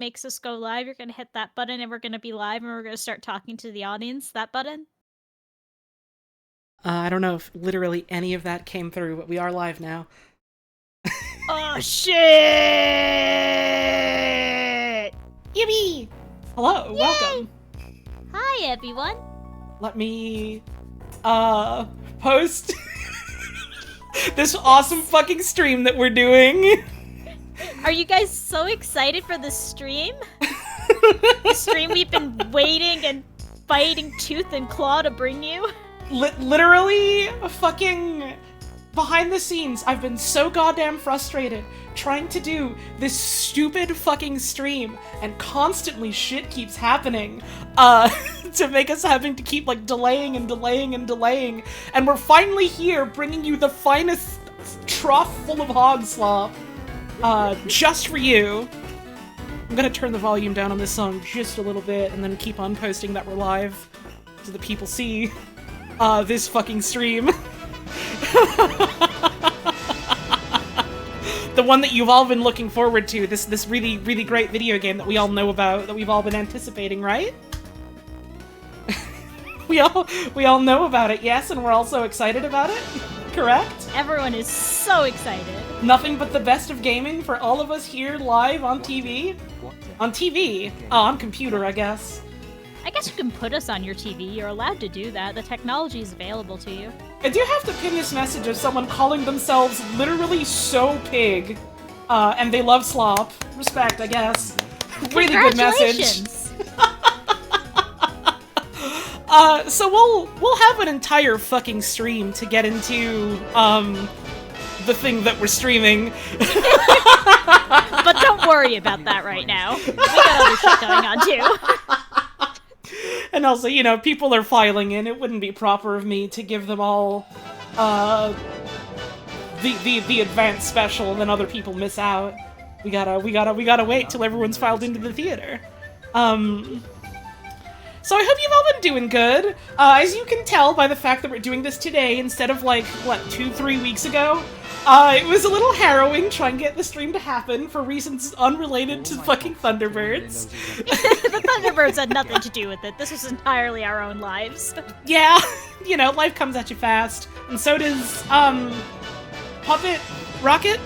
makes us go live, you're gonna hit that button and we're gonna be live and we're gonna start talking to the audience. That button? I don't know if literally any of that came through, but we are live now. Oh shit! Yippee! Hello, Yay! welcome. Hi everyone. Let me post this awesome fucking stream that we're doing. Are you guys so excited for the stream? The stream we've been waiting and fighting tooth and claw to bring you? Literally fucking behind the scenes, I've been so goddamn frustrated trying to do this stupid fucking stream, and constantly shit keeps happening to make us having to keep like delaying and delaying and delaying, and we're finally here bringing you the finest trough full of hog slop just for you. I'm gonna turn the volume down on this song just a little bit and then keep on posting that we're live so that people see this fucking stream. The one that you've all been looking forward to, this really, really great video game that we all know about, that we've all been anticipating, right? we all know about it, yes, and we're all so excited about it, correct? Everyone is so excited. Nothing but the best of gaming for all of us here live on TV. On TV? Oh, on computer, I guess. I guess you can put us on your TV. You're allowed to do that. The technology is available to you. I do have to pin this message of someone calling themselves literally so pig, and they love slop. Respect, I guess. Really good message. So we'll have an entire fucking stream to get into, the thing that we're streaming. But don't worry about that right now. We got other shit going on, too. And also, you know, people are filing in. It wouldn't be proper of me to give them all, the advanced special, and then other people miss out. We gotta wait till everyone's filed into the theater. So I hope you've all been doing good. As you can tell by the fact that we're doing this today instead of, like, what, 2-3 weeks ago? It was a little harrowing trying to get the stream to happen for reasons unrelated to fucking Thunderbirds. The Thunderbirds had nothing to do with it. This was entirely our own lives. Yeah, you know, life comes at you fast. And so does, Puppet Rocket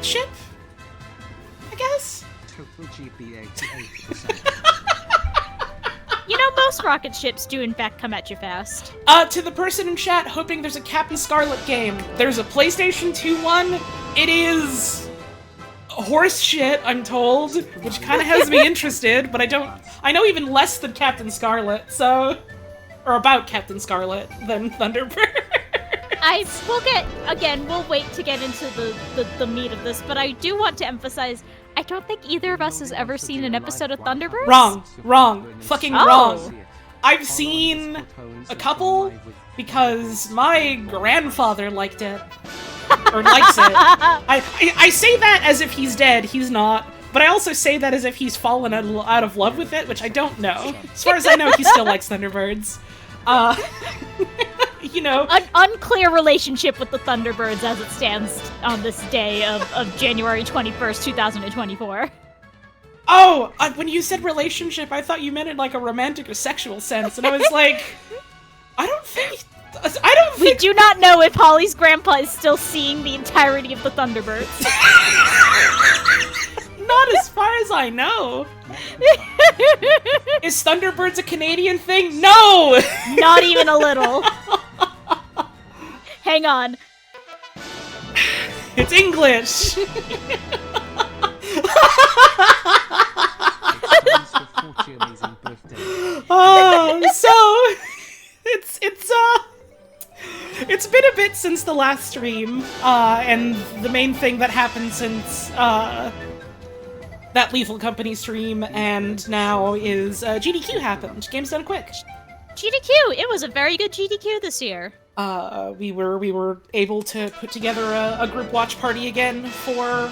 Ship? I guess? You know, most rocket ships do in fact come at you fast. To the person in chat hoping there's a Captain Scarlet game, there's a PlayStation 2 one. It is horse shit, I'm told, which kind of has me interested, but I know even less than Captain Scarlet, so, or about Captain Scarlet than Thunderbird. We'll wait to get into the meat of this, but I do want to emphasize, I don't think either of us has ever seen an episode of Thunderbirds. Wrong, fucking wrong. I've seen a couple because my grandfather liked it. Or likes it. I say that as if he's dead, he's not. But I also say that as if he's fallen out of love with it, which I don't know. As far as I know, he still likes Thunderbirds. You know. An unclear relationship with the Thunderbirds as it stands on this day of January 21st, 2024. Oh, when you said relationship, I thought you meant it like a romantic or sexual sense, and I was like, I don't think... We do not know if Holly's grandpa is still seeing the entirety of the Thunderbirds. Not as far as I know. Is Thunderbirds a Canadian thing? No! Not even a little. Hang on. It's English! It's been a bit since the last stream, and the main thing that happened since, that Lethal Company stream and now is, GDQ happened. Game's Done Quick. GDQ! It was a very good GDQ this year. We were able to put together a group watch party again for,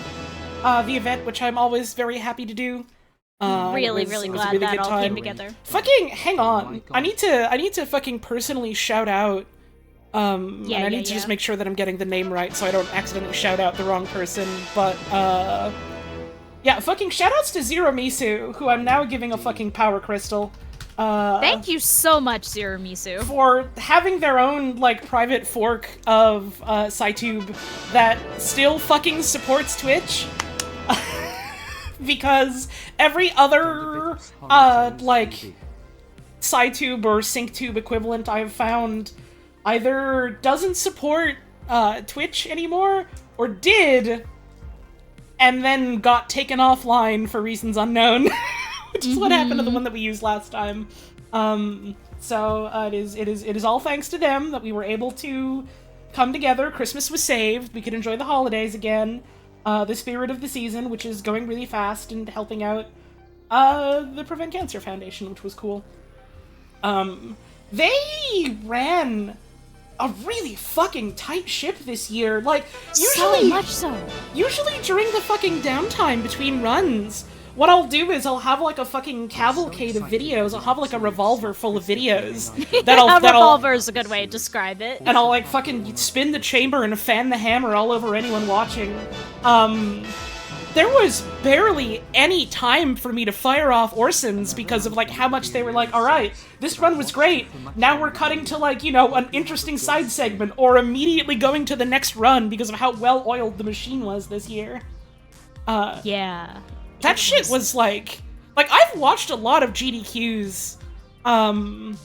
the event, which I'm always very happy to do. Really glad that all came together. Fucking, hang on. I need to fucking personally shout out, I need to just make sure that I'm getting the name right so I don't accidentally shout out the wrong person, but, Yeah, fucking shoutouts to Zero Misu, who I'm now giving a fucking power crystal. Thank you so much, Zero Misu. For having their own, like, private fork of, SciTube that still fucking supports Twitch. Because every other, like, SciTube or SyncTube equivalent I've found either doesn't support, Twitch anymore, or did, and then got taken offline for reasons unknown. Which is what happened to the one that we used last time. So it is all thanks to them that we were able to come together. Christmas was saved. We could enjoy the holidays again. The spirit of the season, which is going really fast and helping out the Prevent Cancer Foundation, which was cool. They ran a really fucking tight ship this year. Like, usually, so much so. Usually during the fucking downtime between runs, what I'll do is I'll have like a fucking cavalcade of videos. I'll have like a revolver full of videos. A revolver is a good way to describe it. And I'll like fucking spin the chamber and fan the hammer all over anyone watching. There was barely any time for me to fire off Orsons because of like how much they were like, alright, this run was great, now we're cutting to like, you know, an interesting side segment, or immediately going to the next run because of how well oiled the machine was this year. Yeah. That shit was like I've watched a lot of GDQs, and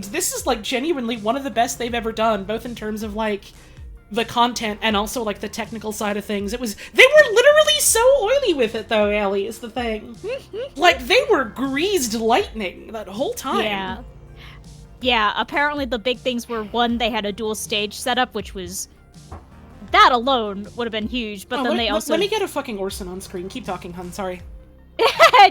this is like genuinely one of the best they've ever done, both in terms of like the content and also like the technical side of things. They were literally so oily with it though, Allie, is the thing. Like, they were greased lightning that whole time. Yeah. Yeah, apparently the big things were, one, they had a dual stage setup, which was... That alone would have been huge, but then they also... Let me get a fucking Orson on screen. Keep talking, hun, sorry.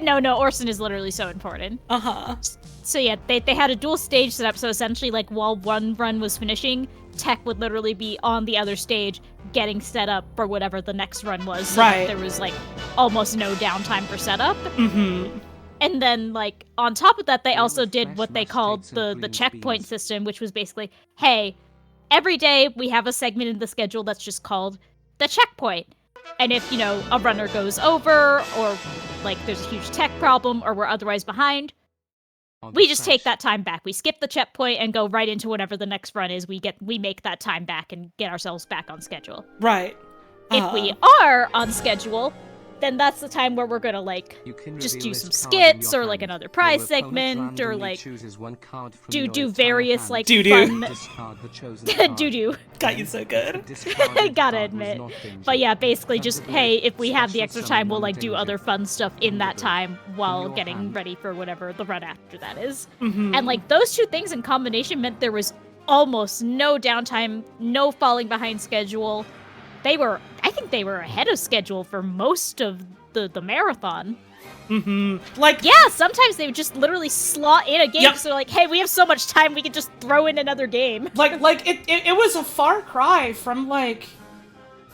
No, Orson is literally so important. Uh-huh. So yeah, they had a dual stage setup, so essentially, like, while one run was finishing, Tech would literally be on the other stage getting set up for whatever the next run was. So right. There was, like, almost no downtime for setup. Mm-hmm. And then, like, on top of that, they also did what they called the checkpoint system, which was basically, hey, every day we have a segment in the schedule that's just called the checkpoint. And if, you know, a runner goes over, or, like, there's a huge tech problem, or we're otherwise behind, we just take that time back. We skip the checkpoint and go right into whatever the next run is. We make that time back and get ourselves back on schedule. Right. If we are on schedule, then that's the time where we're gonna, like, just do some skits, or, like, another prize segment, or, like, do various, like, fun... Doo-doo. Got you so good. Gotta admit. But yeah, basically just, hey, if we have the extra time, we'll, like, do other fun stuff in that time while getting ready for whatever the run after that is. Mm-hmm. And, like, those two things in combination meant there was almost no downtime, no falling behind schedule. I think they were ahead of schedule for most of the marathon. Mm-hmm. Like, yeah, sometimes they would just literally slot in a game, yep. So they're like, hey, we have so much time, we could just throw in another game. Like it was a far cry from, like,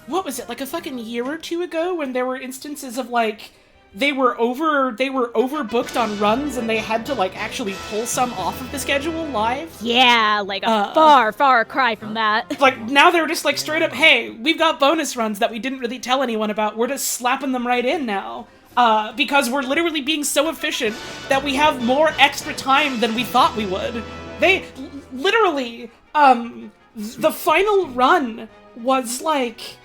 what was it, like a fucking year or two ago, when there were instances of, like, they were overbooked on runs and they had to, like, actually pull some off of the schedule live. Yeah, like a far cry from that. Like, now they're just like straight up, hey, we've got bonus runs that we didn't really tell anyone about. We're just slapping them right in now. Because we're literally being so efficient that we have more extra time than we thought we would. They literally, the final run was like,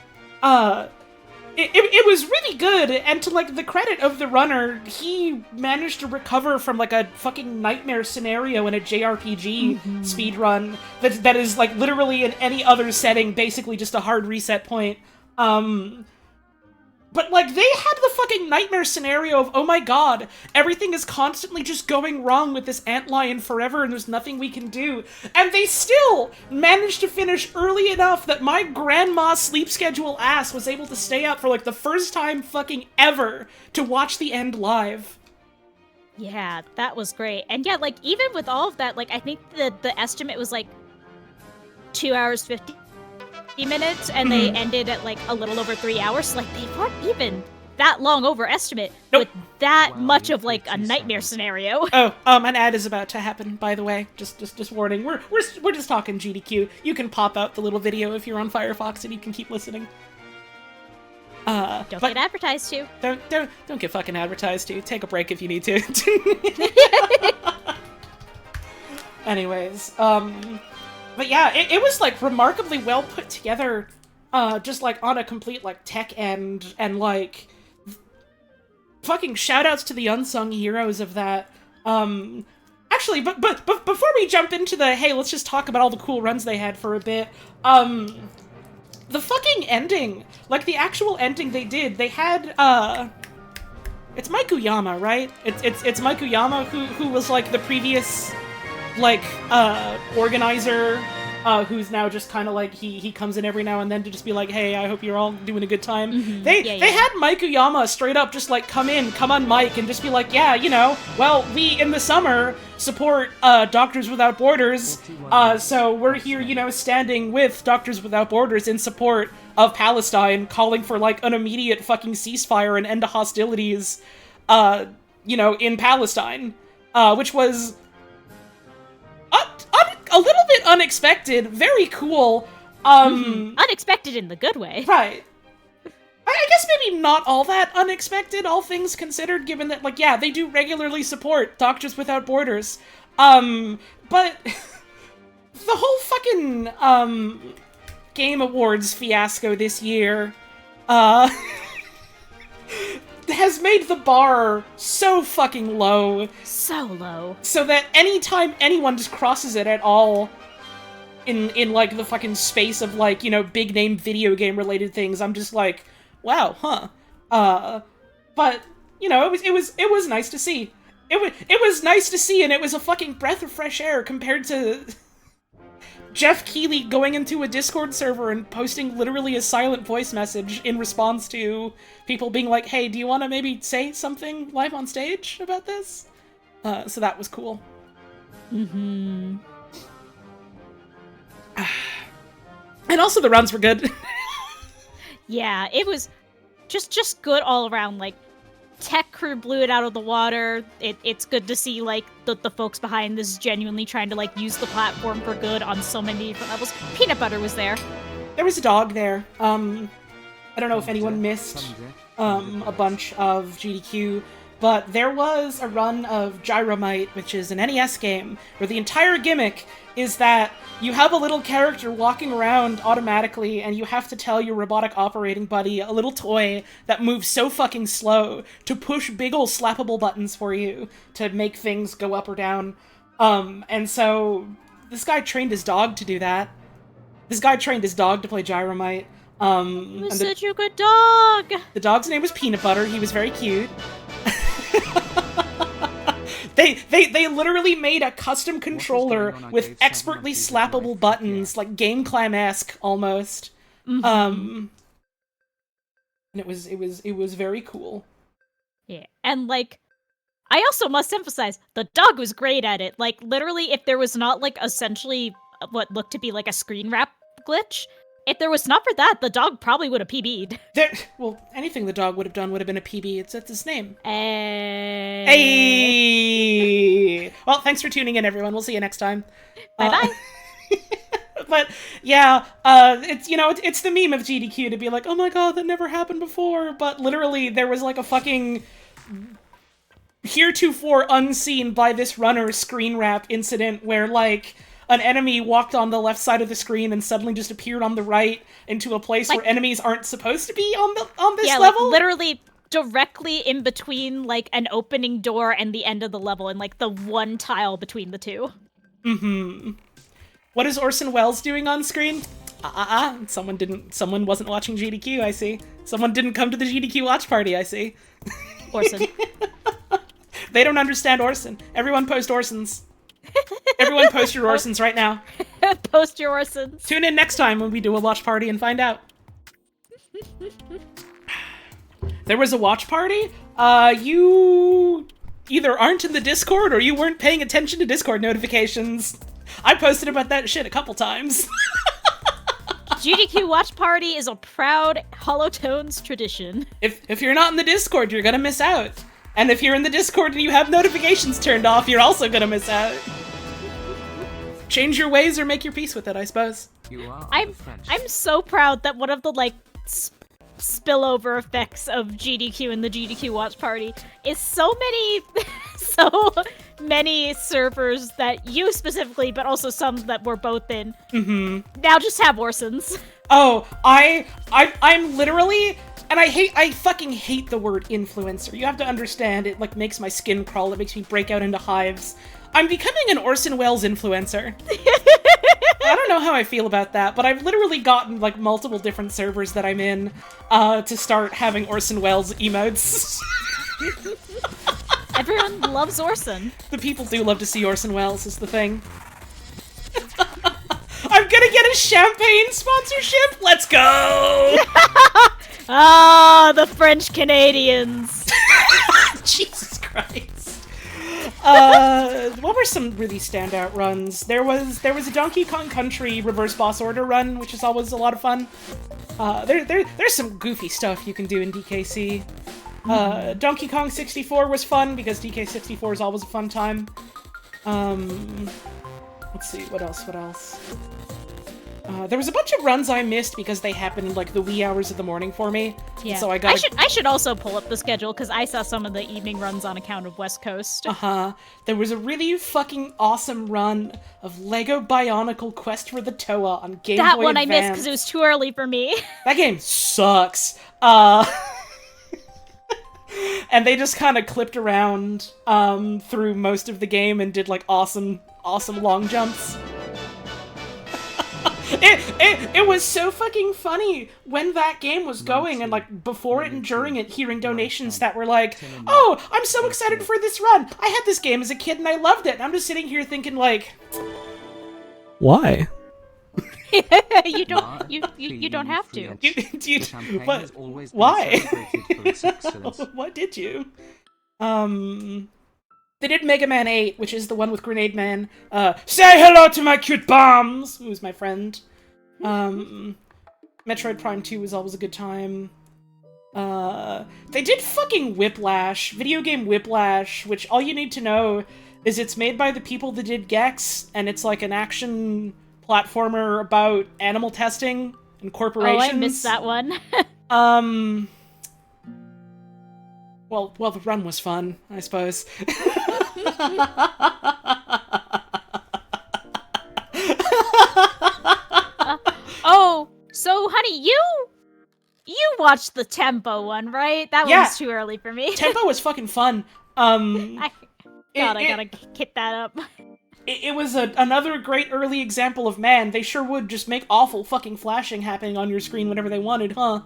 It was really good, and to, like, the credit of the runner, he managed to recover from, like, a fucking nightmare scenario in a JRPG speedrun that is, like, literally in any other setting, basically just a hard reset point. But, like, they had the fucking nightmare scenario of, oh my god, everything is constantly just going wrong with this antlion forever and there's nothing we can do. And they still managed to finish early enough that my grandma sleep schedule ass was able to stay up for, like, the first time fucking ever to watch the end live. Yeah, that was great. And yeah, like, even with all of that, like, I think the estimate was, like, 2 hours 50 minutes, and they ended at, like, a little over 3 hours. Like, they weren't even that long over estimate with that much of, like, a nightmare scenario. Oh, an ad is about to happen, by the way. Just warning. We're just talking GDQ. You can pop out the little video if you're on Firefox and you can keep listening. Don't get advertised to. Don't get fucking advertised to. Take a break if you need to. Anyways, but yeah, it was like remarkably well put together, just like on a complete like tech end, and like fucking shoutouts to the unsung heroes of that. Actually, but before we jump into the hey, let's just talk about all the cool runs they had for a bit. The fucking ending, like the actual ending they did, they had it's Maikuyama, right? It's Maikuyama who was like the previous like organizer, who's now just kind of like he comes in every now and then to just be like, hey, I hope you're all doing a good time. Mm-hmm. They had Maikuyama straight up just like come on mic and just be like, yeah, you know, well, we in the summer support Doctors Without Borders, so we're here, you know, standing with Doctors Without Borders in support of Palestine, calling for like an immediate fucking ceasefire and end to hostilities, you know, in Palestine, which was a little bit unexpected, very cool. Unexpected in the good way. Right. I guess maybe not all that unexpected, all things considered, given that, like, yeah, they do regularly support Doctors Without Borders. But the whole fucking, Game Awards fiasco this year, has made the bar so fucking low. So low. So that anytime anyone just crosses it at all in like the fucking space of like, you know, big name video game related things, I'm just like, wow, huh. But, you know, it was nice to see. It was nice to see, and it was a fucking breath of fresh air compared to Jeff Keighley going into a Discord server and posting literally a silent voice message in response to people being like, hey, do you want to maybe say something live on stage about this? So that was cool. Mm-hmm. And also the runs were good. Yeah, it was just good all around. Like, tech crew blew it out of the water. It's good to see, like, the folks behind this genuinely trying to, like, use the platform for good on so many different levels. Peanut Butter was there. There was a dog there. I don't know if anyone missed a bunch of GDQ, but there was a run of Gyromite, which is an NES game, where the entire gimmick is that you have a little character walking around automatically, and you have to tell your robotic operating buddy, a little toy that moves so fucking slow, to push big ol' slappable buttons for you to make things go up or down. And so this guy trained his dog to do that. This guy trained his dog to play Gyromite. He was such a good dog! The dog's name was Peanut Butter. He was very cute. They literally made a custom controller with expertly slappable buttons, like Game Clam-esque almost. Mm-hmm. And it was very cool. Yeah, and like, I also must emphasize, the dog was great at it. Like, literally, if there was not, like, essentially what looked to be like a screen wrap glitch, if there was not for that, the dog probably would have PB'd. Well, anything the dog would have done would have been a PB. That's his name. Hey. Well, thanks for tuning in, everyone. We'll see you next time. Bye-bye. But, yeah, it's, you know, it's the meme of GDQ to be like, oh my god, that never happened before. But literally, there was like a fucking heretofore unseen by this runner screen wrap incident where, like, an enemy walked on the left side of the screen and suddenly just appeared on the right into a place like, where enemies aren't supposed to be on this level. Like, literally directly in between, like, an opening door and the end of the level, and, like, the one tile between the two. Mm-hmm. What is Orson Welles doing on screen? Someone wasn't watching GDQ, I see. Someone didn't come to the GDQ watch party, I see. Orson. They don't understand Orson. Everyone post Orsons. Everyone post your Orsons right now. Post your Orsons. Tune in next time when we do a watch party and find out. There was a watch party? You either aren't in the Discord or you weren't paying attention to Discord notifications. I posted about that shit a couple times. GDQ Watch Party is a proud Holotones tradition. If you're not in the Discord, you're gonna miss out. And if you're in the Discord and you have notifications turned off, you're also gonna miss out. Change your ways or make your peace with it, I suppose. I'm so proud that one of the, like, spillover effects of GDQ and the GDQ watch party is so many servers that you specifically, but also some that we're both in, now just have Orsons. Oh, I'm literally, and I fucking hate the word influencer. You have to understand, it like makes my skin crawl, it makes me break out into hives. I'm becoming an Orson Welles influencer. I don't know how I feel about that, but I've literally gotten like multiple different servers that I'm in to start having Orson Welles emotes. Everyone loves Orson. The people do love to see Orson Welles, is the thing. I'm gonna get a champagne sponsorship! Let's go! Ah, the French Canadians. Jesus Christ. What were some really standout runs? There was a Donkey Kong Country reverse boss order run, which is always a lot of fun. There's some goofy stuff you can do in DKC. Donkey Kong 64 was fun because DK64 is always a fun time. Let's see, what else? There was a bunch of runs I missed because they happened in like the wee hours of the morning for me. Yeah. So I should also pull up the schedule because I saw some of the evening runs on account of West Coast. There was a really fucking awesome run of Lego Bionicle Quest for the Toa on Game Boy Advance. That one I missed because it was too early for me. That game sucks. And they just kind of clipped around through most of the game and did like awesome long jumps. It was so fucking funny when that game was going and like before it and during it hearing donations that were like, oh, I'm so excited for this run. I had this game as a kid and I loved it. And I'm just sitting here thinking like, why? you don't have to. Why? What did you? They did Mega Man 8, which is the one with Grenade Man. Say hello to my cute bombs! Who's my friend. Metroid Prime 2 was always a good time. They did fucking Whiplash, video game Whiplash, which all you need to know is it's made by the people that did Gex, and it's like an action platformer about animal testing and corporations. Oh, I missed that one. Well, the run was fun, I suppose. Oh, so honey, you watched the Tempo one, right? That one was too early for me. Tempo was fucking fun. I gotta hit that up. It was another great early example of, man, they sure would just make awful fucking flashing happening on your screen whenever they wanted, huh?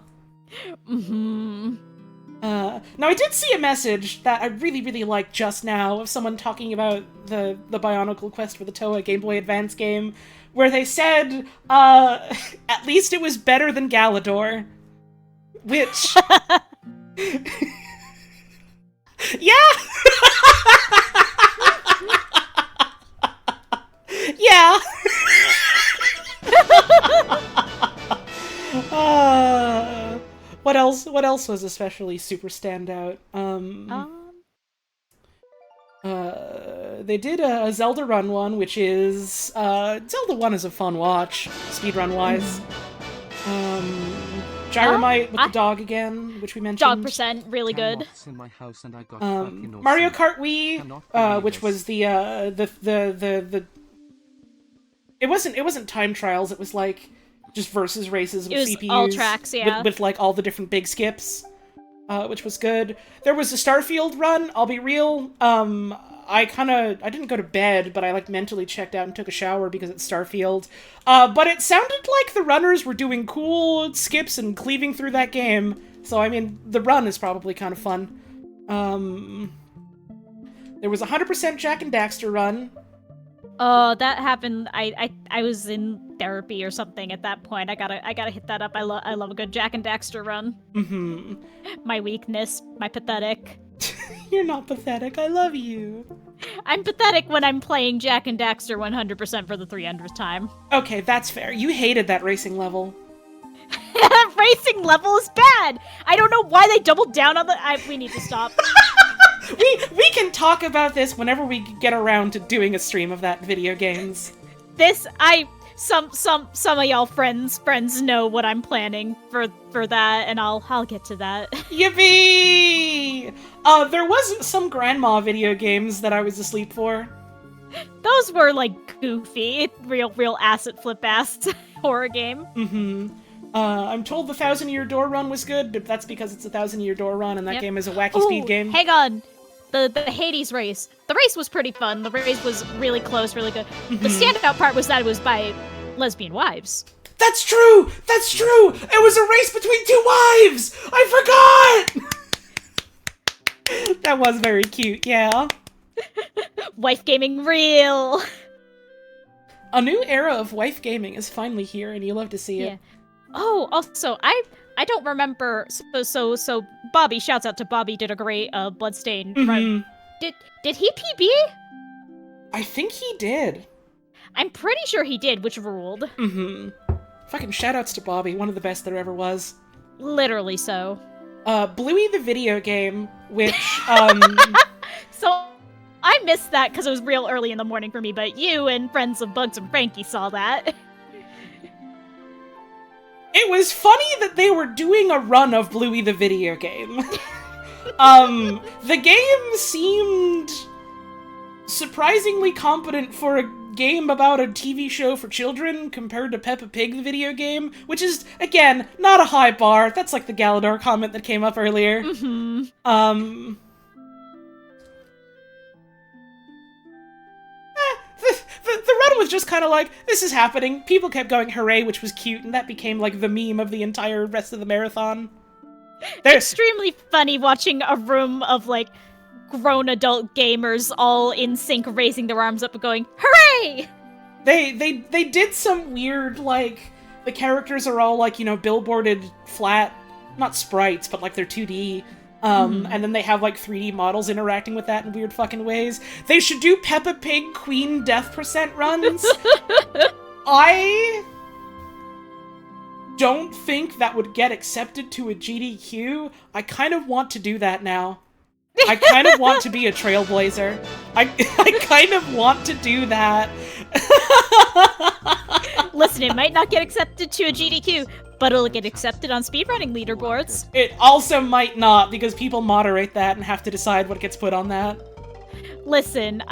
Now I did see a message that I really, really liked just now of someone talking about the Bionicle Quest for the Toa Game Boy Advance game, where they said, at least it was better than Galador. Which... yeah! Yeah! What else was especially super standout? They did a Zelda run one, which is, Zelda 1 is a fun watch, speedrun-wise. Gyromite with the dog again, which we mentioned. Dog percent, really good. Mario Kart Wii, which was the it wasn't time trials, it was like just versus races with CPUs. All tracks, yeah. With like all the different big skips, which was good. There was a Starfield run, I'll be real. I didn't go to bed, but I like mentally checked out and took a shower because it's Starfield. But it sounded like the runners were doing cool skips and cleaving through that game. So I mean, the run is probably kind of fun. There was a 100% Jak and Daxter run. Oh, that happened. I was in therapy or something at that point. I gotta hit that up. I love a good Jak and Daxter run. My weakness, my pathetic. You're not pathetic. I love you. I'm pathetic when I'm playing Jak and Daxter 100% for the 300th time. Okay, that's fair. You hated that racing level. That racing level is bad. I don't know why they doubled down on the. We need to stop. we can talk about this whenever we get around to doing a stream of that video games. some of y'all friends know what I'm planning for that, and I'll get to that. Yippee! There was some grandma video games that I was asleep for. Those were like goofy, real acid flip ass horror game. Mm-hmm. I'm told the 1,000-Year Door Run was good, but that's because it's a 1,000-Year Door Run, and that game is a wacky speed game. Hang on. The Hades race. The race was pretty fun. The race was really close, really good. Mm-hmm. The standout part was that it was by lesbian wives. That's true! That's true! It was a race between two wives! I forgot! That was very cute, yeah. Wife gaming real! A new era of wife gaming is finally here, and you love to see it. Yeah. Oh, also, I don't remember. So Bobby, shouts out to Bobby, did a great Bloodstained run. Did he PB? I think he did. I'm pretty sure he did, which ruled. Mm-hmm. Fucking shoutouts to Bobby, one of the best there ever was. Literally so. Bluey the video game, which So I missed that because it was real early in the morning for me, but you and friends of Bugs and Frankie saw that. It was funny that they were doing a run of Bluey the video game. The game seemed surprisingly competent for a game about a TV show for children compared to Peppa Pig the video game, which is, again, not a high bar. That's like the Galador comment that came up earlier. Mm-hmm. The run was just kind of like, this is happening. People kept going hooray, which was cute, and that became like the meme of the entire rest of the marathon. Extremely funny watching a room of like grown adult gamers all in sync raising their arms up and going, hooray! They did some weird, like, the characters are all like, you know, billboarded flat, not sprites, but like they're 2D. And then they have, like, 3D models interacting with that in weird fucking ways. They should do Peppa Pig Queen Death Percent runs. I don't think that would get accepted to a GDQ. I kind of want to do that now. I kind of want to be a trailblazer. I kind of want to do that. Listen, it might not get accepted to a GDQ, but it'll get accepted on speedrunning leaderboards. It also might not, because people moderate that and have to decide what gets put on that. Listen,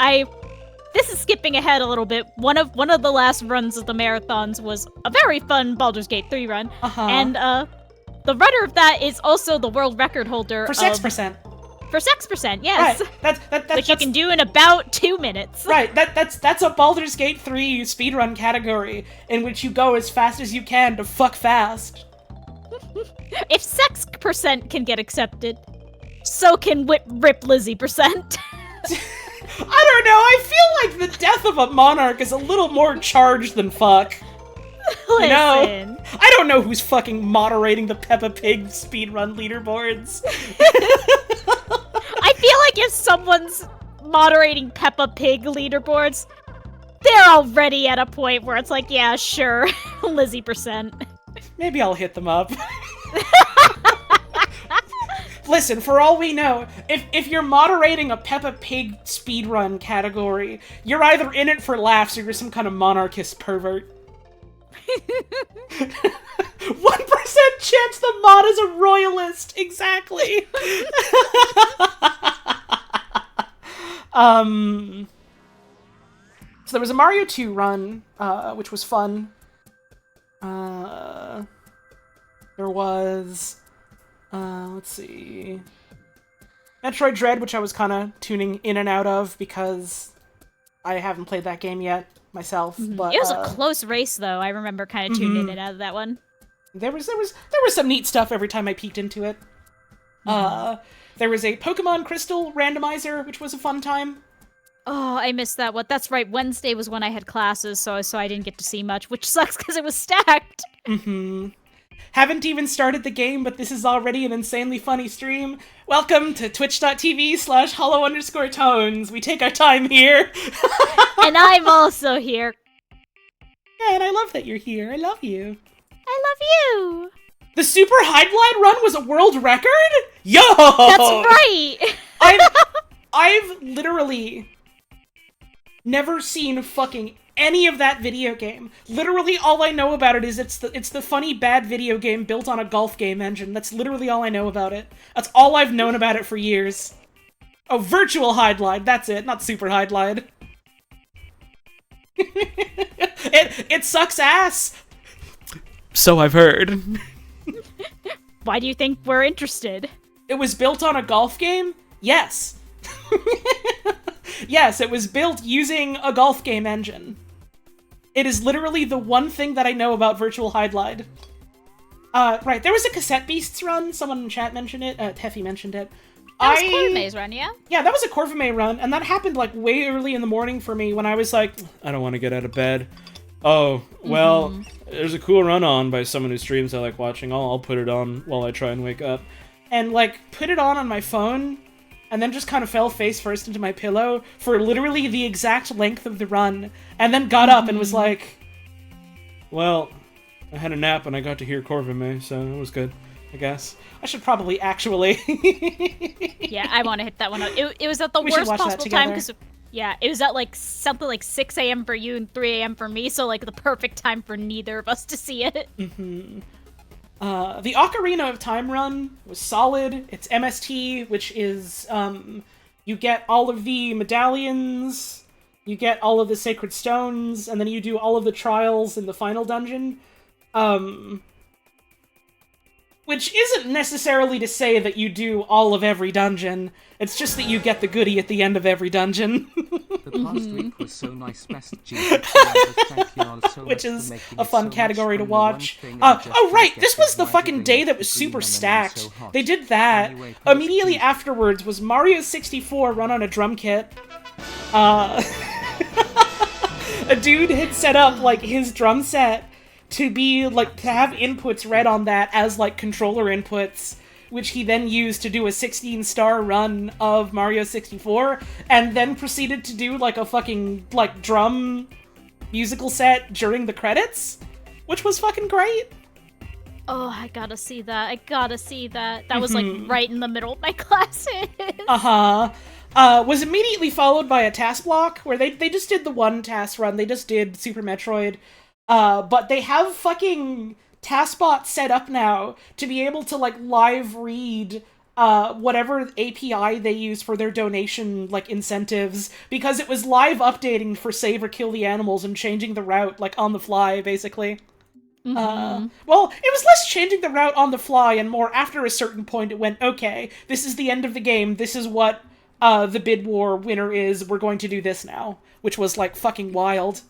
this is skipping ahead a little bit. One of the last runs of the marathons was a very fun Baldur's Gate 3 run, and the runner of that is also the world record holder for sex percent. For sex percent, yes. Right. That's which you can do in about 2 minutes. Right. That's a Baldur's Gate 3 speedrun category in which you go as fast as you can to fuck fast. If sex percent can get accepted, so can Rip Lizzie percent. I don't know. I feel like the death of a monarch is a little more charged than fuck. Listen. You know? I don't know who's fucking moderating the Peppa Pig speedrun leaderboards. I feel like if someone's moderating Peppa Pig leaderboards, they're already at a point where it's like, yeah, sure, Lizzie percent. Maybe I'll hit them up. Listen, for all we know, if you're moderating a Peppa Pig speedrun category, you're either in it for laughs or you're some kind of monarchist pervert. 1% chance the mod is a royalist. Exactly. So there was a Mario 2 run, which was fun. There was, let's see, Metroid Dread, which I was kind of tuning in and out of because I haven't played that game yet myself. But it was a close race, though. I remember kind of tuning in and out of that one. There was some neat stuff every time I peeked into it. There was a Pokemon Crystal randomizer, which was a fun time. Oh, I missed that one. That's right. Wednesday was when I had classes, so I didn't get to see much, which sucks because it was stacked. Haven't even started the game, but this is already an insanely funny stream. Welcome to twitch.tv/hollow_tones. We take our time here. And I'm also here. Yeah, and I love that you're here. I love you. I love you. The Super Highline run was a world record? Yo! That's right! I've literally never seen fucking any of that video game. Literally all I know about it is it's the funny bad video game built on a golf game engine. That's literally all I know about it. That's all I've known about it for years. Oh, virtual Hydlide, that's it, not super Hydlide. it sucks ass. So I've heard. Why do you think we're interested? It was built on a golf game? Yes. Yes, it was built using a golf game engine. It is literally the one thing that I know about Virtual Hydlide. Right, there was a Cassette Beasts run. Someone in chat mentioned it. Teffy mentioned it. That was Corvimey's run, yeah? Yeah, that was a Corvimey run, and that happened, like, way early in the morning for me when I was like, I don't want to get out of bed. Oh, well, there's a cool run on by someone who streams I like watching. I'll put it on while I try and wake up. And, like, put it on my phone, and then just kind of fell face first into my pillow for literally the exact length of the run, and then got up and was like, well, I had a nap and I got to hear Corvimey, so it was good, I guess. I should probably actually... Yeah, I want to hit that one up. It was at the worst possible time, because... Yeah, it was at, like, something like 6 a.m. for you and 3 a.m. for me, so, like, the perfect time for neither of us to see it. Mm-hmm. The Ocarina of Time run was solid. It's MST, which is, you get all of the medallions, you get all of the sacred stones, and then you do all of the trials in the final dungeon. Which isn't necessarily to say that you do all of every dungeon. It's just that you get the goodie at the end of every dungeon. The past week was so nice, best which is a fun category to watch. Oh right, this was the fucking day that was super stacked. They did that. Immediately afterwards was Mario 64 run on a drum kit. A dude had set up, like, his drum set to be, like, to have inputs read on that as, like, controller inputs, which he then used to do a 16-star run of Mario 64, and then proceeded to do, like, a fucking, like, drum musical set during the credits, which was fucking great. Oh, I gotta see that. I gotta see that. That was, like, right in the middle of my classes. Was immediately followed by a task block, where they just did the one task run. They just did Super Metroid. But they have fucking TaskBot set up now to be able to, like, live read whatever API they use for their donation, like, incentives, because it was live updating for Save or Kill the Animals and changing the route, like, on the fly, basically. Well, it was less changing the route on the fly and more after a certain point it went, okay, this is the end of the game, this is what the bid war winner is, we're going to do this now, which was, like, fucking wild.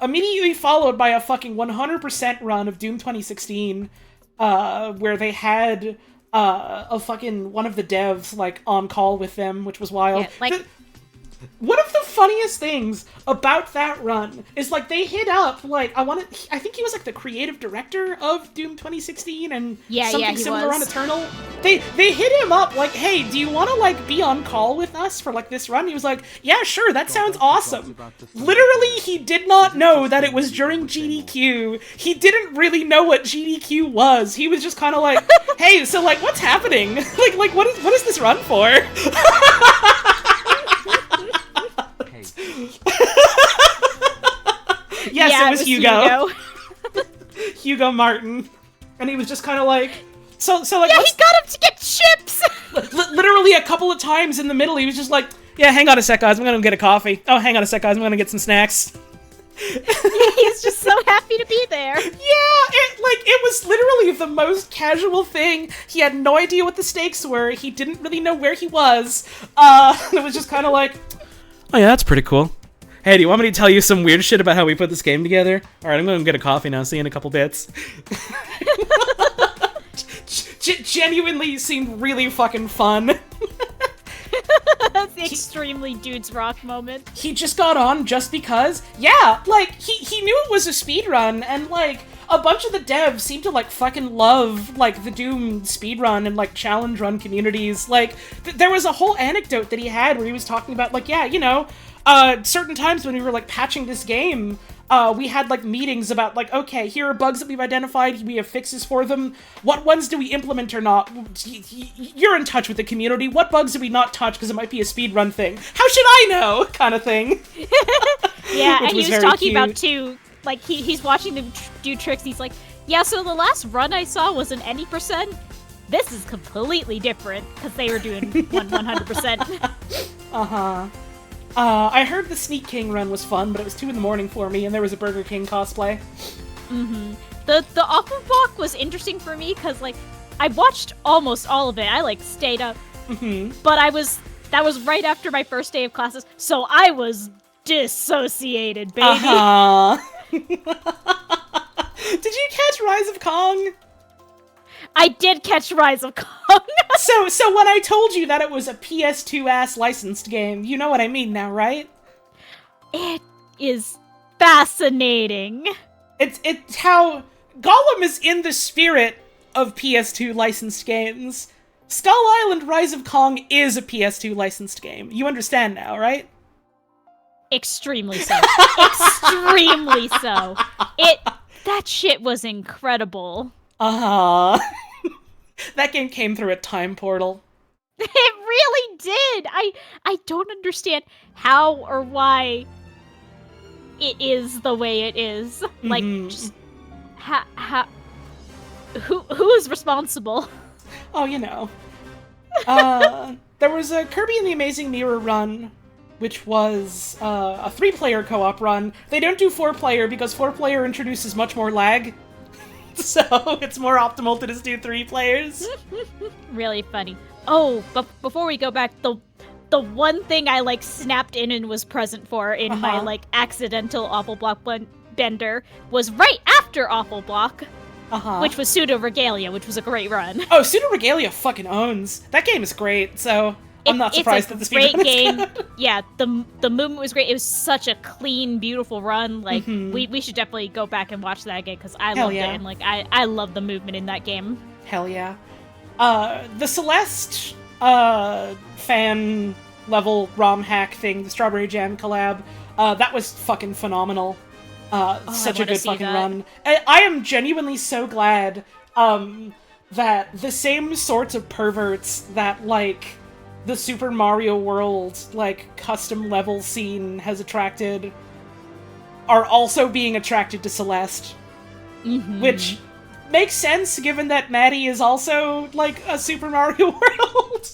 Immediately followed by a fucking 100% run of Doom 2016, where they had, a fucking one of the devs, like, on call with them, which was wild. Yeah, like... One of the funniest things about that run is, like, they hit up, like, I think he was, like, the creative director of Doom 2016 and something similar on Eternal. They hit him up, like, hey, do you want to, like, be on call with us for, like, this run? He was like, yeah, sure, that sounds awesome. Literally, he did not know that it was during GDQ. He didn't really know what GDQ was. He was just kind of like, hey, so, like, what's happening? like, what is this run for? Yes, yeah, it was Hugo. Hugo Martin. And he was just kind of like... So like... Yeah, he got him to get chips! Literally a couple of times in the middle, he was just like, yeah, hang on a sec, guys, I'm gonna get a coffee. Oh, hang on a sec, guys, I'm gonna get some snacks. He's just so happy to be there. Yeah, it was literally the most casual thing. He had no idea what the stakes were. He didn't really know where he was. It was just kind of like... Oh yeah, that's pretty cool. Hey, do you want me to tell you some weird shit about how we put this game together? Alright, I'm gonna get a coffee now. See you in a couple bits. Genuinely seemed really fucking fun. That's the extremely dudes rock moment. He just got on just because, yeah, like, he knew it was a speedrun, and, like, a bunch of the devs seem to, like, fucking love, like, the Doom speedrun and, like, challenge run communities. Like, there was a whole anecdote that he had where he was talking about, like, yeah, you know, certain times when we were, like, patching this game, we had, like, meetings about, like, okay, here are bugs that we've identified, we have fixes for them, what ones do we implement or not? You're in touch with the community, what bugs do we not touch because it might be a speedrun thing? How should I know? Kind of thing. Yeah, which and he was very talking cute. about too, like he's watching them do tricks. He's like, yeah, so the last run I saw was an any percent. This is completely different because they were doing 100%. Uh-huh. I heard the Sneak King run was fun, but it was 2 a.m. for me, and there was a Burger King cosplay. Mm-hmm. The Aqua Block was interesting for me because like I watched almost all of it. I like stayed up, but that was right after my first day of classes, so I was dissociated, baby. Uh-huh. Did you catch Rise of Kong? I did catch Rise of Kong. So when I told you that it was a PS2 ass licensed game, you know what I mean now, right? It is fascinating. It's how Gollum is in the spirit of PS2 licensed games. Skull Island Rise of Kong is a PS2 licensed game. You understand now, right? Extremely so. Extremely so. That shit was incredible. Uh-huh. That game came through a time portal. It really did. I don't understand how or why it is the way it is. Like, just who is responsible? Oh, you know. There was a Kirby and the Amazing Mirror run, which was a 3-player co-op run. They don't do 4-player because 4-player introduces much more lag. So it's more optimal to just do 3 players. Really funny. Oh, but before we go back, the one thing I like snapped in and was present for in my like accidental Awful Block bender was right after Awful Block, which was Pseudo Regalia, which was a great run. Oh, Pseudo Regalia fucking owns. That game is great, so I'm not surprised that the speedrun is great game. good. Yeah, the movement was great. It was such a clean, beautiful run. Like we should definitely go back and watch that again because I loved it, and like I love the movement in that game. Hell yeah. The Celeste fan level ROM hack thing, the Strawberry Jam collab, that was fucking phenomenal. Such a good fucking run. I am genuinely so glad that the same sorts of perverts that like the Super Mario World like custom level scene has attracted are also being attracted to Celeste, which makes sense given that Maddie is also like a Super Mario World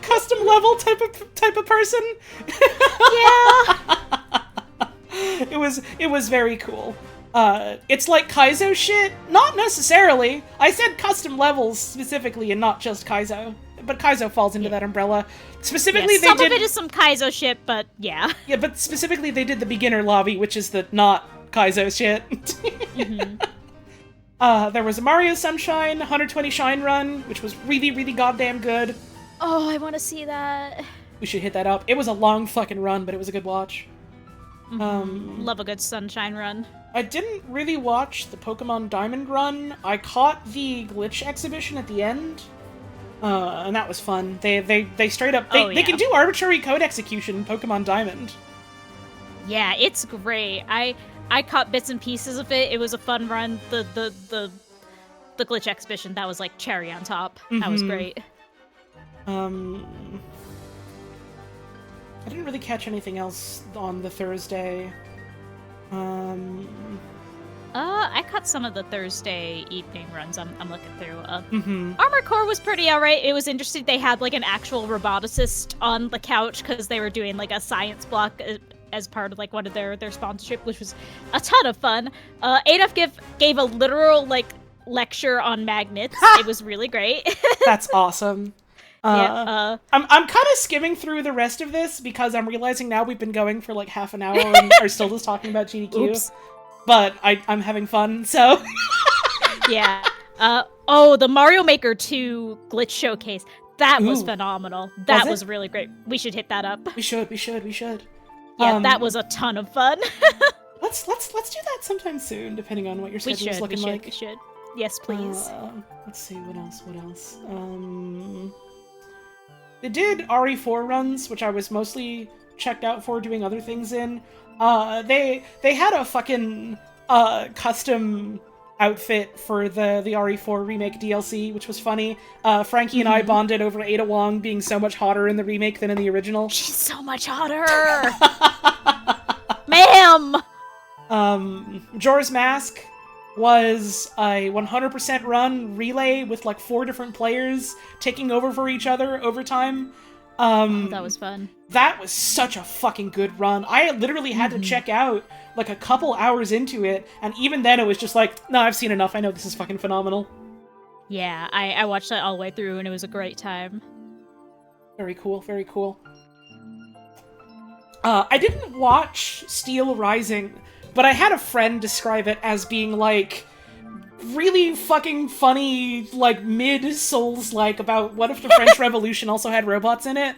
custom level type of person. Yeah. It was very cool. It's like Kaizo shit? Not necessarily. I said custom levels specifically and not just Kaizo. But Kaizo falls into that umbrella. Specifically, some of it is some Kaizo shit, but yeah. Yeah, but specifically they did the beginner lobby, which is the not Kaizo shit. There was a Mario Sunshine 120 Shine run, which was really, really goddamn good. Oh, I want to see that. We should hit that up. It was a long fucking run, but it was a good watch. Love a good Sunshine run. I didn't really watch the Pokemon Diamond run. I caught the glitch exhibition at the end, and that was fun. They straight up they can do arbitrary code execution in Pokemon Diamond. Yeah, it's great. I caught bits and pieces of it. It was a fun run. The glitch exhibition, that was like cherry on top. That was great. I didn't really catch anything else on the Thursday. I caught some of the Thursday evening runs. I'm looking through. Armored Core was pretty alright. It was interesting. They had like an actual roboticist on the couch because they were doing like a science block as part of like one of their sponsorship, which was a ton of fun. Adolf gave a literal like lecture on magnets. It was really great. That's awesome. I'm kind of skimming through the rest of this because I'm realizing now we've been going for like half an hour and are still just talking about GDQ. Oops. But I'm having fun, so... Yeah. The Mario Maker 2 glitch showcase. That was phenomenal. That was really great. We should hit that up. We should. Yeah, that was a ton of fun. Let's do that sometime soon, depending on what your schedule is looking like. We should. Yes, please. Let's see, what else? They did RE4 runs, which I was mostly checked out for doing other things in. They had a fucking custom outfit for the RE4 remake DLC, which was funny. Frankie and I bonded over Ada Wong being so much hotter in the remake than in the original. She's so much hotter! Damn! Majora's Mask was a 100% run relay with like 4 different players taking over for each other over time. That was fun. That was such a fucking good run. I literally had to check out like a couple hours into it, and even then it was just like, no, I've seen enough. I know this is fucking phenomenal. Yeah, I watched that all the way through, and it was a great time. Very cool, very cool. I didn't watch Steel Rising, but I had a friend describe it as being, like, really fucking funny, like, mid-Souls-like about what if the French Revolution also had robots in it.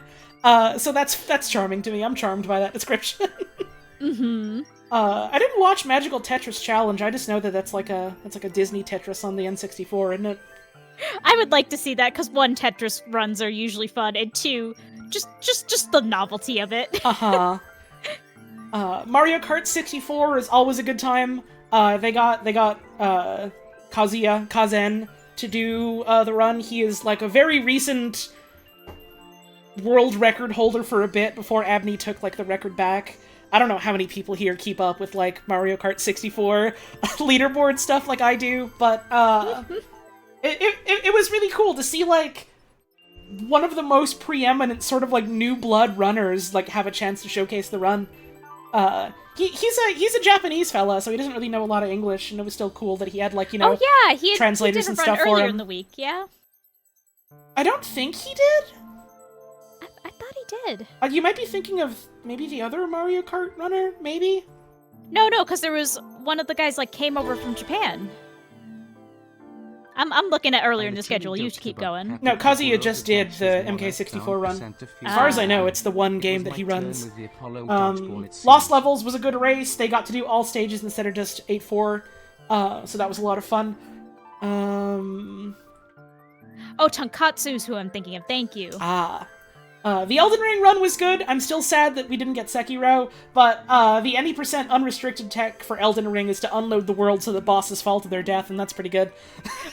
So that's charming to me. I'm charmed by that description. I didn't watch Magical Tetris Challenge. I just know that that's like a Disney Tetris on the N64, isn't it? I would like to see that, because 1, Tetris runs are usually fun, and 2, just the novelty of it. Mario Kart 64 is always a good time. They got Kazen to do the run. He is like a very recent world record holder for a bit before Abney took like the record back. I don't know how many people here keep up with like Mario Kart 64 leaderboard stuff like I do, but it was really cool to see like one of the most preeminent sort of like new blood runners like have a chance to showcase the run. He's a Japanese fella, so he doesn't really know a lot of English, and it was still cool that he had like, you know, translators and stuff for him. In the week, yeah. I don't think he did. I thought he did. You might be thinking of maybe the other Mario Kart runner, maybe? No, because there was one of the guys like came over from Japan. I'm looking at earlier in the schedule. You keep going. No, Kazuya just did the MK64 run. As far as I know, it's the one game that he runs. Lost Levels was a good race. They got to do all stages instead of just 8-4, so that was a lot of fun. Oh, Tonkatsu's who I'm thinking of. Thank you. The Elden Ring run was good. I'm still sad that we didn't get Sekiro, but the any % unrestricted tech for Elden Ring is to unload the world so the bosses fall to their death, and that's pretty good.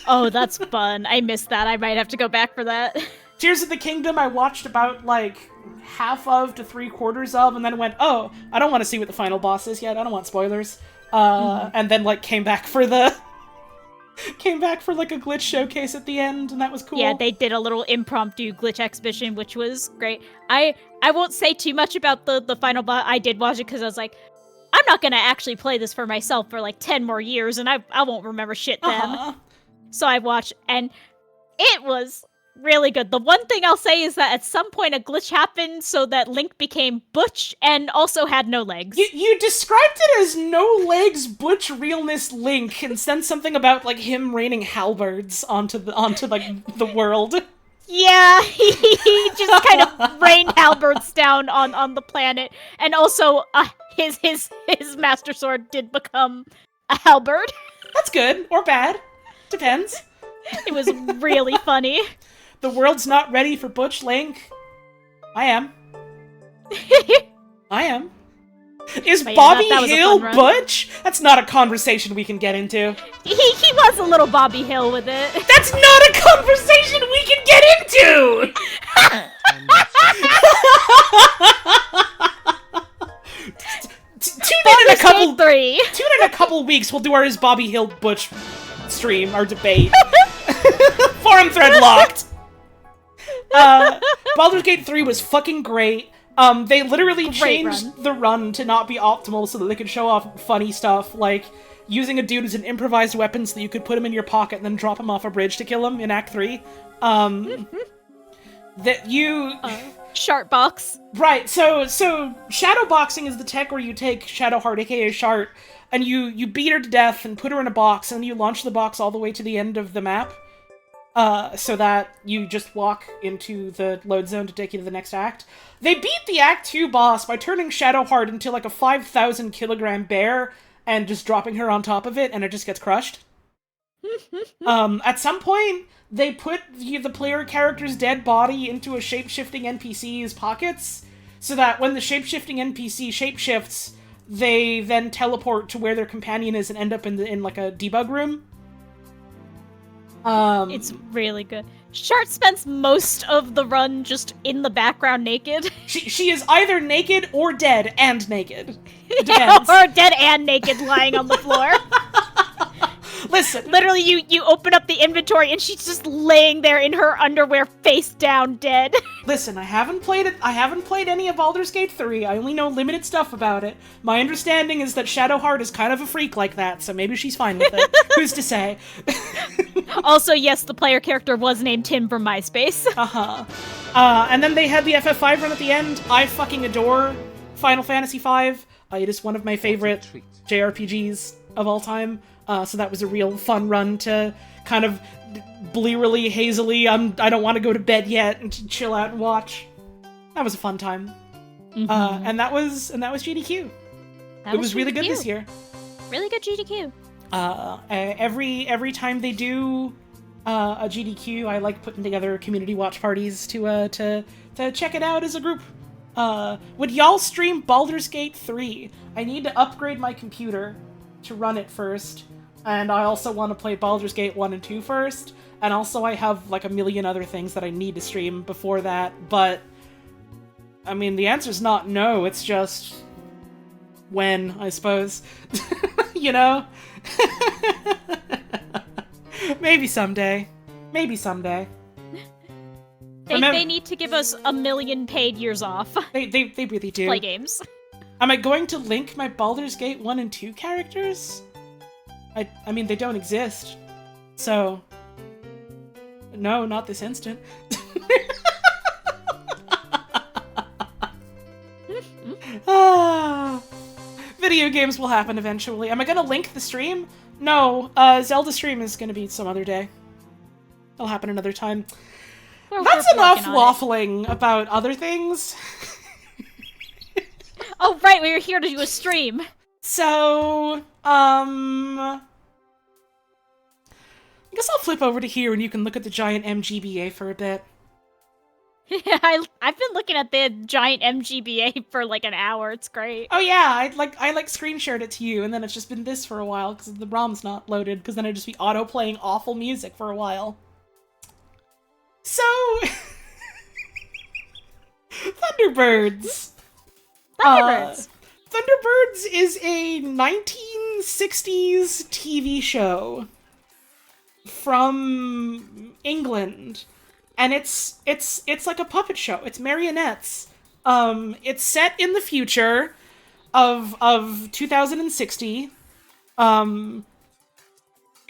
Oh, that's fun. I missed that. I might have to go back for that. Tears of the Kingdom I watched about, like, half of to 3/4 of, and then went, oh, I don't want to see what the final boss is yet. I don't want spoilers. And then, like, came back for, like, a glitch showcase at the end, and that was cool. Yeah, they did a little impromptu glitch exhibition, which was great. I won't say too much about the final boss. I did watch it because I was like, I'm not gonna actually play this for myself for, like, 10 more years, and I won't remember shit then. So I watched, and it was really good. The one thing I'll say is that at some point a glitch happened so that Link became Butch and also had no legs. You described it as no legs Butch realness Link, and then something about like him raining halberds onto like the world. Yeah, he just kind of rained halberds down on the planet, and also his master sword did become a halberd. That's good or bad, depends. It was really funny. The world's not ready for Butch Link. I am. I am. Is Bobby Hill Butch? That's not a conversation we can get into. He was a little Bobby Hill with it. That's not a conversation we can get into! Tune in a couple weeks, we'll do our Is Bobby Hill Butch stream, our debate. Forum thread locked. Baldur's Gate 3 was fucking great. They literally changed the run to not be optimal so that they could show off funny stuff, like using a dude as an improvised weapon so that you could put him in your pocket and then drop him off a bridge to kill him in Act 3. Shart box. Right, so shadow boxing is the tech where you take Shadowheart, aka Shart, and you beat her to death and put her in a box, and you launch the box all the way to the end of the map. So that you just walk into the load zone to take you to the next act. They beat the Act 2 boss by turning Shadowheart into like a 5,000 kilogram bear and just dropping her on top of it, and it just gets crushed. At some point, they put the player character's dead body into a shape-shifting NPC's pockets, so that when the shape-shifting NPC shapeshifts, they then teleport to where their companion is and end up in like a debug room. It's really good. Shart spends most of the run just in the background naked. She is either naked or dead and naked. It depends. Or dead and naked lying on the floor. Listen. Literally, you open up the inventory and she's just laying there in her underwear, face down, dead. Listen, I haven't played any of Baldur's Gate 3. I only know limited stuff about it. My understanding is that Shadowheart is kind of a freak like that, so maybe she's fine with it. Who's to say? Also, yes, the player character was named Tim from MySpace. And then they had the FF5 run at the end. I fucking adore Final Fantasy V. It is one of my favorite JRPGs of all time. So that was a real fun run to kind of blearily, hazily, I don't want to go to bed yet, and chill out and watch. That was a fun time. And that was GDQ. It was really good this year. Really good GDQ. Every time they do a GDQ, I like putting together community watch parties to check it out as a group. Would y'all stream Baldur's Gate 3? I need to upgrade my computer to run it first. And I also want to play Baldur's Gate 1 and 2 first. And also I have like a million other things that I need to stream before that. But, I mean, the answer's not no, it's just when, I suppose. You know? Maybe someday. Maybe someday. They need to give us a million paid years off. They really do. Play games. Am I going to link my Baldur's Gate 1 and 2 characters? I mean, they don't exist. So, no, not this instant. Video games will happen eventually. Am I gonna link the stream? No, Zelda stream is gonna be some other day. It'll happen another time. That's enough waffling about other things. Oh, right, we were here to do a stream. So, I guess I'll flip over to here and you can look at the giant MGBA for a bit. Yeah, I've been looking at the giant MGBA for like an hour. It's great. Oh yeah, I screen shared it to you, and then it's just been this for a while because the ROM's not loaded. Because then it'd just be auto playing awful music for a while. So, Thunderbirds. Thunderbirds. Thunderbirds is a 1960s TV show from England. And it's like a puppet show. It's marionettes. It's set in the future of 2060.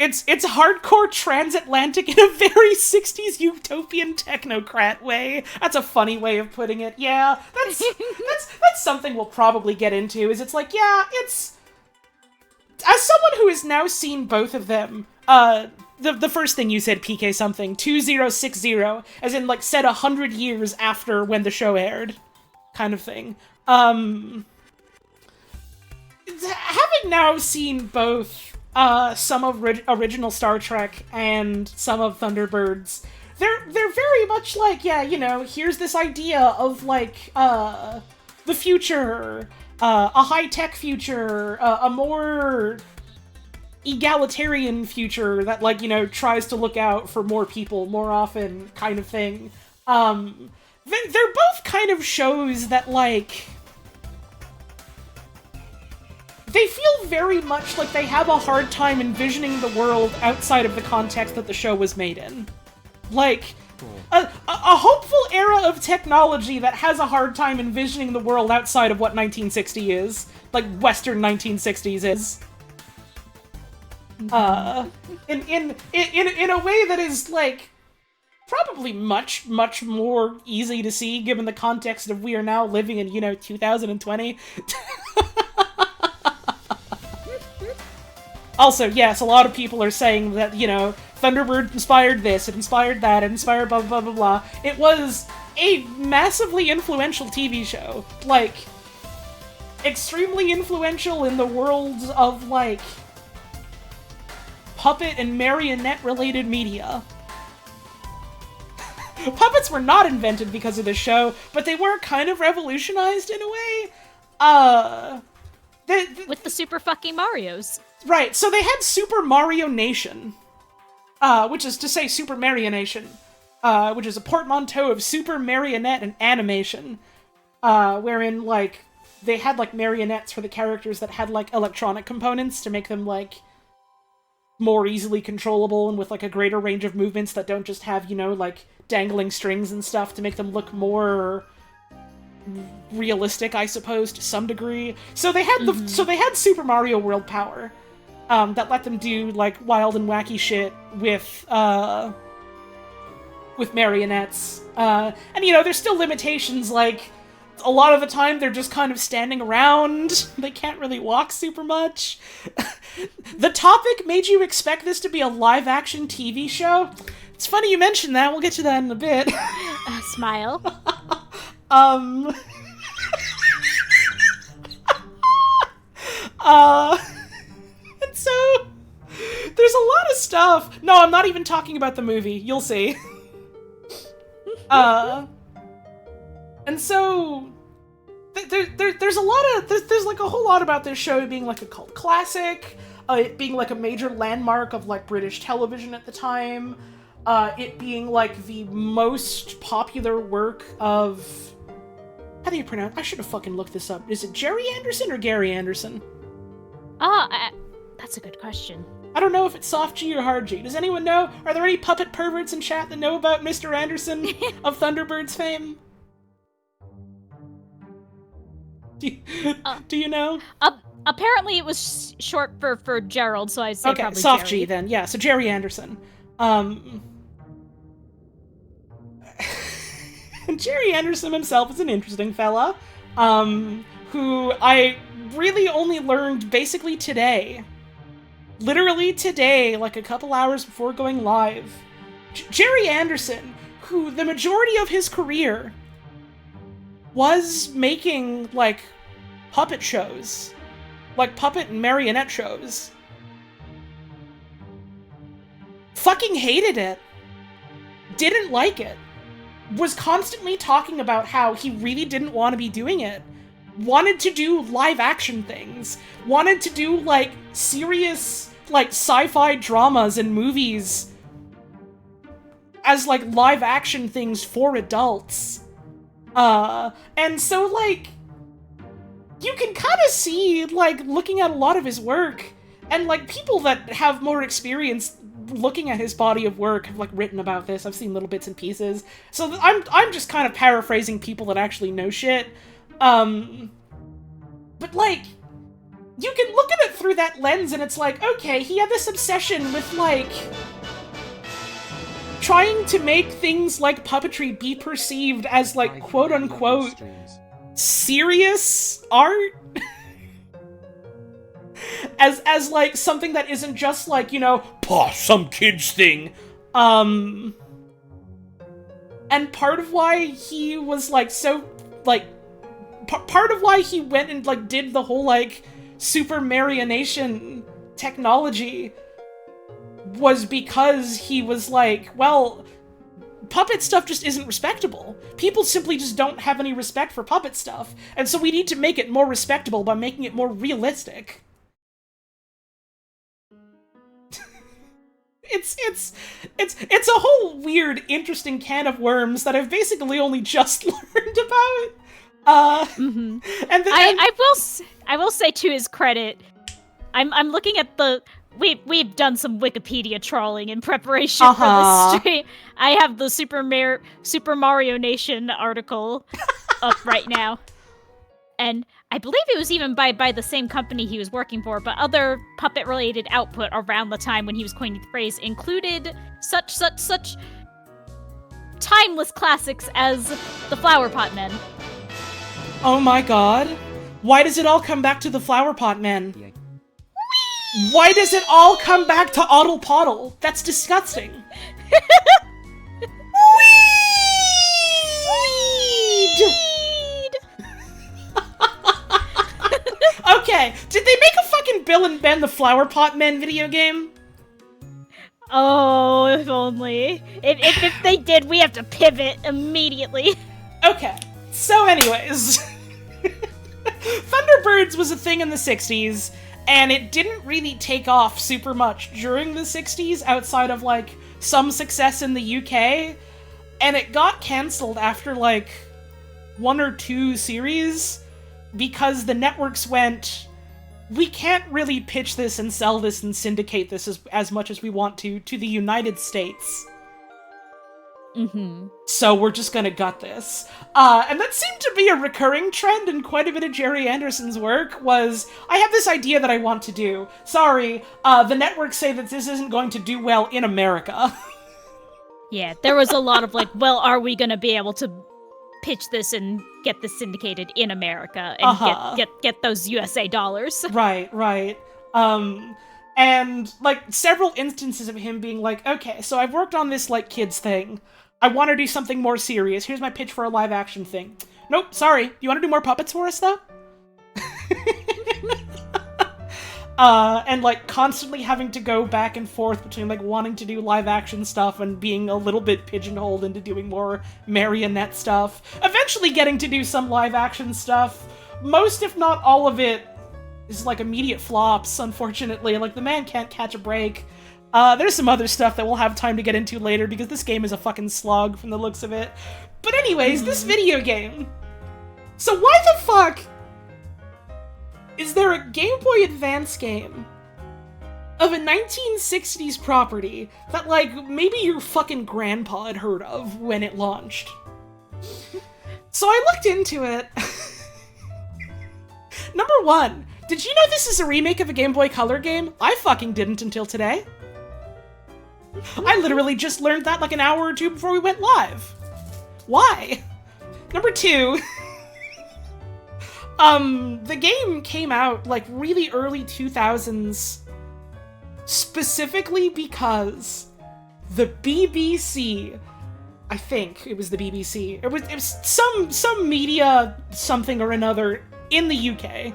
It's hardcore transatlantic in a very 60s utopian technocrat way. That's a funny way of putting it. Yeah, that's something we'll probably get into. Is it's like, yeah, it's, as someone who has now seen both of them, the first thing you said, PK something, 2060, as in, like, said 100 years after when the show aired, kind of thing. Having now seen both, some of original Star Trek and some of Thunderbirds, they're very much like, yeah, you know, here's this idea of, like, the future, a high-tech future, a more egalitarian future that, like, you know, tries to look out for more people more often, kind of thing. They're both kind of shows that, like, they feel very much like they have a hard time envisioning the world outside of the context that the show was made in. Like, a hopeful era of technology that has a hard time envisioning the world outside of what 1960 is. Like, Western 1960s is. In a way that is, like, probably much more easy to see given the context of we are now living in, you know, 2020. Also, yes, a lot of people are saying that, you know, Thunderbird inspired this, it inspired that, it inspired blah blah blah blah. It was a massively influential TV show. Like, extremely influential in the world of, like, puppet and marionette-related media. Puppets were not invented because of this show, but they were kind of revolutionized in a way. With the Super fucking Marios. Right, so they had Super Mario Nation. which is to say Super Marionation, which is a portmanteau of Super Marionette and Animation, wherein, like, they had, like, marionettes for the characters that had, like, electronic components to make them, like, more easily controllable and with, like, a greater range of movements that don't just have, you know, like, dangling strings and stuff to make them look more realistic, I suppose, to some degree. So they had they had Super Mario World Power, that let them do, like, wild and wacky shit with marionettes. And, you know, there's still limitations, like, a lot of the time they're just kind of standing around. They can't really walk super much. The topic made you expect this to be a live-action TV show? It's funny you mentioned that. We'll get to that in a bit. Smile. And so, there's a lot of stuff. No, I'm not even talking about the movie. You'll see. And so, there's a lot of, there's like a whole lot about this show being like a cult classic, it being like a major landmark of like British television at the time, it being like the most popular work of, how do you pronounce, I should have fucking looked this up. Is it Jerry Anderson or Gary Anderson? That's a good question. I don't know if it's soft G or hard G. Does anyone know? Are there any puppet perverts in chat that know about Mr. Anderson of Thunderbirds fame? Do you know? Apparently it was short for Gerald, so I'd say okay, probably soft Jerry. G then. Yeah, so Jerry Anderson. Jerry Anderson himself is an interesting fella, who I really only learned basically today. Literally today, like a couple hours before going live. Jerry Anderson, who the majority of his career was making, like, puppet shows. Like, puppet and marionette shows. Fucking hated it. Didn't like it. Was constantly talking about how he really didn't want to be doing it. Wanted to do live-action things. Wanted to do, like, serious, like, sci-fi dramas and movies as, like, live-action things for adults. And so, like, you can kind of see, like, looking at a lot of his work, and, like, people that have more experience looking at his body of work have, like, written about this. I've seen little bits and pieces. So I'm just kind of paraphrasing people that actually know shit. But, like, you can look at it through that lens, and it's like, okay, he had this obsession with, like, trying to make things like puppetry be perceived as, like, quote-unquote serious art. as like something that isn't just like, you know, some kids thing. And part of why he was like so like part of why he went and like did the whole like super marionation technology was because he was like, well, puppet stuff just isn't respectable. People simply just don't have any respect for puppet stuff, and so we need to make it more respectable by making it more realistic. It's a whole weird, interesting can of worms that I've basically only just learned about. And then I will say to his credit, I'm looking at the. We've done some Wikipedia trawling in preparation for this stream. I have the Super Mario Nation article up right now. And I believe it was even by the same company he was working for, but other puppet-related output around the time when he was coining the phrase included such timeless classics as the Flower Pot Men. Oh my god. Why does it all come back to the Flower Pot Men? Why does it all come back to Oddle Poddle? That's disgusting. Weed! Okay, did they make a fucking Bill and Ben the Flower Pot Men video game? Oh, if only. If they did, we have to pivot immediately. Okay, so anyways. Thunderbirds was a thing in the 60s, And it didn't really take off super much during the 60s outside of, like, some success in the UK. And it got cancelled after, like, 1 or 2 series because the networks went, we can't really pitch this and sell this and syndicate this as much as we want to the United States. Mm-hmm. So we're just gonna gut this. And that seemed to be a recurring trend in quite a bit of Jerry Anderson's work, was, I have this idea that I want to do. Sorry, the networks say that this isn't going to do well in America. Yeah, there was a lot of like, well, are we gonna be able to pitch this and get this syndicated in America and get those USA dollars? Right. And, like, several instances of him being like, okay, so I've worked on this, like, kids thing. I want to do something more serious. Here's my pitch for a live-action thing. Nope, sorry. You want to do more puppets for us, though? And, like, constantly having to go back and forth between, like, wanting to do live-action stuff and being a little bit pigeonholed into doing more marionette stuff. Eventually getting to do some live-action stuff. Most, if not all of it, is, like, immediate flops, unfortunately. Like, the man can't catch a break. There's some other stuff that we'll have time to get into later, because this game is a fucking slug from the looks of it. But anyways, this video game. So why the fuck is there a Game Boy Advance game of a 1960s property that, like, maybe your fucking grandpa had heard of when it launched? So I looked into it. Number 1, did you know this is a remake of a Game Boy Color game? I fucking didn't until today. I literally just learned that like an hour or 2 before we went live. Why? Number 2, the game came out like really early 2000s, specifically because the BBC, I think it was the BBC, it was some media something or another in the UK,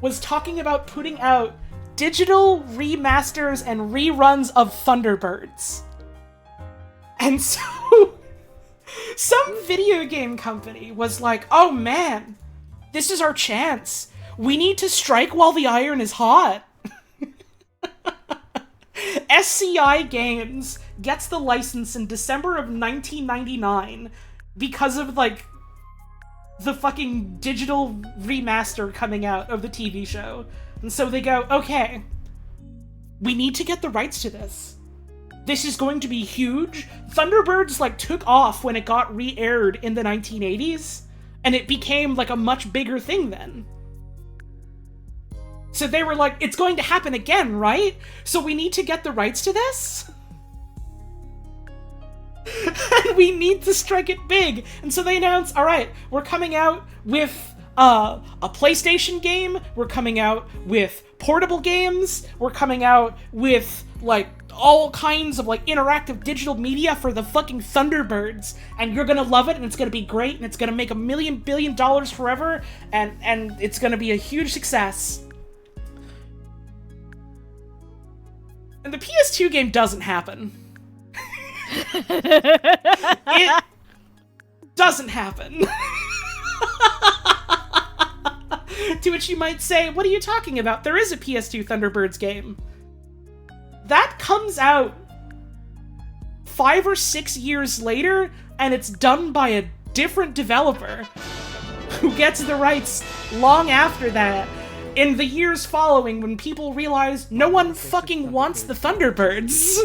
was talking about putting out digital remasters and reruns of Thunderbirds. And so, some video game company was like, oh man, this is our chance. We need to strike while the iron is hot. SCI Games gets the license in December of 1999 because of, like, the fucking digital remaster coming out of the TV show. And so they go, okay, we need to get the rights to this. This is going to be huge. Thunderbirds, like, took off when it got re-aired in the 1980s, and it became, like, a much bigger thing then. So they were like, it's going to happen again, right? So we need to get the rights to this? And we need to strike it big. And so they announce, all right, we're coming out with a PlayStation game. We're coming out with portable games. We're coming out with, like, all kinds of, like, interactive digital media for the fucking Thunderbirds. And you're gonna love it, and it's gonna be great, and it's gonna make $1 billion forever, and it's gonna be a huge success. And the PS2 game doesn't happen. It doesn't happen. To which you might say, what are you talking about? There is a PS2 Thunderbirds game. That comes out 5 or 6 years later, and it's done by a different developer who gets the rights long after that. In the years following, when people realized no one fucking wants the Thunderbirds.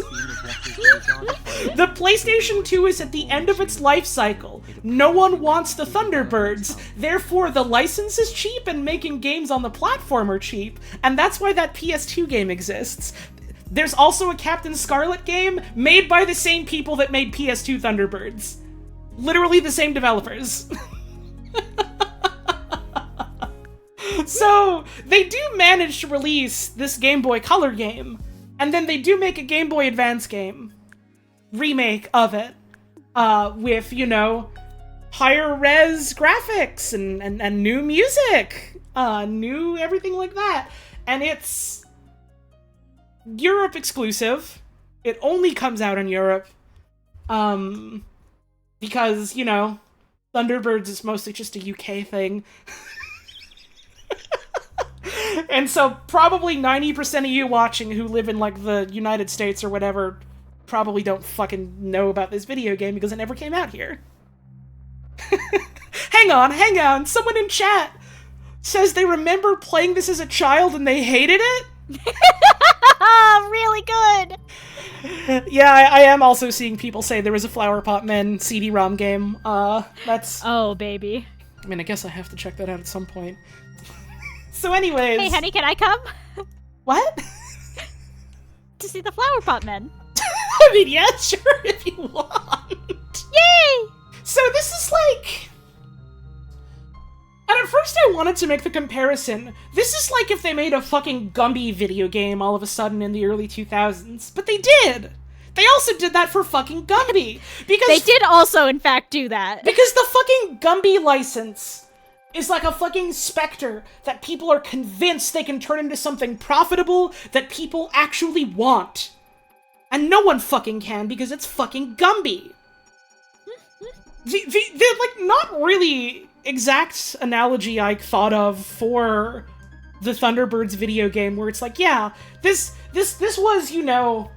The PlayStation 2 is at the end of its life cycle. No one wants the Thunderbirds. Therefore, the license is cheap and making games on the platform are cheap. And that's why that PS2 game exists. There's also a Captain Scarlet game made by the same people that made PS2 Thunderbirds. Literally the same developers. So, they do manage to release this Game Boy Color game, and then they do make a Game Boy Advance game, remake of it, with, you know, higher res graphics and new music, new everything like that. And it's Europe exclusive. It only comes out in Europe, because, you know, Thunderbirds is mostly just a UK thing. And so probably 90% of you watching who live in, like, the United States or whatever probably don't fucking know about this video game because it never came out here. Hang on. Someone in chat says they remember playing this as a child and they hated it? Really good! Yeah, I am also seeing people say there was a Flower Pot Men CD-ROM game. That's... Oh, baby. I mean, I guess I have to check that out at some point. So anyways... Hey, honey, can I come? What? To see the Flower Pot Men. I mean, yeah, sure, if you want. Yay! So this is like... And at first I wanted to make the comparison. This is like if they made a fucking Gumby video game all of a sudden in the early 2000s. But they did! They also did that for fucking Gumby! Because They did also, in fact, do that. Because the fucking Gumby license is like a fucking specter that people are convinced they can turn into something profitable that people actually want. And no one fucking can because it's fucking Gumby. The like, not really exact analogy I thought of for the Thunderbirds video game where it's like, yeah, this was, you know,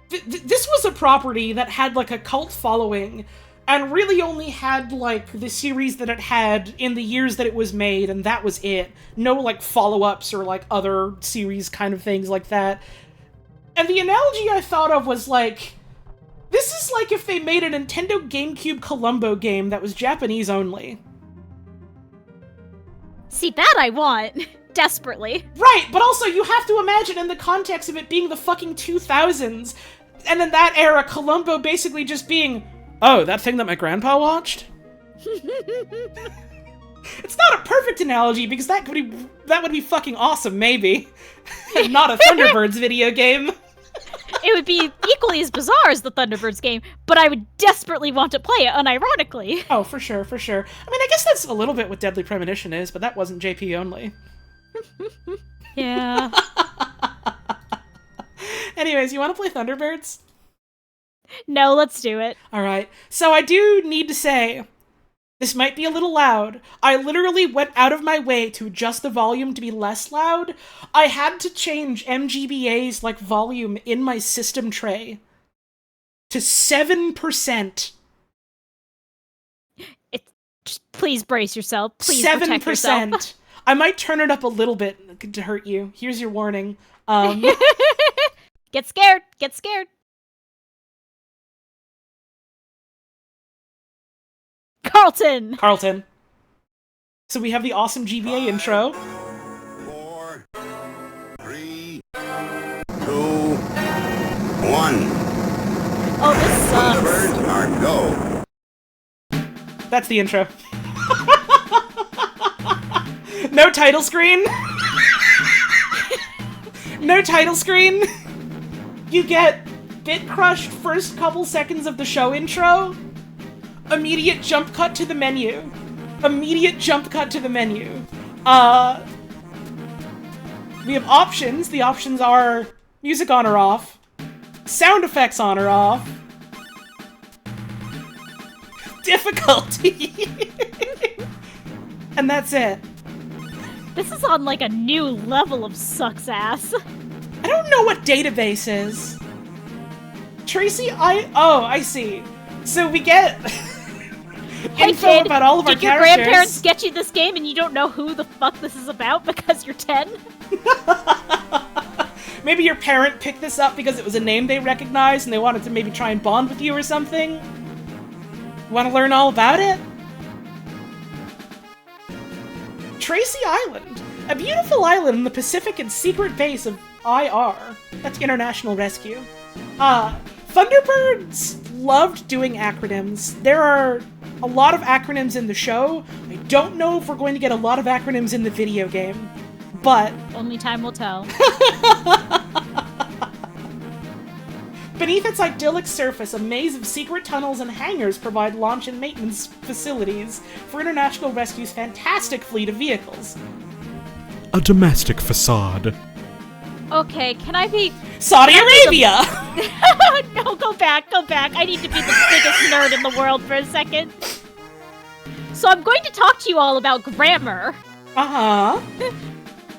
this was a property that had, like, a cult following and really only had, like, the series that it had in the years that it was made, and that was it. No, like, follow-ups or, like, other series kind of things like that. And the analogy I thought of was, like, this is like if they made a Nintendo GameCube Columbo game that was Japanese only. See, that I want. Desperately. Right, but also you have to imagine in the context of it being the fucking 2000s, and in that era, Columbo basically just being, oh, that thing that my grandpa watched? It's not a perfect analogy, because that would be fucking awesome, maybe. Not a Thunderbirds video game. It would be equally as bizarre as the Thunderbirds game, but I would desperately want to play it, unironically. Oh, for sure, for sure. I mean, I guess that's a little bit what Deadly Premonition is, but that wasn't JP only. Yeah. Anyways, you want to play Thunderbirds? No, let's do it. Alright, so I do need to say, this might be a little loud. I literally went out of my way to adjust the volume to be less loud. I had to change MGBA's, like, volume in my system tray to 7%. Just please brace yourself. Please protect yourself. 7%. I might turn it up a little bit to hurt you. Here's your warning. Get scared. Get scared. Carlton. So we have the awesome GBA intro. 4, 3, 2, 1. Oh, this sucks. Thunderbirds are go. That's the intro. No title screen. No title screen. You get bit crushed first couple seconds of the show intro. Immediate jump cut to the menu. Immediate jump cut to the menu. We have options. The options are music on or off, sound effects on or off, difficulty, and that's it. This is on, like, a new level of sucks ass. I don't know what database is. Tracy, I see. So we get Hey, info kid, about all of our did your characters. grandparents get you this game and you don't know who the fuck this is about because you're 10? Maybe your parent picked this up because it was a name they recognized and they wanted to maybe try and bond with you or something. Want to learn all about it? Tracy Island, a beautiful island in the Pacific and secret base of IR. That's International Rescue. Thunderbirds loved doing acronyms. There are a lot of acronyms in the show. I don't know if we're going to get a lot of acronyms in the video game, but Only time will tell. beneath its idyllic surface, a maze of secret tunnels and hangars provide launch and maintenance facilities for International Rescue's fantastic fleet of vehicles. A domestic facade. Okay, can I be... Saudi Arabia! No, go back. I need to be the biggest nerd in the world for a second. So I'm going to talk to you all about grammar. Uh-huh.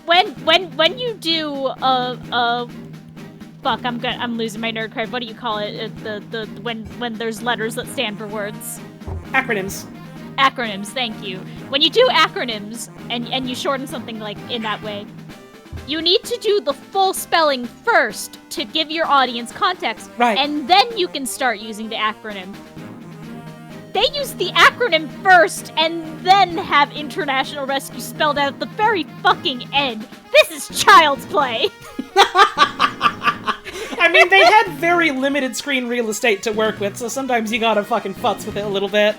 When you do fuck, I'm losing my nerd card. What do you call it? When there's letters that stand for words. Acronyms. Acronyms, thank you. When you do acronyms and you shorten something like in that way, you need to do the full spelling first to give your audience context. Right. And then you can start using the acronym. They use the acronym first and then have International Rescue spelled out at the very fucking end. This is child's play. I mean, they had very limited screen real estate to work with, so sometimes you gotta fucking futz with it a little bit.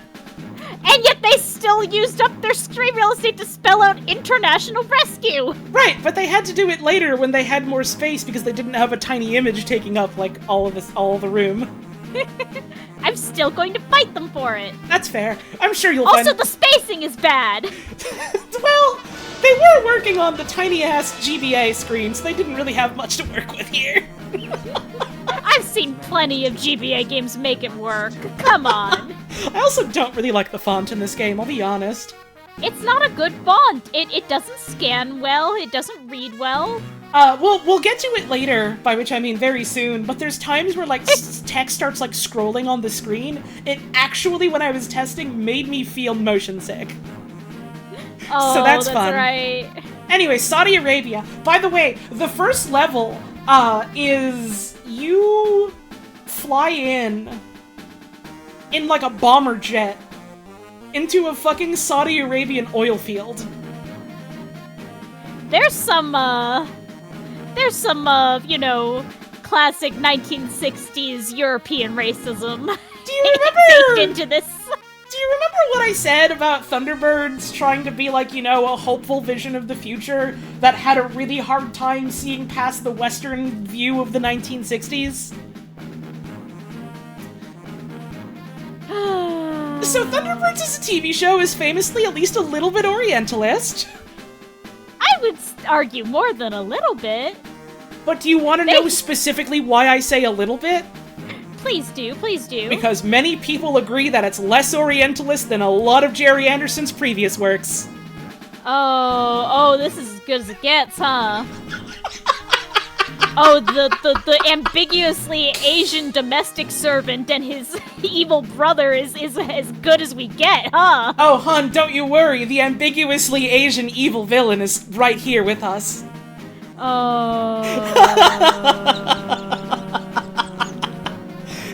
And yet they still used up their screen real estate to spell out International Rescue! Right, but they had to do it later when they had more space because they didn't have a tiny image taking up, like, all of the room. I'm still going to fight them for it. That's fair. I'm sure you'll Also, find... the spacing is bad! Well, they were working on the tiny-ass GBA screen, so they didn't really have much to work with here. I've seen plenty of GBA games make it work. Come on. I also don't really like the font in this game, I'll be honest. It's not a good font. It doesn't scan well. It doesn't read well. We'll get to it later, by which I mean very soon, but there's times where, like, text starts, like, scrolling on the screen. It actually, when I was testing, made me feel motion sick. Oh, so that's fun. Right. Anyway, Saudi Arabia. By the way, the first level, is you fly in like a bomber jet into a fucking Saudi Arabian oil field. There's some, you know, classic 1960s European racism. Do you remember? Baked into this. Do you remember what I said about Thunderbirds trying to be like, you know, a hopeful vision of the future that had a really hard time seeing past the Western view of the 1960s? So Thunderbirds as a TV show is famously at least a little bit Orientalist. I would argue more than a little bit. But do you want to know specifically why I say a little bit? Please do, please do. Because many people agree that it's less Orientalist than a lot of Jerry Anderson's previous works. Oh, this is as good as it gets, huh? Oh, the ambiguously Asian domestic servant and his evil brother is as good as we get, huh? Oh, hun, don't you worry. The ambiguously Asian evil villain is right here with us. Oh.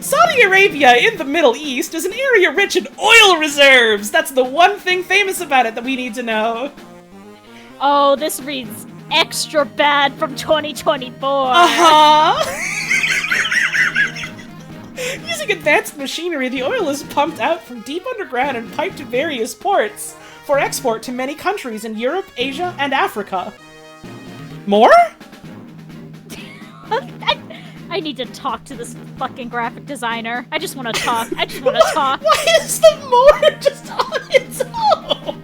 Saudi Arabia in the Middle East is an area rich in oil reserves. That's the one thing famous about it that we need to know. Oh, this reads extra bad from 2024. Uh-huh. Using advanced machinery, the oil is pumped out from deep underground and piped to various ports for export to many countries in Europe, Asia, and Africa. More? I need to talk to this fucking graphic designer. I just want to talk. I just want to talk. Why is the more just on its own?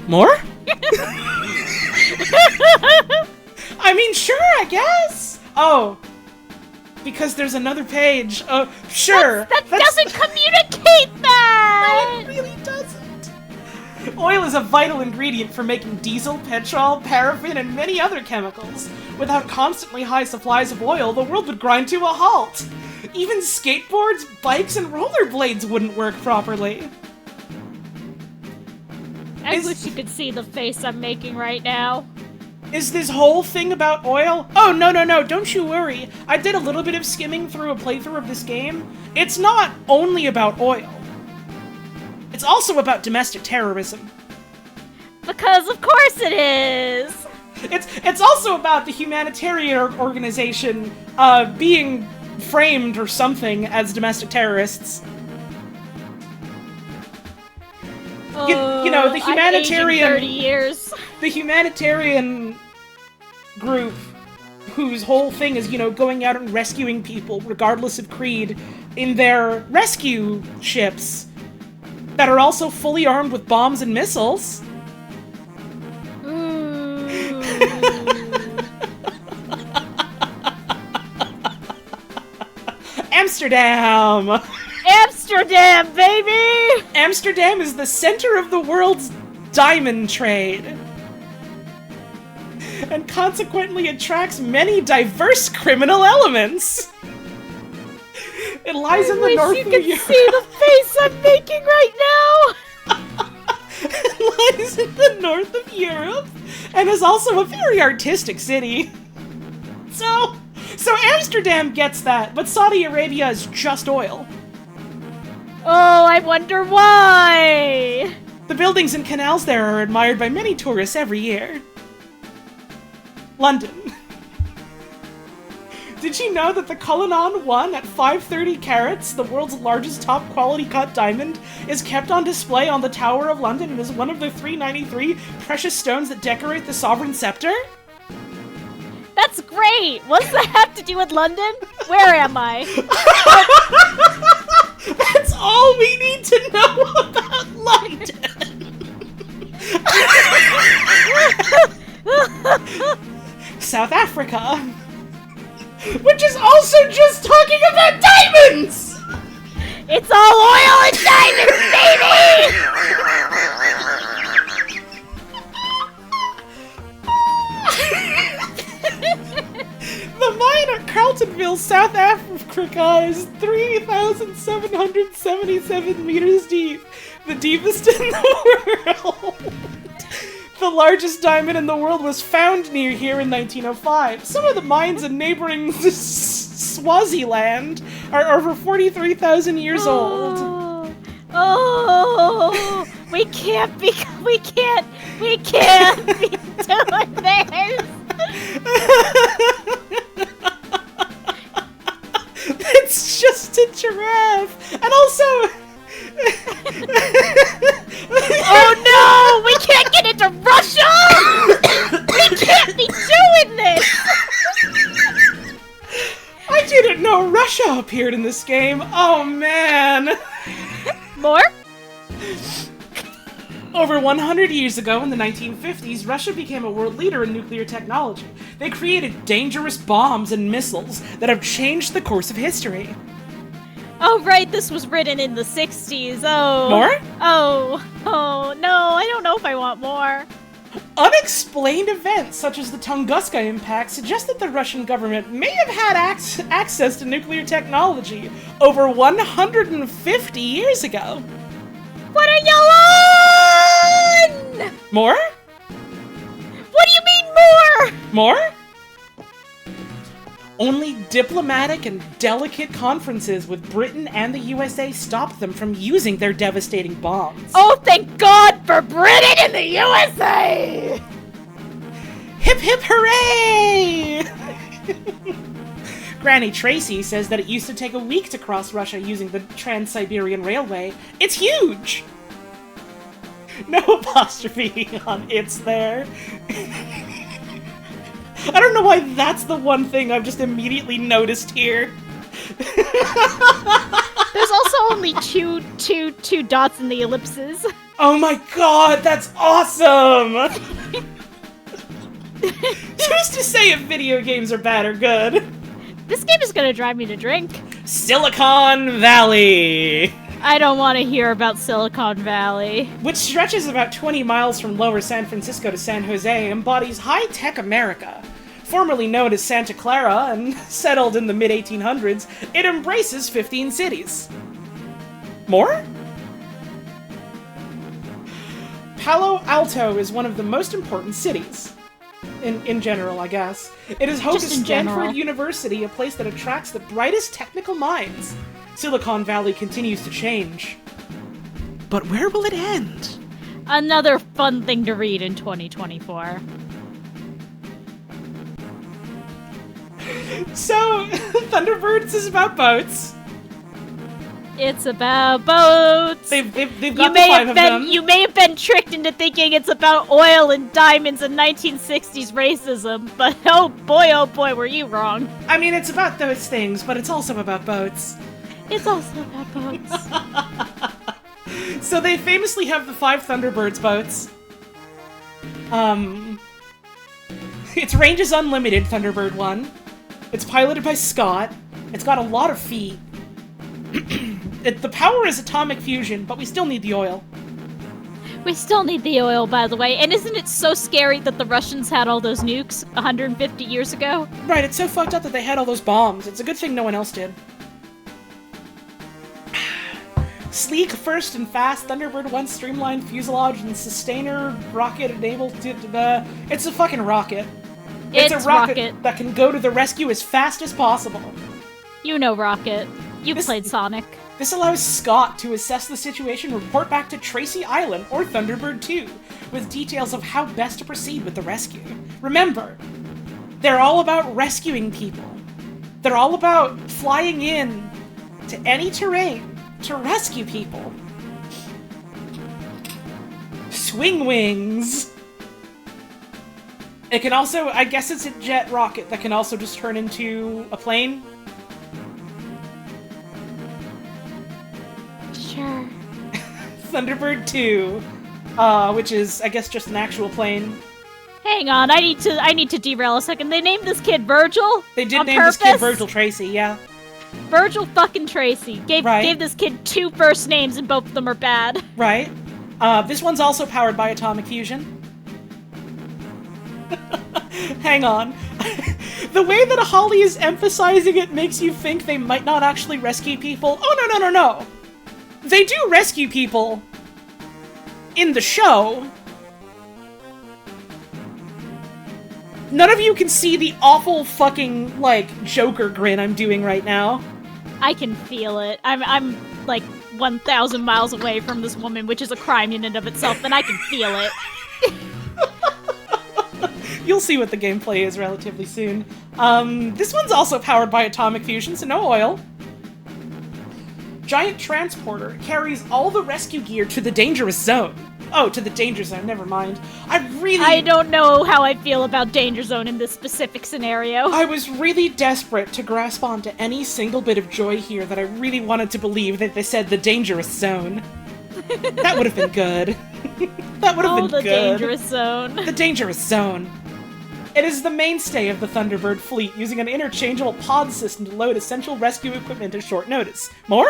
More? I mean, sure, I guess. Oh. Because there's another page. Oh, sure. That doesn't communicate that! No, it really doesn't. Oil is a vital ingredient for making diesel, petrol, paraffin, and many other chemicals. Without constantly high supplies of oil, the world would grind to a halt. Even skateboards, bikes, and rollerblades wouldn't work properly. I wish you could see the face I'm making right now. Is this whole thing about oil? Oh, no, don't you worry. I did a little bit of skimming through a playthrough of this game. It's not only about oil. It's also about domestic terrorism. Because of course it is! It's also about the humanitarian organization being framed or something as domestic terrorists. You know, the humanitarian... I'm aging 30 years. The humanitarian group whose whole thing is, you know, going out and rescuing people, regardless of creed, in their rescue ships that are also fully armed with bombs and missiles. Amsterdam! Amsterdam, baby! Amsterdam is the center of the world's diamond trade. And consequently attracts many diverse criminal elements. It lies in the north of Europe. You can see the face I'm making right now! It lies in the north of Europe, and is also a very artistic city. So Amsterdam gets that, but Saudi Arabia is just oil. Oh, I wonder why! The buildings and canals there are admired by many tourists every year. London. Did you know that the Cullinan 1 at 530 carats, the world's largest top-quality cut diamond, is kept on display on the Tower of London and is one of the 393 precious stones that decorate the sovereign scepter? That's great! What's that have to do with London? Where am I? That's all we need to know about London! South Africa. Which is also just talking about diamonds! It's all oil and diamonds, baby! The mine at Carltonville, South Africa is 3,777 meters deep. The deepest in the world. The largest diamond in the world was found near here in 1905. Some of the mines in neighboring Swaziland are over 43,000 years old. Oh, we can't be doing this. It's just a giraffe, and also. Oh no! We can't get into Russia! We can't be doing this! I didn't know Russia appeared in this game. Oh man! More? Over 100 years ago, in the 1950s, Russia became a world leader in nuclear technology. They created dangerous bombs and missiles that have changed the course of history. Oh right, this was written in the 60s. Oh. More? Oh no, I don't know if I want more. Unexplained events such as the Tunguska impact suggest that the Russian government may have had access to nuclear technology over 150 years ago. What are y'all on? More? What do you mean more? More? Only diplomatic and delicate conferences with Britain and the USA stopped them from using their devastating bombs. Oh, thank God for Britain and the USA! Hip hip hooray! Granny Tracy says that it used to take a week to cross Russia using the Trans-Siberian Railway. It's huge! No apostrophe on "it's" there. I don't know why that's the one thing I've just immediately noticed here. There's also only two dots in the ellipses. Oh my god, that's awesome! Who's to say if video games are bad or good? This game is gonna drive me to drink. Silicon Valley! I don't want to hear about Silicon Valley. Which stretches about 20 miles from lower San Francisco to San Jose, embodies high-tech America. Formerly known as Santa Clara and settled in the mid-1800s, it embraces 15 cities. More? Palo Alto is one of the most important cities. In general, I guess. It is home to Stanford University, a place that attracts the brightest technical minds. Silicon Valley continues to change. But where will it end? Another fun thing to read in 2024. So, Thunderbirds is about boats. It's about boats. They've got the 5 of them. You may have been tricked into thinking it's about oil and diamonds and 1960s racism, but oh boy, were you wrong. I mean, it's about those things, but it's also about boats. It's also about boats. So they famously have the 5 Thunderbirds boats. Its range is unlimited, Thunderbird 1. It's piloted by Scott. It's got a lot of feet. The power is atomic fusion, but we still need the oil. We still need the oil, by the way. And isn't it so scary that the Russians had all those nukes 150 years ago? Right, it's so fucked up that they had all those bombs. It's a good thing no one else did. Sleek, first and fast, Thunderbird 1 streamlined fuselage and sustainer rocket enabled to it's a fucking rocket. It's a rocket that can go to the rescue as fast as possible. You know Rocket. You played Sonic. This allows Scott to assess the situation and report back to Tracy Island or Thunderbird 2 with details of how best to proceed with the rescue. Remember, they're all about rescuing people. They're all about flying in to any terrain to rescue people. Swing wings! It can also, I guess it's a jet rocket that can also just turn into a plane. Sure. Thunderbird 2, which is, I guess, just an actual plane. Hang on, I need to derail a second. They named this kid Virgil? They did on name purpose? this kid Virgil Tracy, yeah. Virgil fucking Tracy. Gave this kid 2 first names and both of them are bad. Right. This one's also powered by atomic fusion. Hang on. The way that Holly is emphasizing it makes you think they might not actually rescue people. Oh, no. They do rescue people in the show. None of you can see the awful fucking, like, Joker grin I'm doing right now. I can feel it. I'm like 1,000 miles away from this woman, which is a crime in and of itself, and I can feel it. You'll see what the gameplay is relatively soon. This one's also powered by atomic fusion, so no oil. Giant transporter carries all the rescue gear to the dangerous zone. Oh, to the danger zone, never mind. I don't know how I feel about danger zone in this specific scenario. I was really desperate to grasp onto any single bit of joy here that I really wanted to believe that they said the dangerous zone. That would have been good. That would have been the good. Dangerous zone. The dangerous zone. It is the mainstay of the Thunderbird fleet, using an interchangeable pod system to load essential rescue equipment at short notice. More?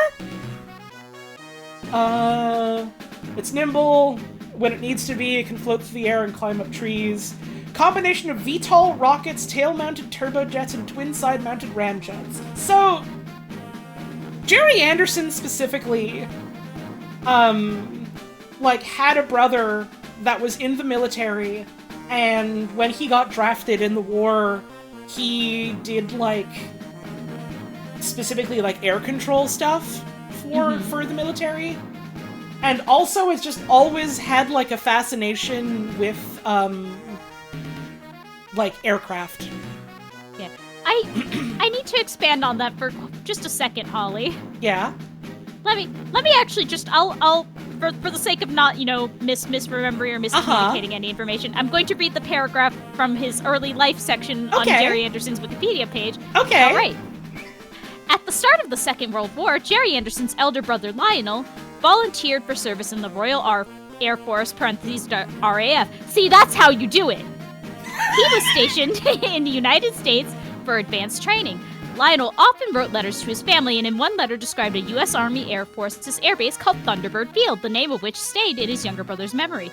It's nimble. When it needs to be, it can float through the air and climb up trees. Combination of VTOL rockets, tail-mounted turbojets, and twin side-mounted ramjets. So, Jerry Anderson specifically, like, had a brother that was in the military, and when he got drafted in the war, he did, like, specifically, like, air control stuff for the military. And also has just always had, like, a fascination with, like, aircraft. Yeah. I need to expand on that for just a second, Holly. Yeah? Let me actually just, I'll for the sake of not, misremembering or miscommunicating any information, I'm going to read the paragraph from his early life section on Jerry Anderson's Wikipedia page. Okay. All right. At the start of the Second World War, Jerry Anderson's elder brother Lionel volunteered for service in the Royal Air Force (RAF). See, that's how you do it. He was stationed in the United States for advanced training. Lionel often wrote letters to his family, and in one letter described a U.S. Army Air Force's airbase called Thunderbird Field, the name of which stayed in his younger brother's memory.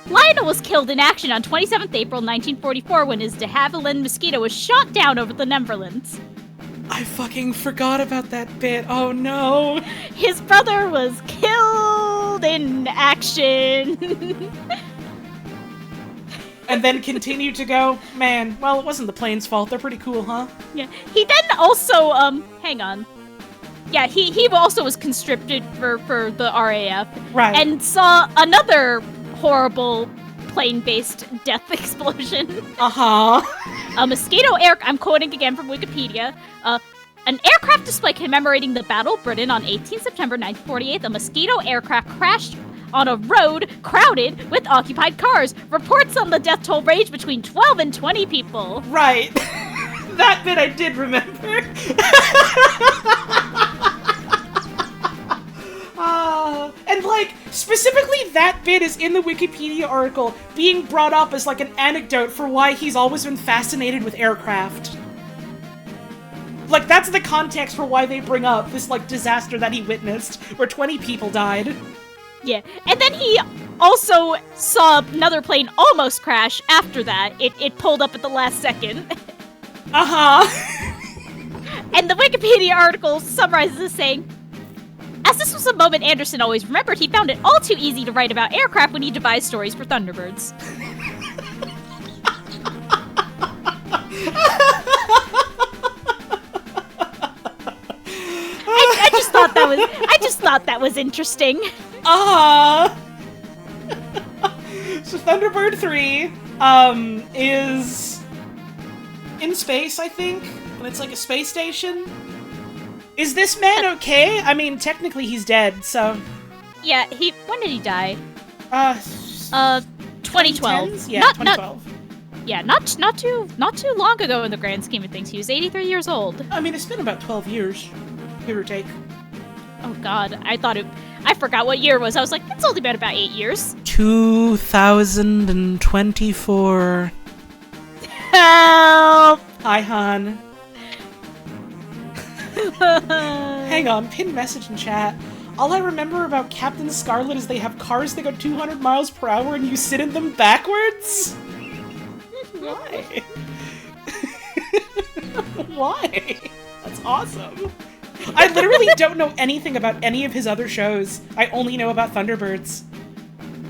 Lionel was killed in action on 27th April 1944 when his de Havilland Mosquito was shot down over the Netherlands. I fucking forgot about that bit. Oh no. His brother was killed in action. And then continued to go, man, well, it wasn't the plane's fault. They're pretty cool, huh? Yeah. He then also, hang on. Yeah, he also was conscripted for the RAF. Right. And saw another horrible plane-based death explosion. Uh-huh. A Mosquito I'm quoting again from Wikipedia, an aircraft display commemorating the Battle of Britain on 18 September 1948, a Mosquito aircraft crashed on a road crowded with occupied cars. Reports on the death toll range between 12 and 20 people. Right. That bit I did remember. And, like, specifically that bit is in the Wikipedia article being brought up as, like, an anecdote for why he's always been fascinated with aircraft. Like, that's the context for why they bring up this, like, disaster that he witnessed, where 20 people died. Yeah, and then he also saw another plane almost crash after that. It pulled up at the last second. Uh-huh. And the Wikipedia article summarizes this saying, as this was a moment Anderson always remembered, he found it all too easy to write about aircraft when he devised stories for Thunderbirds. I just thought that was interesting. So Thunderbird 3 is in space, I think, and it's like a space station. Is this man okay? I mean, technically he's dead, so Yeah, when did he die? 2012. 2010s? Yeah, Not- 2012. Yeah, not too long ago in the grand scheme of things. He was 83 years old. I mean, it's been about 12 years, give or take. Oh god, I forgot what year it was. I was like, it's only been about 8 years. 2024. Help! Hi, hon. Hang on, pin message in chat. All I remember about Captain Scarlet is they have cars that go 200 miles per hour and you sit in them backwards? Why? Why? That's awesome. I literally don't know anything about any of his other shows. I only know about Thunderbirds.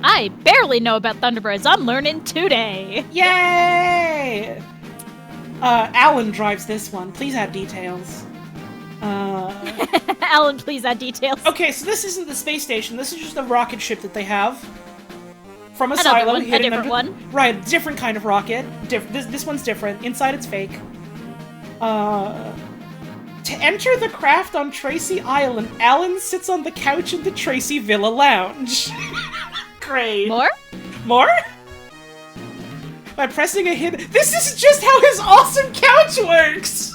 I barely know about Thunderbirds. I'm learning today. Yay! Alan drives this one. Please add details. Alan, please add details. Okay, so this isn't the space station. This is just a rocket ship that they have. From a Another silo. one, a hidden different under... one. Right, different kind of rocket. This one's different. Inside it's fake. To enter the craft on Tracy Island, Alan sits on the couch in the Tracy Villa Lounge. Great. More? More? By pressing a hit. This is just how his awesome couch works!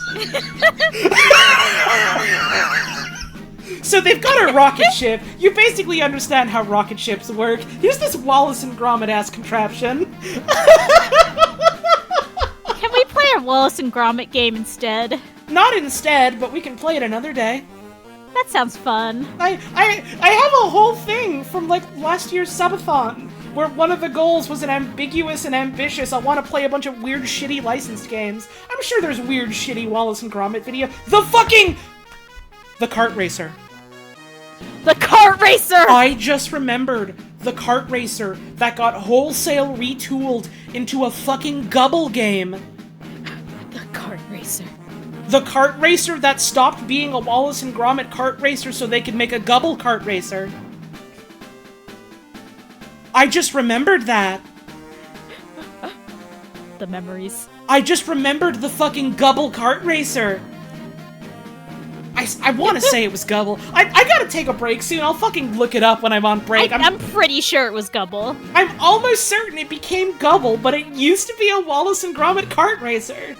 So they've got a rocket ship. You basically understand how rocket ships work. Here's this Wallace and Gromit-ass contraption. Can we play a Wallace and Gromit game instead? Not instead, but we can play it another day. That sounds fun. I have a whole thing from like last year's subathon where one of the goals was an ambiguous and ambitious, I want to play a bunch of weird shitty licensed games. I'm sure there's weird shitty Wallace and Gromit video. The kart racer. The kart racer! I just remembered the kart racer that got wholesale retooled into a fucking Gubble game. The kart racer. The kart racer that stopped being a Wallace and Gromit kart racer so they could make a Gubble kart racer. I just remembered that. The memories. I just remembered the fucking Gubble kart racer. I want to say it was Gubble. I gotta take a break soon. I'll fucking look it up when I'm on break. I'm pretty sure it was Gubble. I'm almost certain it became Gubble, but it used to be a Wallace and Gromit kart racer.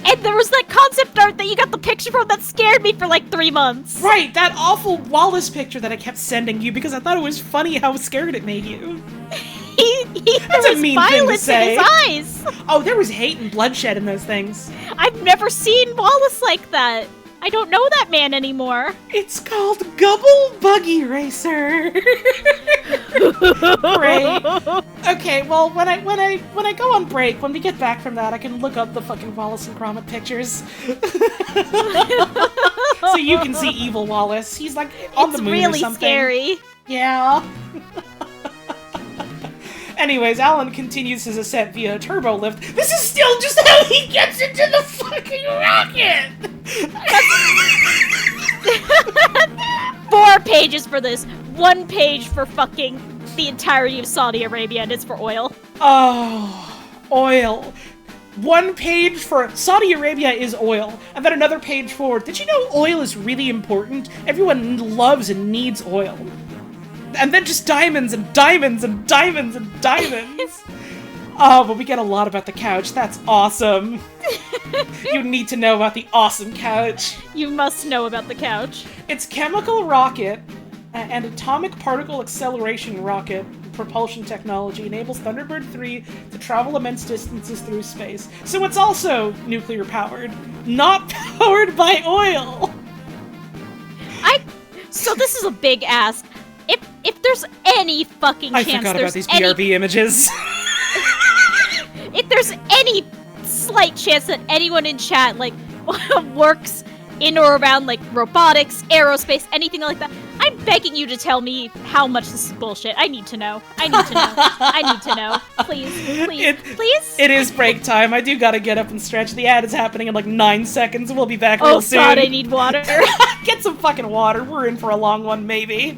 And there was that concept art that you got the picture from that scared me for like 3 months. Right, that awful Wallace picture that I kept sending you because I thought it was funny how scared it made you. That's a mean thing to say. In his eyes. Oh, there was hate and bloodshed in those things. I've never seen Wallace like that. I don't know that man anymore. It's called Gubble Buggy Racer. Great. Okay, well, when I go on break, when we get back from that, I can look up the fucking Wallace and Gromit pictures. So you can see evil Wallace. He's like on the moon really or something. Scary. Yeah. Anyways, Alan continues his ascent via a turbo lift. This is still just how he gets into the fucking rocket! 4 pages for this. 1 page for fucking the entirety of Saudi Arabia, and it's for oil. Oh, oil. 1 page for Saudi Arabia is oil, and then another page for, did you know oil is really important? Everyone loves and needs oil. And then just diamonds and diamonds and diamonds and diamonds. Oh, but we get a lot about the couch. That's awesome. You need to know about the awesome couch. You must know about the couch. It's chemical rocket and atomic particle acceleration rocket propulsion technology enables Thunderbird 3 to travel immense distances through space. So it's also nuclear powered, not powered by oil. So this is a big ask. if there's any fucking I chance forgot about there's these any BRB images. if there's any slight chance that anyone in chat like works in or around like robotics, aerospace, anything like that, I'm begging you to tell me how much this is bullshit. I need to know. I need to know. I need to know. Please, please, please. It is break time. I do gotta get up and stretch. The ad is happening in like 9 seconds. We'll be back real soon. Oh god, I need water. Get some fucking water. We're in for a long one, maybe.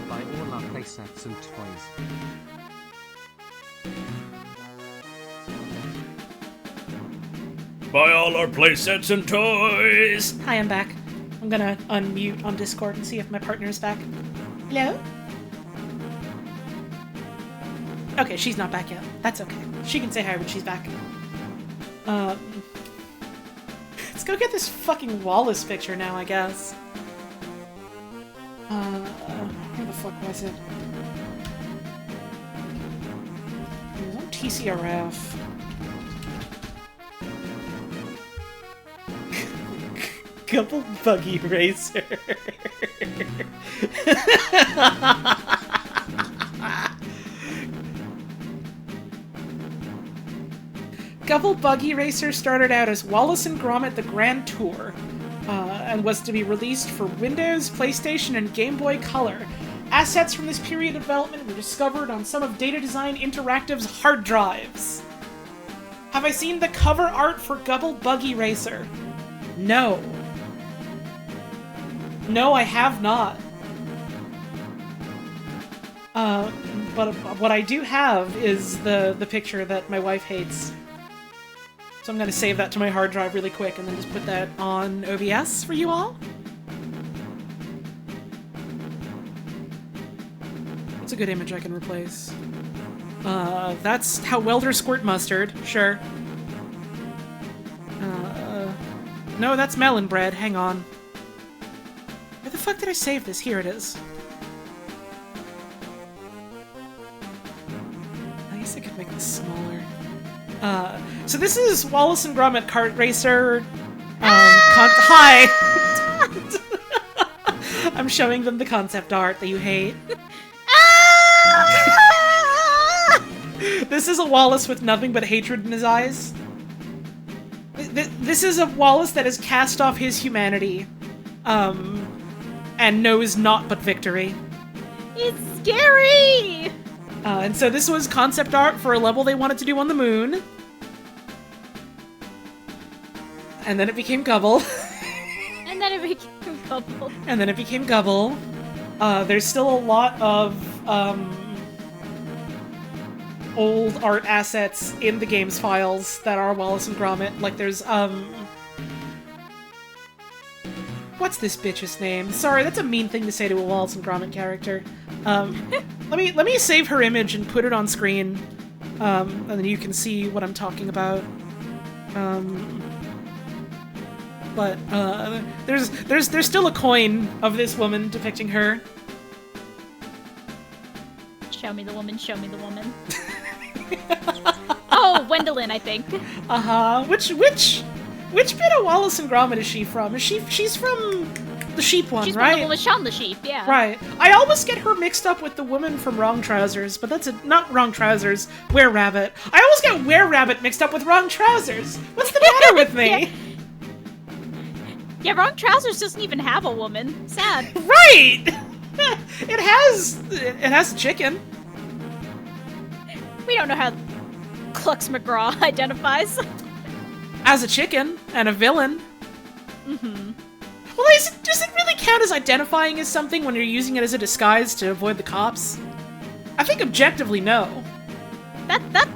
Buy all our playsets and toys. Buy all our playsets and toys! Hi, I'm back. I'm gonna unmute on Discord and see if my partner's back. Hello? Okay, she's not back yet. That's okay. She can say hi when she's back. Let's go get this fucking Wallace picture now, I guess. Where the fuck was it? It was on TCRF. Couple buggy racer. Couple Buggy Racer started out as Wallace and Gromit: The Grand Tour, and was to be released for Windows, PlayStation, and Game Boy Color. Assets from this period of development were discovered on some of Data Design Interactive's hard drives. Have I seen the cover art for Couple Buggy Racer? No. No, I have not. But what I do have is the picture that my wife hates. So I'm gonna save that to my hard drive really quick and then just put that on OBS for you all. It's a good image I can replace. That's how welders squirt mustard. Sure. No, that's melon bread. Hang on. Where the fuck did I save this? Here it is. I guess I could make this smaller. So this is Wallace and Gromit Kart Racer. Hi! I'm showing them the concept art that you hate. This is a Wallace with nothing but hatred in his eyes. This is a Wallace that has cast off his humanity, and knows naught but victory. It's scary! And so this was concept art for a level they wanted to do on the moon. And then it became Gubble. And then it became Gubble. And then it became Gubble. There's still a lot of, old art assets in the game's files that are Wallace and Gromit. Like there's, what's this bitch's name? Sorry, that's a mean thing to say to a Wallace and Gromit character. Let me save her image and put it on screen, and then you can see what I'm talking about. But there's still a coin of this woman depicting her. Show me the woman, show me the woman. Oh, Gwendolyn, I think. Which bit of Wallace and Gromit is she from? She's from the sheep one, She's right? She's the one with Shaun the sheep, yeah. Right. I always get her mixed up with the woman from Wrong Trousers, but that's not Wrong Trousers, Were Rabbit. I always get Were Rabbit mixed up with Wrong Trousers. What's the matter with me? Yeah, Wrong Trousers doesn't even have a woman. Sad. Right! It has chicken. We don't know how Klux McGraw identifies. As a chicken and a villain. Mm-hmm. Well, does it really count as identifying as something when you're using it as a disguise to avoid the cops? I think objectively, no.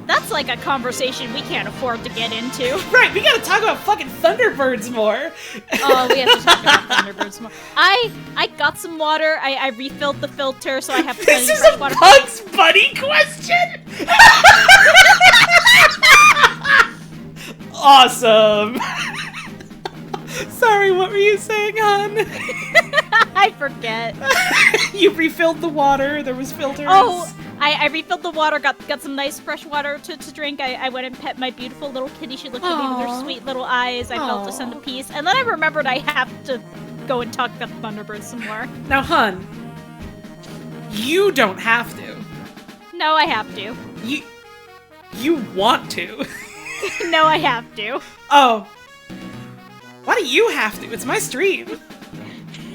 That's like a conversation we can't afford to get into. Right, we gotta talk about fucking Thunderbirds more. Oh, we have to talk about Thunderbirds more. I got some water. I refilled the filter, so I have plenty This of is a water. Bugs Bunny question? Awesome. Sorry, what were you saying, hon? I forget. You refilled the water, there was filters. Oh, I refilled the water, got some nice fresh water to drink. I went and pet my beautiful little kitty. She looked at me with her sweet little eyes. I felt a sense of peace. And then I remembered I have to go and talk about the Thunderbirds some more. Now, hun, you don't have to. No, I have to. You want to. No, I have to. Oh. Why do you have to? It's my stream.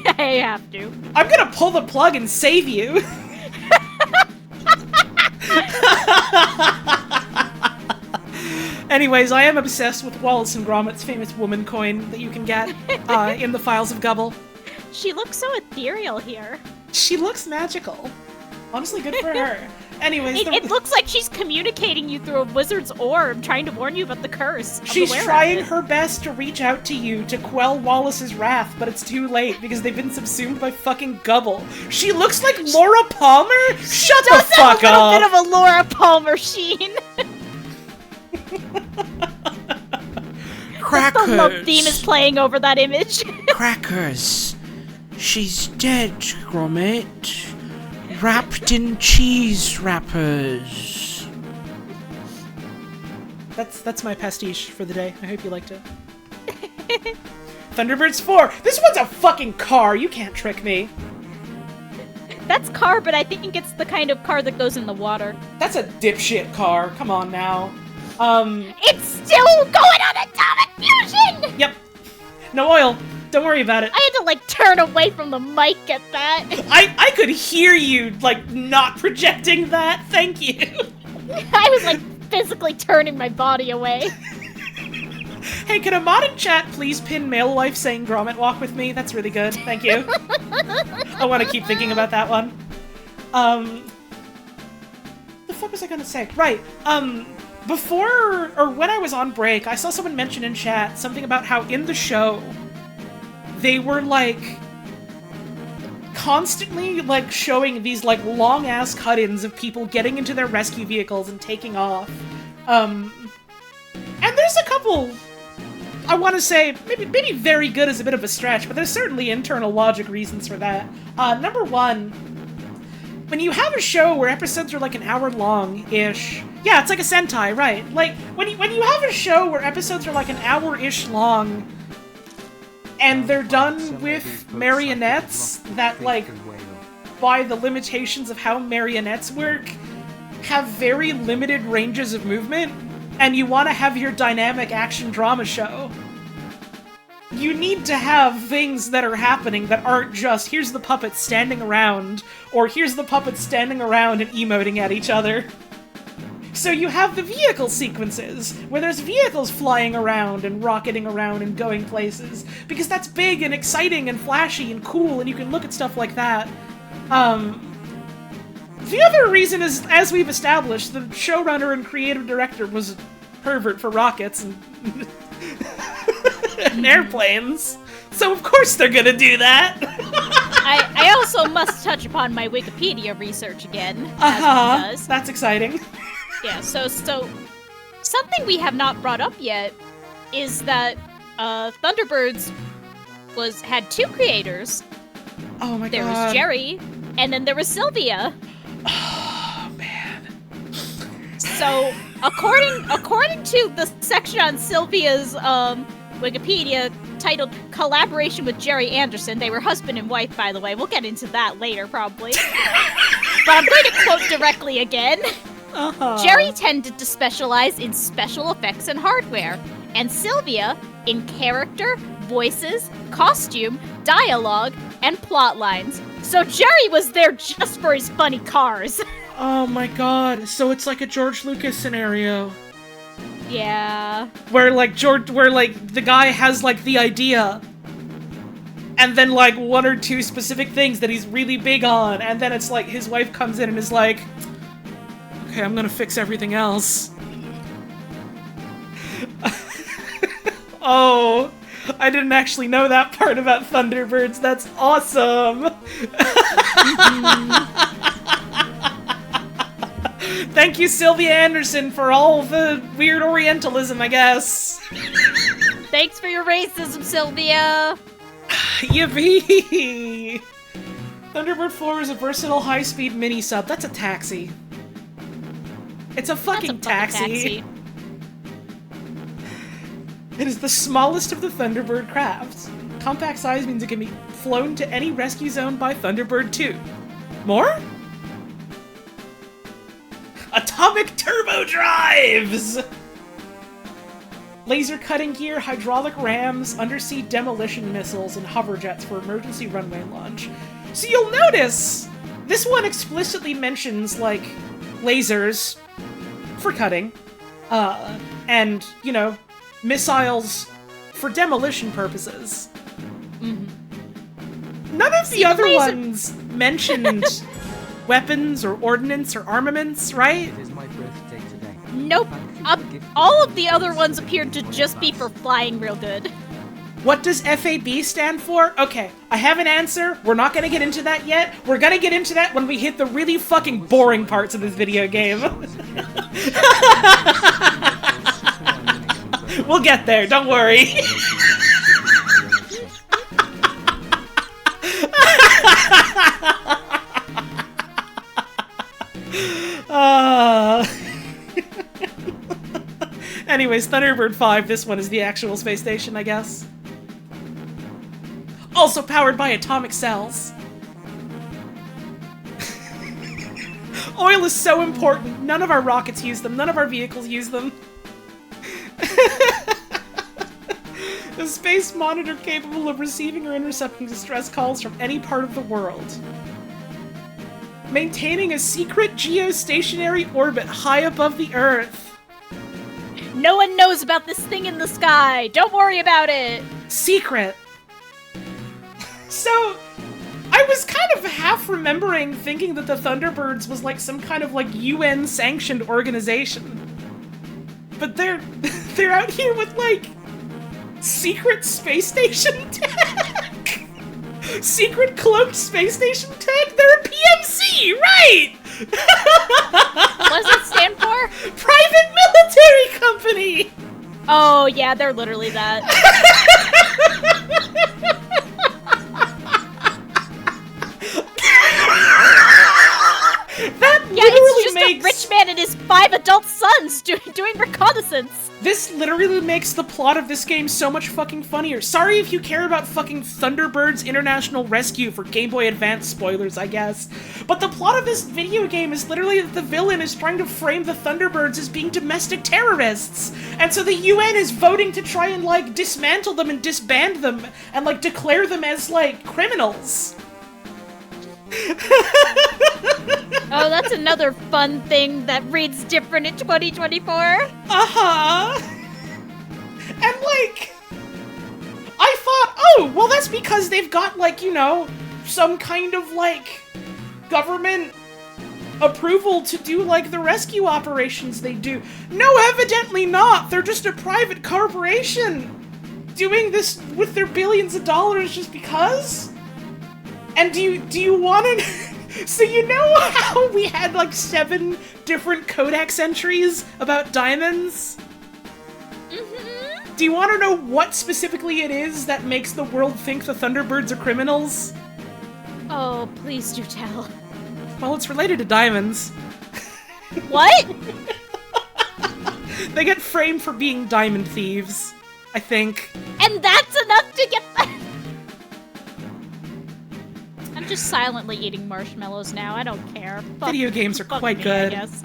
I have to. I'm gonna pull the plug and save you. Anyways, I am obsessed with Wallace and Gromit's famous woman coin that you can get in the files of Gubble. She looks so ethereal here. She looks magical. Honestly, good for her. Anyways, it looks like she's communicating you through a wizard's orb, trying to warn you about the curse. She's trying her best to reach out to you to quell Wallace's wrath, but it's too late because they've been subsumed by fucking Gubble. She looks like Laura Palmer? Shut the fuck up! A little bit of a Laura Palmer sheen. Crackers. The love theme is playing over that image. Crackers. She's dead, Gromit. Wrapped in cheese wrappers. That's my pastiche for the day. I hope you liked it. Thunderbirds 4! This one's a fucking car! You can't trick me! That's car, but I think it's the kind of car that goes in the water. That's a dipshit car. Come on now. It's still going on atomic fusion! Yep. No oil. Don't worry about it. I had to, like, turn away from the mic at that. I could hear you, like, not projecting that. Thank you. I was, like, physically turning my body away. Hey, can a mod in chat please pin male wife saying Gromit walk with me? That's really good. Thank you. I want to keep thinking about that one. The fuck was I gonna say? Right, before, or when I was on break, I saw someone mention in chat something about how in the show, they were, like, constantly, like, showing these, like, long-ass cut-ins of people getting into their rescue vehicles and taking off. And there's a couple, I want to say, maybe very good is a bit of a stretch, but there's certainly internal logic reasons for that. Number one, when you have a show where episodes are like an hour long-ish, yeah, it's like a Sentai, right? Like, when you have a show where episodes are like an hour-ish long, and they're done with marionettes that, like, by the limitations of how marionettes work, have very limited ranges of movement, and you want to have your dynamic action drama show, you need to have things that are happening that aren't just, here's the puppets standing around, or here's the puppets standing around and emoting at each other. So you have the vehicle sequences, where there's vehicles flying around and rocketing around and going places, because that's big and exciting and flashy and cool, and you can look at stuff like that. The other reason is, as we've established, the showrunner and creative director was a pervert for rockets and, and airplanes, so of course they're gonna do that. I also must touch upon my Wikipedia research again, as one does. That's exciting. Yeah, so something we have not brought up yet is that Thunderbirds had two creators. Oh my god. There was Jerry, and then there was Sylvia. Oh man. So according to the section on Sylvia's Wikipedia titled "Collaboration with Jerry Anderson," they were husband and wife, by the way. We'll get into that later, probably. But I'm going to quote directly again. Jerry tended to specialize in special effects and hardware, and Sylvia in character, voices, costume, dialogue, and plot lines. So Jerry was there just for his funny cars. Oh my god, so it's like a George Lucas scenario. Yeah. Where the guy has like the idea, and then like one or two specific things that he's really big on, and then it's like his wife comes in and is like, okay, I'm gonna fix everything else. Oh, I didn't actually know that part about Thunderbirds. That's awesome! Thank you, Sylvia Anderson, for all the weird Orientalism, I guess. Thanks for your racism, Sylvia! Yippee! Thunderbird 4 is a versatile high-speed mini-sub. That's a taxi. It's a fucking taxi. It is the smallest of the Thunderbird crafts. Compact size means it can be flown to any rescue zone by Thunderbird 2. More? Atomic turbo drives! Laser cutting gear, hydraulic rams, undersea demolition missiles, and hover jets for emergency runway launch. So you'll notice, this one explicitly mentions, like, lasers for cutting, and, you know, missiles for demolition purposes. Mm-hmm. None of the other ones mentioned weapons or ordnance or armaments, right? It is my birthday today. Nope. All of the other ones appeared to just be for flying real good. What does F.A.B stand for? Okay, I have an answer. We're not gonna get into that yet. We're gonna get into that when we hit the really fucking boring parts of this video game. We'll get there, don't worry. Anyways, Thunderbird 5, this one is the actual space station, I guess. Also powered by atomic cells. Oil is so important. None of our rockets use them. None of our vehicles use them. A space monitor capable of receiving or intercepting distress calls from any part of the world. Maintaining a secret geostationary orbit high above the Earth. No one knows about this thing in the sky. Don't worry about it. Secret. So, I was kind of half remembering thinking that the Thunderbirds was like some kind of like UN-sanctioned organization. But they're out here with like secret space station tech. Secret cloaked space station tech? They're a PMC, right? What does it stand for? Private Military Company! Oh, yeah, they're literally that. That Yeah, literally it's just makes... a rich man and his 5 adult sons doing reconnaissance. This literally makes the plot of this game so much fucking funnier. Sorry if you care about fucking Thunderbirds International Rescue for Game Boy Advance spoilers, I guess. But the plot of this video game is literally that the villain is trying to frame the Thunderbirds as being domestic terrorists. And so the UN is voting to try and, like, dismantle them and disband them and, like, declare them as, like, criminals. Oh, that's another fun thing that reads different in 2024. Uh-huh. And, like, I thought, oh, well, that's because they've got, like, you know, some kind of, like, government approval to do, like, the rescue operations they do. No, evidently not. They're just a private corporation doing this with their billions of dollars just because? And do you want to... So you know how we had, like, 7 different codex entries about diamonds? Mm-hmm. Do you want to know what specifically it is that makes the world think the Thunderbirds are criminals? Oh, please do tell. Well, it's related to diamonds. What? They get framed for being diamond thieves, I think. And that's enough to get that. I'm just silently eating marshmallows now. I don't care. Video games are fuck quite me, good. I guess.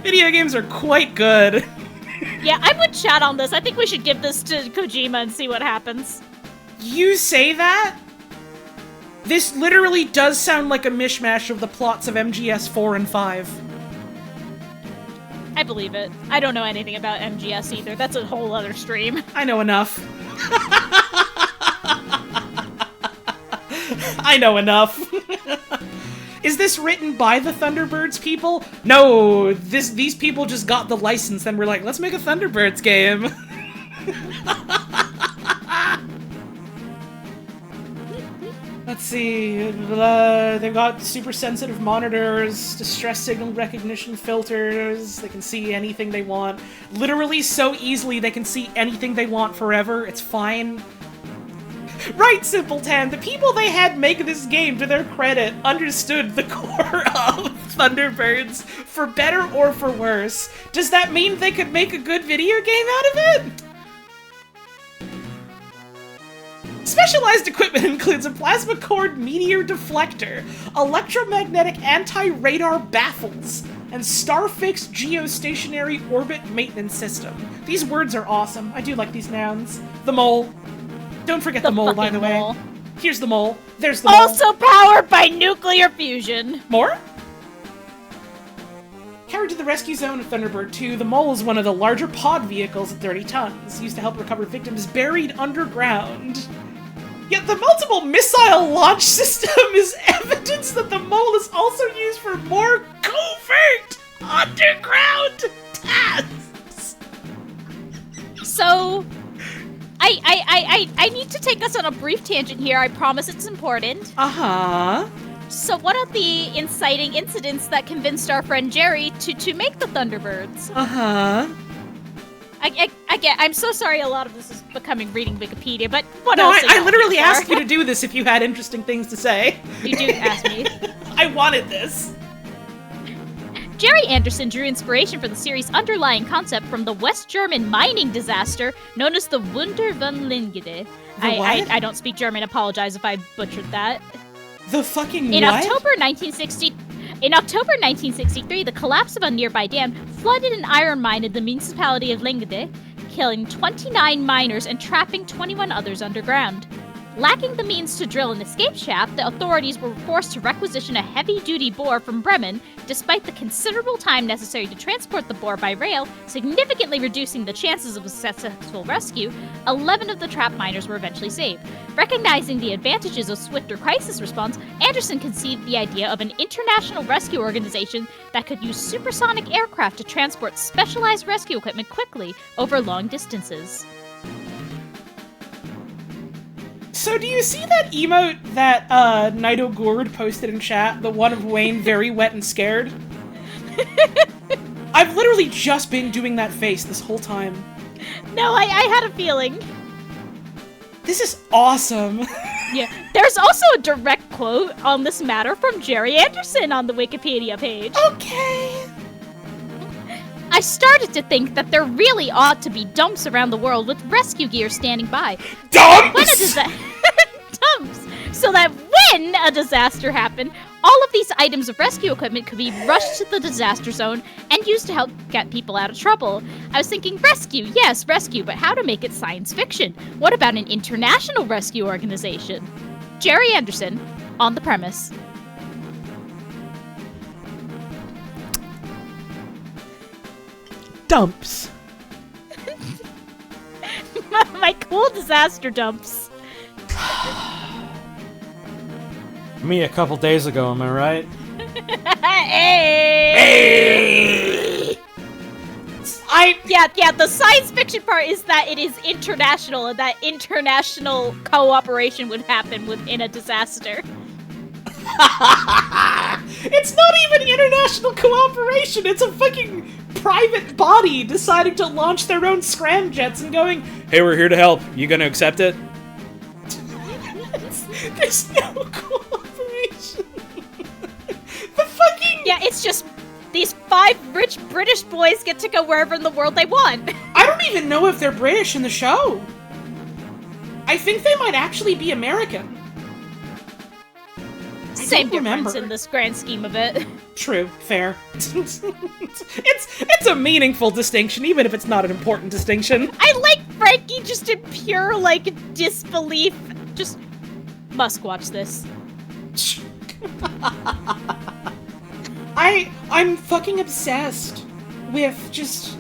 Video games are quite good. Yeah, I would chat on this. I think we should give this to Kojima and see what happens. You say that? This literally does sound like a mishmash of the plots of MGS 4 and 5. I believe it. I don't know anything about MGS either. That's a whole other stream. I know enough. I know enough. Is this written by the Thunderbirds people? No, these people just got the license and were like, let's make a Thunderbirds game. Let's see, they've got super sensitive monitors, distress signal recognition filters, they can see anything they want. Literally so easily they can see anything they want forever, it's fine. Right, Simpleton, the people they had make this game, to their credit, understood the core of Thunderbirds, for better or for worse. Does that mean they could make a good video game out of it? Specialized equipment includes a plasma cord meteor deflector, electromagnetic anti-radar baffles, and Starfix geostationary orbit maintenance system. These words are awesome. I do like these nouns. The mole. Don't forget the mole, by the way. Mole. Here's the mole. There's the mole. Also powered by nuclear fusion. More? Carried to the rescue zone of Thunderbird 2, the mole is one of the larger pod vehicles at 30 tons, used to help recover victims buried underground. Yet the multiple missile launch system is evidence that the mole is also used for more covert underground tasks. So, I need to take us on a brief tangent here. I promise it's important. Uh-huh. So what are the inciting incidents that convinced our friend Jerry to make the Thunderbirds? Uh-huh. I'm so sorry a lot of this is becoming reading Wikipedia, but what No, else? I literally asked you to do this if you had interesting things to say. You do ask me. I wanted this. Jerry Anderson drew inspiration for the series' underlying concept from the West German mining disaster known as the Wunder von Lingede. I don't speak German, apologize if I butchered that. The fucking In what? October 1963, the collapse of a nearby dam flooded an iron mine in the municipality of Lingede, killing 29 miners and trapping 21 others underground. Lacking the means to drill an escape shaft, the authorities were forced to requisition a heavy-duty bore from Bremen, despite the considerable time necessary to transport the bore by rail, significantly reducing the chances of a successful rescue. 11 of the trapped miners were eventually saved. Recognizing the advantages of swifter crisis response, Anderson conceived the idea of an international rescue organization that could use supersonic aircraft to transport specialized rescue equipment quickly over long distances. So do you see that emote that Nido Gourd posted in chat? The one of Wayne very wet and scared? I've literally just been doing that face this whole time. No, I had a feeling. This is awesome. Yeah, there's also a direct quote on this matter from Jerry Anderson on the Wikipedia page. Okay. I started to think that there really ought to be dumps around the world with rescue gear standing by. Dumps! Dumps! So that when a disaster happened, all of these items of rescue equipment could be rushed to the disaster zone and used to help get people out of trouble. I was thinking rescue, yes, rescue, but how to make it science fiction? What about an international rescue organization? Jerry Anderson, on the premise. Dumps. My cool disaster dumps. Me a couple days ago, am I right? Hey! Yeah, the science fiction part is that it is international and that international cooperation would happen within a disaster. It's not even international cooperation, it's a fucking private body deciding to launch their own scramjets and going, hey, we're here to help. You gonna accept it? There's no cooperation. The fucking... Yeah, it's just these 5 rich British boys get to go wherever in the world they want. I don't even know if they're British in the show. I think they might actually be American. Same difference in this grand scheme of it. True, fair. it's a meaningful distinction, even if it's not an important distinction. I like Frankie just in pure, like, disbelief. Just must watch this. I'm fucking obsessed with just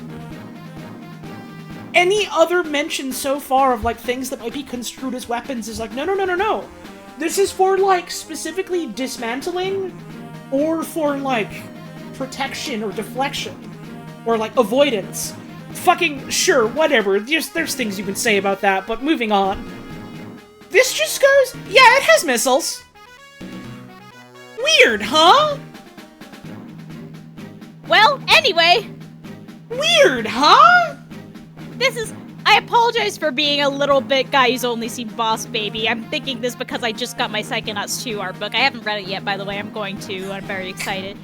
any other mention so far of, like, things that might be construed as weapons is like, no. This is for, like, specifically dismantling or for, like, protection or deflection or, like, avoidance. Fucking sure, whatever. There's things you can say about that, but moving on. This just goes, yeah, it has missiles. Weird, huh? Well, anyway. Weird, huh? I apologize for being a little bit guy who's only seen Boss Baby. I'm thinking this because I just got my Psychonauts 2 art book. I haven't read it yet, by the way. I'm going to. I'm very excited.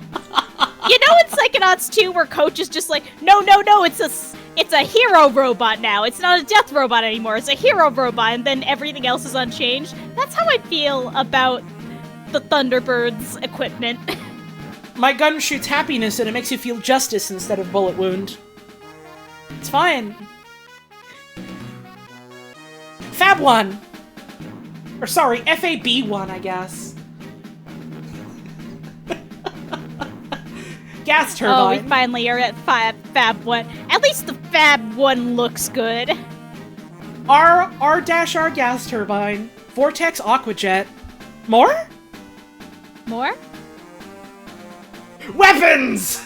You know in Psychonauts 2 where Coach is just like, no, it's a hero robot now. It's not a death robot anymore. It's a hero robot, and then everything else is unchanged. That's how I feel about the Thunderbirds equipment. My gun shoots happiness and it makes you feel justice instead of bullet wound. It's fine. Fab 1! Or sorry, F.A.B. 1, I guess. Gas turbine. Oh, we finally are at Fab 1. At least the Fab 1 looks good. R-R gas turbine. Vortex aquajet. More? More? Weapons!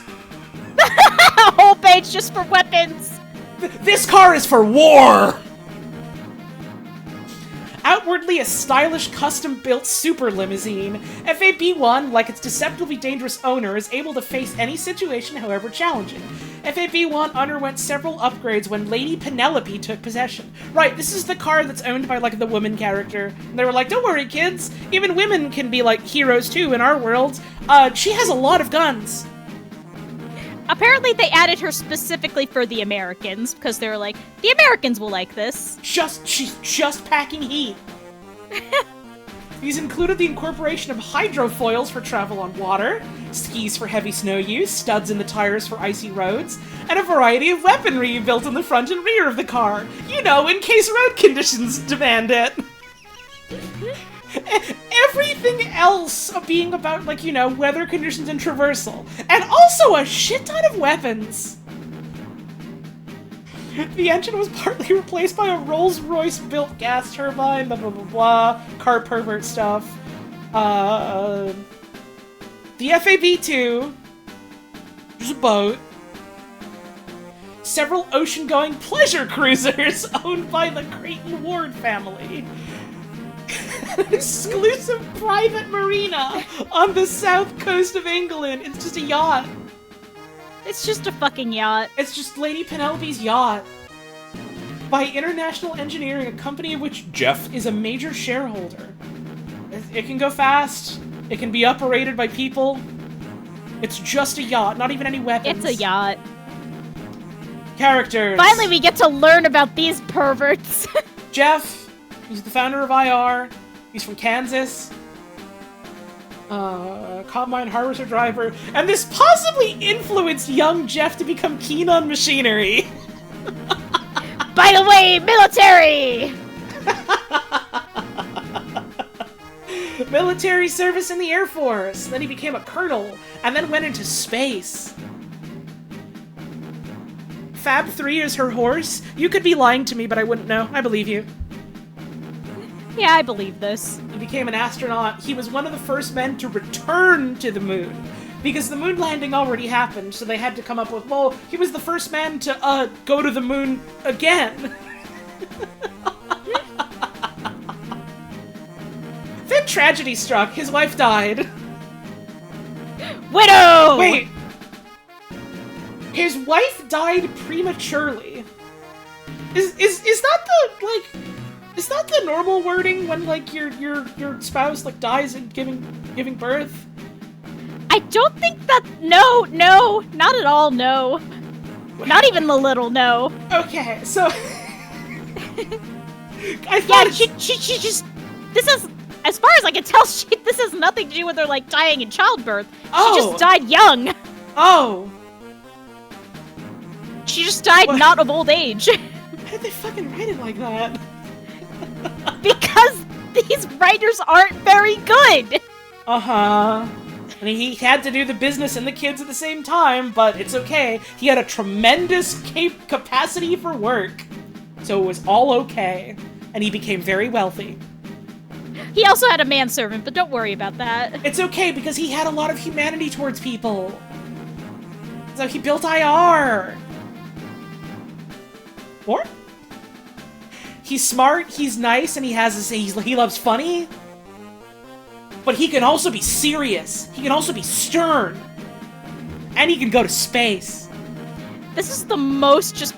A whole page just for weapons! This car is for war! Outwardly a stylish, custom-built super limousine, FAB-1, like its deceptively dangerous owner, is able to face any situation, however challenging. FAB-1 underwent several upgrades when Lady Penelope took possession. Right, this is the car that's owned by, like, the woman character. And they were like, don't worry, kids, even women can be, like, heroes too in our world. She has a lot of guns. Apparently they added her specifically for the Americans, because they were like, the Americans will like this. She's just packing heat. These included the incorporation of hydrofoils for travel on water, skis for heavy snow use, studs in the tires for icy roads, and a variety of weaponry built in the front and rear of the car. You know, in case road conditions demand it. Everything else being about, like, you know, weather conditions and traversal. And also a shit ton of weapons. The engine was partly replaced by a Rolls-Royce built gas turbine, blah blah blah blah, car pervert stuff. The FAB-2, which is a boat. Several ocean-going pleasure cruisers owned by the Creighton Ward family. an exclusive private marina on the south coast of England. It's just a yacht. It's just a fucking yacht. It's just Lady Penelope's yacht. By International Engineering, a company of which Jeff is a major shareholder. It can go fast. It can be operated by people. It's just a yacht, not even any weapons. It's a yacht. Characters. Finally, we get to learn about these perverts. Jeff, he's the founder of IR. He's from Kansas. Combine harvester driver. And this possibly influenced young Jeff to become keen on machinery. By the way, military! Military service in the Air Force. Then he became a colonel, and then went into space. F.A.B. is her horse? You could be lying to me, but I wouldn't know. I believe you. Yeah, I believe this. He became an astronaut. He was one of the first men to return to the moon. Because the moon landing already happened, so they had to come up with, well, he was the first man to, go to the moon again. Then tragedy struck. His wife died. Widow! Wait. His wife died prematurely. Is that the, like, is that the normal wording when, like, your spouse, like, dies in giving birth? I don't think that. No, not at all. No, not even the little no. Okay, so I thought she just. This is, as far as I can tell, this has nothing to do with her like dying in childbirth. Oh. She just died young. Oh. She just died not of old age. Why did they fucking write it like that? Because these writers aren't very good. Uh-huh. I mean, he had to do the business and the kids at the same time, but it's okay. He had a tremendous capacity for work, so it was all okay. And he became very wealthy. He also had a manservant, but don't worry about that. It's okay, because he had a lot of humanity towards people. So he built IR. Or? He's smart, he's nice, and he loves funny. But he can also be serious. He can also be stern. And he can go to space. This is the most just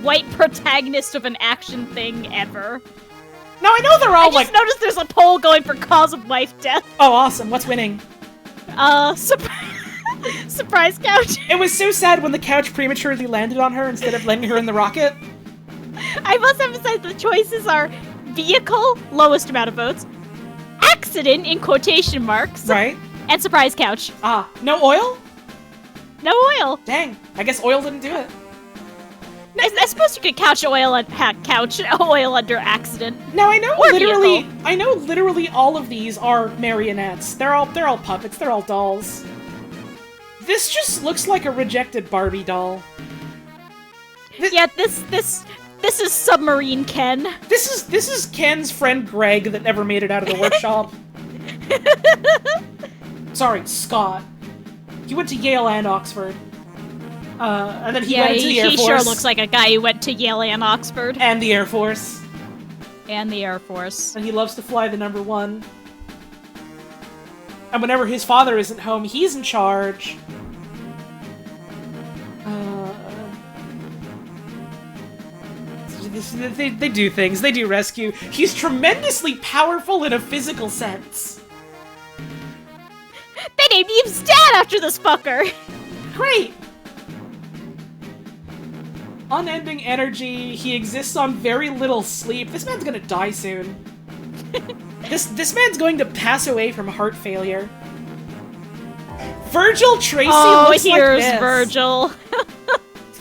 white protagonist of an action thing ever. Now I know they're all I just noticed there's a poll going for cause of wife death. Oh, awesome. What's winning? Surprise couch. It was so sad when the couch prematurely landed on her instead of landing her in the rocket. I must emphasize the choices are vehicle, lowest amount of votes, accident in quotation marks, right, and surprise couch. Ah, no oil? No oil. Dang, I guess oil didn't do it. I suppose you could couch oil under accident. Now I know Or literally, vehicle. I know literally all of these are marionettes. They're all puppets. They're all dolls. This just looks like a rejected Barbie doll. Yeah, this is Submarine Ken. This is Ken's friend Greg that never made it out of the workshop. Sorry, Scott. He went to Yale and Oxford. And then he went into the Air Force. He sure looks like a guy who went to Yale and Oxford. And the Air Force. And the Air Force. And he loves to fly the number 1. And whenever his father isn't home, he's in charge. They do things. They do rescue. He's tremendously powerful in a physical sense. They named him Stan after this fucker! Great! Unending energy. He exists on very little sleep. This man's gonna die soon. This man's going to pass away from heart failure. Virgil Tracy looks like here's this. Virgil.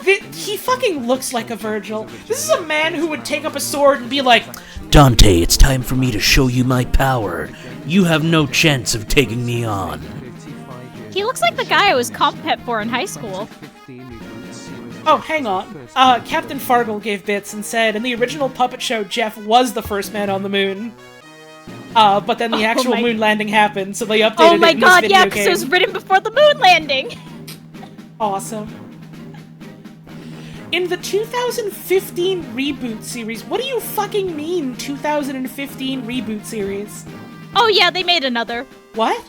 He fucking looks like a Virgil. This is a man who would take up a sword and be like, Dante, it's time for me to show you my power. You have no chance of taking me on. He looks like the guy I was comp pet for in high school. oh, hang on. Captain Fargle gave bits and said, in the original puppet show, Jeff was the first man on the moon. But then the actual moon landing happened, so they updated it Oh my in this god, video yeah, because it was written before the moon landing! Awesome. In the 2015 reboot series, what do you fucking mean 2015 reboot series? Oh yeah, they made another. What?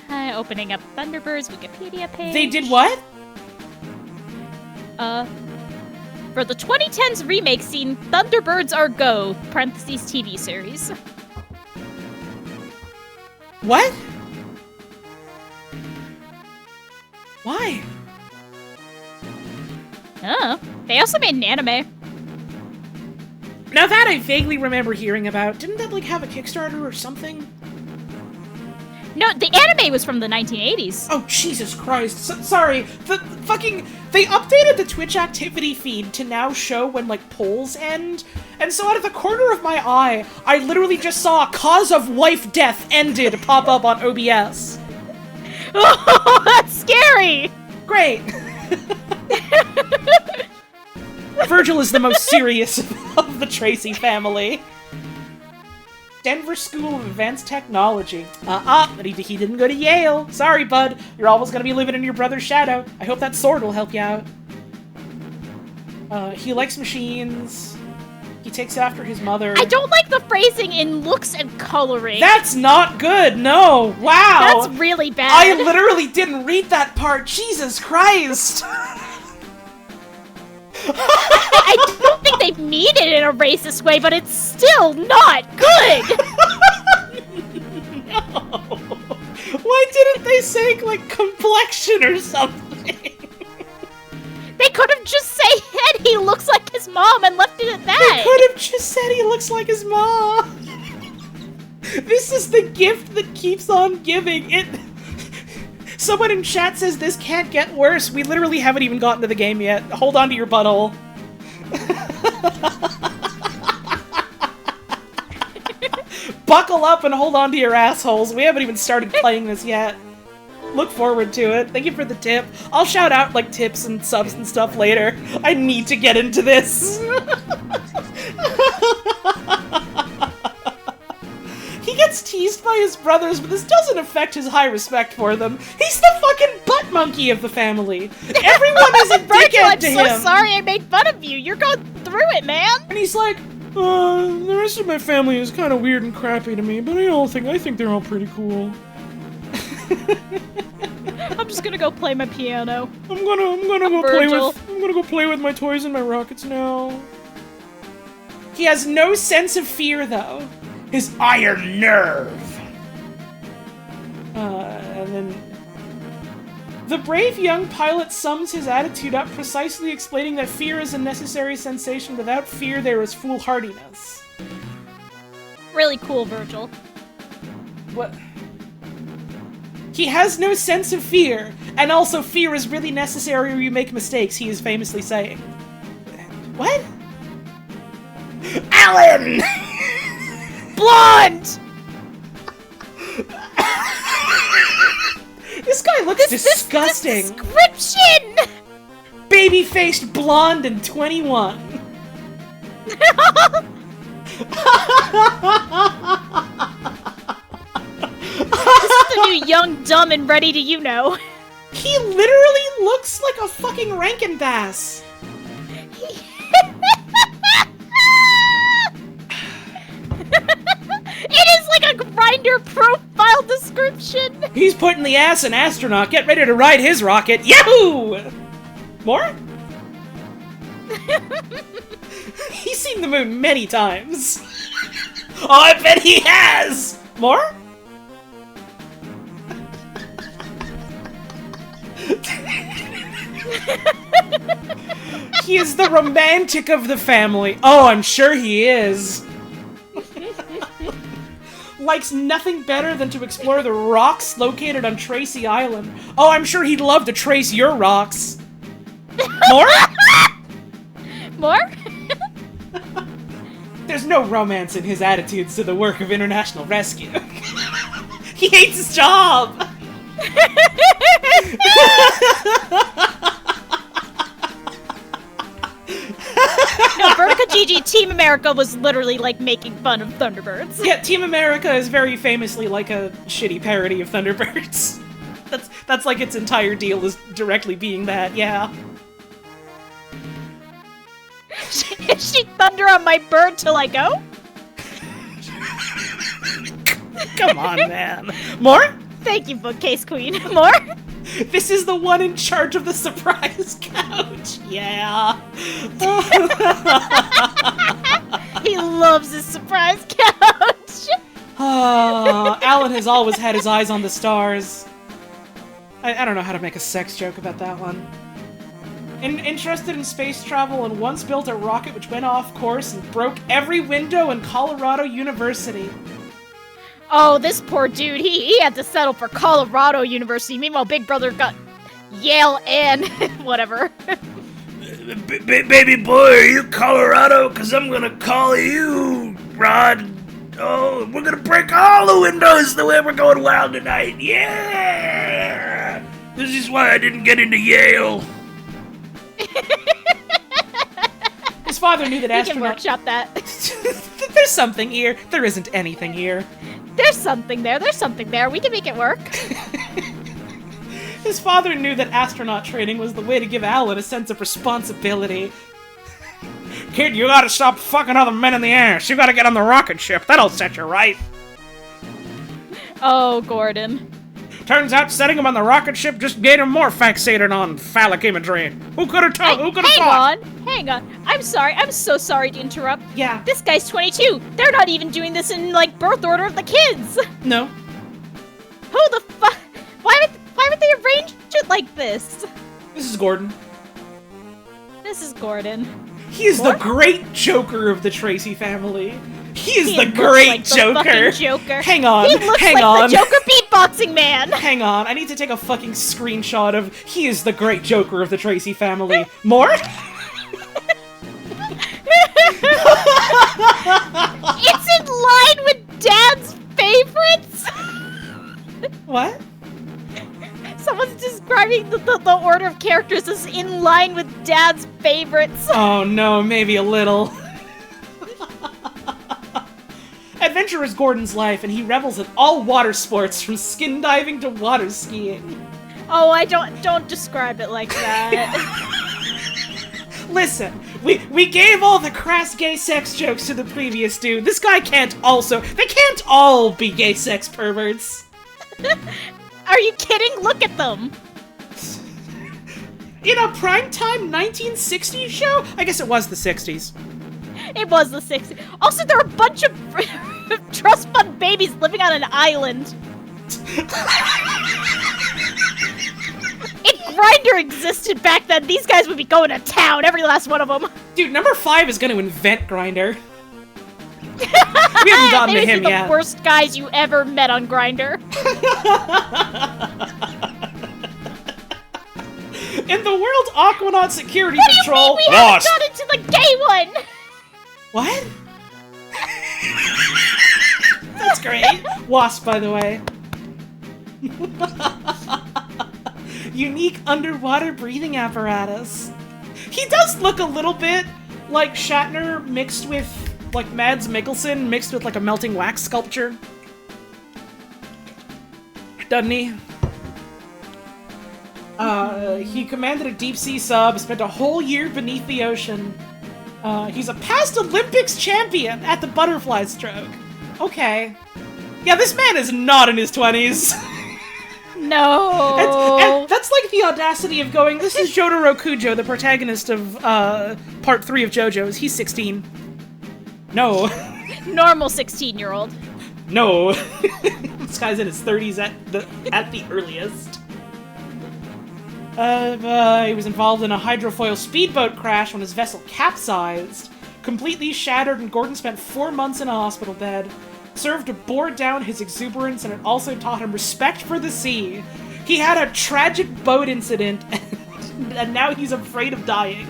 Opening up Thunderbirds Wikipedia page. They did what? For the 2010s remake scene, Thunderbirds Are Go, parentheses TV series. What? Why? Oh, they also made an anime. Now that I vaguely remember hearing about, didn't that like have a Kickstarter or something? No, the anime was from the 1980s. Oh, Jesus Christ. Sorry. They updated the Twitch activity feed to now show when, like, polls end. And so out of the corner of my eye, I literally just saw cause of wife death ended pop up on OBS. Oh, that's scary! Great. Virgil is the most serious of the Tracy family. Denver School of Advanced Technology. But he didn't go to Yale. Sorry, bud. You're always gonna be living in your brother's shadow. I hope that sword will help you out. He likes machines. He takes after his mother. I don't like the phrasing in looks and coloring. That's not good, no! Wow! That's really bad. I literally didn't read that part. Jesus Christ! I don't think they mean it in a racist way, but it's still not good! No! Why didn't they say, like, complexion or something? They could have just said he looks like his mom and left it at that! They could have just said he looks like his mom! This is the gift that keeps on giving. Someone in chat says this can't get worse. We literally haven't even gotten to the game yet. Hold on to your butthole. Buckle up and hold on to your assholes. We haven't even started playing this yet. Look forward to it. Thank you for the tip. I'll shout out, like, tips and subs and stuff later. I need to get into this. He gets teased by his brothers, but this doesn't affect his high respect for them. He's the fucking butt monkey of the family. Everyone is a dickhead to him. I'm so sorry I made fun of you. You're going through it, man. And he's like, the rest of my family is kind of weird and crappy to me, but I think they're all pretty cool. I'm just gonna go play my piano. I'm gonna go play with my toys and my rockets now. He has no sense of fear, though. His iron nerve. And then the brave young pilot sums his attitude up, precisely explaining that fear is a necessary sensation. Without fear, there is foolhardiness. Really cool, Virgil. What? He has no sense of fear, and also fear is really necessary or you make mistakes, he is famously saying. What? Alan! Blonde! This guy looks disgusting. This description! Baby-faced blonde and 21. This is the new young, dumb, and ready to you-know. He literally looks like a fucking Rankin Bass. It is like a Grindr profile description. He's putting the ass in astronaut. Get ready to ride his rocket. Yahoo! More? He's seen the moon many times. Oh, I bet he has! More? He is the romantic of the family. Oh, I'm sure he is. Likes nothing better than to explore the rocks located on Tracy Island. Oh, I'm sure he'd love to trace your rocks. More? More? There's no romance in his attitudes to the work of international rescue. He hates his job! No, Vertica GG Team America was literally like making fun of Thunderbirds. Yeah, Team America is very famously like a shitty parody of Thunderbirds. That's like its entire deal is directly being that, yeah. Is she thunder on my bird till I go? Come on, man. More? Thank you, bookcase queen. More? This is the one in charge of the surprise couch. Yeah. He loves his surprise couch. Alan has always had his eyes on the stars. I don't know how to make a sex joke about that one. Interested in space travel and once built a rocket which went off course and broke every window in Colorado University. Oh, this poor dude, he had to settle for Colorado University. Meanwhile, Big Brother got Yale and whatever. Baby boy, are you Colorado? Cause I'm gonna call you, Rod. Oh, we're gonna break all the windows the way we're going wild tonight. Yeah! This is why I didn't get into Yale. His father knew that He can astronaut... workshop that. There's something here. There isn't anything here. There's something there. There's something there. We can make it work. His father knew that astronaut training was the way to give Alan a sense of responsibility. Kid, you gotta stop fucking other men in the ass. You gotta get on the rocket ship. That'll set you right. Oh, Gordon. Turns out setting him on the rocket ship just made him more fixated on phallic imagery. Who could have told? Who could have thought? Hang on. I'm sorry. I'm so sorry to interrupt. Yeah. This guy's 22. They're not even doing this in, like, birth order of the kids. No. Who the fuck? Why would they arrange it like this? This is Gordon. This is Gordon. He is the What? great Joker of the Tracy family. He is He the looks great like the Joker. fucking Joker. Hang on. He looks hang like on. the Joker beatboxing man. Hang on. I need to take a fucking screenshot of he is the great Joker of the Tracy family. More? It's in line with Dad's favorites. What? Someone's describing the order of characters as in line with Dad's favorites. Oh no, maybe a little. Adventure is Gordon's life, and he revels in all water sports, from skin diving to water skiing. Oh, I don't describe it like that. Listen, we gave all the crass gay sex jokes to the previous dude. This guy can't also. They can't all be gay sex perverts. Are you kidding? Look at them. In a primetime 1960s show? I guess it was the 60s. It was the 60s. Also, there are a bunch of trust fund babies living on an island. If Grindr existed back then, these guys would be going to town, every last one of them. Dude, number 5 is gonna invent Grindr. We haven't gotten to him the yet. Worst guys you ever met on Grindr. In the World Aquanaut Security What do you Patrol. mean we haven't gotten to the gay one? What? That's great. Wasp, by the way. Unique underwater breathing apparatus. He does look a little bit like Shatner mixed with, like, Mads Mikkelsen mixed with, like, a melting wax sculpture. Doesn't he? He commanded a deep-sea sub, spent a whole year beneath the ocean. He's a past Olympics champion at the butterfly stroke. Okay. Yeah, this man is not in his 20s. No. And that's like the audacity of going, this is Jotaro Kujo, the protagonist of, part 3 of JoJo's. He's 16. No. Normal 16-year-old. No. This guy's in his 30s at the earliest. He was involved in a hydrofoil speedboat crash when his vessel capsized. Completely shattered, and Gordon spent 4 months in a hospital bed. Served to bore down his exuberance, and it also taught him respect for the sea. He had a tragic boat incident, and now he's afraid of dying.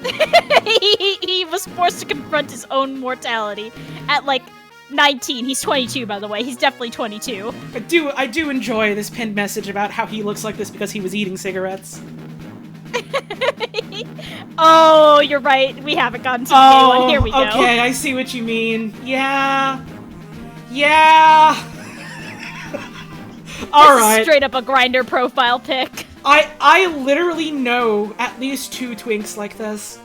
he was forced to confront his own mortality at, like, 19. He's 22, by the way. He's definitely 22. I do enjoy this pinned message about how he looks like this because he was eating cigarettes. Oh, you're right. We haven't gotten to the gay one. Here we go. Okay, I see what you mean. Yeah. Yeah. All This is right. straight up a Grinder profile pic. I literally know at least 2 twinks like this.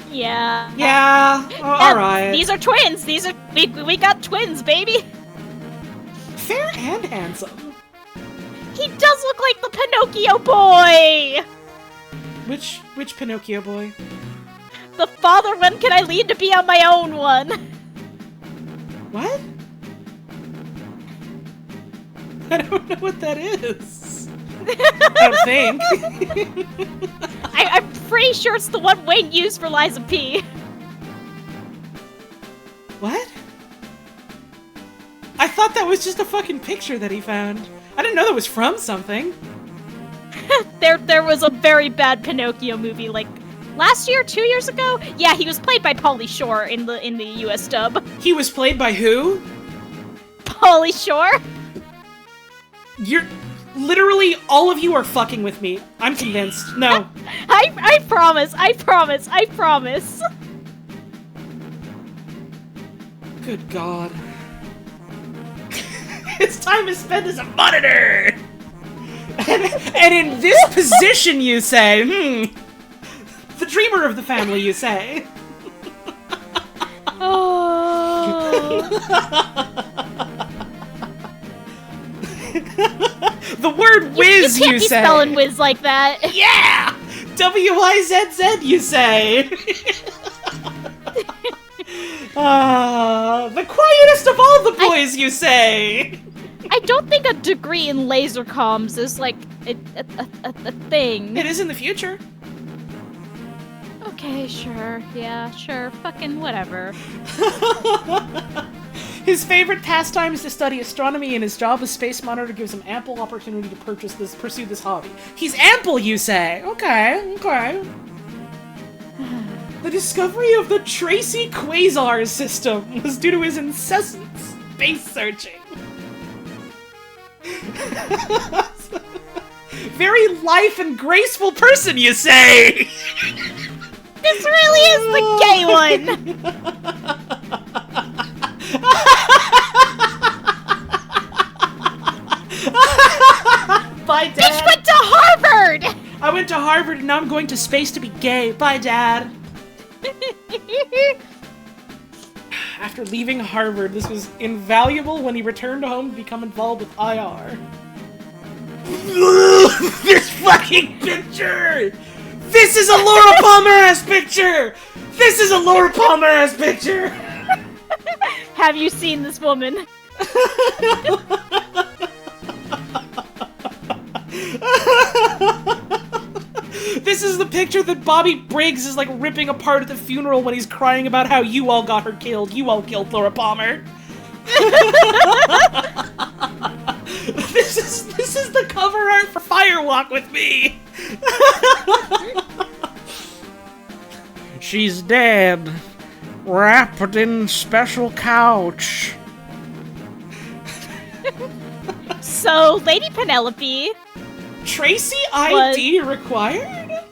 Yeah. Yeah. Yeah, All right. These are twins. We got twins, baby. Fair and handsome. He does look like the Pinocchio boy. Which Pinocchio boy? The father, when can I lead to be on my own one? What? I don't know what that is. I don't think. I'm pretty sure it's the one Wayne used for Liza P. What? I thought that was just a fucking picture that he found. I didn't know that was from something. There was a very bad Pinocchio movie, like, last year, 2 years ago? Yeah, he was played by Pauly Shore in the US dub. He was played by who? Pauly Shore? You're... Literally, all of you are fucking with me. I'm convinced. No. I promise, I promise, I promise. Good God. It's time to spend as a monitor! And in this position, you say, the dreamer of the family, you say. Oh. The word whiz, you can't be say. spelling whiz like that. Yeah! W-I-Z-Z, you say. The quietest of all the boys, you say. I don't think a degree in laser comms is like a thing. It is in the future. Okay, sure. Yeah, sure. Fucking whatever. His favorite pastime is to study astronomy, and his job as space monitor gives him ample opportunity to pursue this hobby. He's ample, you say? Okay, okay. The discovery of the Tracy Quasar system was due to his incessant space searching. Very life and graceful person, you say? This really is the gay one! Bye, Dad. Bitch went to Harvard! I went to Harvard and now I'm going to space to be gay. Bye, Dad. After leaving Harvard, this was invaluable when he returned home to become involved with IR. This fucking picture! This is a Laura Palmer-ass picture! This is a Laura Palmer-ass picture! Have you seen this woman? This is the picture that Bobby Briggs is like ripping apart at the funeral when he's crying about how you all got her killed. You all killed Laura Palmer. This is the cover art for Firewalk with Me. She's dead, wrapped in special couch. So, Lady Penelope... Tracy ID required?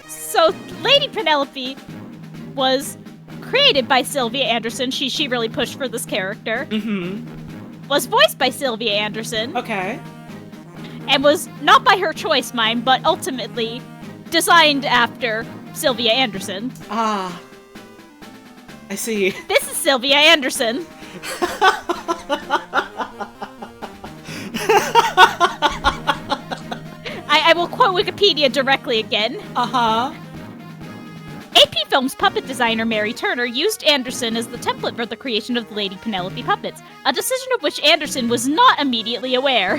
So, Lady Penelope was created by Sylvia Anderson. She really pushed for this character. Mm-hmm. Was voiced by Sylvia Anderson. Okay. And was not by her choice, mind, but ultimately designed after Sylvia Anderson. Ah. I see. This is Sylvia Anderson. I will quote Wikipedia directly again. Uh-huh. AP Films puppet designer Mary Turner used Anderson as the template for the creation of the Lady Penelope puppets, a decision of which Anderson was not immediately aware.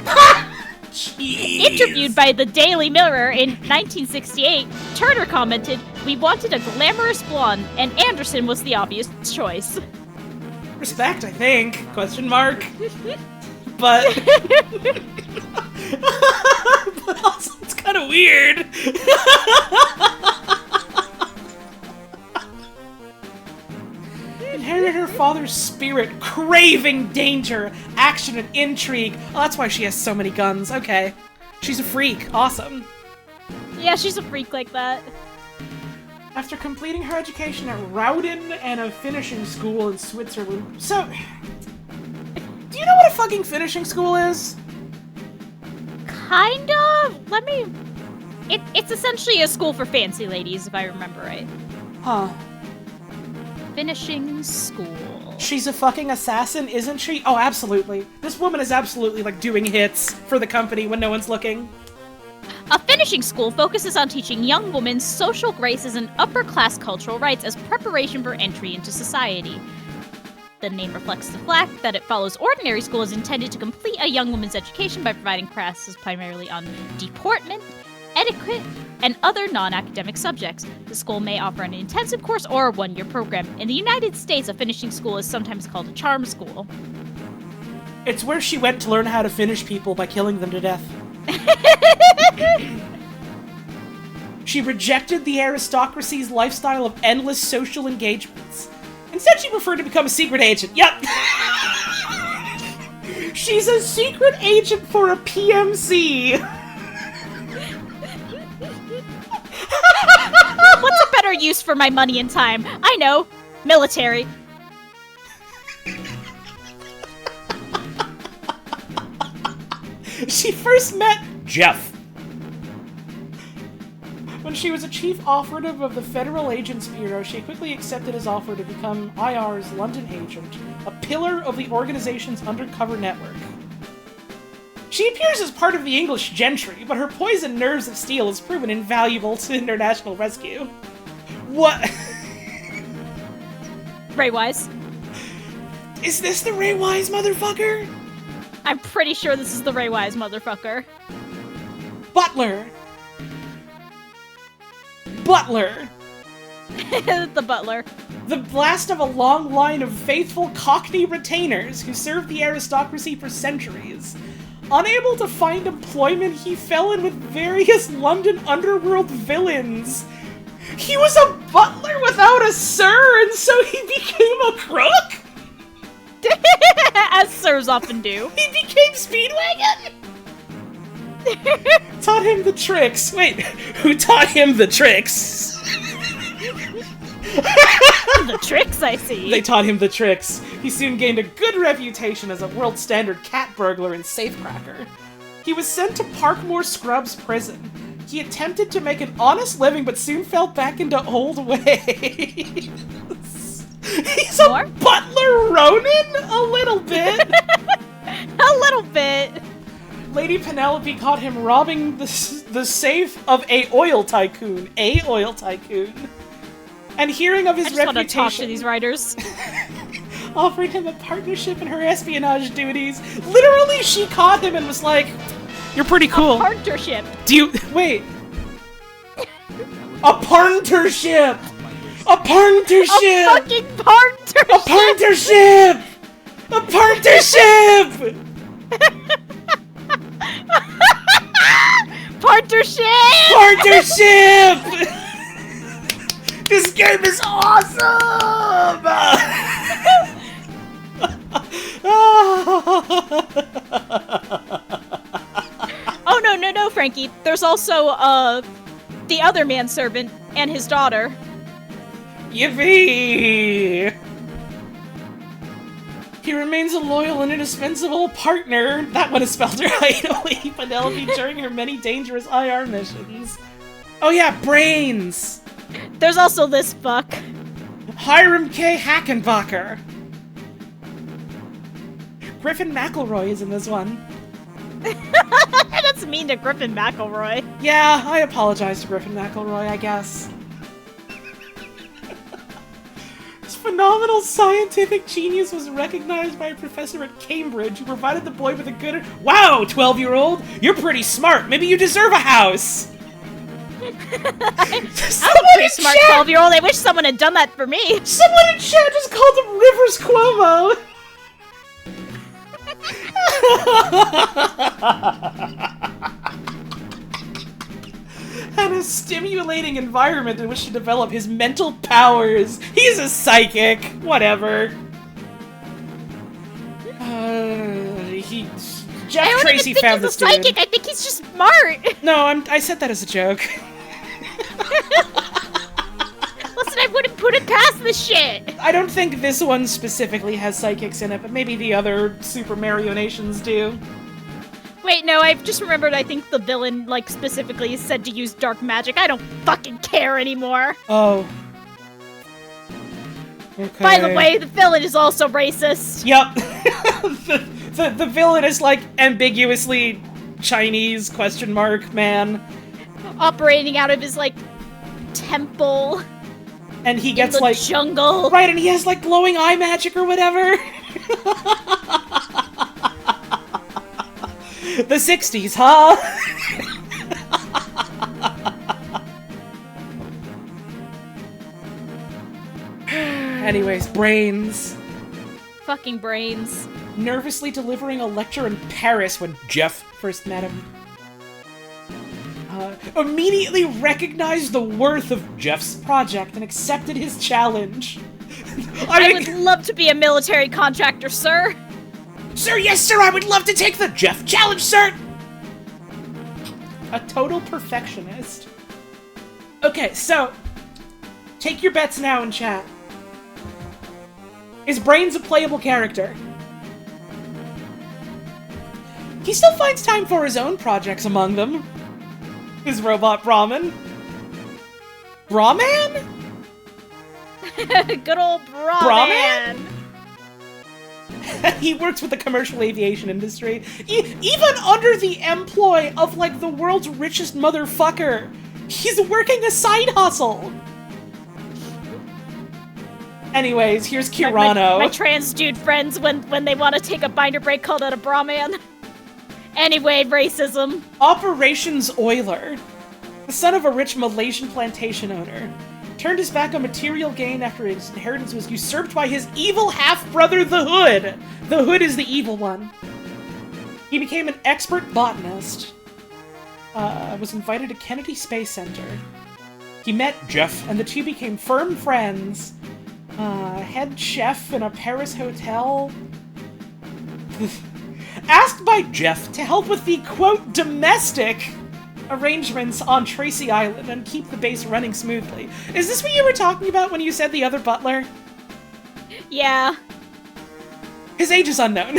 Jeez. Interviewed by the Daily Mirror in 1968, Turner commented, "We wanted a glamorous blonde, and Anderson was the obvious choice." Respect, I think. Question mark. But... but also, it's kind of weird. Inherited her father's spirit, craving danger, action, and intrigue. Oh, that's why she has so many guns. Okay. She's a freak. Awesome. Yeah, she's a freak like that. After completing her education at Rowden and a finishing school in Switzerland. So, Do you know what a fucking finishing school is? Kind of. It's essentially a school for fancy ladies, if I remember right. Huh. Finishing school. She's a fucking assassin, isn't she? Oh, absolutely. This woman is absolutely, like, doing hits for the company when no one's looking. A finishing school focuses on teaching young women social graces and upper-class cultural rights as preparation for entry into society. The name reflects the fact that it follows ordinary school is intended to complete a young woman's education by providing classes primarily on deportment, etiquette, and other non-academic subjects. The school may offer an intensive course or a one-year program. In the United States, a finishing school is sometimes called a charm school. It's where she went to learn how to finish people by killing them to death. She rejected the aristocracy's lifestyle of endless social engagements. Instead, she preferred to become a secret agent. Yep! She's a secret agent for a PMC! What's a better use for my money and time? I know. Military. She first met Jeff when she was a chief operative of the Federal Agents Bureau. She quickly accepted his offer to become IR's London agent, a pillar of the organization's undercover network. She appears as part of the English gentry, but her poisoned nerves of steel has proven invaluable to international rescue. What? Ray Wise. Is this the Ray Wise motherfucker? I'm pretty sure this is the Ray Wise motherfucker. Butler! Butler! The butler. The last of a long line of faithful Cockney retainers who served the aristocracy for centuries. Unable to find employment, he fell in with various London underworld villains. He was a butler without a sir, and so he became a crook? As sirs often do. He became Speedwagon? Taught him the tricks. Wait, who taught him the tricks? The tricks, I see. They taught him the tricks. He soon gained a good reputation as a world standard cat burglar and safecracker. He was sent to Parkmore Scrubs prison. He attempted to make an honest living, but soon fell back into old ways. He's a More? butler Ronin? A little bit. A little bit. Lady Penelope caught him robbing the safe of a oil tycoon. And hearing of his I just want to reputation, talk to these writers. offered him a partnership in her espionage duties. Literally, she caught him and was like, "You're pretty cool. A partnership. Do you wait? A partnership. A partnership. A fucking partnership. A partnership. A partnership. Partnership. Partnership. This game is awesome. Oh no, Frankie. There's also the other manservant and his daughter. Yippee! He remains a loyal and indispensable partner. That one is spelled right. Lady Penelope during her many dangerous IR missions. Oh yeah, brains. There's also this fuck. Hiram K. Hackenbacher. Griffin McElroy is in this one. That's mean to Griffin McElroy. Yeah, I apologize to Griffin McElroy, I guess. His phenomenal scientific genius was recognized by a professor at Cambridge who provided the boy with a good... Wow, 12-year-old! You're pretty smart! Maybe you deserve a house! I'm a pretty smart 12-year-old. I wish someone had done that for me. Someone in chat just called him Rivers Cuomo! And a stimulating environment in which to develop his mental powers. He's a psychic. Whatever. Jeff Tracy found this dude. Psychic. I think he's just smart. No, I said that as a joke. Listen, reason I wouldn't put it past this shit! I don't think this one specifically has psychics in it, but maybe the other Super Mario Nations do. Wait, no, I've just remembered I think the villain, like, specifically said to use dark magic. I don't fucking care anymore. Oh. Okay. By the way, the villain is also racist. Yep. the villain is, like, ambiguously Chinese, man. Operating out of his, like, temple. And he gets, in the like... jungle. Right, and he has, like, glowing eye magic or whatever. The 60s, huh? Anyways, brains. Fucking brains. Nervously delivering a lecture in Paris when Jeff first met him. Immediately recognized the worth of Jeff's project and accepted his challenge. I would love to be a military contractor, sir. Sir, yes, sir, I would love to take the Jeff challenge, sir! A total perfectionist. Okay, so, take your bets now in chat. Is Brains a playable character? He still finds time for his own projects among them. His robot Brahmin. Brahman? Good old Brahman. He works with the commercial aviation industry. Even under the employ of, like, the world's richest motherfucker. He's working a side hustle. Anyways, here's Kirano. My trans dude friends, when they want to take a binder break, call that a Brahman. Anyway, racism. Operations Euler. The son of a rich Malaysian plantation owner. Turned his back on material gain after his inheritance was usurped by his evil half-brother, the Hood. The Hood is the evil one. He became an expert botanist. Was invited to Kennedy Space Center. He met Jeff, and the two became firm friends. Head chef in a Paris hotel. Asked by Jeff to help with the, quote, domestic arrangements on Tracy Island and keep the base running smoothly. Is this what you were talking about when you said the other butler? Yeah. His age is unknown.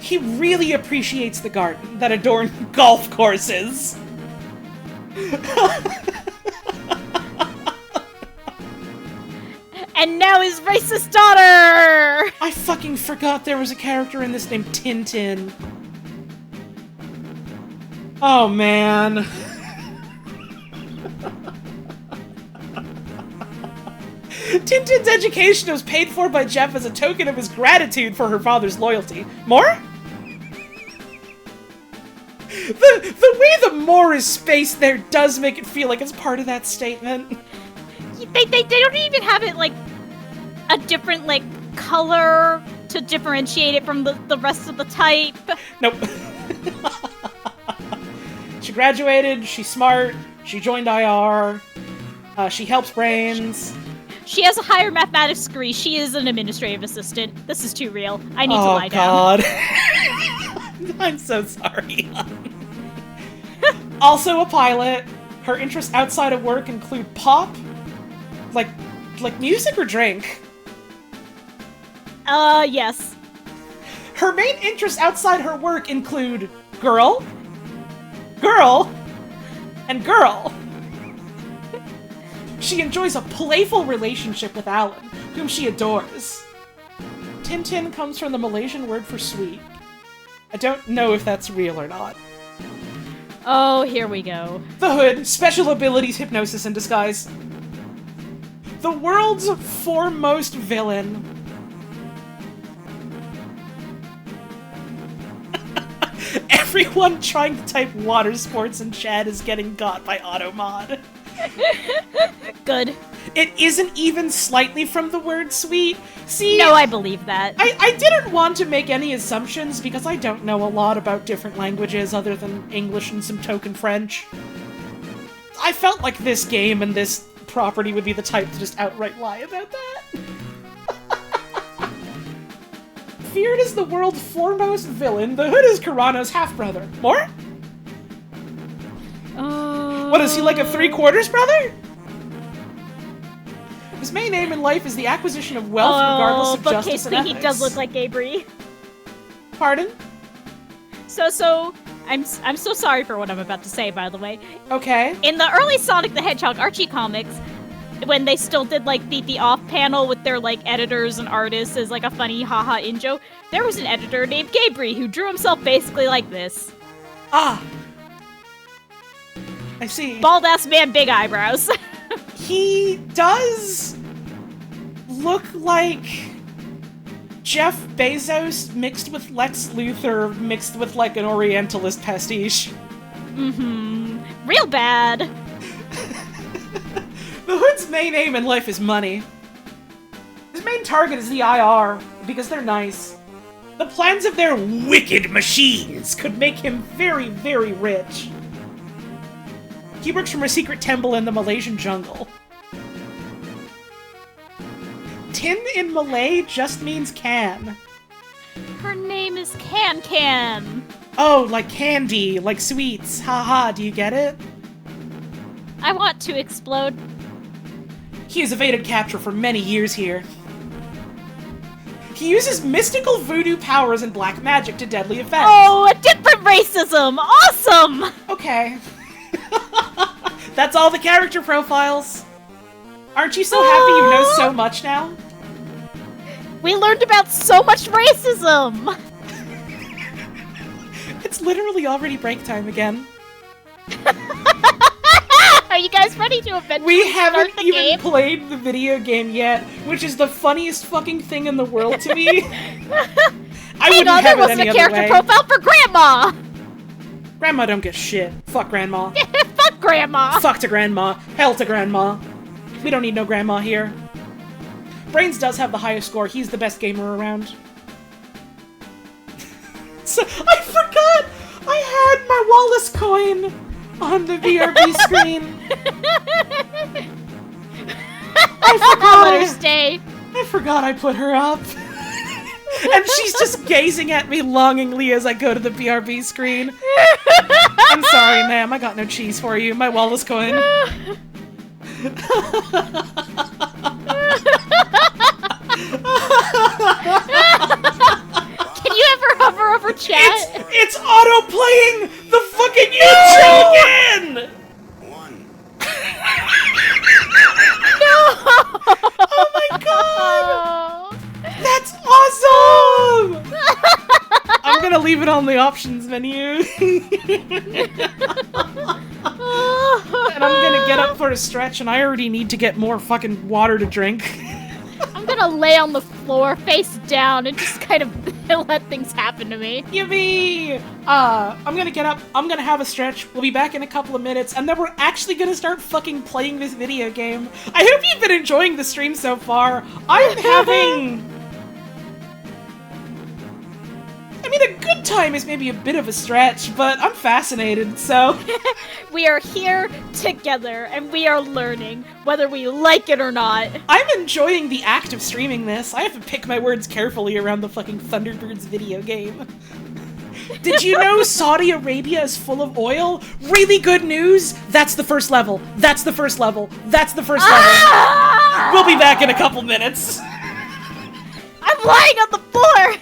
He really appreciates the garden that adorn golf courses. And now his racist daughter! I fucking forgot there was a character in this named Tintin. Oh, man. Tintin's education was paid for by Jeff as a token of his gratitude for her father's loyalty. More? The way the more is spaced there does make it feel like it's part of that statement. They don't even have it, like, a different, like, color to differentiate it from the rest of the type. Nope. She graduated, she's smart, she joined IR, she helps Brains. She has a higher mathematics degree. She is an administrative assistant. This is too real. I need to lie down. Oh, God. I'm so sorry. Also a pilot. Her interests outside of work include pop, like music or drink. Yes. Her main interests outside her work include girl, and girl. She enjoys a playful relationship with Alan, whom she adores. Tintin comes from the Malaysian word for sweet. I don't know if that's real or not. Oh, here we go. The Hood, special abilities, hypnosis in disguise. The world's foremost villain. Everyone trying to type water sports in chat is getting got by Automod. Good. It isn't even slightly from the word sweet. See? No, I believe that. I didn't want to make any assumptions because I don't know a lot about different languages other than English and some token French. I felt like this game and this property would be the type to just outright lie about that. Feared is the world's foremost villain, the Hood is Kirano's half-brother. More? What, is he like a 3/4 brother? His main aim in life is the acquisition of wealth regardless of justice and ethics. He does look like A.B. Pardon? So, I'm so sorry for what I'm about to say, by the way. Okay. In the early Sonic the Hedgehog Archie comics, when they still did, like, the off panel with their, like, editors and artists as, like, a funny haha in-joke, there was an editor named Gabri who drew himself basically like this. Ah. I see. Bald-ass man, big eyebrows. He does look like Jeff Bezos mixed with Lex Luthor mixed with, like, an Orientalist pastiche. Mm-hmm. Real bad. The Hood's main aim in life is money. His main target is the IR, because they're nice. The plans of their wicked machines could make him very, very rich. He works from a secret temple in the Malaysian jungle. Tin in Malay just means can. Her name is Can Can. Oh, like candy, like sweets. Haha, do you get it? I want to explode. He has evaded capture for many years here. He uses mystical voodoo powers and black magic to deadly effect. Oh, a different racism! Awesome! Okay. That's all the character profiles. Aren't you so happy you know so much now? We learned about so much racism! It's literally already break time again. Are you guys ready to eventually We haven't start the even game? played the video game yet, which is the funniest fucking thing in the world to me. I wouldn't have there it wasn't any a other character way. profile for Grandma! Grandma don't get shit. Fuck Grandma. Fuck Grandma! Fuck to Grandma. Hell to Grandma. We don't need no Grandma here. Brains does have the highest score. He's the best gamer around. So, I forgot! I had my Wallace coin on the BRB screen. I'll let her stay. I forgot I put her up. And she's just gazing at me longingly as I go to the BRB screen. I'm sorry, ma'am. I got no cheese for you. My Wallace coin. Can you ever hover over chat? It's auto-playing the fucking intro again! One. Oh my god! That's awesome! I'm gonna leave it on the options menu. And I'm gonna get up for a stretch, and I already need to get more fucking water to drink. I'm gonna lay on the floor, face down, and just kind of let things happen to me. Yippee! I'm gonna get up, I'm gonna have a stretch, we'll be back in a couple of minutes, and then we're actually gonna start fucking playing this video game. I hope you've been enjoying the stream so far. I'm having... I mean, a good time is maybe a bit of a stretch, but I'm fascinated, so... We are here together, and we are learning, whether we like it or not. I'm enjoying the act of streaming this. I have to pick my words carefully around the fucking Thunderbirds video game. Did you know Saudi Arabia is full of oil? Really good news! That's the first level. That's the first level. That's the first level. We'll be back in a couple minutes. I'm lying on the floor!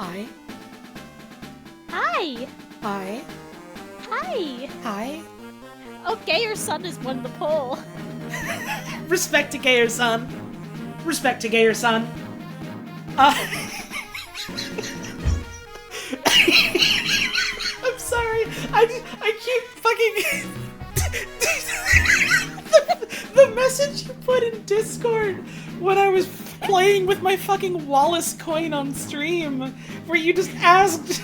Hi. Hi. Hi. Hi. Hi. Okay, your son has won the poll. Respect to Gayer son. Respect to Gayer son. I'm sorry. I keep fucking the message you put in Discord when I was playing with my fucking Wallace coin on stream, where you just asked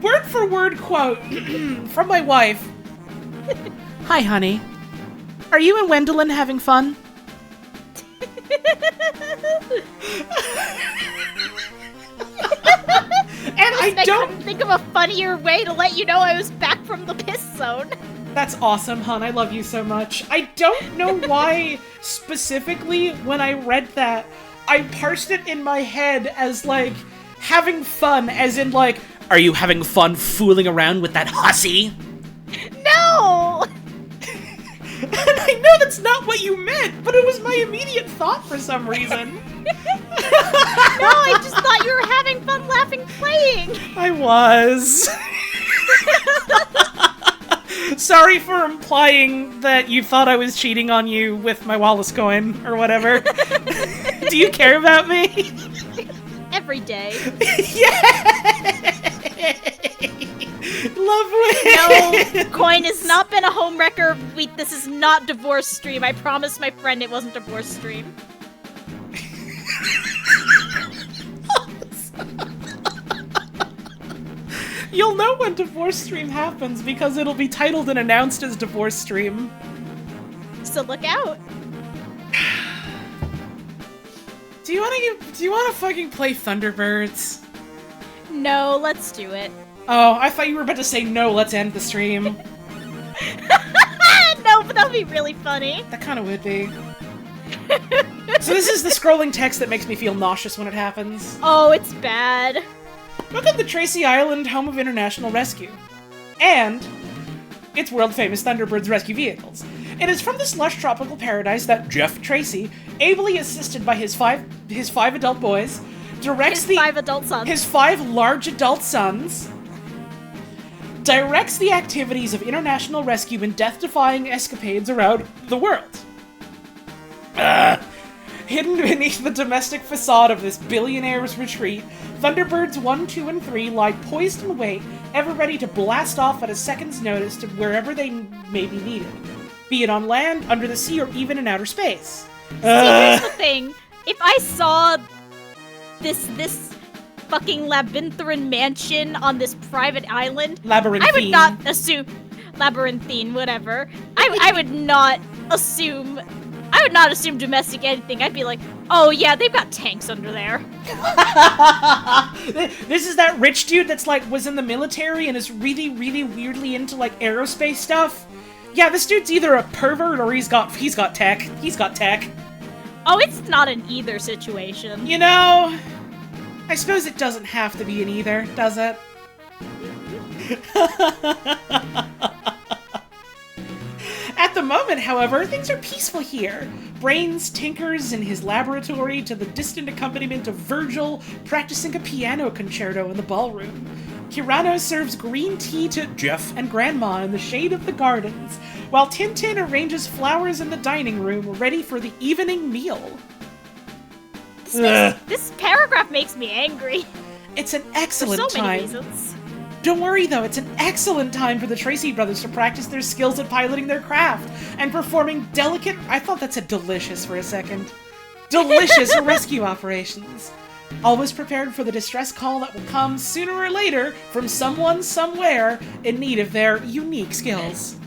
word for word quote from my wife. Hi, honey. Are you and Wendelin having fun? And I couldn't think of a funnier way to let you know I was back from the piss zone. That's awesome, hon. I love you so much. I don't know why specifically when I read that, I parsed it in my head as like having fun, as in like, are you having fun fooling around with that hussy? No! And I know that's not what you meant, but it was my immediate thought for some reason. No, I just thought you were having fun laughing playing. I was. Sorry for implying that you thought I was cheating on you with my Wallace coin or whatever. Do you care about me? Every day. Yeah! Lovely. No, coin has not been a home wrecker. This is not divorce stream. I promised my friend it wasn't divorce stream. You'll know when divorce stream happens because it'll be titled and announced as divorce stream. So look out. Do you wanna fucking play Thunderbirds? No, let's do it. Oh, I thought you were about to say no, let's end the stream. No, but that'd be really funny. That kinda would be. So this is the scrolling text that makes me feel nauseous when it happens. Oh, it's bad. Look at the Tracy Island, home of international rescue. And its world-famous Thunderbirds rescue vehicles. It is from this lush tropical paradise that Jeff Tracy, ably assisted by his five adult boys, directs His 5 adult sons. his 5 large adult sons, directs the activities of international rescue and death-defying escapades around the world. Hidden beneath the domestic facade of this billionaire's retreat, Thunderbirds 1, 2, and 3 lie poised in wait, ever ready to blast off at a second's notice to wherever they may be needed. Be it on land, under the sea, or even in outer space. See, here's the thing. If I saw this fucking labyrinthine mansion on this private island, Labyrinthine. I would not assume... Labyrinthine, whatever. I would not assume domestic anything. I'd be like, oh yeah, they've got tanks under there. This is that rich dude that's like was in the military and is really, really weirdly into like aerospace stuff. Yeah, this dude's either a pervert or he's got tech. He's got tech. Oh, it's not an either situation. You know, I suppose it doesn't have to be an either, does it? At the moment, however, things are peaceful here. Brains tinkers in his laboratory to the distant accompaniment of Virgil practicing a piano concerto in the ballroom. Kirano serves green tea to Jeff and Grandma in the shade of the gardens, while Tintin arranges flowers in the dining room ready for the evening meal. This paragraph makes me angry. It's an For excellent so many time. reasons. Don't worry though, it's an excellent time for the Tracy brothers to practice their skills at piloting their craft and performing delicate— I thought that said delicious for a second. Delicious rescue operations. Always prepared for the distress call that will come sooner or later from someone somewhere in need of their unique skills.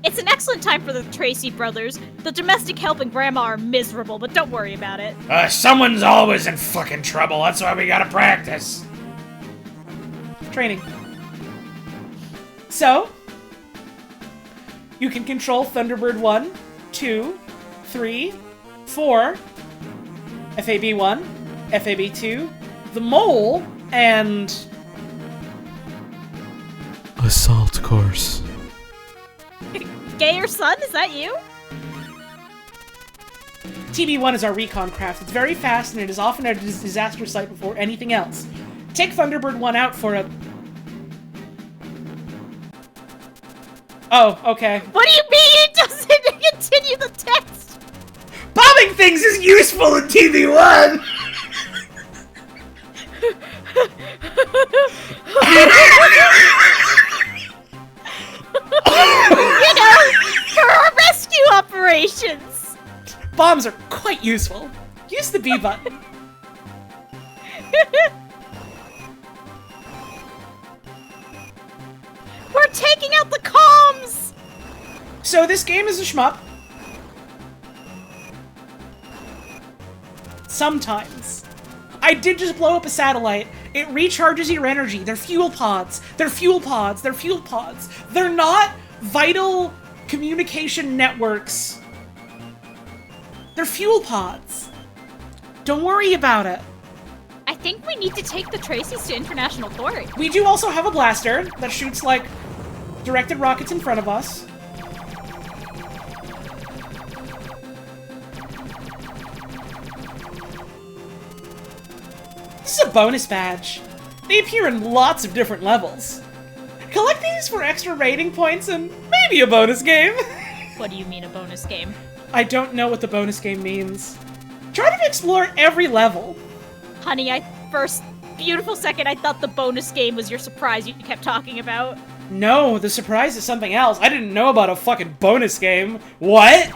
It's an excellent time for the Tracy brothers. The domestic help and Grandma are miserable, but don't worry about it. Someone's always in fucking trouble. That's why we gotta practice. Training. So, you can control Thunderbird 1, 2, 3, 4, F.A.B. 1, F.A.B. 2, the Mole, and... Assault course. Gayer son, is that you? TB1 is our recon craft. It's very fast, and it is often a disaster site before anything else. Take Thunderbird 1 out for a... Oh, okay. What do you mean it doesn't continue the text? Bombing things is useful in TV1! You know, for our rescue operations! Bombs are quite useful. Use the B button. We're taking out the comms! So this game is a shmup. Sometimes. I did just blow up a satellite. It recharges your energy. They're fuel pods. They're fuel pods. They're fuel pods. They're not vital communication networks. They're fuel pods. Don't worry about it. I think we need to take the Tracy's to International Court. We do also have a blaster that shoots, like, directed rockets in front of us. This is a bonus badge. They appear in lots of different levels. Collect these for extra rating points and maybe a bonus game. What do you mean a bonus game? I don't know what the bonus game means. Try to explore every level. Honey, first beautiful second I thought the bonus game was your surprise you kept talking about. No, the surprise is something else. I didn't know about a fucking bonus game. What?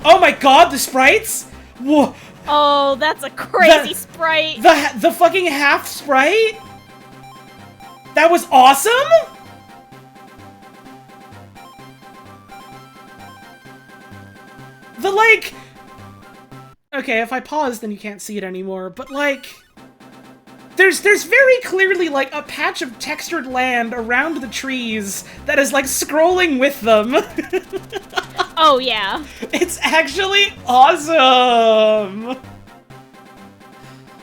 Oh my god, the sprites? Whoa. Oh, that's a crazy sprite. The fucking half sprite? That was awesome? The, like... Okay, if I pause, then you can't see it anymore, but, like... There's very clearly, like, a patch of textured land around the trees that is, like, scrolling with them. Oh, yeah. It's actually awesome!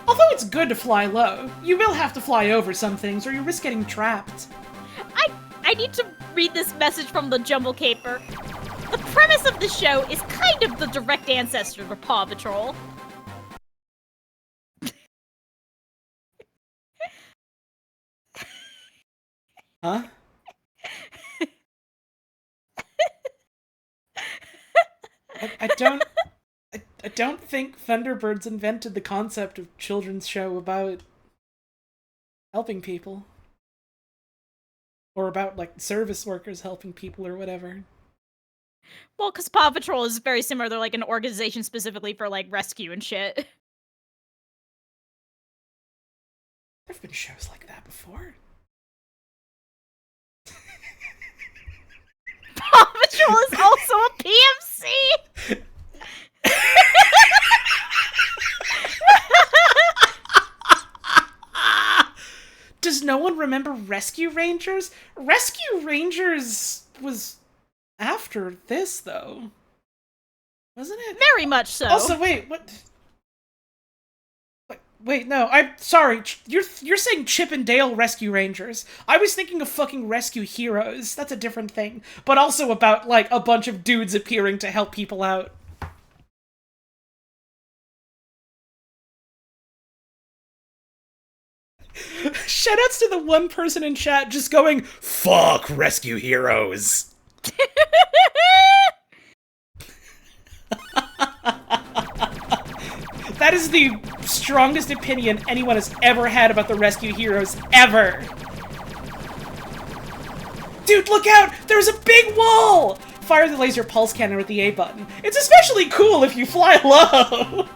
Although it's good to fly low, you will have to fly over some things or you risk getting trapped. I need to read this message from the Jumble Caper. The premise of the show is kind of the direct ancestor of Paw Patrol. Huh? I don't think Thunderbirds invented the concept of children's show about helping people. Or about, like, service workers helping people or whatever. Well, because Paw Patrol is very similar. They're like an organization specifically for, like, rescue and shit. There've been shows like that before. Paw Patrol is also a PMC! Does no one remember Rescue Rangers? Rescue Rangers was after this, though. Wasn't it? Very much so. Also, wait, what? Wait, no, I'm sorry. You're saying Chip and Dale Rescue Rangers. I was thinking of fucking Rescue Heroes. That's a different thing. But also about, like, a bunch of dudes appearing to help people out. Shoutouts to the one person in chat just going, "Fuck Rescue Heroes." That is the strongest opinion anyone has ever had about the Rescue Heroes, ever. Dude, look out! There's a big wall! Fire the laser pulse cannon with the A button. It's especially cool if you fly low!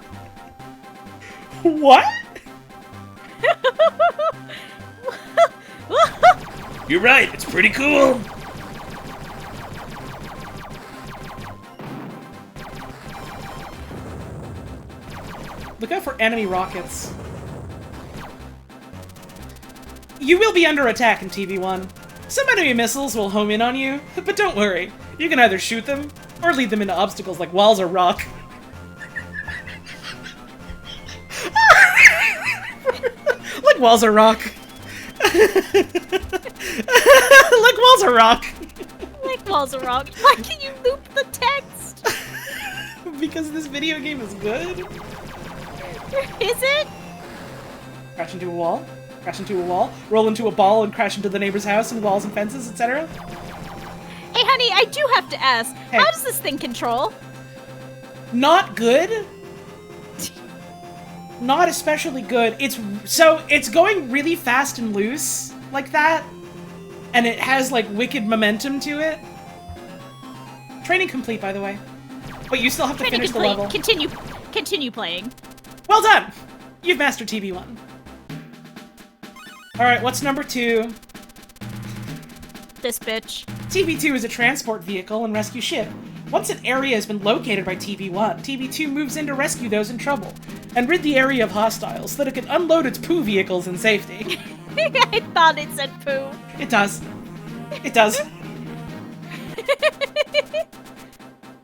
What? You're right, it's pretty cool. Look out for enemy rockets. You will be under attack in TV1. Some enemy missiles will home in on you, but don't worry. You can either shoot them, or lead them into obstacles like walls or rock. Like walls or rock. Like walls or rock. Like walls of rock. Why can you loop the text? because this video game is good? Is it? Crash into a wall. Crash into a wall. Roll into a ball and crash into the neighbor's house and walls and fences, etc. Hey, honey, I do have to ask, Hey. how does this thing control? Not good. Not especially good. It's going really fast and loose like that, and it has like wicked momentum to it. Training complete, by the way, but you still have to finish the level. Continue playing. Well done. You've mastered TB1. All right, what's number 2? This bitch. TB2 is a transport vehicle and rescue ship. Once an area has been located by TB1, TB2 moves in to rescue those in trouble and rid the area of hostiles so that it can unload its poo vehicles in safety. I thought it said poo. It does. It does.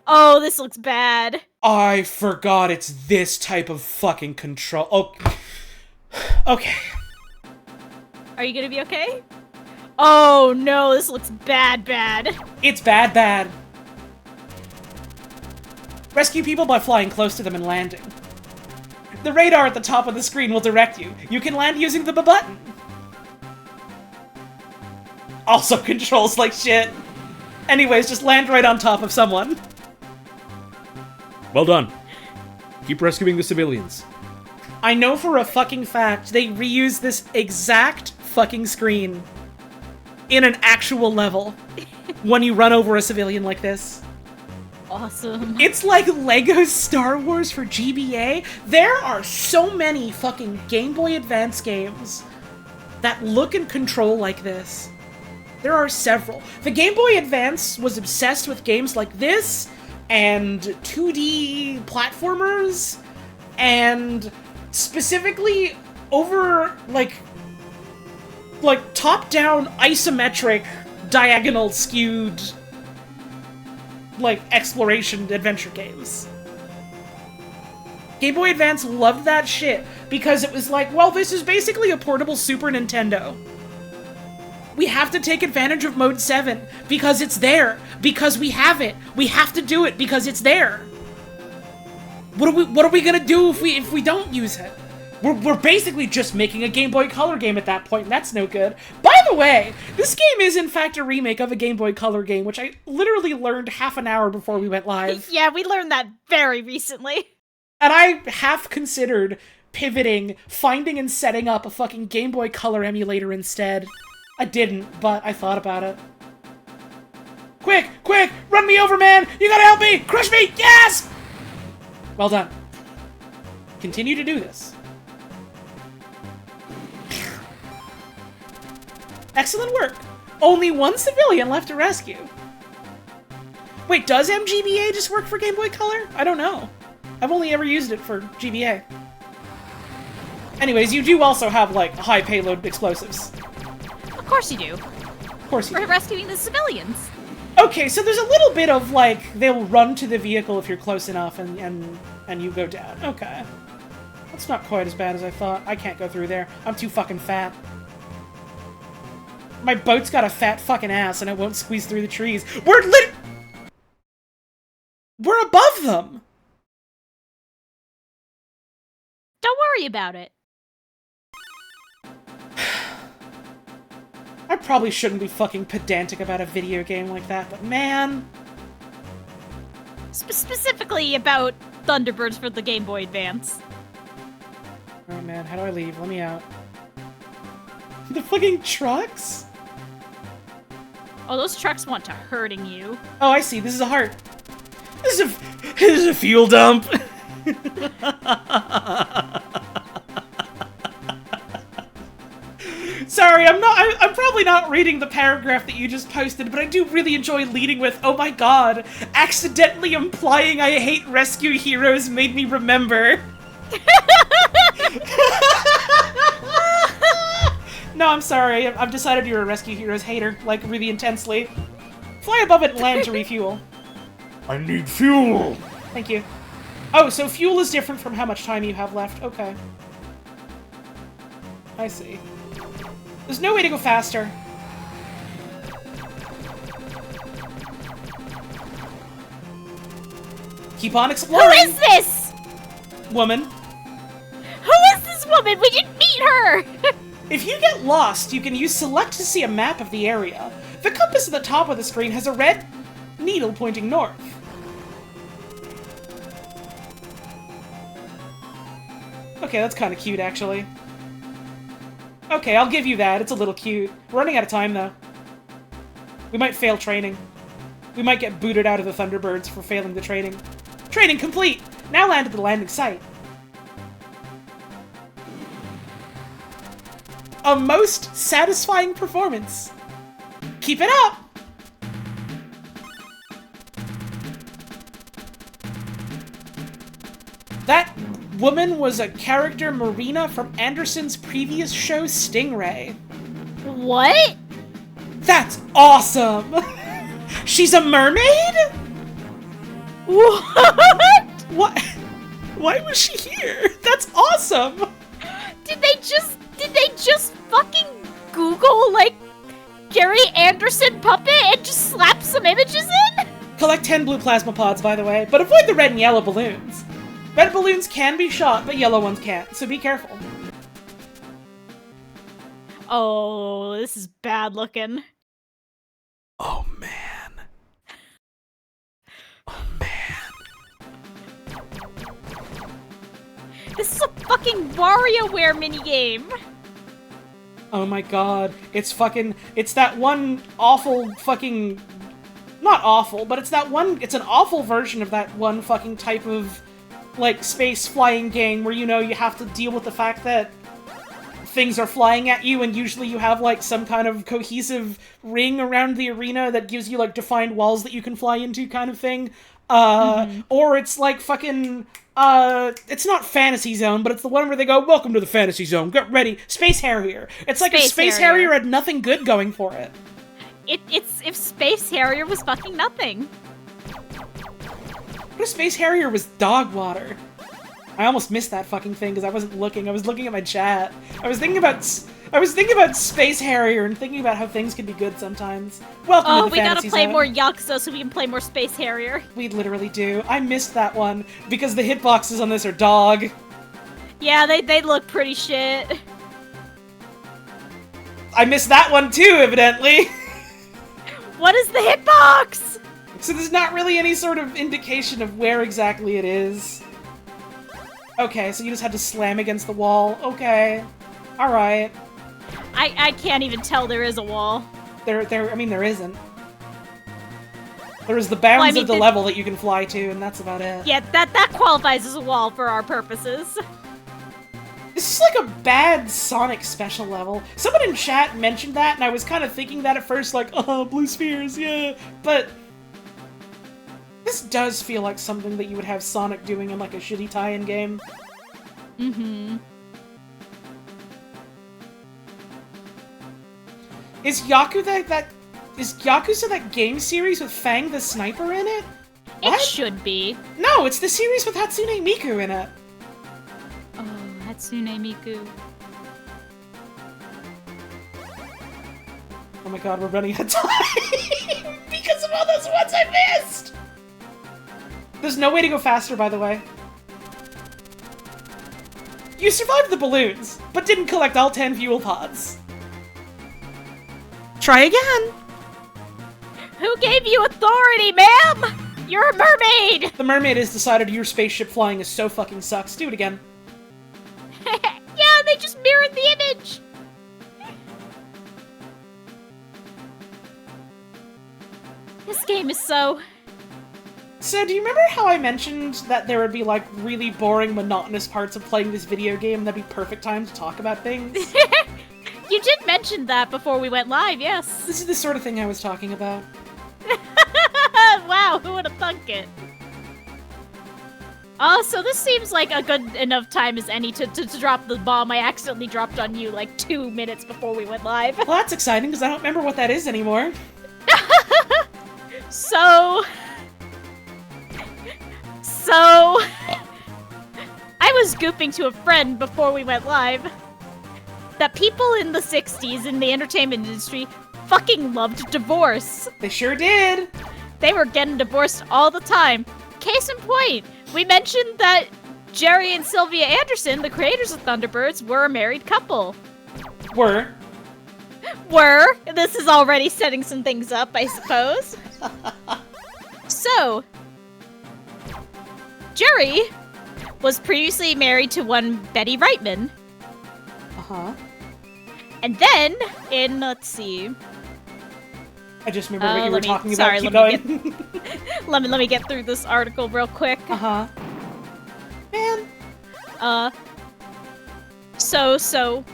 Oh, this looks bad. I forgot it's this type of fucking control. Oh. Okay. Are you gonna be okay? Oh no, this looks bad. It's bad. Rescue people by flying close to them and landing. The radar at the top of the screen will direct you. You can land using the button. Also controls like shit. Anyways, just land right on top of someone. Well done. Keep rescuing the civilians. I know for a fucking fact they reuse this exact fucking screen in an actual level when you run over a civilian like this. Awesome. It's like Lego Star Wars for GBA. There are so many fucking Game Boy Advance games that look and control like this. There are several. The Game Boy Advance was obsessed with games like this, and 2D platformers, and specifically over, like top-down isometric, diagonal skewed, like, exploration adventure games. Game Boy Advance loved that shit because it was like, well, this is basically a portable Super Nintendo. We have to take advantage of Mode 7 because it's there, because we have it. We have to do it because it's there. What are we gonna do if we don't use it? We're basically just making a Game Boy Color game at that point, and that's no good. By the way, this game is in fact a remake of a Game Boy Color game, which I literally learned half an hour before we went live. Yeah, we learned that very recently. And I half considered pivoting, finding and setting up a fucking Game Boy Color emulator instead. I didn't, but I thought about it. Quick! Run me over, man! You gotta help me! Crush me! Yes! Well done. Continue to do this. Excellent work! Only one civilian left to rescue. Wait, does MGBA just work for Game Boy Color? I don't know. I've only ever used it for GBA. Anyways, you do also have, like, high payload explosives. Of course you do. Of course you For do. rescuing the civilians. Okay, so there's a little bit of, like, they'll run to the vehicle if you're close enough and you go down. Okay. That's not quite as bad as I thought. I can't go through there. I'm too fucking fat. My boat's got a fat fucking ass and it won't squeeze through the trees. We're above them! Don't worry about it. I probably shouldn't be fucking pedantic about a video game like that, but man... Specifically about Thunderbirds for the Game Boy Advance. Oh man, how do I leave? Let me out. The fucking trucks? Oh, those trucks want to hurting you. Oh, I see. This is a heart. This is a fuel dump. Sorry, I'm probably not reading the paragraph that you just posted, but I do really enjoy leading with, oh my god, accidentally implying I hate rescue heroes made me remember. No, I'm sorry. I've decided you're a Rescue Heroes hater, like, really intensely. Fly above it and land to refuel. I need fuel! Thank you. Oh, so fuel is different from how much time you have left. Okay. I see. There's no way to go faster. Keep on Who exploring! is this? Woman. Who is this woman? We didn't meet her! If you get lost, you can use select to see a map of the area. The compass at the top of the screen has a red needle pointing north. Okay, that's kind of cute, actually. Okay, I'll give you that. It's a little cute. We're running out of time, though. We might fail training. We might get booted out of the Thunderbirds for failing the training. Training complete! Now land at the landing site. A most satisfying performance. Keep it up! That woman was a character Marina from Anderson's previous show Stingray. What? That's awesome! She's a mermaid? What? What? Why was she here? That's awesome! Did they just fucking Google, like, Gary Anderson puppet and just slap some images in? Collect 10 blue plasma pods, by the way, but avoid the red and yellow balloons. Red balloons can be shot, but yellow ones can't, so be careful. Oh, this is bad looking. Oh man. Oh man. This is a fucking WarioWare minigame. Oh my god, it's that one awful fucking... Not awful, but it's an awful version of that one fucking type of, like, space flying game where, you know, you have to deal with the fact that things are flying at you, and usually you have, like, some kind of cohesive ring around the arena that gives you, like, defined walls that you can fly into kind of thing. Or it's like fucking... it's not Fantasy Zone, but it's the one where they go, welcome to the Fantasy Zone, get ready, Space Harrier. It's like if Space Harrier had nothing good going for it. It's if Space Harrier was fucking nothing. What if Space Harrier was dog water? I almost missed that fucking thing because I wasn't looking. I was looking at my chat. I was thinking about Space Harrier and thinking about how things can be good sometimes. Welcome to the Fantasy we gotta play Zone. more Yakuza so we can play more Space Harrier. We literally do. I missed that one because the hitboxes on this are dog. Yeah, they look pretty shit. I missed that one too, evidently. What is the hitbox? So there's not really any sort of indication of where exactly it is. Okay, so you just had to slam against the wall. Okay. Alright. I can't even tell there is a wall. There isn't. There is the bounds of the level that you can fly to, and that's about it. Yeah, that qualifies as a wall for our purposes. This is like a bad Sonic special level. Someone in chat mentioned that, and I was kind of thinking that at first, like, oh, blue spheres, yeah. But this does feel like something that you would have Sonic doing in like a shitty tie-in game. Mm-hmm. Is Yakuza that game series with Fang the Sniper in it? What? It should be. No, it's the series with Hatsune Miku in it. Oh, Hatsune Miku. Oh my god, we're running out of time! Because of all those ones I missed! There's no way to go faster, by the way. You survived the balloons, but didn't collect all 10 fuel pods. Try again! Who gave you authority, ma'am? You're a mermaid! The mermaid has decided your spaceship flying is so fucking sucks. Do it again. Yeah, they just mirrored the image! This game is so... So, do you remember how I mentioned that there would be, like, really boring, monotonous parts of playing this video game that'd be perfect time to talk about things? You did mention that before we went live, yes. This is the sort of thing I was talking about. Wow, who would have thunk it? Oh, so this seems like a good enough time as any to drop the bomb I accidentally dropped on you like 2 minutes before we went live. Well, that's exciting, because I don't remember what that is anymore. So, I was gooping to a friend before we went live that people in the 60s in the entertainment industry fucking loved divorce. They sure did! They were getting divorced all the time. case in point, we mentioned that Jerry and Sylvia Anderson, the creators of Thunderbirds, were a married couple. Were. This is already setting some things up, I suppose. So, Jerry was previously married to one Betty Reitman. Uh-huh. And then, let's see. I just remembered what you were talking about. Sorry, Keep let going. let me get through this article real quick. Uh-huh. Man. So,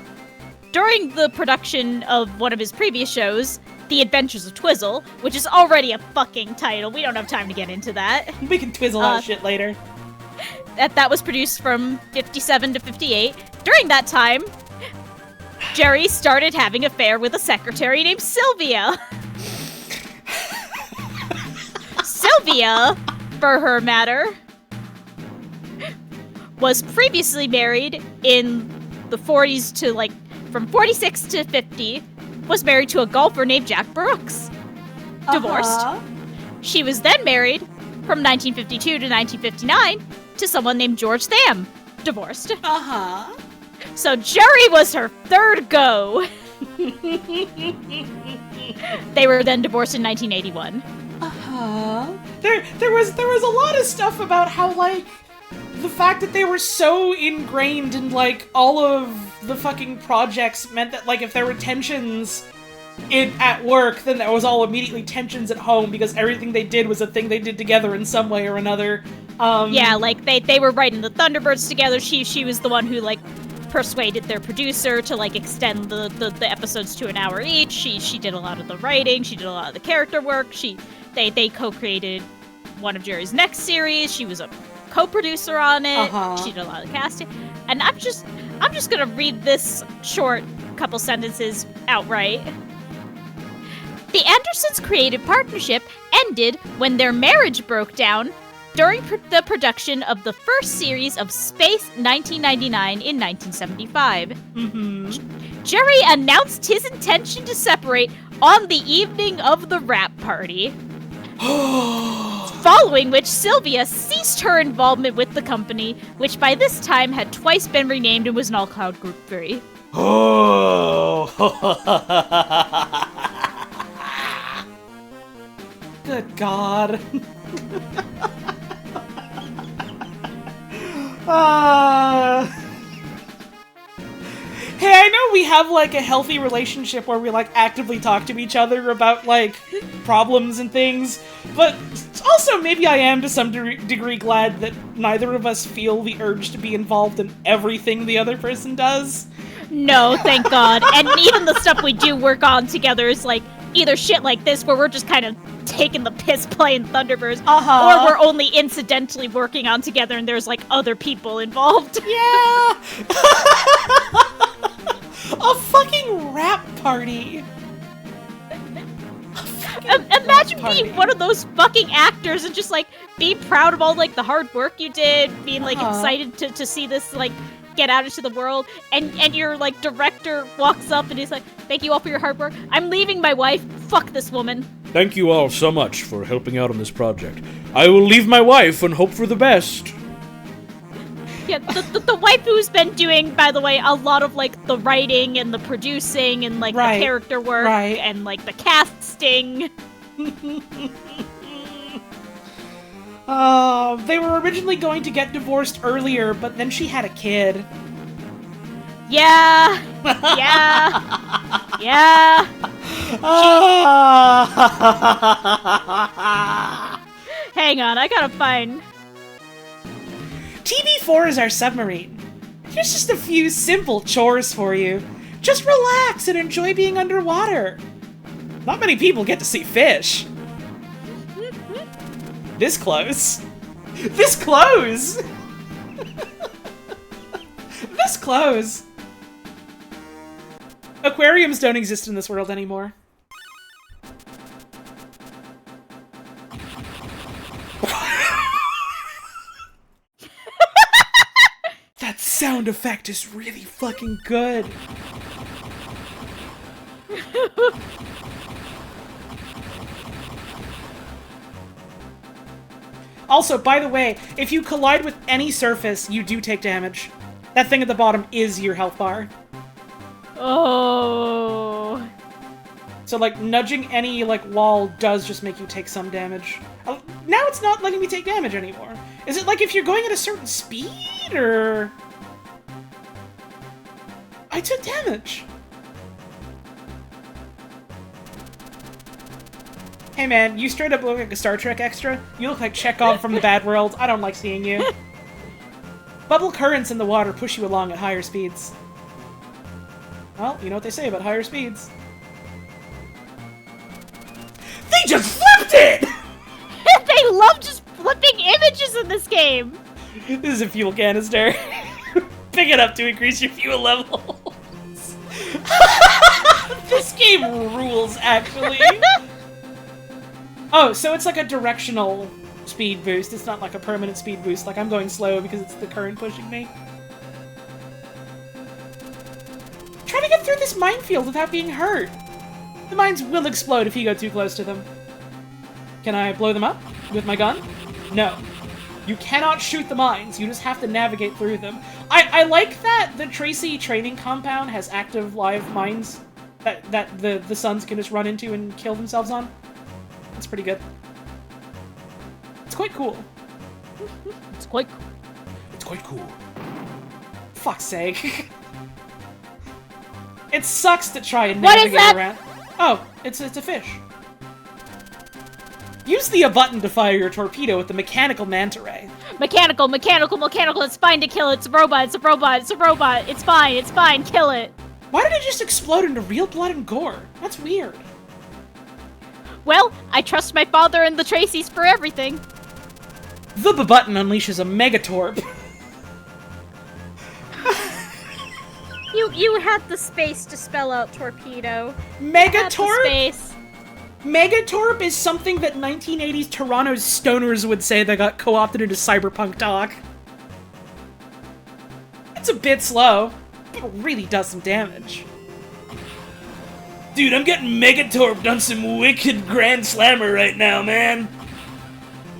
during the production of one of his previous shows, The Adventures of Twizzle, which is already a fucking title, we don't have time to get into that. We can twizzle that shit later. That was produced from 57 to 58. During that time, Jerry started having an affair with a secretary named Sylvia. Sylvia, for her matter, was previously married in the 40s to, like, from 46 to 50, was married to a golfer named Jack Brooks. Divorced. Uh-huh. She was then married from 1952 to 1959 to someone named George Tham. Divorced. Uh-huh. So Jerry was her third go. They were then divorced in 1981. Uh-huh. There was a lot of stuff about how, like, the fact that they were so ingrained in, like, all of the fucking projects meant that, like, if there were tensions at work, then there was all immediately tensions at home because everything they did was a thing they did together in some way or another. Yeah, like, they were writing the Thunderbirds together. She was the one who, like, persuaded their producer to, like, extend the episodes to an hour each. She did a lot of the writing. She did a lot of the character work. They co-created one of Jerry's next series. She was a co-producer on it. Uh-huh. She did a lot of the casting. And I'm just gonna read this short couple sentences outright. The Andersons' creative partnership ended when their marriage broke down during the production of the first series of Space 1999 in 1975. Mm-hmm. Jerry announced his intention to separate on the evening of the wrap party. Following which, Sylvia ceased her involvement with the company, which by this time had twice been renamed and was an all-cloud Group 3. Oh. Good God. Hey, I know we have, like, a healthy relationship where we, like, actively talk to each other about, like, problems and things, but also maybe I am to some degree glad that neither of us feel the urge to be involved in everything the other person does. No, thank God. And even the stuff we do work on together is, like, either shit like this where we're just kind of taking the piss playing Thunderbirds, or we're only incidentally working on together and there's, like, other people involved. Yeah! A fucking rap party! Imagine being one of those fucking actors and just, like, being proud of all, like, the hard work you did, being, like, excited to see this, like, get out into the world, and your, like, director walks up and he's like, thank you all for your hard work. I'm leaving my wife. Fuck this woman. Thank you all so much for helping out on this project. I will leave my wife and hope for the best. Yeah, the wife who's been doing, by the way, a lot of, like, the writing and the producing and, like, the character work and, like, the casting. They were originally going to get divorced earlier, but then she had a kid. Yeah. Yeah. Yeah. Hang on, I gotta find... TV4 is our submarine. Here's just a few simple chores for you. Just relax and enjoy being underwater. Not many people get to see fish. This close. This close! This close! Aquariums don't exist in this world anymore. That sound effect is really fucking good. Also, by the way, if you collide with any surface, you do take damage. That thing at the bottom is your health bar. Oh. So, like, nudging any, like, wall does just make you take some damage. Now it's not letting me take damage anymore. Is it like if you're going at a certain speed, or... I took damage. Hey man, you straight up look like a Star Trek extra. You look like Chekhov from the Bad World. I don't like seeing you. Bubble currents in the water push you along at higher speeds. Well, you know what they say about higher speeds. They just flipped it! They love just flipping images in this game! This is a fuel canister. Pick it up to increase your fuel levels. This game rules, actually. Oh, so it's like a directional speed boost. It's not like a permanent speed boost. Like, I'm going slow because it's the current pushing me. Try to get through this minefield without being hurt. The mines will explode if you go too close to them. Can I blow them up with my gun? No. You cannot shoot the mines. You just have to navigate through them. I like that the Tracy training compound has active live mines that the Sons can just run into and kill themselves on. That's pretty good. It's quite cool. It's quite cool. It's quite cool. Fuck's sake. It sucks to try and What is navigate that? around. Oh, it's a fish. Use the button to fire your torpedo with the mechanical manta ray. Mechanical, mechanical, mechanical. It's fine to kill it. It's a robot. It's a robot. It's a robot. It's fine. It's fine. Kill it. Why did it just explode into real blood and gore? That's weird. Well, I trust my father and the Tracys for everything. The button unleashes a megatorp. You had the space to spell out torpedo. Megatorp? Space. Megatorp is something that 1980s Toronto's stoners would say that got co-opted into cyberpunk talk. It's a bit slow, but it really does some damage. Dude, I'm getting Megatorped on some wicked Grand Slammer right now, man.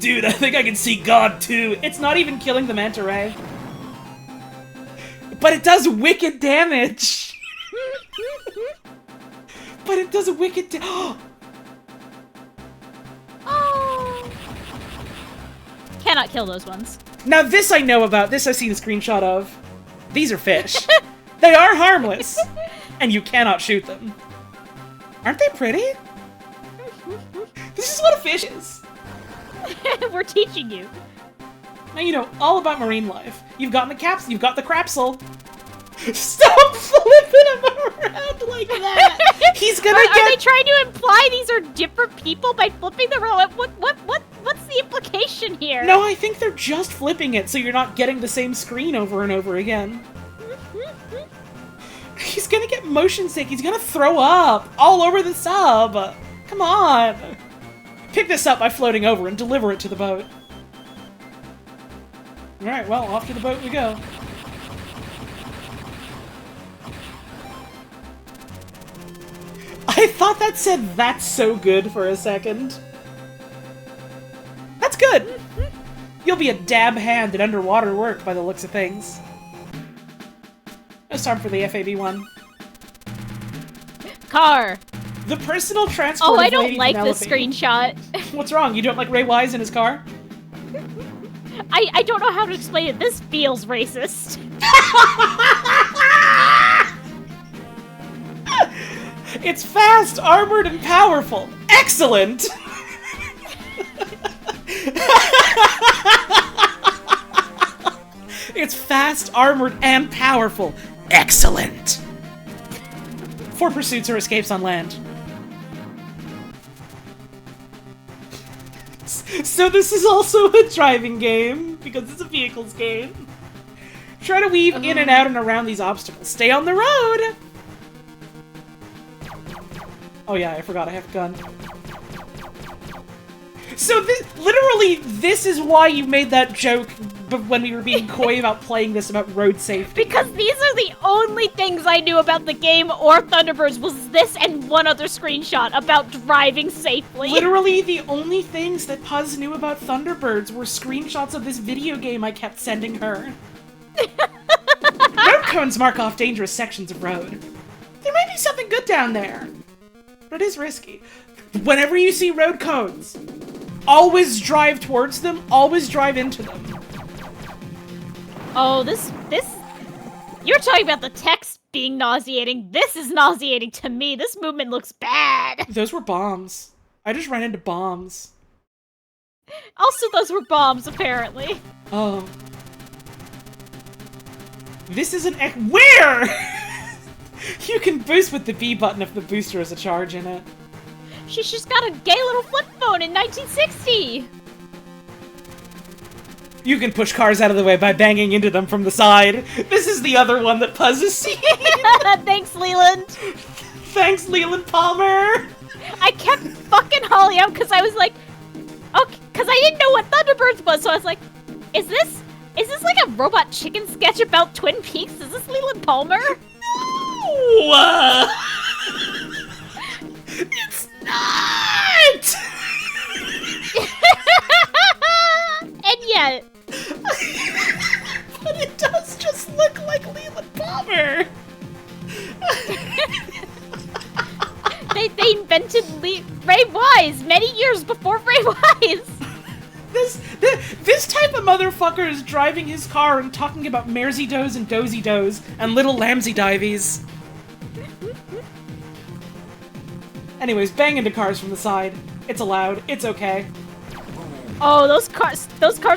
Dude, I think I can see God too. It's not even killing the manta ray. But it does wicked damage! But it does a wicked Oh. Cannot kill those ones. Now this I know about, this I've seen a screenshot of. These are fish. They are harmless! And you cannot shoot them. Aren't they pretty? This is what a fish is. We're teaching you. Now you know all about marine life. You've got the caps, you've got the crapsel. Stop flipping him around like that! He's gonna get- Are they trying to imply these are different people by flipping them around? What's the implication here? No, I think they're just flipping it so you're not getting the same screen over and over again. He's gonna get motion sick, he's gonna throw up all over the sub! Come on! Pick this up by floating over and deliver it to the boat. Alright, well, off to the boat we go. I thought that said "that's so good" for a second. That's good! You'll be a dab hand at underwater work by the looks of things. It's time for the F.A.B. one. Car. The personal transport Oh, of I don't Lady like this Penelope. screenshot. What's wrong? You don't like Ray Wise in his car? I don't know how to explain it. This feels racist. It's fast, armored, and powerful. Excellent! It's fast, armored, and powerful. Excellent! 4 pursuits or escapes on land. So this is also a driving game, because it's a vehicles game. Try to weave in and out and around these obstacles. Stay on the road! Oh yeah, I forgot I have a gun. So literally, this is why you made that joke when we were being coy about playing this about road safety. Because these are the only things I knew about the game or Thunderbirds was this and one other screenshot about driving safely. Literally, the only things that Puz knew about Thunderbirds were screenshots of this video game I kept sending her. Road cones mark off dangerous sections of road. There might be something good down there, but it is risky. Whenever you see road cones, always drive towards them, always drive into them. Oh, this... You're talking about the text being nauseating. This is nauseating to me. This movement looks bad. Those were bombs. I just ran into bombs. Also, those were bombs, apparently. Oh. This is an where? You can boost with the B button if the booster has a charge in it. She's just got a gay little flip phone in 1960. You can push cars out of the way by banging into them from the side. This is the other one that Puz is seeing. Thanks, Leland. Thanks, Leland Palmer. I kept fucking Holly out because I was like, okay, because I didn't know what Thunderbirds was, so I was like, is this like a Robot Chicken sketch about Twin Peaks? Is this Leland Palmer? No! It's not! And yet... But it does just look like Leland Palmer! They invented Ray Wise many years before Ray Wise! This type of motherfucker is driving his car and talking about Maresy Does and Dozy Does and little Lambsy Divies. Anyways, bang into cars from the side. It's allowed. It's okay. Oh, those cars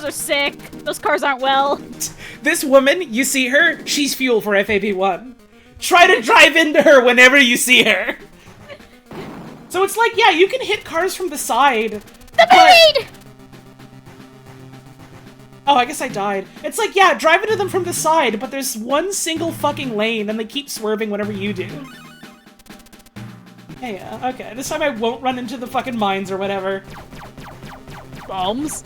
are sick. Those cars aren't well. This woman, you see her, she's fuel for F.A.B. 1. Try to drive into her whenever you see her. So it's like, yeah, you can hit cars from the side. The maid! Oh, I guess I died. It's like, yeah, drive into them from the side, but there's one single fucking lane, and they keep swerving whenever you do. Hey, yeah, okay. This time I won't run into the fucking mines or whatever. Bombs.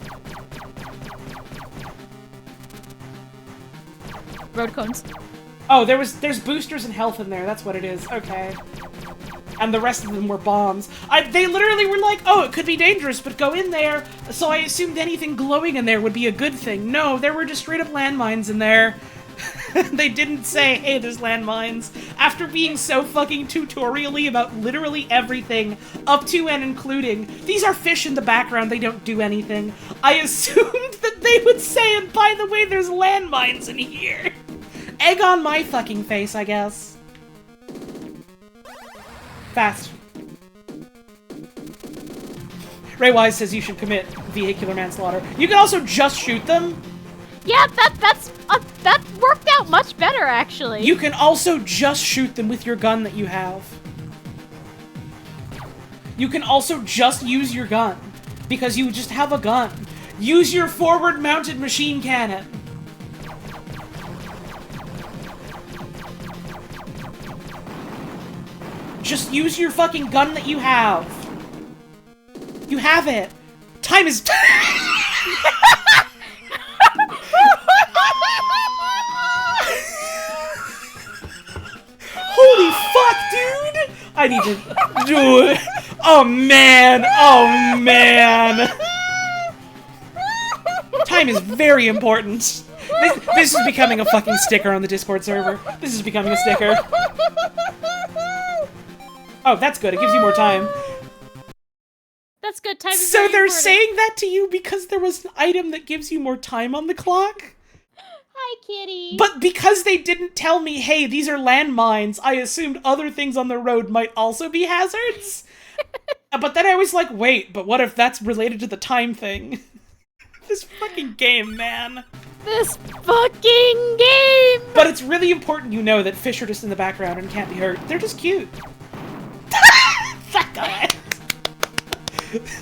Road cones. Oh, there's boosters and health in there. That's what it is. Okay. And the rest of them were bombs. They literally were like, oh, it could be dangerous, but go in there. So I assumed anything glowing in there would be a good thing. No, there were just straight up landmines in there. They didn't say, hey, there's landmines. After being so fucking tutorial-y about literally everything, up to and including, these are fish in the background, they don't do anything. I assumed that they would say, and by the way, there's landmines in here. Egg on my fucking face, I guess. Fast. Ray Wise says you should commit vehicular manslaughter. You can also just shoot them. Yeah, that worked out much better, actually. You can also just shoot them with your gun that you have. You can also just use your gun, because you just have a gun. Use your forward-mounted machine cannon. Just use your fucking gun that you have. You have it. Time is... Holy fuck, dude! I need to do it. Oh man! Oh man! Time is very important. This is becoming a fucking sticker on the Discord server. This is becoming a sticker. Oh, that's good. It gives you more time. That's good. Time is So very they're important. saying that to you because there was an item that gives you more time on the clock? Hi, kitty. But because they didn't tell me, hey, these are landmines, I assumed other things on the road might also be hazards? But then I was like, wait, but what if that's related to the time thing? This fucking game, man. This fucking game! But it's really important you know that fish are just in the background and can't be hurt. They're just cute. That guy.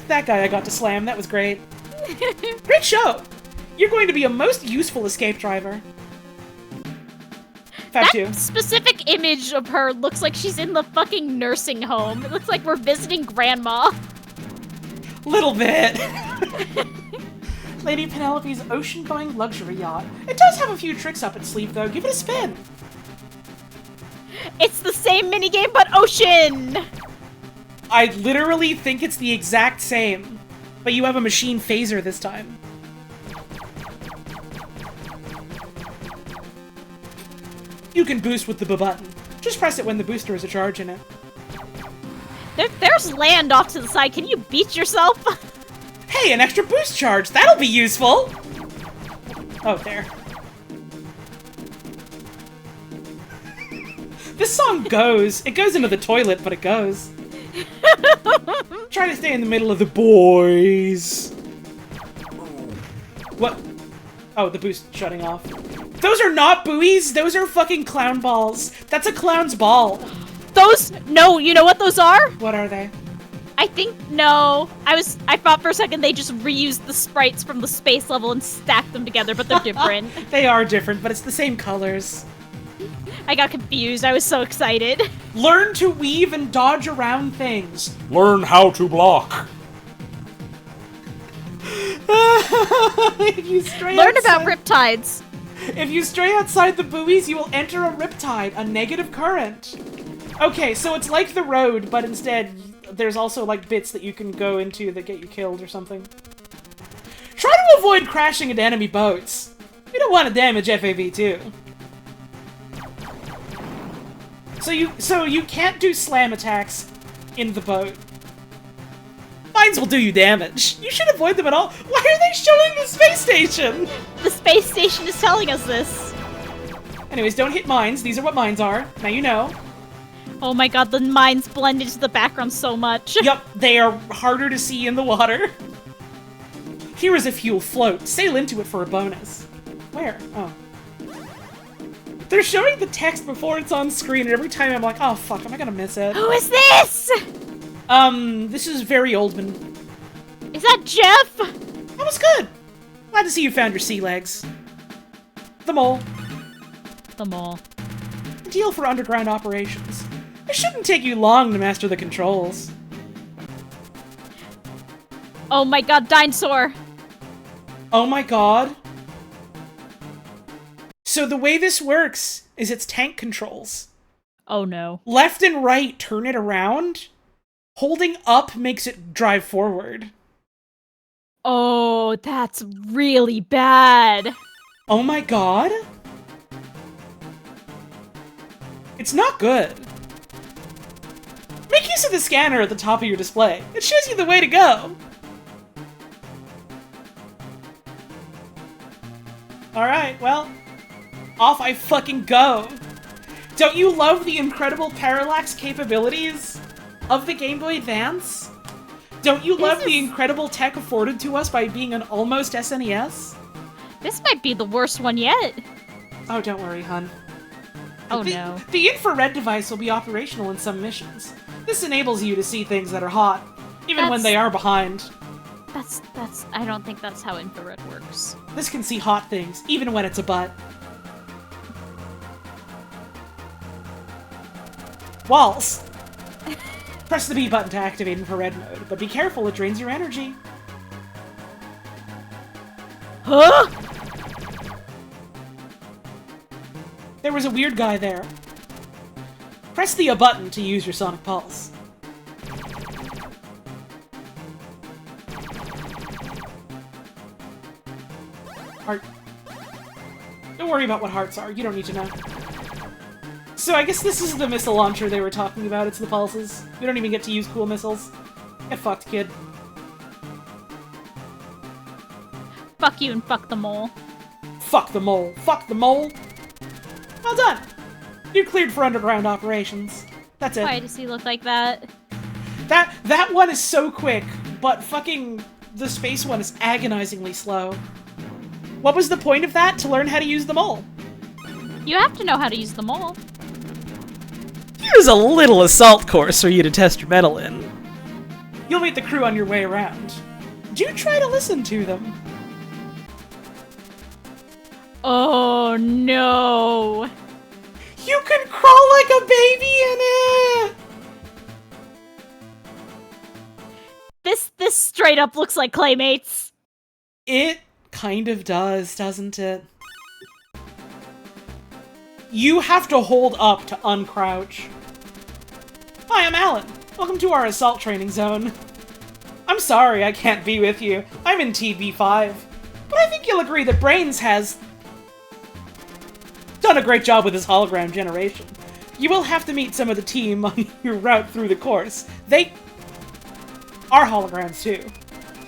That guy I got to slam. That was great. Great show. You're going to be a most useful escape driver. That F.A.B. 2. specific image of her looks like she's in the fucking nursing home. It looks like we're visiting grandma. Little bit. Lady Penelope's ocean-going luxury yacht. It does have a few tricks up its sleeve, though. Give it a spin. It's the same minigame, but ocean! I literally think it's the exact same, but you have a machine phaser this time. You can boost with the B button. Just press it when the booster is a charge in it. There's land off to the side. Can you beat yourself? Hey, an extra boost charge! That'll be useful! Oh, there. This song goes. It goes into the toilet, but it goes. Try to stay in the middle of the boys. What? Oh, the boost shutting off. Those are not buoys! Those are fucking clown balls! That's a clown's ball! No, you know what those are? What are they? I think, no. I thought for a second they just reused the sprites from the space level and stacked them together, but they're different. They are different, but it's the same colors. I got confused. I was so excited. Learn to weave and dodge around things. Learn how to block. If you stray Learn outside- about riptides. If you stray outside the buoys, you will enter a riptide, a negative current. Okay, so it's like the road, but instead, there's also, like, bits that you can go into that get you killed or something. Try to avoid crashing into enemy boats. We don't want to damage F.A.B. too. So you can't do slam attacks in the boat. Mines will do you damage. You should avoid them at all. Why are they showing the space station? The space station is telling us this. Anyways, don't hit mines. These are what mines are. Now you know. Oh my god, the mines blend into the background so much. Yup, they are harder to see in the water. Here is a fuel float. Sail into it for a bonus. Where? Oh. They're showing the text before it's on screen, and every time I'm like, oh fuck, am I gonna miss it? Who is this? This is very Oldman. Is that Jeff? That was good. Glad to see you found your sea legs. The mole. The mole. Deal for underground operations. It shouldn't take you long to master the controls. Oh my god, dinosaur. Oh my god. So the way this works is it's tank controls. Oh no. Left and right turn it around. Holding up makes it drive forward. Oh, that's really bad. Oh my god. It's not good. Make use of the scanner at the top of your display. It shows you the way to go. Alright, well, off I fucking go. Don't you love the incredible parallax capabilities of the Game Boy Advance? Don't you love the incredible tech afforded to us by being an almost SNES? This might be the worst one yet. Oh, don't worry, hun. Oh no. The infrared device will be operational in some missions. This enables you to see things that are hot, even when they are behind. I don't think that's how infrared works. This can see hot things, even when it's a butt. Walls! Press the B button to activate infrared mode, but be careful, it drains your energy. Huh? There was a weird guy there. Press the A button to use your Sonic Pulse. Heart. Don't worry about what hearts are, you don't need to know. So I guess this is the missile launcher they were talking about, it's the pulses. We don't even get to use cool missiles. Get fucked, kid. Fuck you and fuck the mole. Fuck the mole. Fuck the mole. Well done! You're cleared for underground operations. That's it. Why does he look like that? That one is so quick, but fucking the space one is agonizingly slow. What was the point of that? To learn how to use the mole? You have to know how to use the mole. Here's a little assault course for you to test your mettle in. You'll meet the crew on your way around. Do try to listen to them. Oh no. You can crawl like a baby in it! This straight up looks like Claymates. It Kind of does, doesn't it? You have to hold up to uncrouch. Hi, I'm Alan. Welcome to our assault training zone. I'm sorry I can't be with you. I'm in TB5. But I think you'll agree that Brains has done a great job with his hologram generation. You will have to meet some of the team on your route through the course. They are holograms too.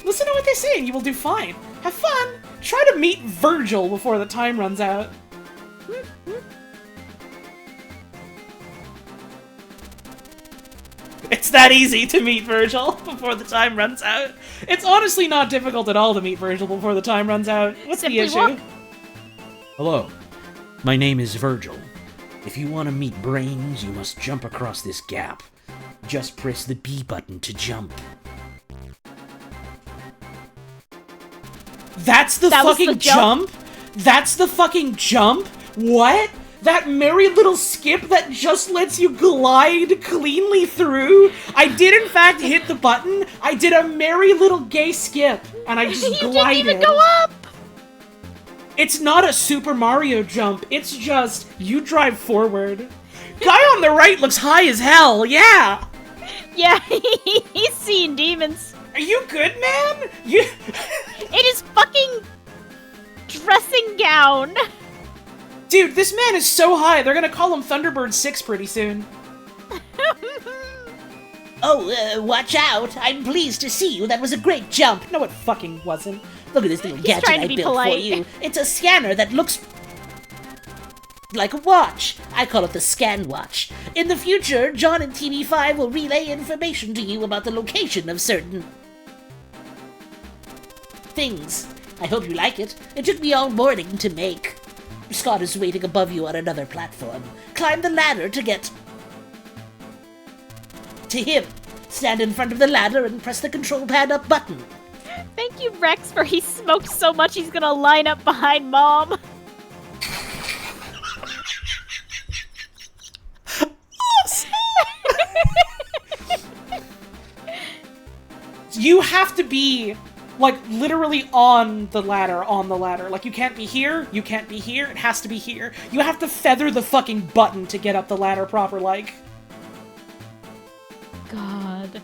Listen to what they say and you will do fine. Have fun! Try to meet Virgil before the time runs out. It's that easy to meet Virgil before the time runs out. It's honestly not difficult at all to meet Virgil before the time runs out. What's the issue? Walk. Hello, my name is Virgil. If you want to meet Brains, you must jump across this gap. Just press the B button to jump. That's the fucking jump? That's the fucking jump? What? That merry little skip that just lets you glide cleanly through? I did in fact hit the button. I did a merry little gay skip, and I just glided. You didn't even go up! It's not a Super Mario jump, it's just, you drive forward. Guy on the right looks high as hell, yeah! Yeah, he's seeing demons. Are you good, man? You... It is fucking dressing gown. Dude, this man is so high, they're gonna call him Thunderbirds 6 pretty soon. Oh, watch out! I'm pleased to see you. That was a great jump. No, it fucking wasn't. Look at this little gadget trying to I be built polite. for you. It's a scanner that looks like a watch. I call it the Scan Watch. In the future, John and TB5 will relay information to you about the location of certain things. I hope you like it. It took me all morning to make. Scott is waiting above you on another platform. Climb the ladder to get to him. Stand in front of the ladder and press the control pad up button. Thank you, Rex, for he smoked so much he's gonna line up behind Mom. You have to be, like, literally on the ladder. Like, you can't be here, you can't be here, it has to be here. You have to feather the fucking button to get up the ladder proper, like. God.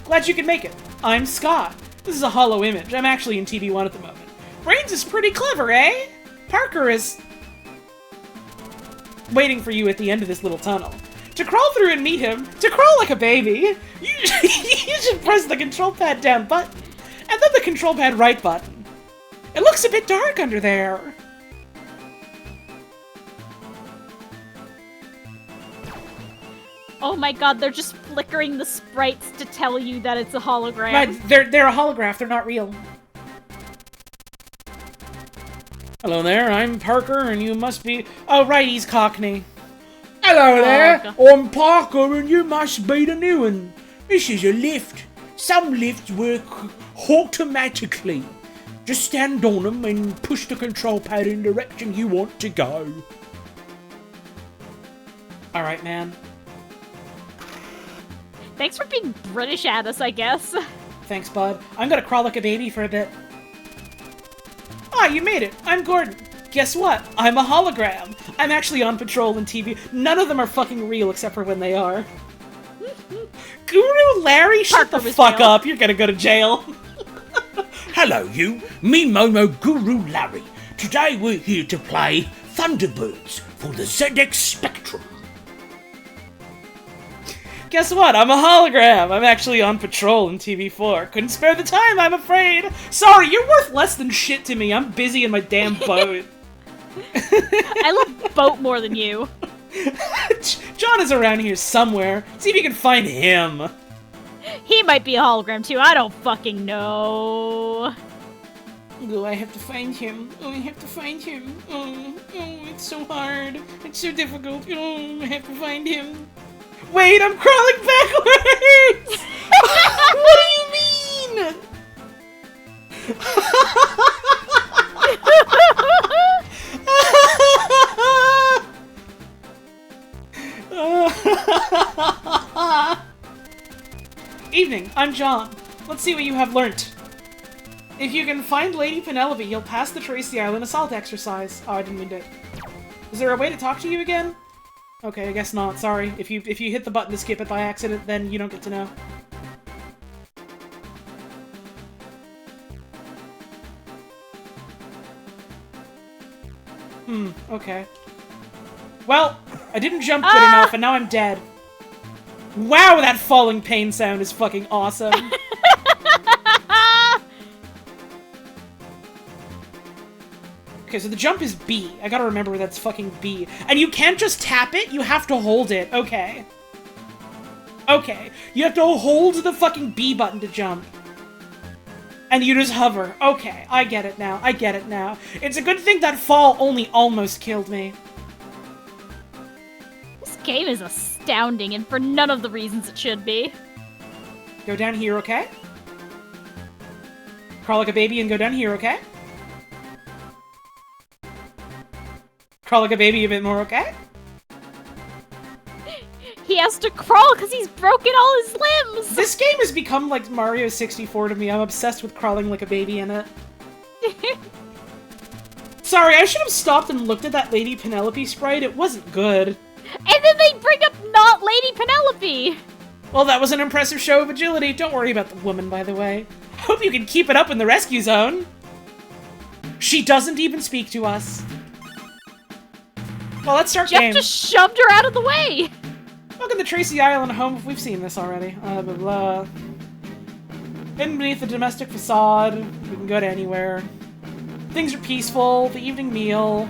Glad you could make it. I'm Scott. This is a hollow image. I'm actually in TB1 at the moment. Brains is pretty clever, eh? Parker is waiting for you at the end of this little tunnel. To crawl through and meet him, to crawl like a baby, you should press the control pad down button, and then the control pad right button. It looks a bit dark under there. Oh my god, they're just flickering the sprites to tell you that it's a hologram. Right, they're a holograph, they're not real. Hello there, I'm Parker, and you must be... Oh, right, he's Cockney. Hello there, God. I'm Parker, and you must be the new one. This is a lift. Some lifts work automatically. Just stand on them and push the control pad in the direction you want to go. Alright, man. Thanks for being British at us, I guess. Thanks, bud. I'm gonna crawl like a baby for a bit. Ah, you made it. I'm Gordon. Guess what? I'm a hologram. I'm actually on patrol in TV. None of them are fucking real except for when they are. Guru Larry, shut Parker the was fuck real. up. You're gonna go to jail. Hello, you. Me, Momo Guru Larry. Today we're here to play Thunderbirds for the ZX Spectrum. Guess what? I'm a hologram. I'm actually on patrol in TV4. Couldn't spare the time, I'm afraid. Sorry, you're worth less than shit to me. I'm busy in my damn boat. I love boat more than you. John is around here somewhere. See if you can find him. He might be a hologram too, I don't fucking know. Oh, I have to find him. Oh, I have to find him. Oh, it's so hard. It's so difficult. Oh, I have to find him. Wait, I'm crawling backwards! What do you mean? Evening, I'm John. Let's see what you have learnt. If you can find Lady Penelope, you'll pass the Tracy Island assault exercise. Oh, I didn't mean to. Is there a way to talk to you again? Okay, I guess not. Sorry. If you hit the button to skip it by accident, then you don't get to know. Okay. Well, I didn't jump good enough, and now I'm dead. Wow, that falling pain sound is fucking awesome. Okay, so the jump is B. I gotta remember that's fucking B. And you can't just tap it, you have to hold it. Okay. Okay. You have to hold the fucking B button to jump. And you just hover. Okay, I get it now. I get it now. It's a good thing that fall only almost killed me. This game is astounding, and for none of the reasons it should be. Go down here, okay? Crawl like a baby and go down here, okay? Crawl like a baby a bit more, okay? He has to crawl because he's broken all his limbs! This game has become like Mario 64 to me. I'm obsessed with crawling like a baby in it. Sorry, I should have stopped and looked at that Lady Penelope sprite. It wasn't good. And then they bring up not Lady Penelope! Well, that was an impressive show of agility. Don't worry about the woman, by the way. I hope you can keep it up in the rescue zone. She doesn't even speak to us. Well, let's start Jeff game. just shoved her out of the way! Welcome to Tracy Island home. We've seen this already. Blah, blah, blah. Hidden beneath the domestic facade. We can go to anywhere. Things are peaceful. The evening meal.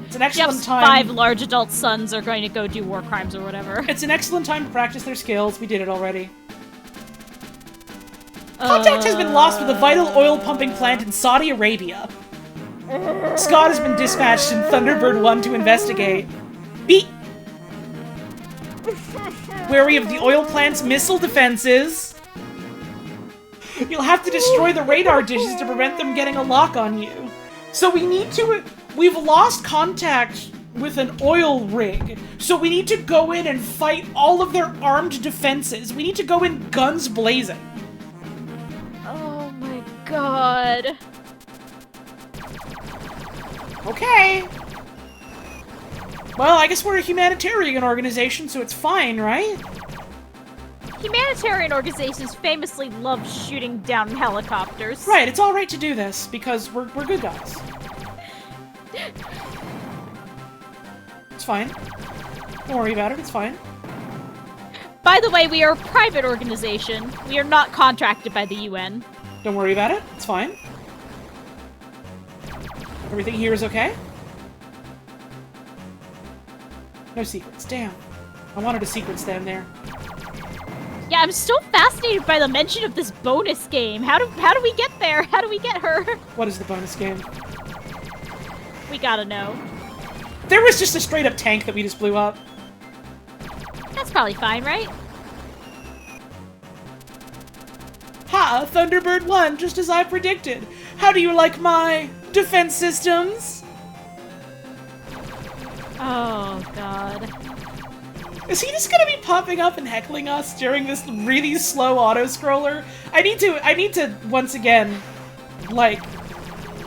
It's an excellent Jeff's time. 5 large adult sons are going to go do war crimes or whatever. It's an excellent time to practice their skills. We did it already. Contact has been lost with a vital oil pumping plant in Saudi Arabia. Scott has been dispatched in Thunderbird 1 to investigate. Be wary of the oil plant's missile defenses. You'll have to destroy the radar dishes to prevent them getting a lock on you. So we've lost contact with an oil rig. So we need to go in and fight all of their armed defenses. We need to go in guns blazing. Oh my god. Okay. Well, I guess we're a humanitarian organization, so it's fine, right? Humanitarian organizations famously love shooting down helicopters. Right, it's alright to do this, because we're good guys. It's fine. Don't worry about it, it's fine. By the way, we are a private organization. We are not contracted by the UN. Don't worry about it, it's fine. Everything here is okay? No secrets, damn. I wanted a secrets down there. Yeah, I'm still fascinated by the mention of this bonus game. How do we get there? How do we get her? What is the bonus game? We gotta know. There was just a straight up tank that we just blew up. That's probably fine, right? Ha! Thunderbird 1, just as I predicted. How do you like my defense systems? Oh, God. Is he just gonna be popping up and heckling us during this really slow auto-scroller? I need to, once again, like,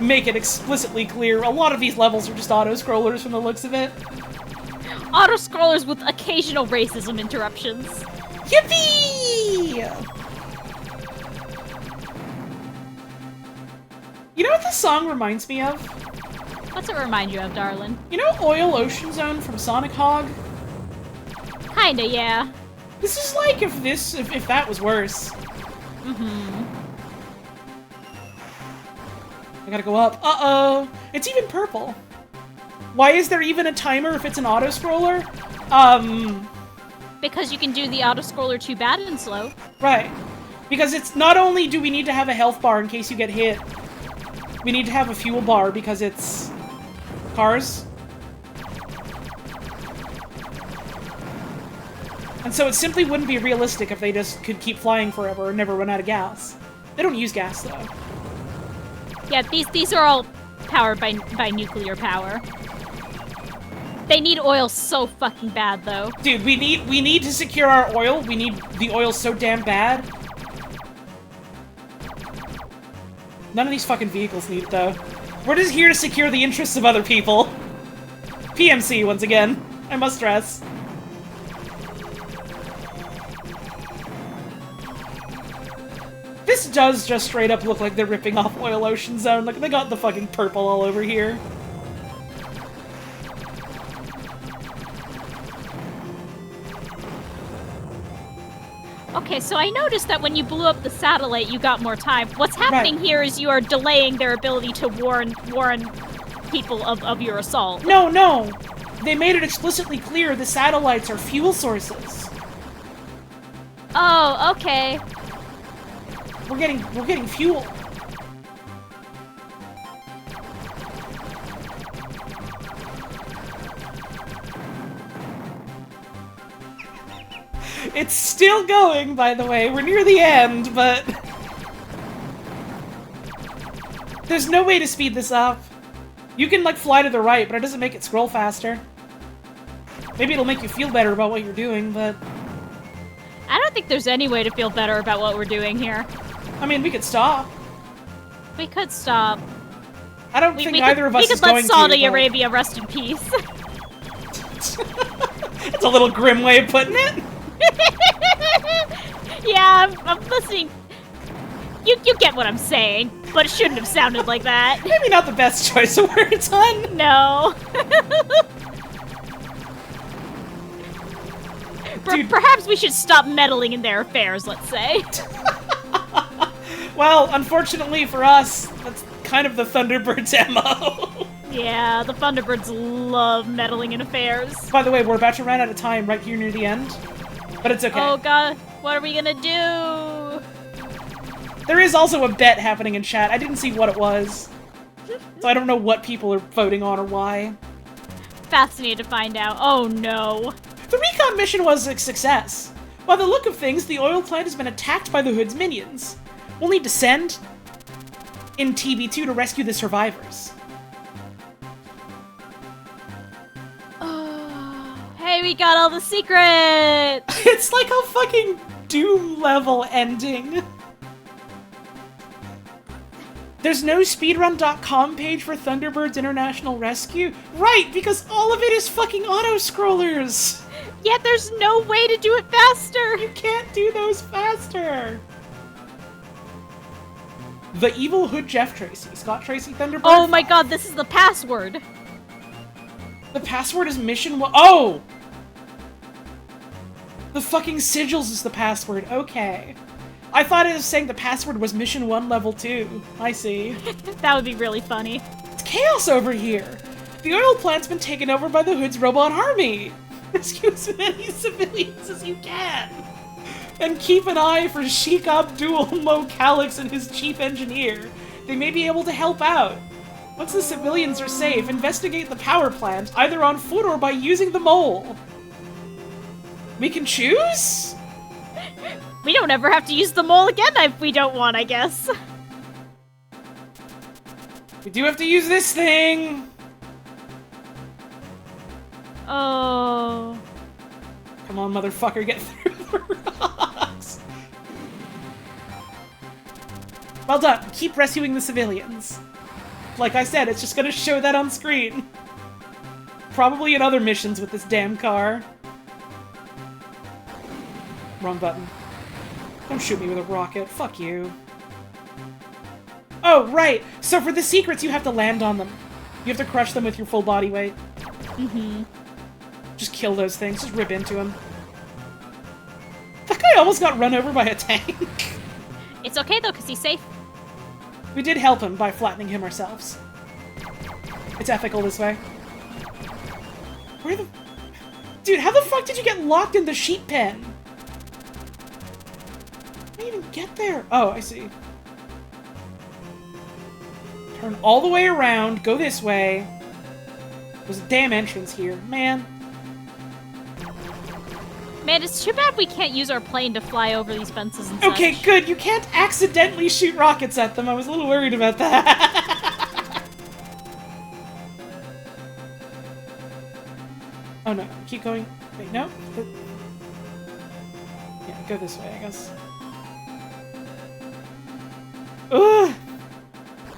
make it explicitly clear. A lot of these levels are just auto-scrollers from the looks of it. Auto-scrollers with occasional racism interruptions. Yippee! You know what this song reminds me of? What's it remind you of, darling? You know Oil Ocean Zone from Sonic Hog? Kinda, yeah. This is like if that was worse. Mm-hmm. I gotta go up. Uh-oh! It's even purple. Why is there even a timer if it's an auto-scroller? Because you can do the auto-scroller too bad and slow. Right. Because it's not only do we need to have a health bar in case you get hit, we need to have a fuel bar because it's cars. And so it simply wouldn't be realistic if they just could keep flying forever and never run out of gas. They don't use gas, though. Yeah, these are all powered by nuclear power. They need oil so fucking bad, though. Dude, we need to secure our oil. We need the oil so damn bad. None of these fucking vehicles need it, though. We're just here to secure the interests of other people. PMC, once again. I must stress. This does just straight up look like they're ripping off Oil Ocean Zone. Like, they got the fucking purple all over here. Okay, so I noticed that when you blew up the satellite, you got more time. What's happening here is you are delaying their ability to warn people of your assault. No! They made it explicitly clear the satellites are fuel sources. Oh, okay. We're getting fuel. It's still going, by the way. We're near the end, but there's no way to speed this up. You can, like, fly to the right, but it doesn't make it scroll faster. Maybe it'll make you feel better about what you're doing, but I don't think there's any way to feel better about what we're doing here. I mean, we could stop. We could stop. I don't think either of us is going to. We could let Saudi Arabia rest in peace. That's a little grim way of putting it. Yeah, I'm listening. You get what I'm saying, but it shouldn't have sounded like that. Maybe not the best choice of words, hun. No. Dude. Perhaps we should stop meddling in their affairs, let's say. Well, unfortunately for us, that's kind of the Thunderbirds' MO. Yeah, the Thunderbirds love meddling in affairs. By the way, we're about to run out of time right here near the end, but it's okay. Oh god, what are we gonna do? There is also a bet happening in chat. I didn't see what it was, so I don't know what people are voting on or why. Fascinated to find out. Oh no. The recon mission was a success. By the look of things, the oil plant has been attacked by the Hood's minions. We'll need to send in TB2 to rescue the survivors. Hey, we got all the secrets! It's like a fucking Doom level ending. There's no speedrun.com page for Thunderbirds International Rescue? Right, because all of it is fucking auto-scrollers! Yet there's no way to do it faster! You can't do those faster! The Evil Hood Jeff Tracy. Scott Tracy Thunderbird? Oh my god, this is the password! The password is mission one. Oh! The fucking sigils is the password. Okay. I thought it was saying the password was mission 1 level 2. I see. That would be really funny. It's chaos over here. The oil plant's been taken over by the Hood's robot army. Rescue as many civilians as you can. And keep an eye for Sheikh Abdul Mo Calix and his chief engineer. They may be able to help out. Once the civilians are safe, investigate the power plant, either on foot or by using the mole. We can choose? We don't ever have to use the mole again if we don't want, I guess. We do have to use this thing! Oh. Come on, motherfucker, get through the rocks! Well done. Keep rescuing the civilians. Like I said, it's just gonna show that on screen. Probably in other missions with this damn car. Wrong button. Don't shoot me with a rocket. Fuck you. Oh, right! So for the secrets, you have to land on them. You have to crush them with your full body weight. Mm-hmm. Just kill those things. Just rip into them. That guy almost got run over by a tank. It's okay, though, because he's safe. We did help him by flattening him ourselves. It's ethical this way. Where the... Dude, how the fuck did you get locked in the sheep pen? How did you even get there? Oh, I see. Turn all the way around, go this way. There's a damn entrance here. Man. Man, it's too bad we can't use our plane to fly over these fences and such. Okay, good. You can't accidentally shoot rockets at them. I was a little worried about that. Oh no. Keep going. Wait, no? Yeah, go this way, I guess. Ugh!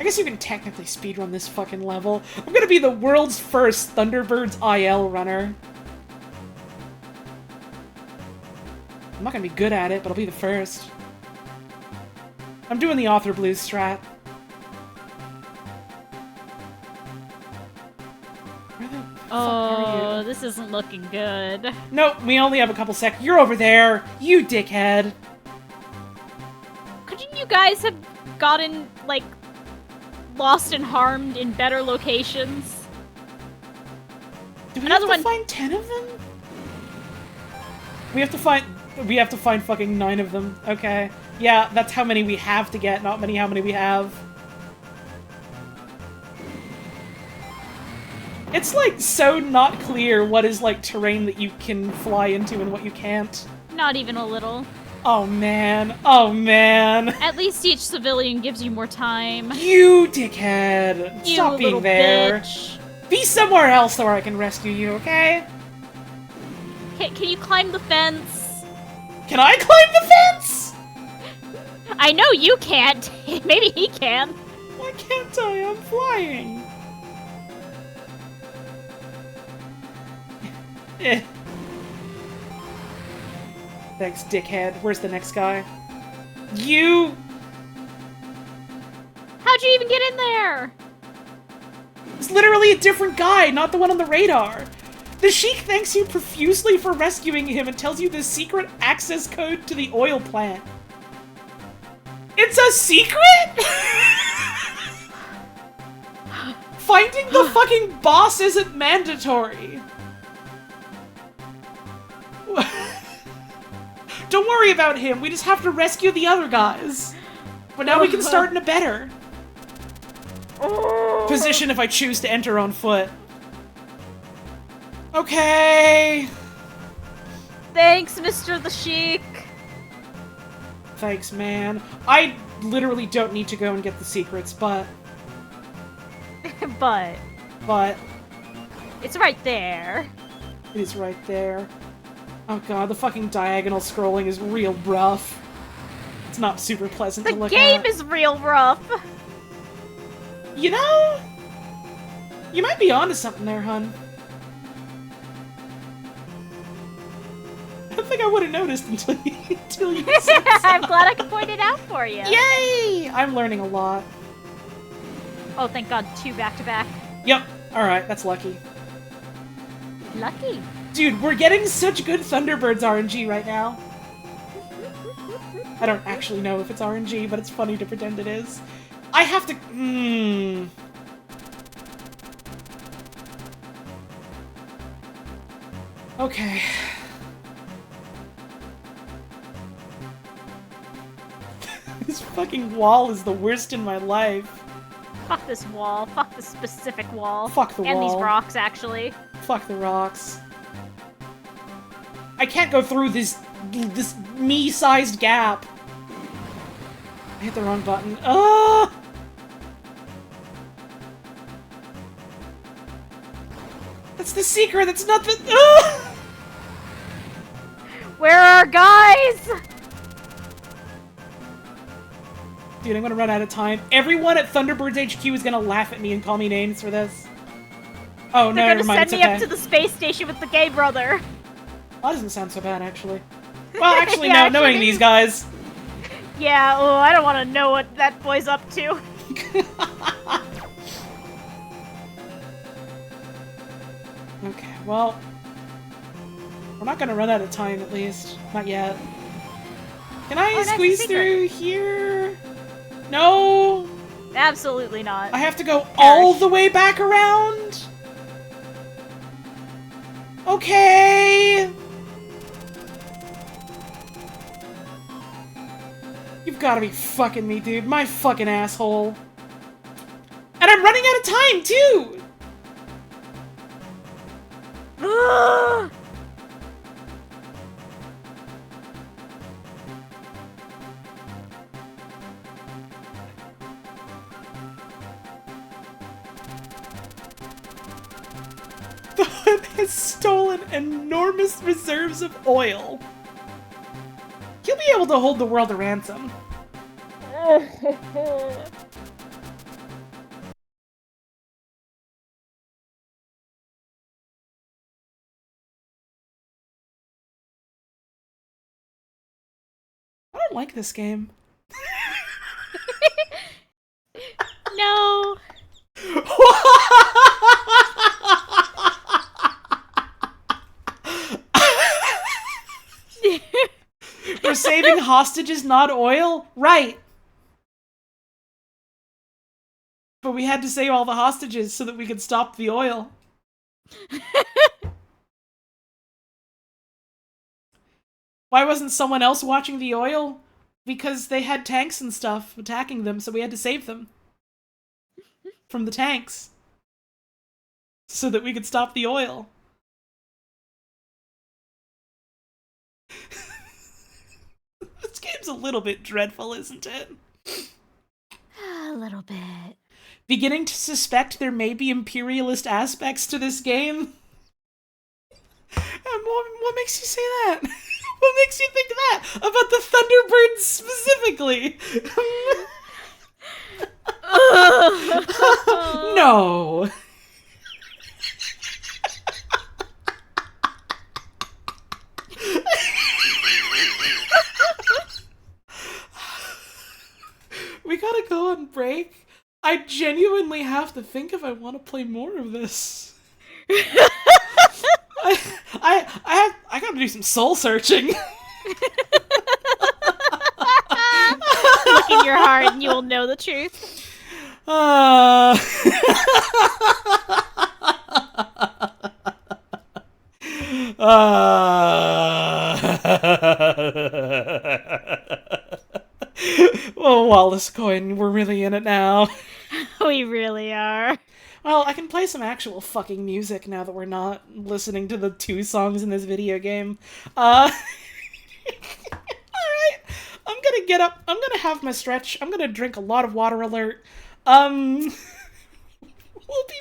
guess you can technically speedrun this fucking level. I'm gonna be the world's first Thunderbirds IL runner. I'm not gonna be good at it, but I'll be the first. I'm doing the author blues strat. Where the fuck are you? this isn't looking good. Nope, we only have a couple seconds. You're over there, you dickhead. Couldn't you guys have gotten, like, lost and harmed in better locations? Do we Another have to one. find 10 of them? We have to find fucking 9 of them. Okay. Yeah, that's how many we have to get, not how many we have. It's, like, so not clear what is, like, terrain that you can fly into and what you can't. Not even a little. Oh, man. Oh, man. At least each civilian gives you more time. You dickhead. You Stop being little there. bitch. Be somewhere else where I can rescue you, okay? Can you climb the fence? Can I climb the fence? I know you can't. Maybe he can. Why can't I? I'm flying. Eh. Thanks, dickhead. Where's the next guy? You! How'd you even get in there? It's literally a different guy, not the one on the radar. The Sheik thanks you profusely for rescuing him and tells you the secret access code to the oil plant. It's a secret?! Finding the fucking boss isn't mandatory. Don't worry about him, we just have to rescue the other guys. But now we can start in a better position if I choose to enter on foot. Okay. Thanks, Mr. the Sheik. Thanks, man. I literally don't need to go and get the secrets, but But it's right there. it is right there. Oh god, the fucking diagonal scrolling is real rough. It's not super pleasant The to look game at. is real rough. You know? You might be onto something there, hun. I don't think I would have noticed until you said I'm glad I could point it out for you. Yay! I'm learning a lot. Oh, thank God, 2 back-to-back. Yep. Alright, that's lucky. Lucky. Dude, we're getting such good Thunderbirds RNG right now. I don't actually know if it's RNG, but it's funny to pretend it is. I have to... Okay. This fucking wall is the worst in my life. Fuck this wall. Fuck this specific wall. Fuck the and wall. these rocks, actually. Fuck the rocks. I can't go through this me-sized gap. I hit the wrong button. Ah! That's the secret. That's not the. Ah! Where are our guys? Dude, I'm gonna run out of time. Everyone at Thunderbirds HQ is gonna laugh at me and call me names for this. Oh no, They're never gonna mind. send It's me okay. up to the space station with the gay brother. That doesn't sound so bad, actually. Well, actually, Yeah, no. actually, Knowing these guys. Yeah, oh, I don't want to know what that boy's up to. Okay, well, we're not gonna run out of time, at least. Not yet. Can I nice squeeze secret. through here? No! Absolutely not. I have to go all the way back around? Okay! You've gotta be fucking me, dude. My fucking asshole. And I'm running out of time, too! Ugh. The Hun has stolen enormous reserves of oil. He'll be able to hold the world to ransom. like this game. No. We're saving hostages, not oil? Right. But we had to save all the hostages so that we could stop the oil. Why wasn't someone else watching the oil? Because they had tanks and stuff attacking them, so we had to save them. From the tanks. So that we could stop the oil. This game's a little bit dreadful, isn't it? A little bit. Beginning to suspect there may be imperialist aspects to this game. What makes you say that? What makes you think that? About the Thunderbirds specifically? No. We gotta go on break. I genuinely have to think if I want to play more of this. I gotta do some soul searching. Look in your heart and you will know the truth. Oh, Wallace Coin, we're really in it now. We really are. Well, I can play some actual fucking music now that we're not listening to the 2 songs in this video game. Alright. I'm gonna get up. I'm gonna have my stretch. I'm gonna drink a lot of water alert. We'll be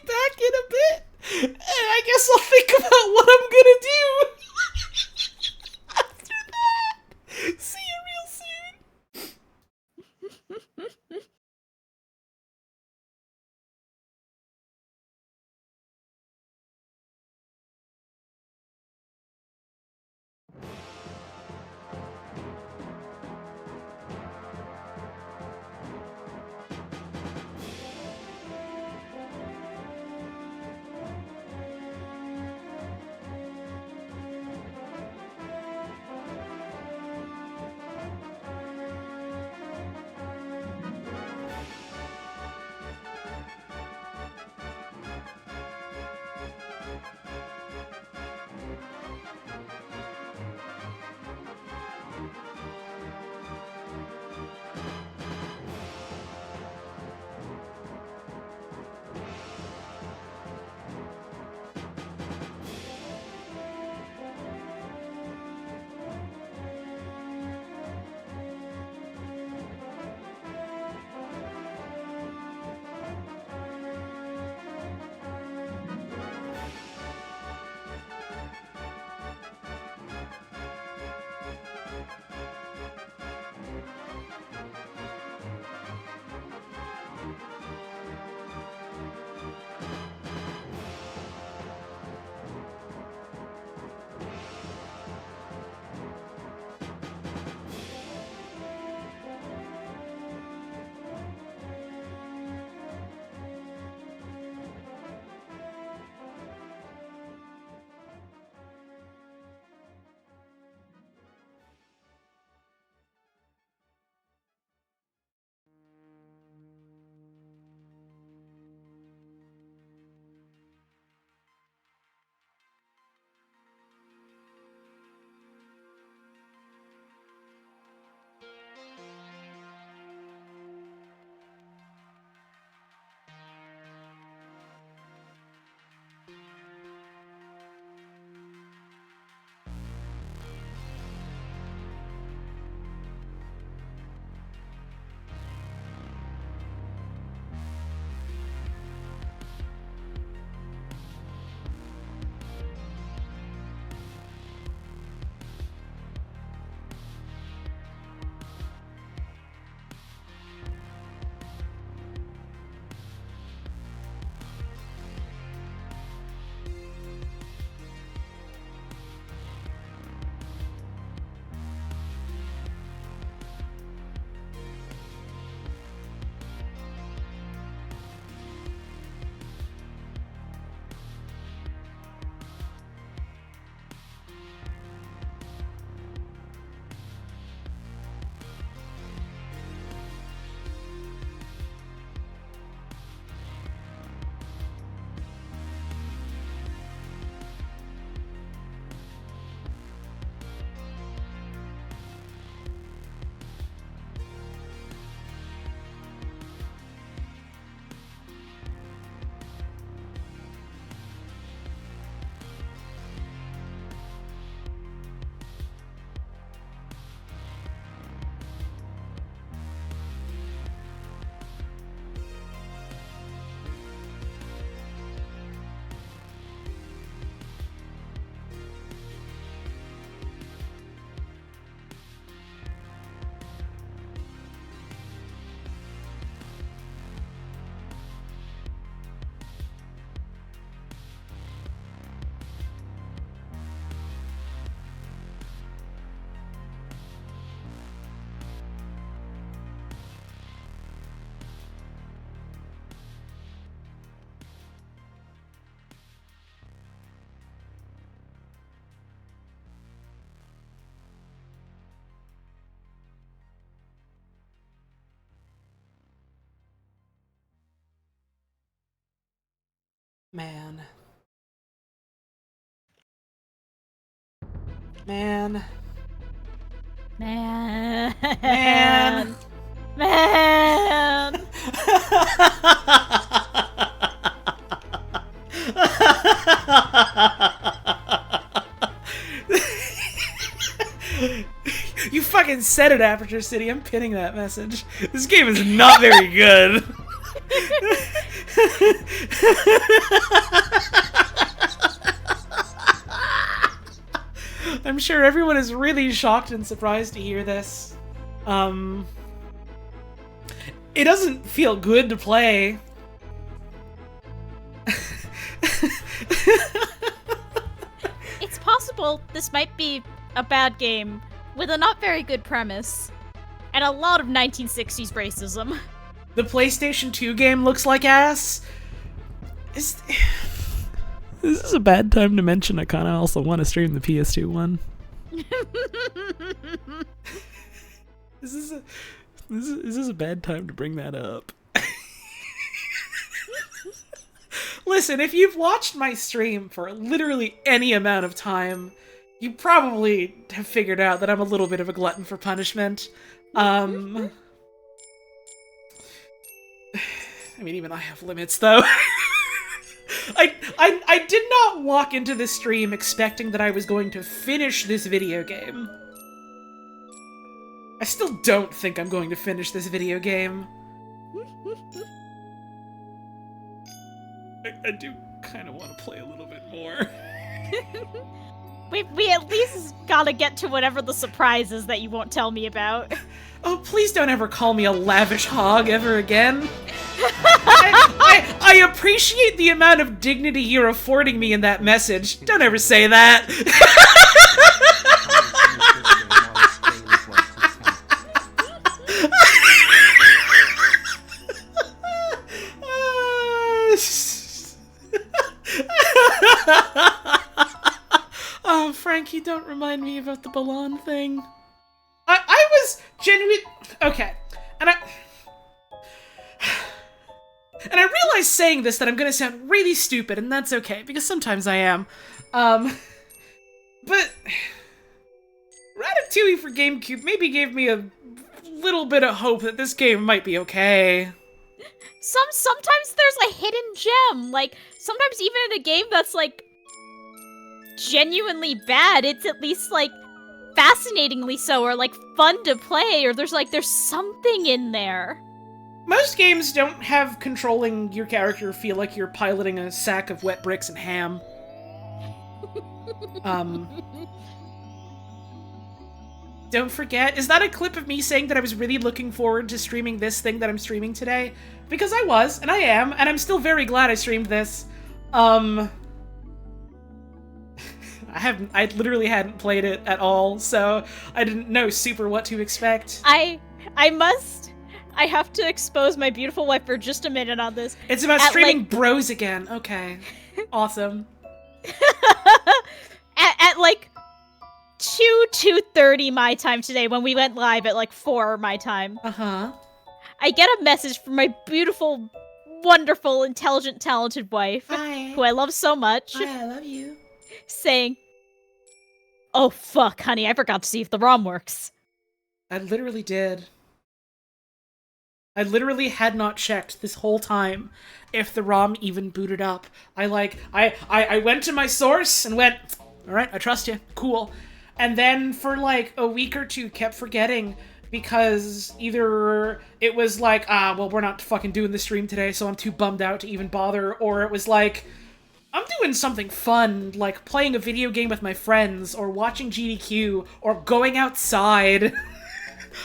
back in a bit. And I guess I'll think about what I'm gonna do. After that. See you real soon. Man. Man. Man. Man. Man. You fucking said it, Aperture City. I'm pinning that message. This game is not very good. I'm sure everyone is really shocked and surprised to hear this. It doesn't feel good to play. It's possible this might be a bad game with a not very good premise and a lot of 1960s racism. The PlayStation 2 game looks like ass. This is a bad time to mention I kind of also want to stream the PS2 one. This is a bad time to bring that up. Listen, if you've watched my stream for literally any amount of time, you probably have figured out that I'm a little bit of a glutton for punishment. I mean, even I have limits, though. I did not walk into this stream expecting that I was going to finish this video game. I still don't think I'm going to finish this video game. I do kind of want to play a little bit more. We at least gotta get to whatever the surprise is that you won't tell me about. Oh, please don't ever call me a lavish hog ever again. I appreciate the amount of dignity you're affording me in that message. Don't ever say that. Oh, Frankie, don't remind me about the Balan thing. I was genuine. Okay, and I realize saying this that I'm gonna sound really stupid, and that's okay because sometimes I am. But Ratatouille for GameCube maybe gave me a little bit of hope that this game might be okay. Sometimes there's a hidden gem. Like, sometimes even in a game that's, like, genuinely bad, it's at least, like, fascinatingly so, or, like, fun to play, or there's something in there. Most games don't have controlling your character feel like you're piloting a sack of wet bricks and ham. Don't forget, is that a clip of me saying that I was really looking forward to streaming this thing that I'm streaming today? Because I was, and I am, and I'm still very glad I streamed this. I literally hadn't played it at all, so I didn't know super what to expect. I have to expose my beautiful wife for just a minute on this. It's about streaming bros again. Okay. Awesome. at like 2:30 my time today, when we went live at like 4 my time. Uh-huh. I get a message from my beautiful, wonderful, intelligent, talented wife. Hi. Who I love so much. Hi, I love you. Saying, "Oh fuck, honey, I forgot to see if the ROM works." I literally did. I literally had not checked this whole time if the ROM even booted up. I went to my source and went, alright, I trust you, cool. And then for like a week or two kept forgetting because either it was like, well, we're not fucking doing the stream today, so I'm too bummed out to even bother, or it was like, I'm doing something fun, like playing a video game with my friends, or watching GDQ, or going outside.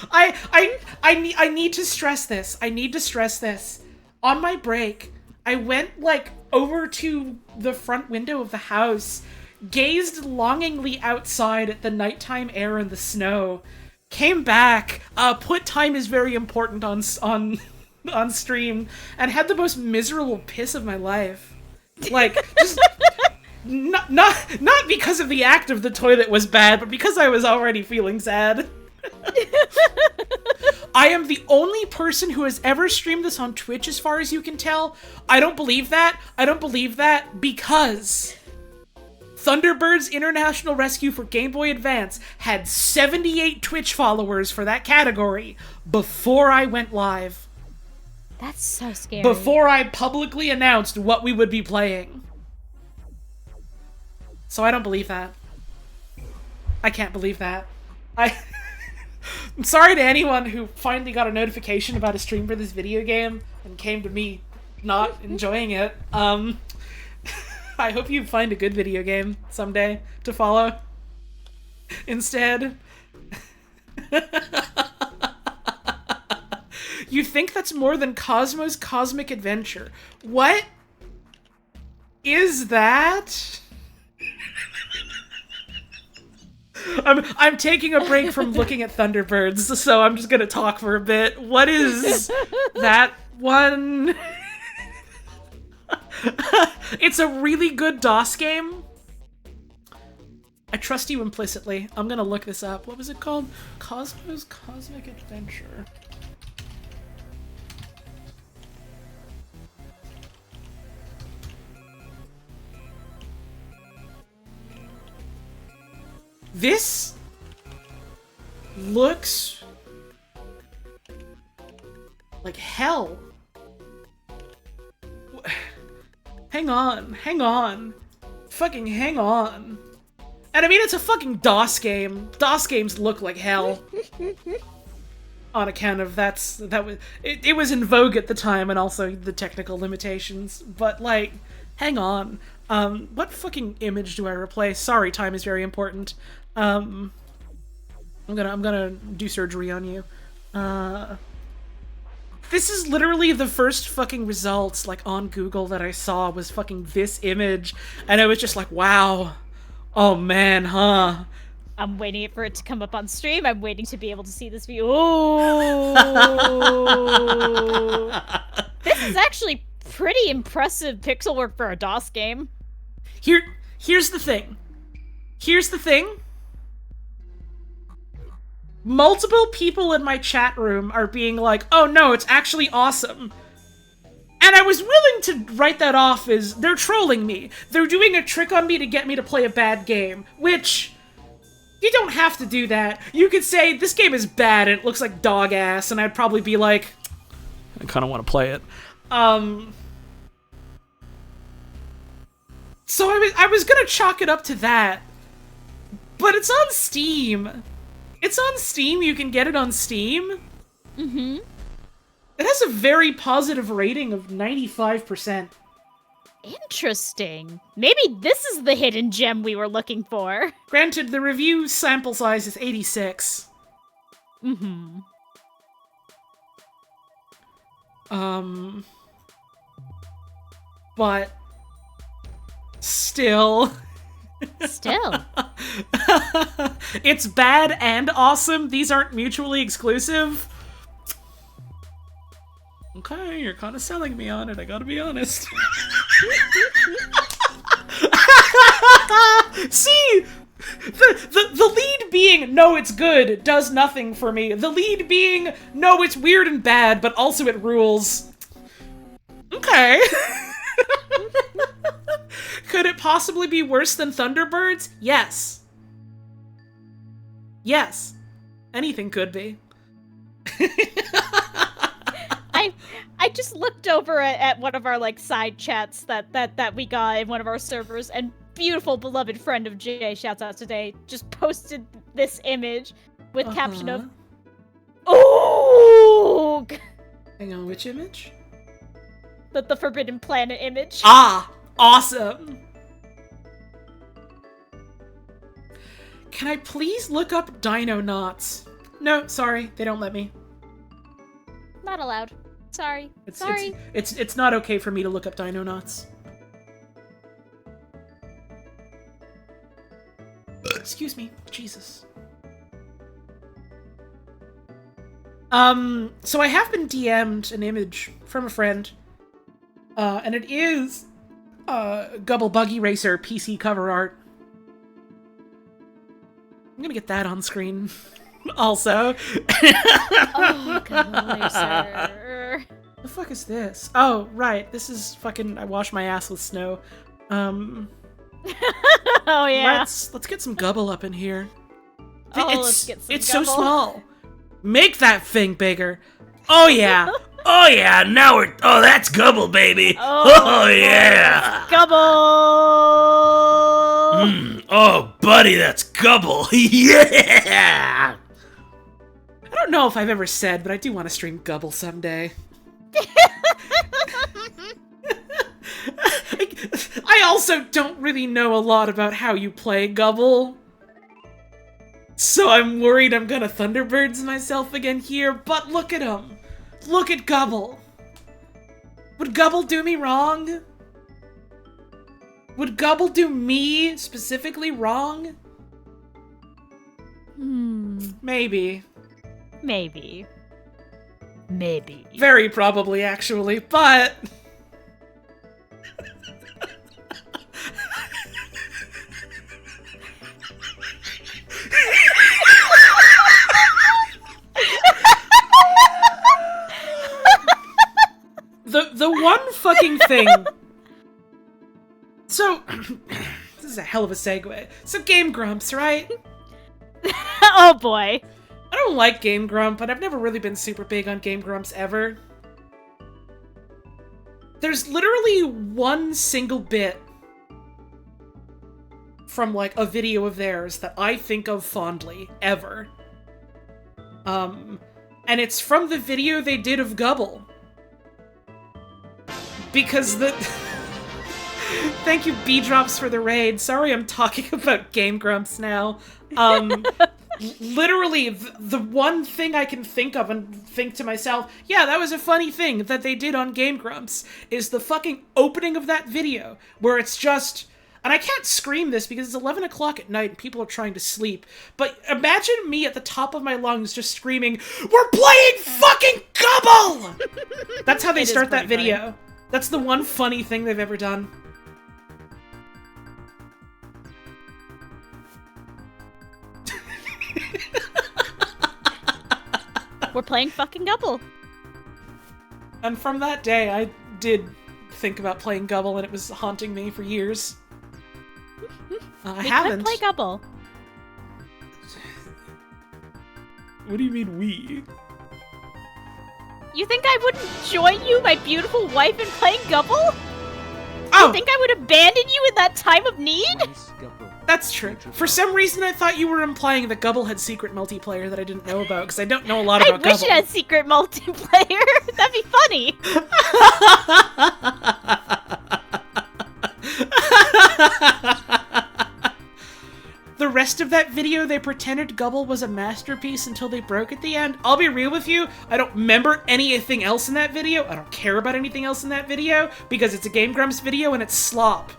I need to stress this. I need to stress this. On my break, I went, like, over to the front window of the house, gazed longingly outside at the nighttime air and the snow, came back, put time is very important on stream, and had the most miserable piss of my life. Like, just... Not because of the act of the toilet was bad, but because I was already feeling sad. I am the only person who has ever streamed this on Twitch as far as you can tell. I don't believe that. I don't believe that because Thunderbirds International Rescue for Game Boy Advance had 78 Twitch followers for that category before I went live. That's so scary. Before I publicly announced what we would be playing. So I don't believe that. I can't believe that. I'm sorry to anyone who finally got a notification about a stream for this video game and came to me not enjoying it. I hope you find a good video game someday to follow instead. You think that's more than Cosmo's Cosmic Adventure? What is that? I'm taking a break from looking at Thunderbirds, so I'm just gonna talk for a bit. What is that one? It's a really good DOS game. I trust you implicitly. I'm gonna look this up. What was it called? Cosmo's Cosmic Adventure. This looks like hell. Hang on. Fucking hang on. And I mean, it's a fucking DOS game. DOS games look like hell. On account of it was in vogue at the time and also the technical limitations. But like, hang on. What fucking image do I replace? Sorry, time is very important. I'm gonna do surgery on you. This is literally the first fucking results, like, on Google that I saw was fucking this image, and I was just like, wow. Oh man, huh? I'm waiting for it to come up on stream. I'm waiting to be able to see this view. Ooh. This is actually pretty impressive pixel work for a DOS game. Here's the thing. Multiple people in my chat room are being like, oh no, it's actually awesome. And I was willing to write that off as, they're trolling me. They're doing a trick on me to get me to play a bad game. Which, you don't have to do that. You could say, this game is bad and it looks like dog ass, and I'd probably be like, I kinda wanna play it. So I was gonna chalk it up to that. But it's on Steam. It's on Steam, you can get it on Steam. Mm-hmm. It has a very positive rating of 95%. Interesting. Maybe this is the hidden gem we were looking for. Granted, the review sample size is 86. Mm-hmm. But still. Still. It's bad and awesome. These aren't mutually exclusive. Okay, you're kind of selling me on it, I gotta be honest. See? The lead being, no, it's good, does nothing for me. The lead being, no, it's weird and bad, but also it rules. Okay. Could it possibly be worse than Thunderbirds? Yes. Yes. Anything could be. I just looked over at one of our like side chats that we got in one of our servers, and beautiful beloved friend of Jay, shouts out today, just posted this image with caption of, "Ooh!" Hang on, which image? The Forbidden Planet image. Ah! Awesome! Can I please look up Dino Knots? No, sorry, they don't let me. Not allowed. Sorry. It's not okay for me to look up Dino Knots. Excuse me. Jesus. So I have been DM'd an image from a friend. And it is Gubble Buggy Racer PC cover art. I'm gonna get that on screen. Also. Oh, God, sir. The fuck is this? Oh, right. This is fucking I wash my ass with snow. Oh yeah. Let's get some gubble up in here. Let's get some it's gubble. so small. Make that thing bigger. Oh yeah. Oh yeah, now we're. Oh, that's Gubble, baby. Oh, yeah. Gubble! Oh, buddy, that's Gubble. Yeah. I don't know if I've ever said, but I do want to stream gubble someday. I also don't really know a lot about how you play gubble. So I'm worried I'm gonna Thunderbirds myself again here, but look at him. Look at Gubble. Would Gubble do me wrong? Would Gubble do me specifically wrong? Maybe. Maybe. Very probably, actually, but... The one fucking thing... So, this is a hell of a segue. So Game Grumps, right? Oh boy. I don't like Game Grump, but I've never really been super big on Game Grumps ever. There's literally one single bit from, like, a video of theirs that I think of fondly, ever. And it's from the video they did of Gubble. Because the... Thank you, B-Drops, for the raid. Sorry I'm talking about Game Grumps now. Literally, the one thing I can think of and think to myself, yeah, that was a funny thing that they did on Game Grumps, is the fucking opening of that video, where it's just... And I can't scream this because it's 11 o'clock at night and people are trying to sleep, but imagine me at the top of my lungs just screaming, "We're playing fucking Gubble!" That's how they start that video. Funny. That's the one funny thing they've ever done. We're playing fucking Gubble. And from that day, I did think about playing Gubble, and it was haunting me for years. I haven't. We could play Gubble. What do you mean, we? You think I wouldn't join you, my beautiful wife, in playing Gubble? Oh! You think I would abandon you in that time of need? That's true. For some reason, I thought you were implying that Gubble had secret multiplayer that I didn't know about, because I don't know a lot about Gubble. I wish it had secret multiplayer. That'd be funny. The rest of that video, they pretended Gubble was a masterpiece until they broke at the end. I'll be real with you, I don't remember anything else in that video. I don't care about anything else in that video, because it's a Game Grumps video and it's slop.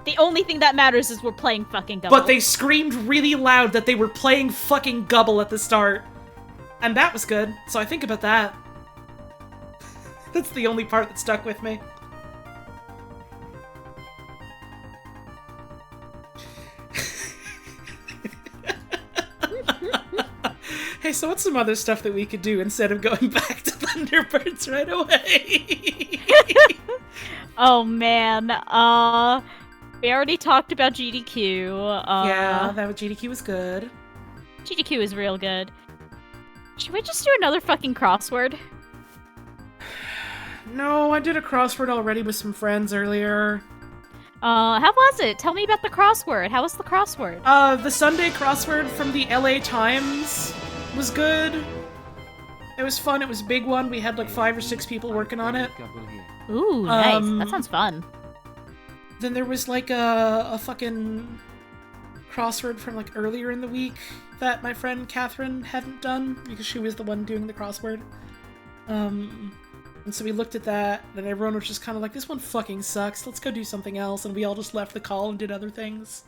The only thing that matters is we're playing fucking Gubble. But they screamed really loud that they were playing fucking Gubble at the start. And that was good, so I think about that. That's the only part that stuck with me. Hey, so what's some other stuff that we could do instead of going back to Thunderbirds right away? Oh man, we already talked about GDQ. Yeah, that GDQ was good. GDQ is real good. Should we just do another fucking crossword? No, I did a crossword already with some friends earlier. How was it? Tell me about the crossword. How was the crossword? The Sunday crossword from the LA Times was good. It was fun. It was a big one. We had like 5 or 6 people working on it. Ooh, nice. That sounds fun. Then there was like a fucking crossword from like earlier in the week that my friend Catherine hadn't done because she was the one doing the crossword. And so we looked at that, and everyone was just kind of like, this one fucking sucks, let's go do something else, and we all just left the call and did other things.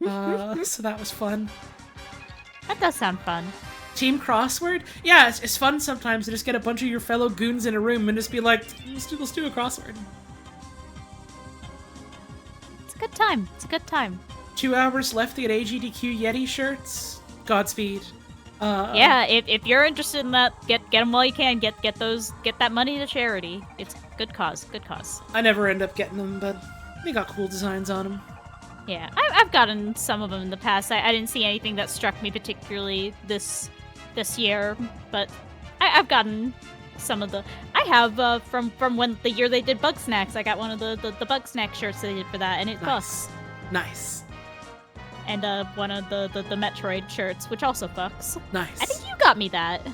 So that was fun. That does sound fun. Team crossword? Yeah, it's fun sometimes to just get a bunch of your fellow goons in a room and just be like, let's do a crossword. It's a good time. It's a good time. 2 hours left to get AGDQ Yeti shirts. Godspeed. Yeah, if you're interested in that, get them while you can. Get that money to charity. It's good cause. Good cause. I never end up getting them, but they got cool designs on them. Yeah, I've gotten some of them in the past. I didn't see anything that struck me particularly this year, but I've gotten some of the. I have from when the year they did Bug Snacks. I got one of the Bug Snack shirts they did for that, and it fucks. Nice. And one of the Metroid shirts, which also fucks. Nice. I think you got me that.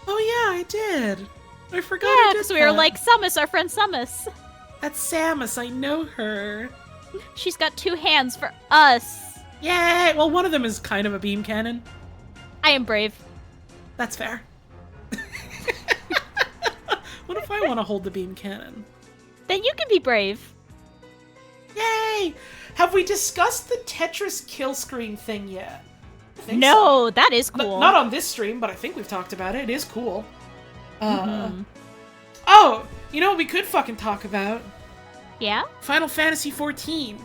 Oh yeah, I did. I forgot. Yeah, because we were like Samus, our friend Samus. That's Samus. I know her. She's got 2 hands for us. Yay! Well, one of them is kind of a beam cannon. I am brave. That's fair. What if I want to hold the beam cannon? Then you can be brave. Yay! Have we discussed the Tetris kill screen thing yet? I think No, so. that is cool. Not on this stream, but I think we've talked about it. It is cool. Oh, you know what we could fucking talk about? Yeah? Final Fantasy XIV.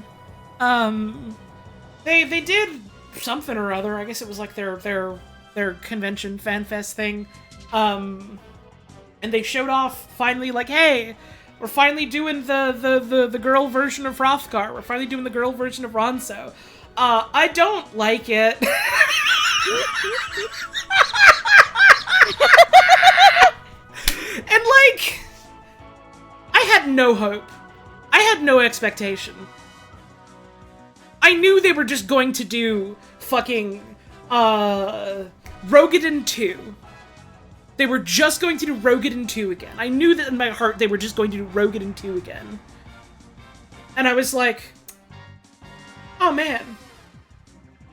They did something or other. I guess it was like their convention fan fest thing. And they showed off finally like, hey, we're finally doing the girl version of Hrothgar. We're finally doing the girl version of Ronso. I don't like it. And like, I had no hope. I had no expectation. I knew they were just going to do fucking Rogadin 2. They were just going to do Rogadin 2 again. I knew that in my heart they were just going to do Rogadin 2 again. And I was like, oh man.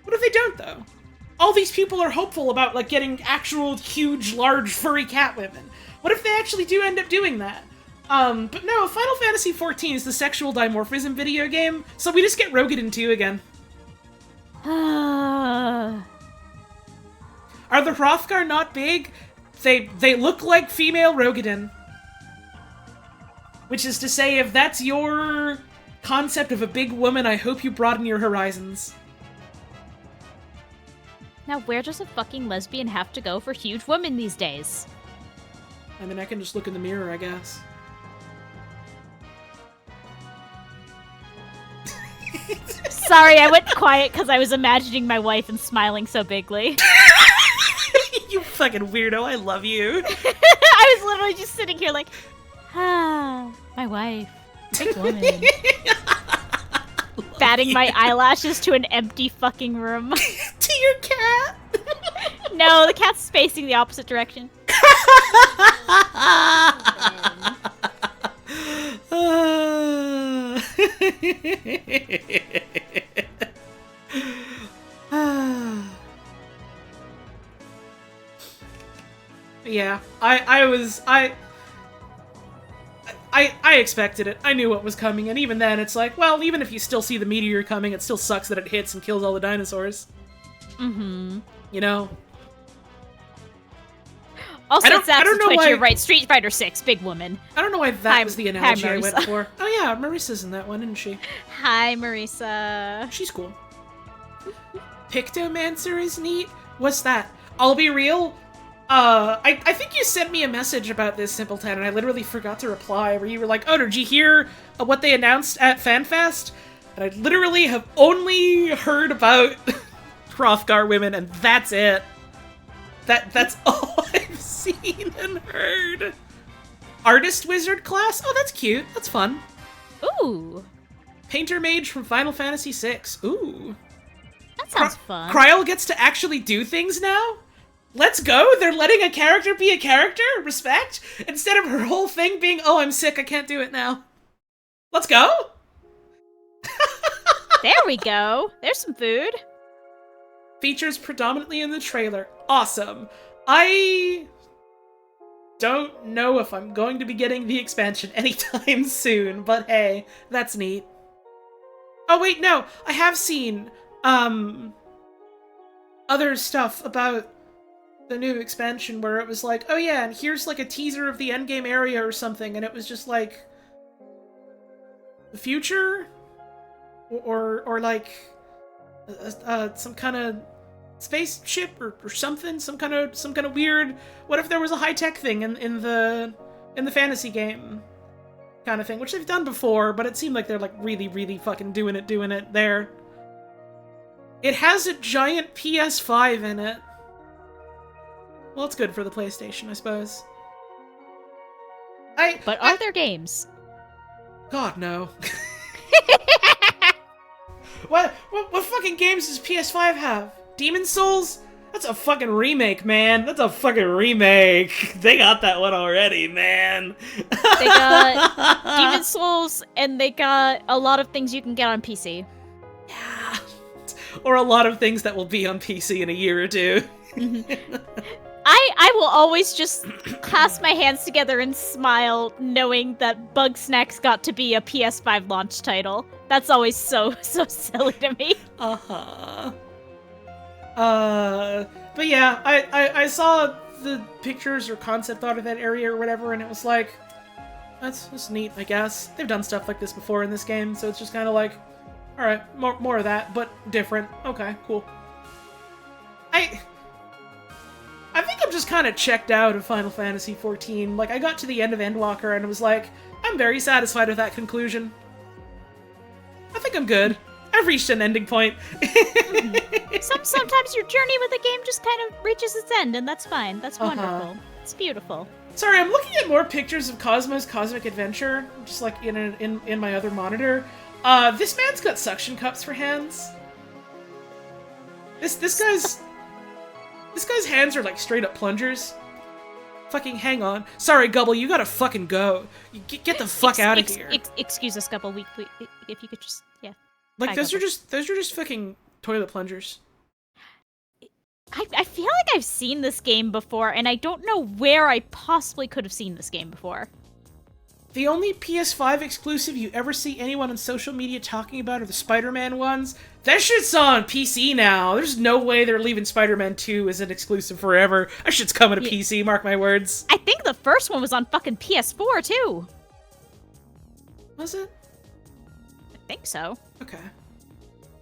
What if they don't, though? All these people are hopeful about, like, getting actual huge, large, furry cat women. What if they actually do end up doing that? But no, Final Fantasy XIV is the sexual dimorphism video game, so we just get Rogadin 2 again. Are the Hrothgar not big? They look like female Rogadin. Which is to say, if that's your concept of a big woman, I hope you broaden your horizons. Now where does a fucking lesbian have to go for huge women these days? I mean, I can just look in the mirror, I guess. Sorry, I went quiet because I was imagining my wife and smiling so bigly. You fucking weirdo, I love you. I was literally just sitting here like, my wife. Big woman. Batting my eyelashes to an empty fucking room. To your cat? No, the cat's facing the opposite direction. Yeah, I expected it. I knew what was coming, and even then, it's like, well, even if you still see the meteor coming, it still sucks that it hits and kills all the dinosaurs. Mm-hmm. You know? Also, it's I don't know Twitch, why... you're right. Street Fighter 6, big woman. I don't know why that was the analogy I went Marisa. for. Oh yeah, Marissa's in that one, isn't she? Hi, Marisa. She's cool. Pictomancer is neat? What's that? I'll be real. I think you sent me a message about this, Simpleton, and I literally forgot to reply, where you were like, oh, did you hear what they announced at FanFest? And I literally have only heard about Hrothgar women, and that's it. That's all I've seen and heard. Artist Wizard class? Oh, that's cute. That's fun. Ooh. Painter Mage from Final Fantasy VI. Ooh. That sounds fun. Kryl gets to actually do things now? Let's go! They're letting a character be a character? Respect? Instead of her whole thing being, oh, I'm sick, I can't do it now. Let's go! There we go. There's some food. Features predominantly in the trailer. Awesome. I don't know if I'm going to be getting the expansion anytime soon, but hey, that's neat. Oh wait, no, I have seen, other stuff about the new expansion where it was like, oh yeah, and here's like a teaser of the endgame area or something, and it was just like, the future? Or like, some kind of spaceship or something, some kind of weird. What if there was a high tech thing in the fantasy game kind of thing, which they've done before, but it seemed like they're like really fucking doing it there. It has a giant PS5 in it. Well, it's good for the PlayStation, I suppose. But are there games? God, no. What fucking games does PS5 have? Demon's Souls? That's a fucking remake, man. That's a fucking remake. They got that one already, man. They got Demon's Souls, and they got a lot of things you can get on PC. Yeah. Or a lot of things that will be on PC in a year or two. I will always just clasp my hands together and smile, knowing that Bugsnax got to be a PS5 launch title. That's always so silly to me. Uh-huh. But yeah, I saw the pictures or concept art of that area or whatever, and it was like, that's neat, I guess. They've done stuff like this before in this game, so it's just kind of like, alright, more of that, but different. Okay, cool. I think I'm just kind of checked out of Final Fantasy XIV. Like, I got to the end of Endwalker and it was like, I'm very satisfied with that conclusion. I think I'm good. I've reached an ending point. Sometimes your journey with the game just kind of reaches its end, and that's fine. That's wonderful. It's beautiful. Sorry, I'm looking at more pictures of Cosmo's Cosmic Adventure, just like in my other monitor. This man's got suction cups for hands. This guy's hands are like straight up plungers. Fucking hang on. Sorry, Gubble, you gotta fucking go. You get the fuck out of here. Excuse us, Gubble. We if you could just Like Bye, those Gubble. are just fucking toilet plungers. I feel like I've seen this game before, and I don't know where I possibly could have seen this game before. The only PS5 exclusive you ever see anyone on social media talking about are the Spider-Man ones. That shit's on PC now. There's no way they're leaving Spider-Man 2 as an exclusive forever. That shit's coming to PC, mark my words. I think the first one was on fucking PS4 too. Was it? I think so. Okay.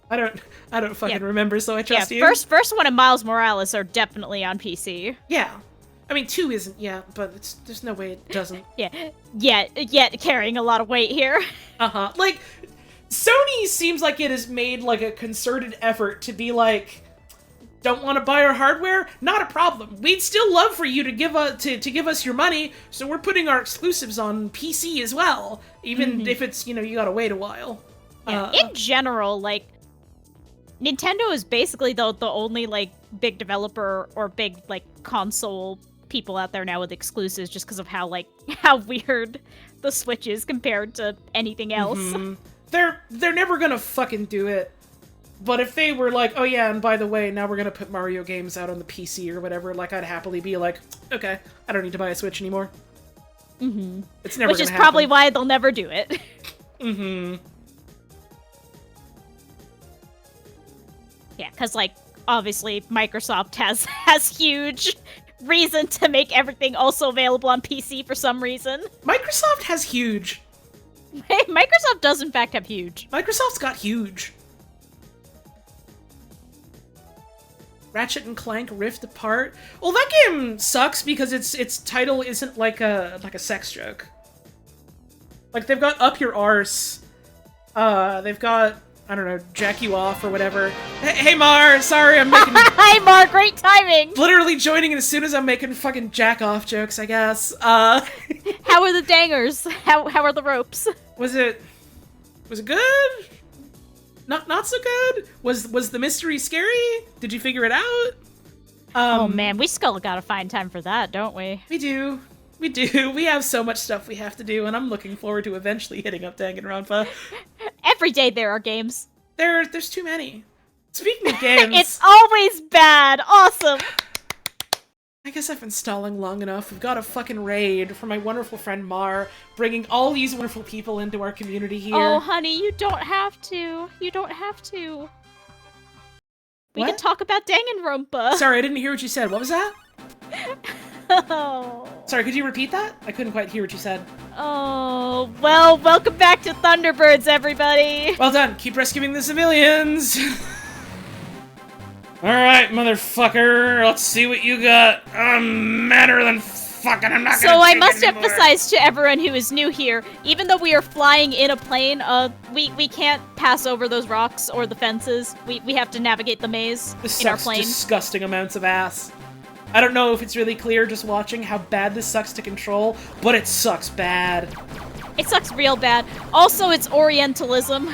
I don't fucking remember, so I trust you. First one and Miles Morales are definitely on PC. Yeah. I mean, 2 isn't yet, but there's no way it doesn't. Yet carrying a lot of weight here. Uh-huh. Like, Sony seems like it has made, like, a concerted effort to be like, don't want to buy our hardware? Not a problem. We'd still love for you to give us your money, so we're putting our exclusives on PC as well, even if it's, you gotta wait a while. Yeah, in general, like, Nintendo is basically the only, like, big developer or big, like, console people out there now with exclusives just because of how weird the Switch is compared to anything else. Mm-hmm. They're never gonna fucking do it. But if they were like, oh yeah, and by the way, now we're gonna put Mario games out on the PC or whatever, like, I'd happily be like, okay, I don't need to buy a Switch anymore. Mm-hmm. It's never Which gonna is happen. probably why they'll never do it. Mm-hmm. Yeah, because, like, obviously Microsoft has huge reason to make everything also available on PC for some reason. Microsoft has huge. Microsoft does, in fact, have huge. Microsoft's got huge. Ratchet and Clank Rift Apart. Well, that game sucks because its title isn't like a sex joke. Like, they've got Up Your Arse. They've got, I don't know, Jack You Off or whatever. Hey Mar, sorry I'm making... Hi Mar, great timing! Literally joining in as soon as I'm making fucking jack off jokes, I guess. How are the dangers? How are the ropes? Was it good? Not so good? Was the mystery scary? Did you figure it out? Oh man, we still gotta find time for that, don't we? We do. We have so much stuff we have to do, and I'm looking forward to eventually hitting up Danganronpa. Every day there are games. There's too many. Speaking of games... It's always bad! Awesome! I guess I've been stalling long enough. We've got a fucking raid from my wonderful friend Mar, bringing all these wonderful people into our community here. Oh, honey, you don't have to. You don't have to. We What? can talk about Danganronpa. Sorry, I didn't hear what you said. What was that? Oh. Sorry, could you repeat that? I couldn't quite hear what you said. Oh, well, welcome back to Thunderbirds, everybody. Well done. Keep rescuing the civilians. Alright, motherfucker, let's see what you got. I'm madder than fucking, I'm not So gonna I take must it anymore. emphasize to everyone who is new here, even though we are flying in a plane, we can't pass over those rocks or the fences. We have to navigate the maze This in our sucks plane. disgusting amounts of ass. I don't know if it's really clear just watching how bad this sucks to control, but it sucks bad. It sucks real bad. Also, it's Orientalism.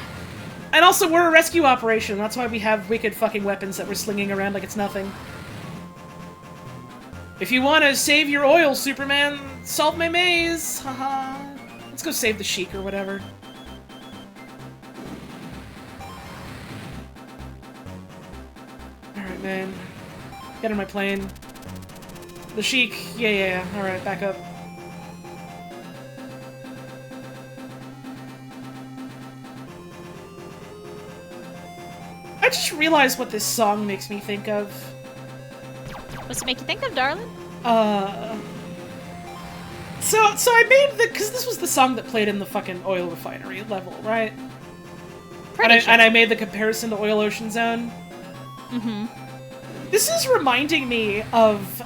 And also, we're a rescue operation. That's why we have wicked fucking weapons that we're slinging around like it's nothing. If you want to save your oil, Superman, solve my maze. Haha. Let's go save the Sheik or whatever. Alright, man. Get in my plane. The Sheik. Yeah. Alright, back up. I just realized what this song makes me think of. What's it make you think of, darling? So I made because this was the song that played in the fucking oil refinery level, right? Pretty sure. And I made the comparison to Oil Ocean Zone. Mm-hmm. This is reminding me of,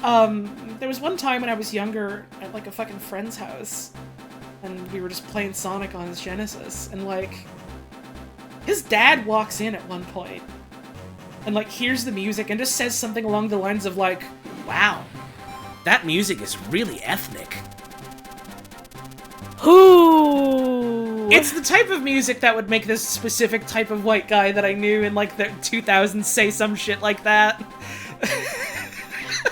there was one time when I was younger at, like, a fucking friend's house, and we were just playing Sonic on his Genesis, and, like, his dad walks in at one point, and, like, hears the music and just says something along the lines of, like, Wow, that music is really ethnic. Ooh. it's the type of music that would make this specific type of white guy that I knew in, like, the 2000s say some shit like that.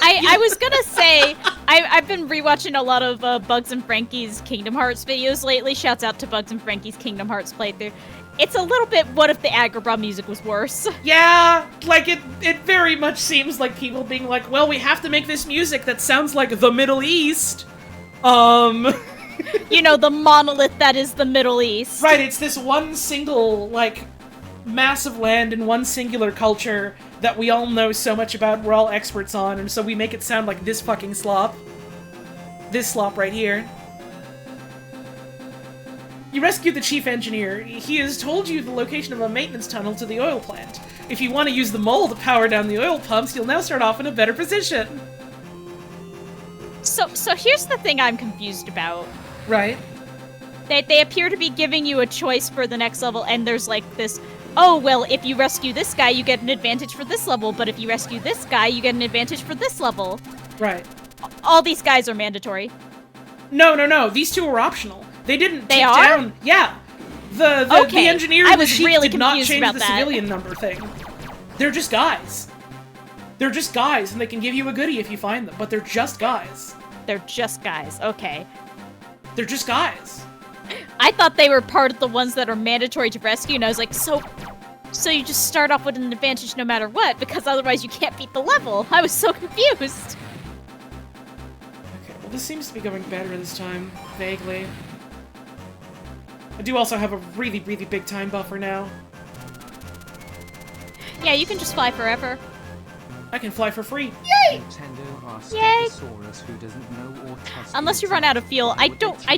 I was gonna say, I've been rewatching a lot of Bugs and Frankie's Kingdom Hearts videos lately. Shouts out to Bugs and Frankie's Kingdom Hearts playthrough. It's a little bit what if the Agrabah music was worse. Yeah, like, it very much seems like people being like, well, we have to make this music that sounds like the Middle East. You know, the monolith that is the Middle East. Right, it's this one single, like, massive land and one singular culture that we all know so much about, we're all experts on, and so we make it sound like this fucking slop. This slop right here. You rescued the chief engineer. He has told you the location of a maintenance tunnel to the oil plant. If you want to use the mole to power down the oil pumps, you'll now start off in a better position. So here's the thing I'm confused about. Right. They appear to be giving you a choice for the next level, and there's like this, oh, well, if you rescue this guy, you get an advantage for this level, but if you rescue this guy, you get an advantage for this level. Right. All these guys are mandatory. No. These two are optional. They didn't They take are? down... Yeah. The Okay, engineer I and the was sheik really did not confused change about the that. civilian number thing. They're just guys. They're just guys, and they can give you a goodie if you find them, but they're just guys. They're just guys, okay. They're just guys. I thought they were part of the ones that are mandatory to rescue, and I was like, so you just start off with an advantage no matter what, because otherwise you can't beat the level. I was so confused. Okay, well, this seems to be going better this time, vaguely. I do also have a really, really big time buffer now. Yeah, you can just fly forever. I can fly for free. Nintendo asks Yay! Stegosaurus who doesn't know or trust Unless you run out of fuel. I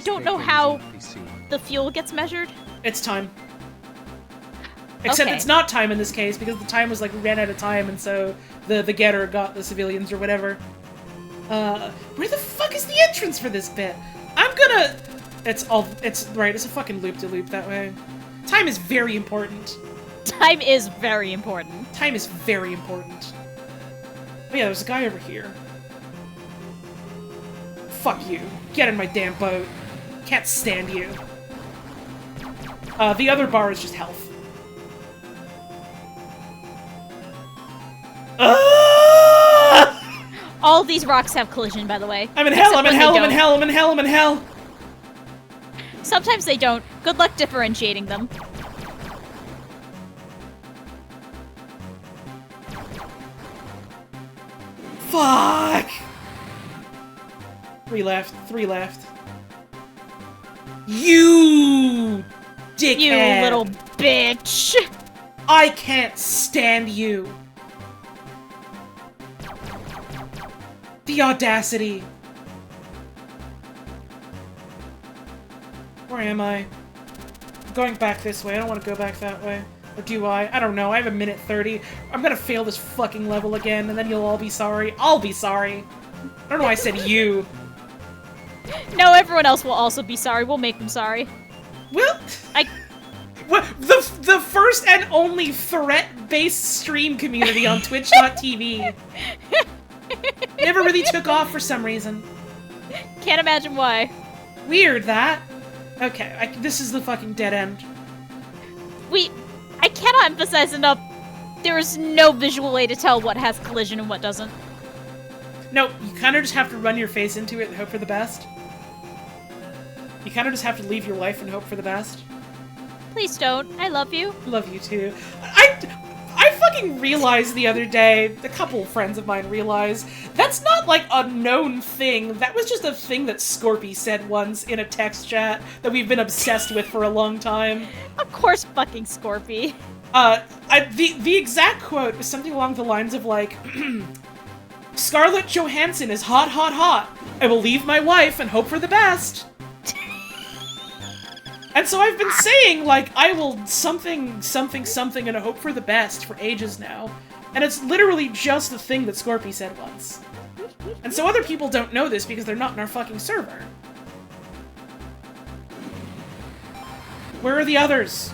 don't know how the fuel gets measured. It's time. Except Okay. it's not time in this case, because the time was like, we ran out of time, and so the getter got the civilians or whatever. Where the fuck is the entrance for this bit? I'm gonna... it's right, it's a fucking loop-de-loop that way. Time is very important. Time is very important. Time is very important. Oh yeah, there's a guy over here. Fuck you. Get in my damn boat. Can't stand you. The other bar is just health. All these rocks have collision, by the way. I'm in hell, Except I'm in when they hell, I'm in don't. hell, I'm in hell, I'm in hell! Sometimes they don't. Good luck differentiating them. Fuck! 3 left, 3 left. You dickhead! You little bitch! I can't stand you! The audacity! Where am I? I'm going back this way. I don't want to go back that way. Or do I? I don't know. I have a minute 30. I'm gonna fail this fucking level again, and then you'll all be sorry. I'll be sorry. I don't know why I said you. No, everyone else will also be sorry. We'll make them sorry. Well, the first and only threat-based stream community on Twitch.tv never really took off for some reason. Can't imagine why. Weird, that. Okay, this is the fucking dead end. I cannot emphasize enough, there is no visual way to tell what has collision and what doesn't. No, you kind of just have to run your face into it and hope for the best. You kind of just have to leave your life and hope for the best. Please don't. I love you. Love you too. I fucking realized the other day, a couple of friends of mine realized, that's not like a known thing. That was just a thing that Scorpy said once in a text chat that we've been obsessed with for a long time. Of course fucking Scorpy. The exact quote was something along the lines of like, Scarlett Johansson is hot, hot, hot. I will leave my wife and hope for the best. And so I've been saying, like, I will something, something, something, and hope for the best for ages now. And it's literally just the thing that Scorpy said once. And so other people don't know this because they're not in our fucking server. Where are the others?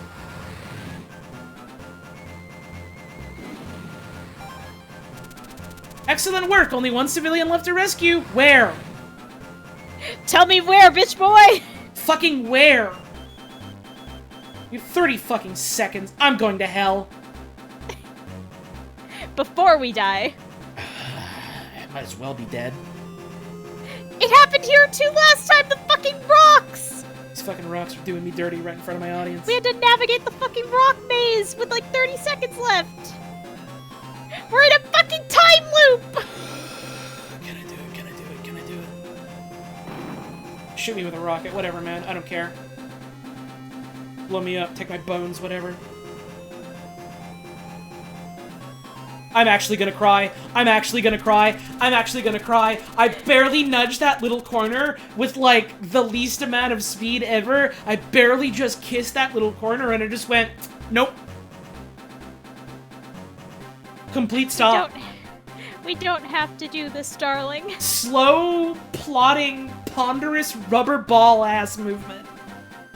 Excellent work! Only one civilian left to rescue! Where? Tell me where, bitch boy! Fucking where? You have 30 fucking seconds. I'm going to hell. Before we die. I might as well be dead. It happened here too last time, the fucking rocks! These fucking rocks are doing me dirty right in front of my audience. We had to navigate the fucking rock maze with like 30 seconds left. We're in a fucking time loop! Can I do it? Can I do it? Can I do it? Shoot me with a rocket. Whatever, man. I don't care. Blow me up. Take my bones. Whatever. I'm actually gonna cry. I'm actually gonna cry. I'm actually gonna cry. I barely nudged that little corner with, like, the least amount of speed ever. I barely just kissed that little corner and it just went, nope. Complete stop. We don't have to do this, darling. Slow, plodding, ponderous rubber ball ass movement.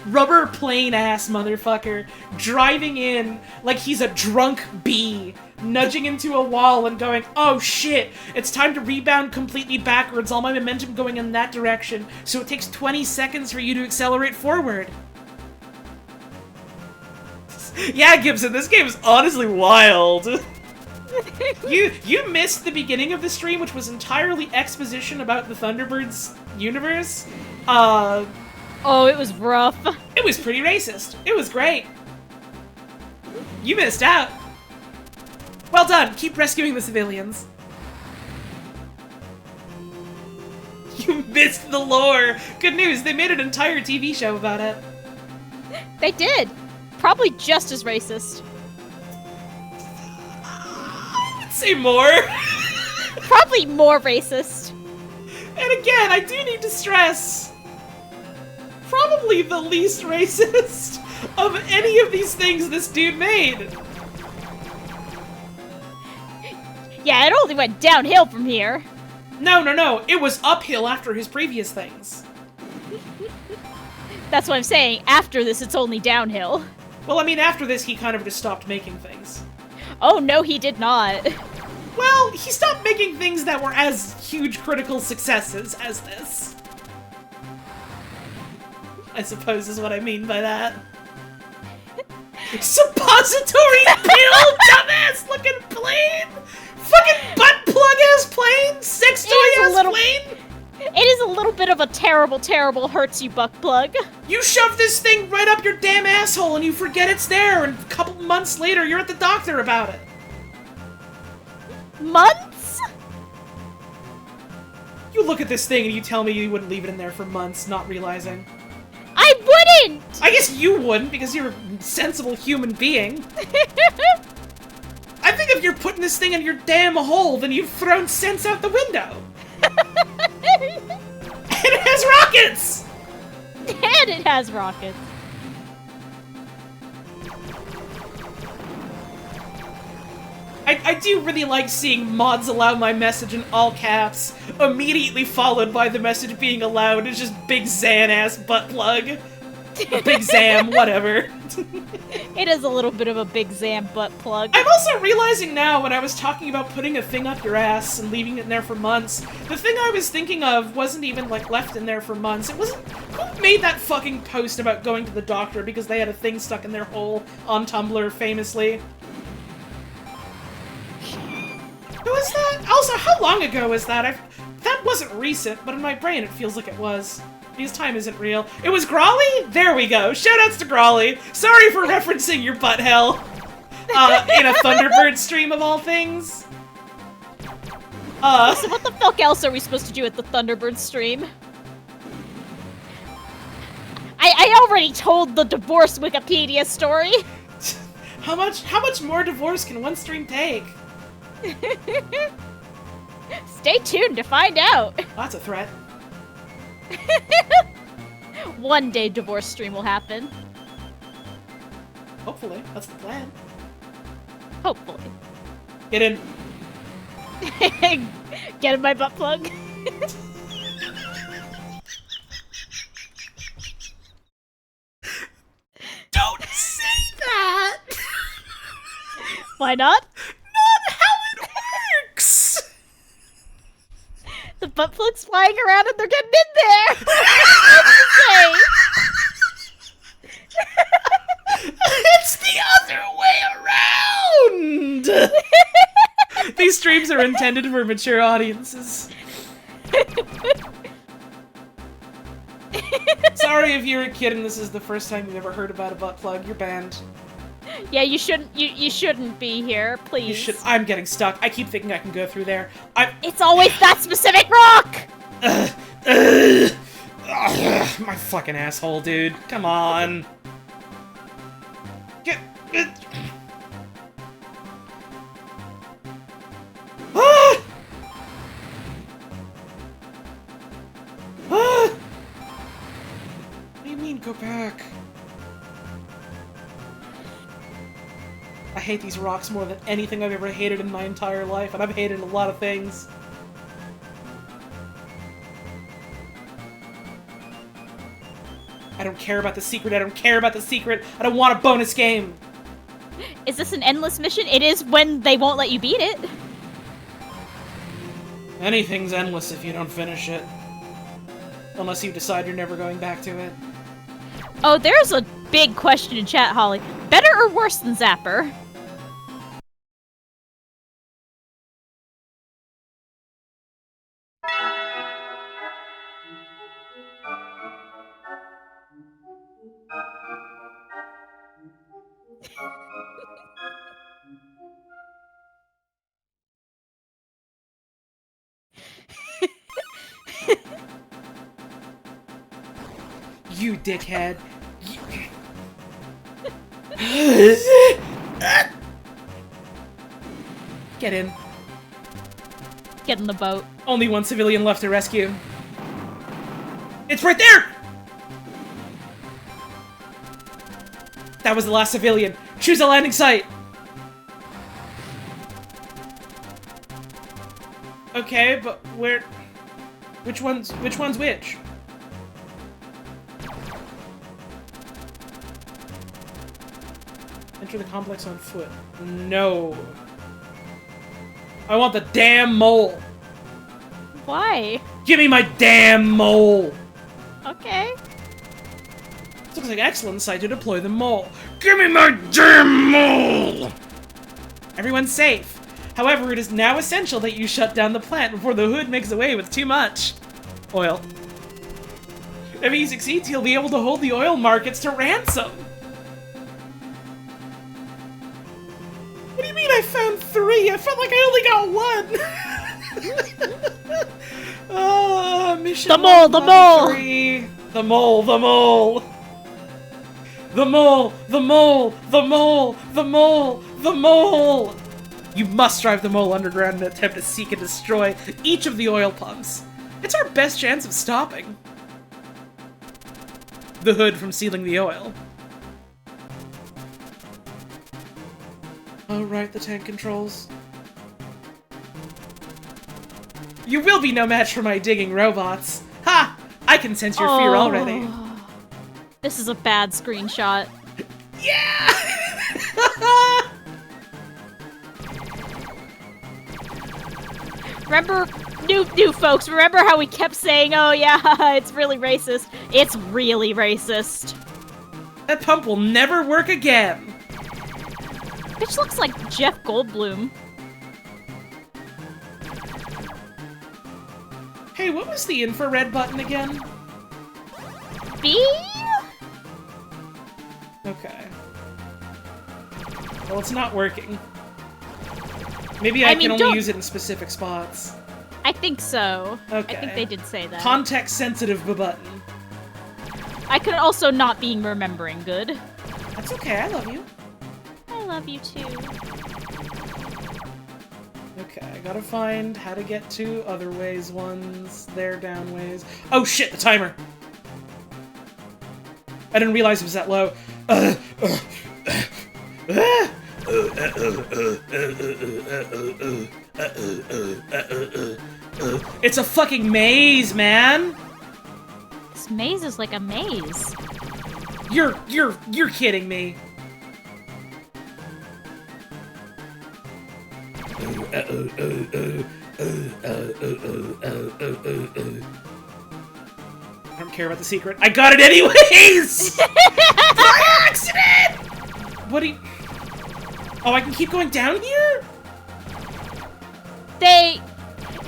Rubber plane ass motherfucker driving in like he's a drunk bee, nudging into a wall and going, oh shit, it's time to rebound completely backwards, all my momentum going in that direction, so it takes 20 seconds for you to accelerate forward. Yeah, Gibson, this game is honestly wild. You missed the beginning of the stream, which was entirely exposition about the Thunderbirds universe. Oh, it was rough. It was pretty racist. It was great. You missed out. Well done. Keep rescuing the civilians. You missed the lore. Good news. They made an entire TV show about it. They did. Probably just as racist. Say more. Probably more racist. And again, I do need to stress, probably the least racist of any of these things this dude made. Yeah, it only went downhill from here. No. It was uphill after his previous things. That's what I'm saying. After this, it's only downhill. Well, I mean, after this, he kind of just stopped making things. Oh, no, he did not. Well, he stopped making things that were as huge critical successes as this. I suppose is what I mean by that. Suppository pill, dumbass looking plane! Fucking butt plug ass plane! Sex toy ass plane! It is a little bit of a terrible, terrible hurts you butt plug. You shove this thing right up your damn asshole and you forget it's there, and a couple months later you're at the doctor about it. Months? You look at this thing and you tell me you wouldn't leave it in there for months, not realizing. I wouldn't! I guess you wouldn't, because you're a sensible human being. I think if you're putting this thing in your damn hole, then you've thrown sense out the window. And it has rockets! And it has rockets. I do really like seeing mods allow my message in all caps, immediately followed by the message being allowed is just big Zan-ass butt plug. Big Zam, whatever. It is a little bit of a big Zam butt plug. I'm also realizing now, when I was talking about putting a thing up your ass and leaving it in there for months, the thing I was thinking of wasn't even, like, left in there for months. It wasn't... Who made that fucking post about going to the doctor because they had a thing stuck in their hole on Tumblr, famously? Who was that? Also, how long ago was that? That wasn't recent, but in my brain it feels like it was. Because time isn't real. It was Grawly? There we go. Shoutouts to Grawly. Sorry for referencing your butthell. In a Thunderbird stream of all things. So what the fuck else are we supposed to do at the Thunderbird stream? I already told the divorce Wikipedia story. How much more divorce can one stream take? Stay tuned to find out. That's a threat. One day divorce stream will happen. Hopefully, that's the plan. Hopefully. Get in. Get in my butt plug. Don't say that! Why not? Not how it works! The butt plug's flying around and they're getting in there! It's the other way around! These streams are intended for mature audiences. Sorry if you're a kid and this is the first time you've ever heard about a butt plug. You're banned. Yeah, you shouldn't be here, please. You should. I'm getting stuck. I keep thinking I can go through there. It's always that specific rock! My fucking asshole, dude. Come on. Get. Ah! Ah! What do you mean, go back? I hate these rocks more than anything I've ever hated in my entire life, and I've hated a lot of things. I don't care about the secret, I don't care about the secret, I don't want a bonus game! Is this an endless mission? It is when they won't let you beat it. Anything's endless if you don't finish it. Unless you decide you're never going back to it. Oh, there's a big question in chat, Holly. Better or worse than Zapper? You dickhead. Get in. Get in the boat. Only one civilian left to rescue. It's right there! That was the last civilian. Choose a landing site! Okay, but where... Which one's which? Enter the complex on foot. No. I want the damn mole. Why? Give me my damn mole. Okay. This looks like an excellent site to deploy the mole. Give me my damn mole. Everyone's safe. However, it is now essential that you shut down the plant before the hood makes away with too much oil. If he succeeds, he'll be able to hold the oil markets to ransom. What do you mean I found 3? I felt like I only got 1! Oh, mission The mole, the mole! 3. The mole, the mole! The mole, the mole, the mole, the mole, the mole! You must drive the mole underground and attempt to seek and destroy each of the oil pumps. It's our best chance of stopping the hood from sealing the oil. Oh, right, the tank controls. You will be no match for my digging robots. Ha! I can sense your fear already. This is a bad screenshot. Yeah! Remember, new folks, remember how we kept saying, oh yeah, it's really racist? It's really racist. That pump will never work again. Bitch looks like Jeff Goldblum. Hey, what was the infrared button again? B? Okay. Well, it's not working. Maybe I can only use it in specific spots. I think so. Okay. I think they did say that. Context-sensitive button. I could also not be remembering good. That's okay, I love you. I love you too. Okay, I gotta find how to get to other ways ones, there down ways. Oh shit, the timer! I didn't realize it was that low. It's a fucking maze, man! This maze is like a maze. You're kidding me. I don't care about the secret. I got it anyways! By accident! What do you... Oh, I can keep going down here?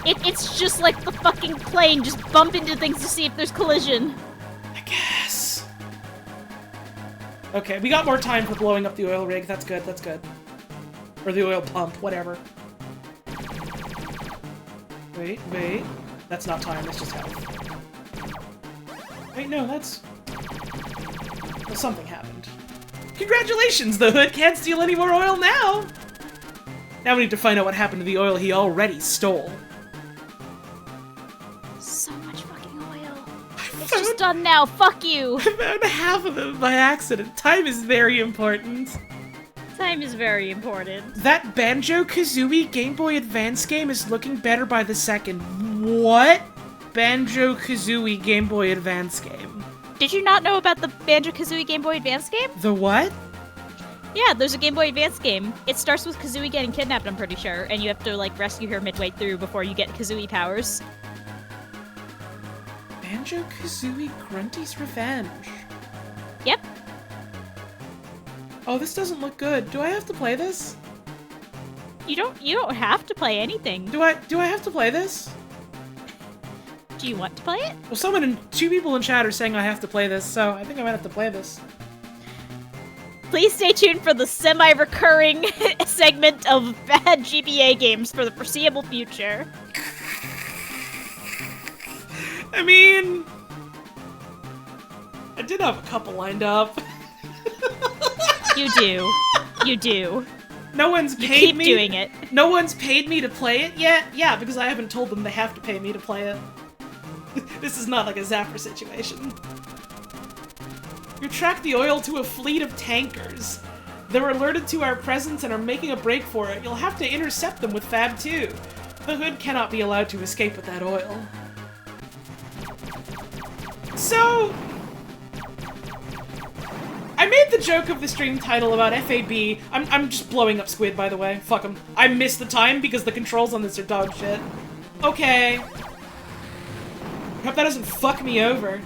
It's just like the fucking plane, just bump into things to see if there's collision. I guess. Okay, we got more time for blowing up the oil rig. That's good, that's good. Or the oil pump, whatever. Wait. That's not time, that's just health. Wait, no, that's... Well, something happened. Congratulations! The Hood can't steal any more oil now! Now we need to find out what happened to the oil he already stole. So much fucking oil. It's just done now, fuck you! I found half of it by accident. Time is very important. Time is very important. That Banjo-Kazooie Game Boy Advance game is looking better by the second. What? Banjo-Kazooie Game Boy Advance game. Did you not know about the Banjo-Kazooie Game Boy Advance game? The what? Yeah, there's a Game Boy Advance game. It starts with Kazooie getting kidnapped, I'm pretty sure, and you have to, like, rescue her midway through before you get Kazooie powers. Banjo-Kazooie Grunty's Revenge. Yep. Oh, this doesn't look good. Do I have to play this? You don't have to play anything. Do I have to play this? Do you want to play it? Well, two people in chat are saying I have to play this, so I think I might have to play this. Please stay tuned for the semi-recurring segment of bad GBA games for the foreseeable future. I mean... I did have a couple lined up. You do. You do. No one's You paid keep me. doing it. No one's paid me to play it yet? Yeah, because I haven't told them they have to pay me to play it. This is not like a Zapper situation. You track the oil to a fleet of tankers. They're alerted to our presence and are making a break for it. You'll have to intercept them with Fab 2. The Hood cannot be allowed to escape with that oil. So... I made the joke of the stream title about F.A.B. I'm just blowing up Squid, by the way. Fuck him. I missed the time because the controls on this are dog shit. Okay. Hope that doesn't fuck me over.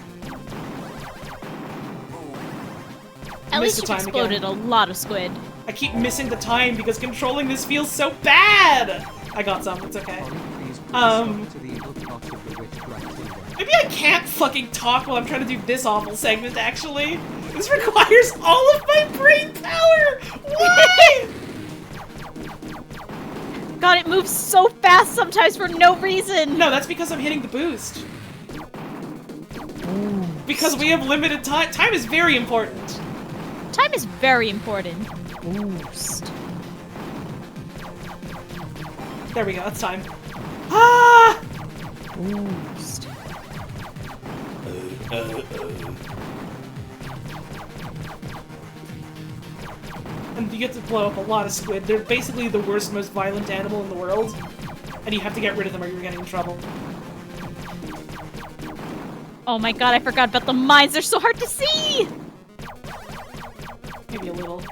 At least you've exploded a lot of squid. I keep missing the time because controlling this feels so bad! I got some, it's okay. Maybe I can't fucking talk while I'm trying to do this awful segment, actually. This requires all of my brain power! Why? God, it moves so fast sometimes for no reason! No, that's because I'm hitting the boost. Because we have limited time. Time is very important. Time is very important. Boost. There we go, that's time. Ah! Boost. And you get to blow up a lot of squid. They're basically the worst, most violent animal in the world. And you have to get rid of them or you're getting in trouble. Oh my god, I forgot about the mines. They're so hard to see! Maybe a little.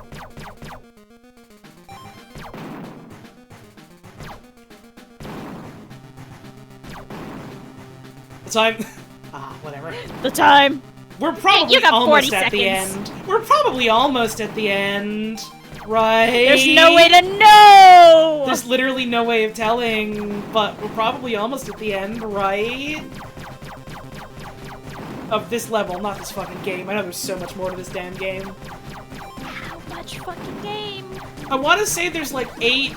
The time... whatever. The time! We're probably you got 40 almost at the seconds. end. We're probably almost at the end. Right? There's no way to know! There's literally no way of telling, but we're probably almost at the end, right? Of this level, not this fucking game. I know there's so much more to this damn game. How much fucking game? I want to say there's like 8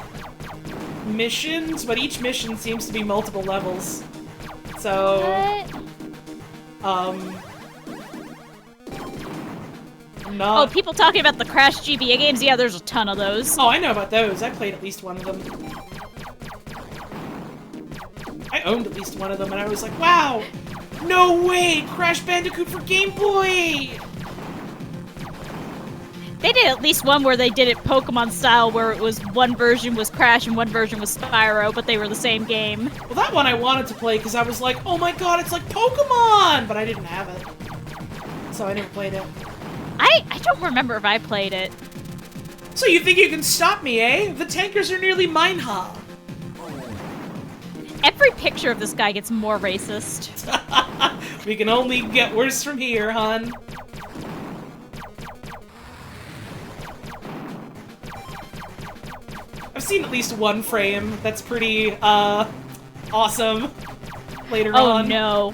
missions, but each mission seems to be multiple levels. So... What? I'm not... Oh, people talking about the Crash GBA games? Yeah, there's a ton of those. Oh, I know about those. I played at least one of them. I owned at least one of them, and I was like, wow! No way! Crash Bandicoot for Game Boy! They did at least one where they did it Pokemon style, where it was one version was Crash and one version was Spyro, but they were the same game. Well, that one I wanted to play because I was like, oh my god, it's like Pokemon! But I didn't have it. So I never played it. I don't remember if I played it. So you think you can stop me, eh? The tankers are nearly mine, huh? Every picture of this guy gets more racist. We can only get worse from here, hon. I've seen at least one frame that's pretty, awesome later on. Oh no.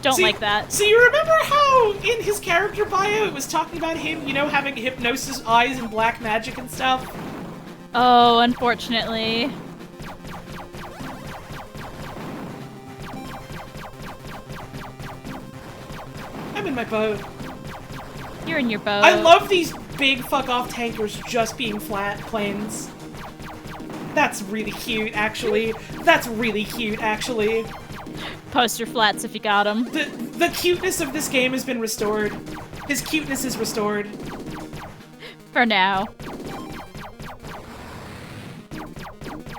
Don't like that. So you remember how in his character bio it was talking about him, you know, having hypnosis eyes and black magic and stuff? Oh, unfortunately. I'm in my boat. You're in your boat. I love these big fuck-off tankers just being flat planes. That's really cute, actually. That's really cute, actually. Poster flats if you got them. The cuteness of this game has been restored. His cuteness is restored. For now.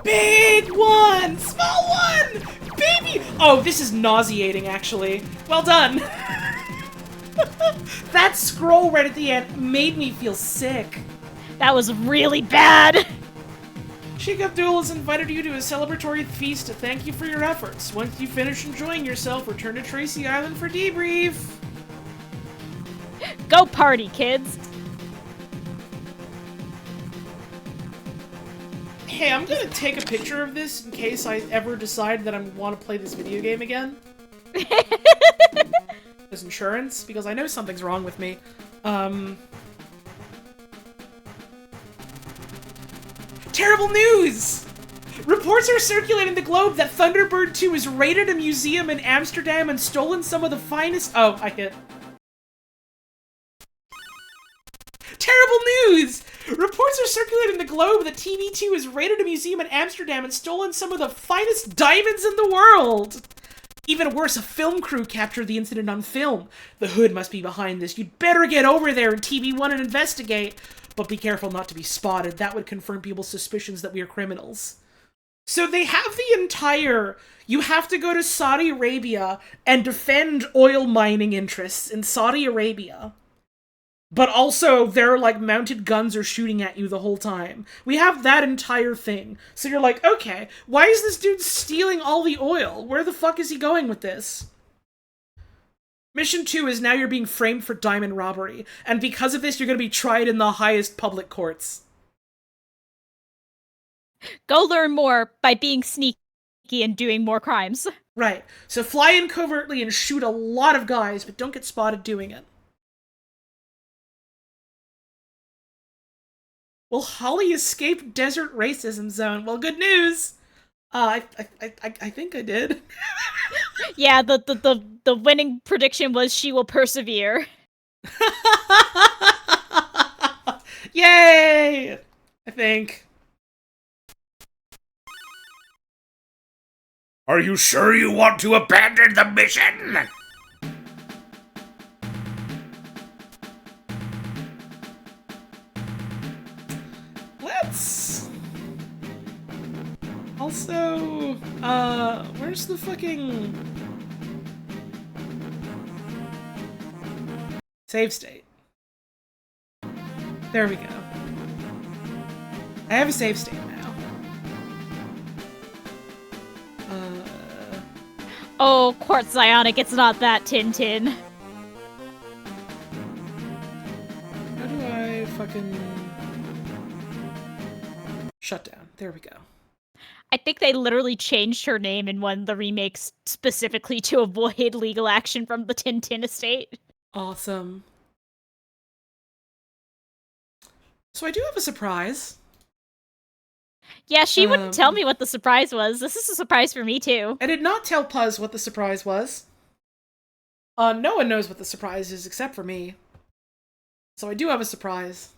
Big one! Small one! Baby! Oh, this is nauseating, actually. Well done. That scroll right at the end made me feel sick. That was really bad! Sheik Abdul has invited you to a celebratory feast to thank you for your efforts. Once you finish enjoying yourself, return to Tracy Island for debrief. Go party, kids! Hey, I'm gonna take a picture of this in case I ever decide that I want to play this video game again. As insurance, because I know something's wrong with me. Terrible news! Reports are circulating the globe that Thunderbird 2 has raided a museum in Amsterdam and stolen some of the finest— oh, I hit. Terrible news! Reports are circulating the globe that TV2 has raided a museum in Amsterdam and stolen some of the finest diamonds in the world! Even worse, a film crew captured the incident on film. The hood must be behind this. You'd better get over there in TV1 and investigate. But be careful not to be spotted. That would confirm people's suspicions that we are criminals. So they have the entire... You have to go to Saudi Arabia and defend oil mining interests in Saudi Arabia. But also, their, like, mounted guns are shooting at you the whole time. We have that entire thing. So you're like, okay, why is this dude stealing all the oil? Where the fuck is he going with this? Mission 2 is now you're being framed for diamond robbery. And because of this, you're going to be tried in the highest public courts. Go learn more by being sneaky and doing more crimes. Right. So fly in covertly and shoot a lot of guys, but don't get spotted doing it. Will Holly escape desert racism zone? Well, good news! I think I did. Yeah, the winning prediction was she will persevere. Yay! I think. Are you sure you want to abandon the mission? Let's... Also... where's the fucking... Save state. There we go. I have a save state now. Oh, Quartz Zionic, it's not that Tintin. How do I fucking... Shut down. There we go. I think they literally changed her name in one of the remakes specifically to avoid legal action from the Tintin estate. Awesome. So I do have a surprise. Yeah, she wouldn't tell me what the surprise was. This is a surprise for me, too. I did not tell Puzz what the surprise was. No one knows what the surprise is except for me. So I do have a surprise.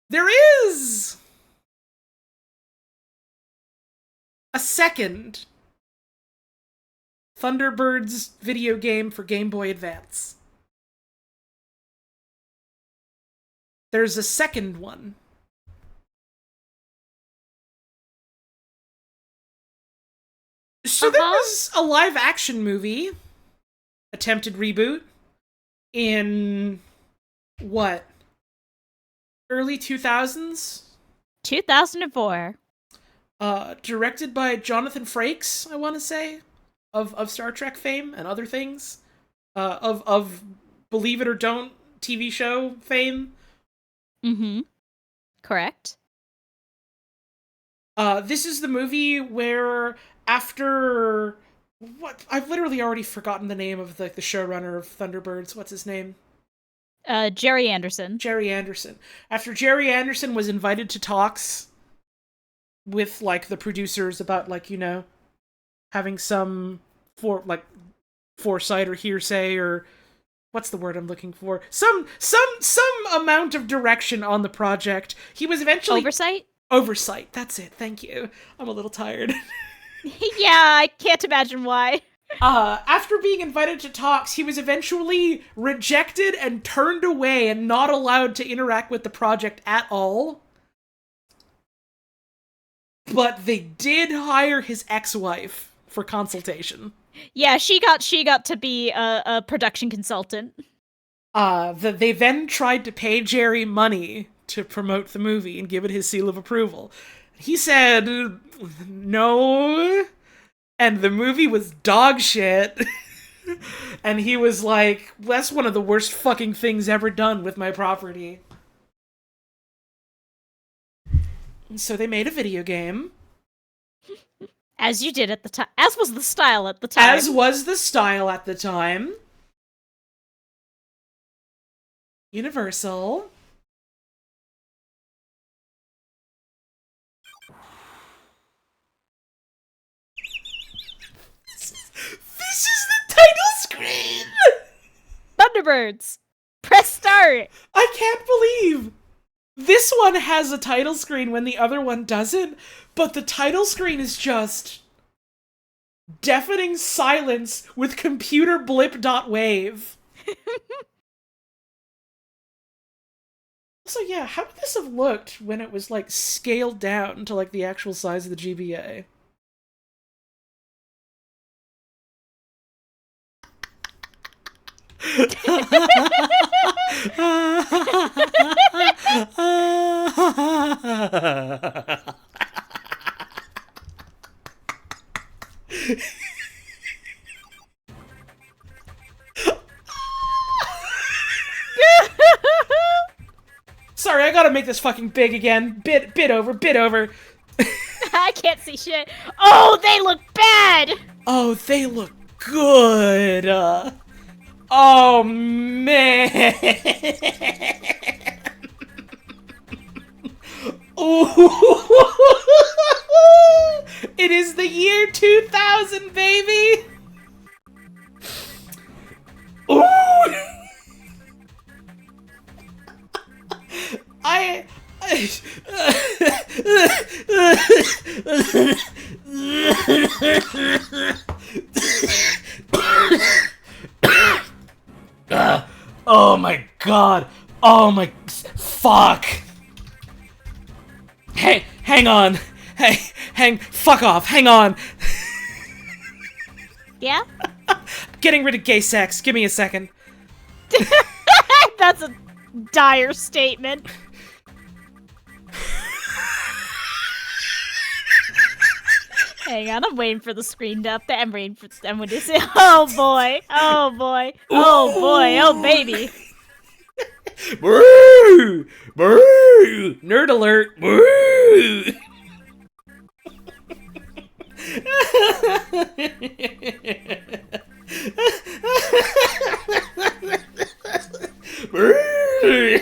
There is a second Thunderbirds video game for Game Boy Advance. There's a second one. So there was a live-action movie, attempted reboot, in, what, early 2000s? 2004. Directed by Jonathan Frakes, I want to say, of Star Trek fame and other things, of Believe It or Don't TV show fame. Mm-hmm. Correct. This is the movie where after... What? I've literally already forgotten the name of the showrunner of Thunderbirds. What's his name? Jerry Anderson. Jerry Anderson. After Jerry Anderson was invited to talks with, like, the producers about, like, you know, having some foresight or hearsay or... What's the word I'm looking for? Some amount of direction on the project. He was eventually... Oversight? Oversight. That's it. Thank you. I'm a little tired. Yeah, I can't imagine why. After being invited to talks, he was eventually rejected and turned away and not allowed to interact with the project at all. But they did hire his ex-wife for consultation. Yeah, she got to be a production consultant. They then tried to pay Jerry money to promote the movie and give it his seal of approval. He said no, and the movie was dog shit. And he was like, that's one of the worst fucking things ever done with my property. And so they made a video game. As you did at the time. As was the style at the time. As was the style at the time. Universal. This is the title screen! Thunderbirds! Press start! I can't believe this one has a title screen when the other one doesn't, but the title screen is just deafening silence with computer blip.wave. So yeah, how would this have looked when it was, like, scaled down to, like, the actual size of the GBA? Sorry, I gotta make this fucking big again. Bit over. I can't see shit. Oh, they look bad! Oh, they look good. Oh, man. Ooh. It is the year 2000, baby. Ooh. Oh my god. Oh my fuck. Hey, hang on. fuck off, hang on. Yeah? Getting rid of gay sex, give me a second. That's a dire statement. Hang on, I'm waiting for the screen to update. I'm waiting for someone to say, oh boy, oh boy, oh boy, oh baby. Boo! Boo! Nerd alert! Boo! Boo!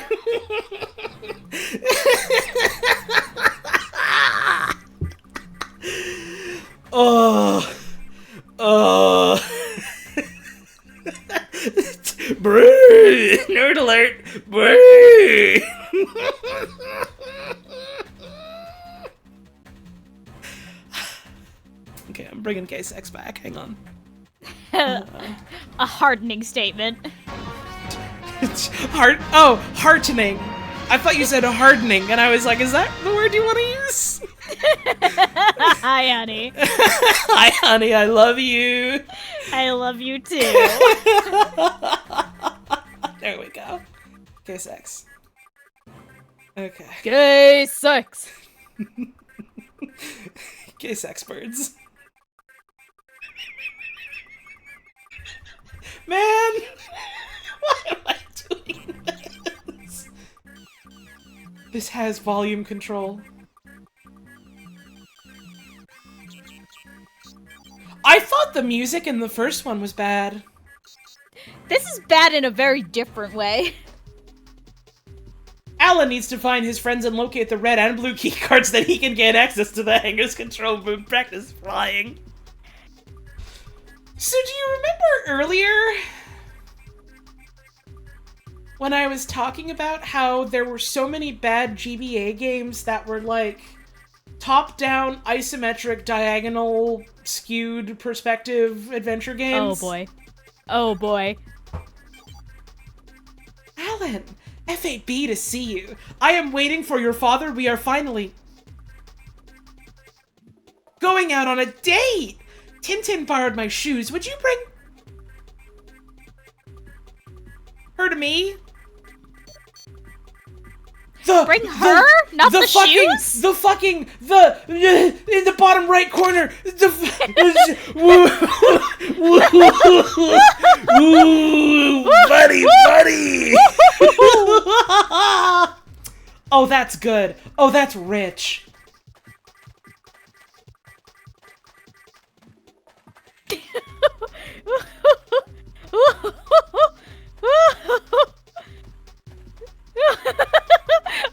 Oh. Oh. Brrr! Nerd alert! Brrr! Okay, I'm bringing gay sex back. Hang on. A hardening statement. Heartening. I thought you said hardening, and I was like, is that the word you want to use? Hi, honey. Hi, honey. I love you. I love you too. There we go. Gay sex. Okay. Gay sex. Gay sex birds. Man! Why am I doing this? This has volume control. I thought the music in the first one was bad. This is bad in a very different way. Alan needs to find his friends and locate the red and blue key cards that he can gain access to the hangar's control room and practice flying. So do you remember earlier when I was talking about how there were so many bad GBA games that were like top-down, isometric, diagonal, skewed perspective adventure games? Oh boy. Oh boy. Alan, F.A.B. to see you. I am waiting for your father. We are finally going out on a date. Tintin borrowed my shoes. Would you bring her to me? Bring her? Not the shoes? In the bottom right corner. Ooh, buddy, buddy! Oh, that's good. Oh, that's rich.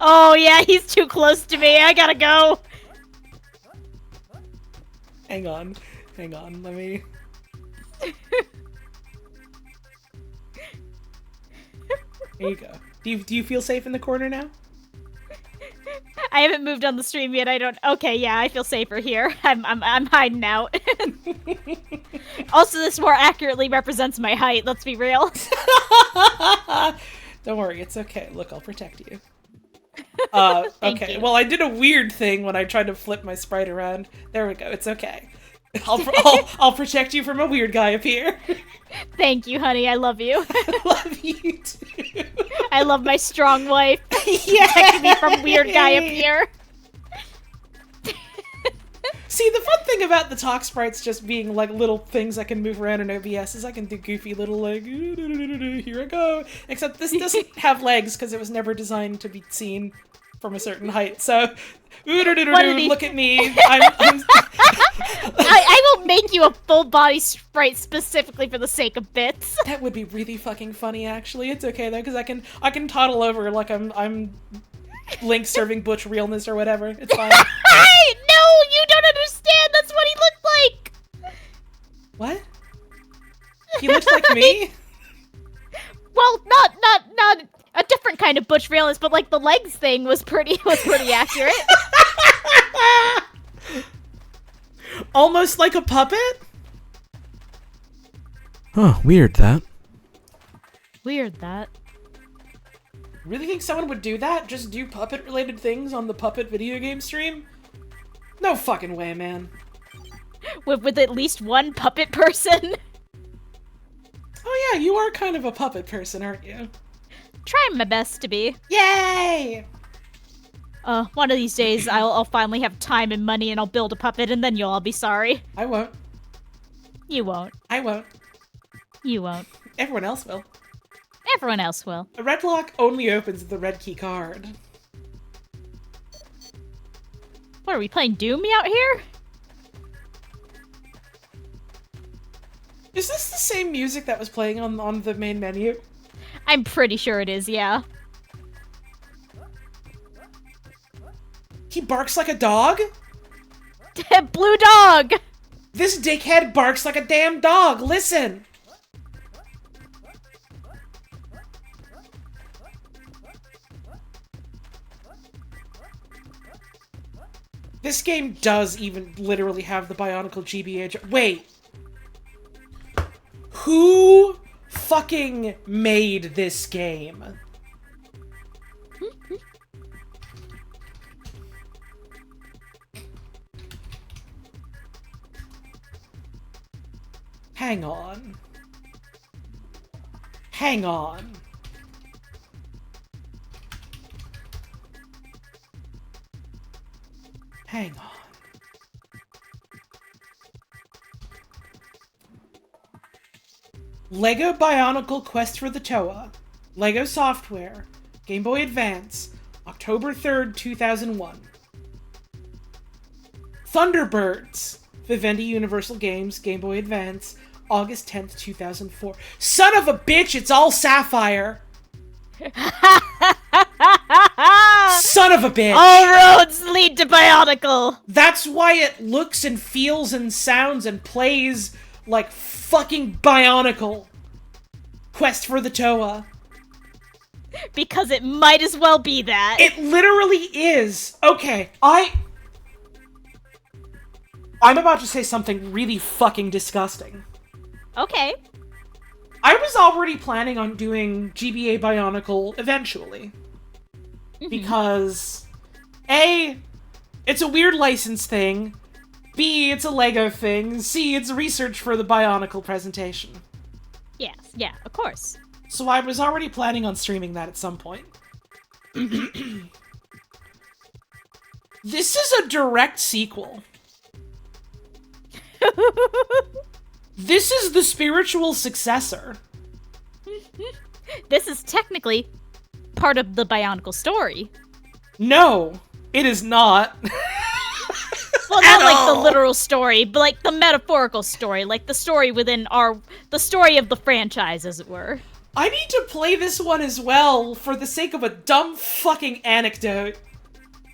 Oh yeah, he's too close to me. I gotta go. Hang on, let me... There you go. Do you feel safe in the corner now? I haven't moved on the stream yet. I don't. Okay, yeah, I feel safer here. I'm hiding out. Also, this more accurately represents my height. Let's be real. Don't worry, it's okay. Look, I'll protect you. Okay. you. Well, I did a weird thing when I tried to flip my sprite around. There we go. It's okay. I'll protect you from a weird guy up here. Thank you, honey. I love you. I love you too. I love my strong wife. Yeah. Protecting me from weird guy up here. See, the fun thing about the talk sprites just being like little things that can move around in OBS is I can do goofy little like, here I go. Except this doesn't have legs because it was never designed to be seen from a certain height. So, look at me. I will make you a full body sprite specifically for the sake of bits. That would be really fucking funny, actually. It's okay though, because I can toddle over like I'm Link serving Butch realness or whatever. It's fine. No, you don't understand. That's what he looked like. What? He looked like me? Well, not a different kind of Butch realness, but like the legs thing was pretty accurate. Almost like a puppet? Huh, weird that. Weird that. Really think someone would do that? Just do puppet-related things on the Puppet video game stream? No fucking way, man. With at least one puppet person. Oh yeah, you are kind of a puppet person, aren't you? Trying my best to be. Yay! One of these days I'll finally have time and money and I'll build a puppet and then you'll all be sorry. I won't. You won't. I won't. You won't. Everyone else will. Everyone else will. A red lock only opens with the red key card. What, are we playing Doom out here? Is this the same music that was playing on the main menu? I'm pretty sure it is, yeah. He barks like a dog? Blue dog! This dickhead barks like a damn dog, listen! This game does even literally have the Bionicle GBA. Wait. Who fucking made this game? Hang on. Hang on. Hang on. Lego Bionicle Quest for the Toa. Lego Software. Game Boy Advance. October 3rd, 2001. Thunderbirds. Vivendi Universal Games. Game Boy Advance. August 10th, 2004. Son of a bitch, it's all Sapphire! Son of a bitch! All roads lead to Bionicle! That's why it looks and feels and sounds and plays like fucking Bionicle. Quest for the Toa. Because it might as well be that. It literally is. Okay, I'm about to say something really fucking disgusting. Okay. I was already planning on doing GBA Bionicle eventually. Because, A, it's a weird license thing. B, it's a Lego thing. C, it's research for the Bionicle presentation. Yes, yeah, of course. So I was already planning on streaming that at some point. This is a direct sequel. This is the spiritual successor. This is technically part of the Bionicle story. No, it is not. Well, not like the literal story, but like the metaphorical story, like the story within the story of the franchise, as it were. I need to play this one as well for the sake of a dumb fucking anecdote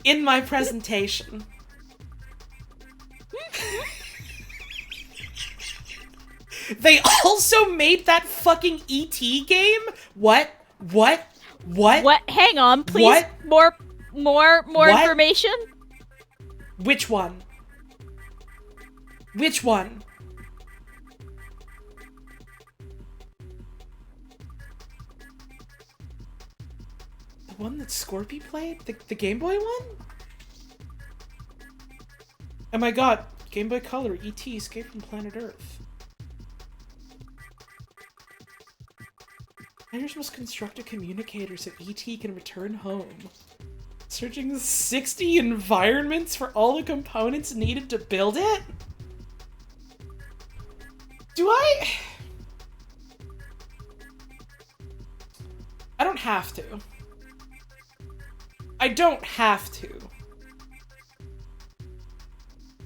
in my presentation. They also made that fucking E.T. game? What? Hang on, please. What? More What? information? Which one? Which one? The one that Scorpy played? The Game Boy one? Oh my god, Game Boy Color, E.T. Escape from Planet Earth. Players must construct a communicator so E.T. can return home. Searching 60 environments for all the components needed to build it? Do I don't have to. I don't have to.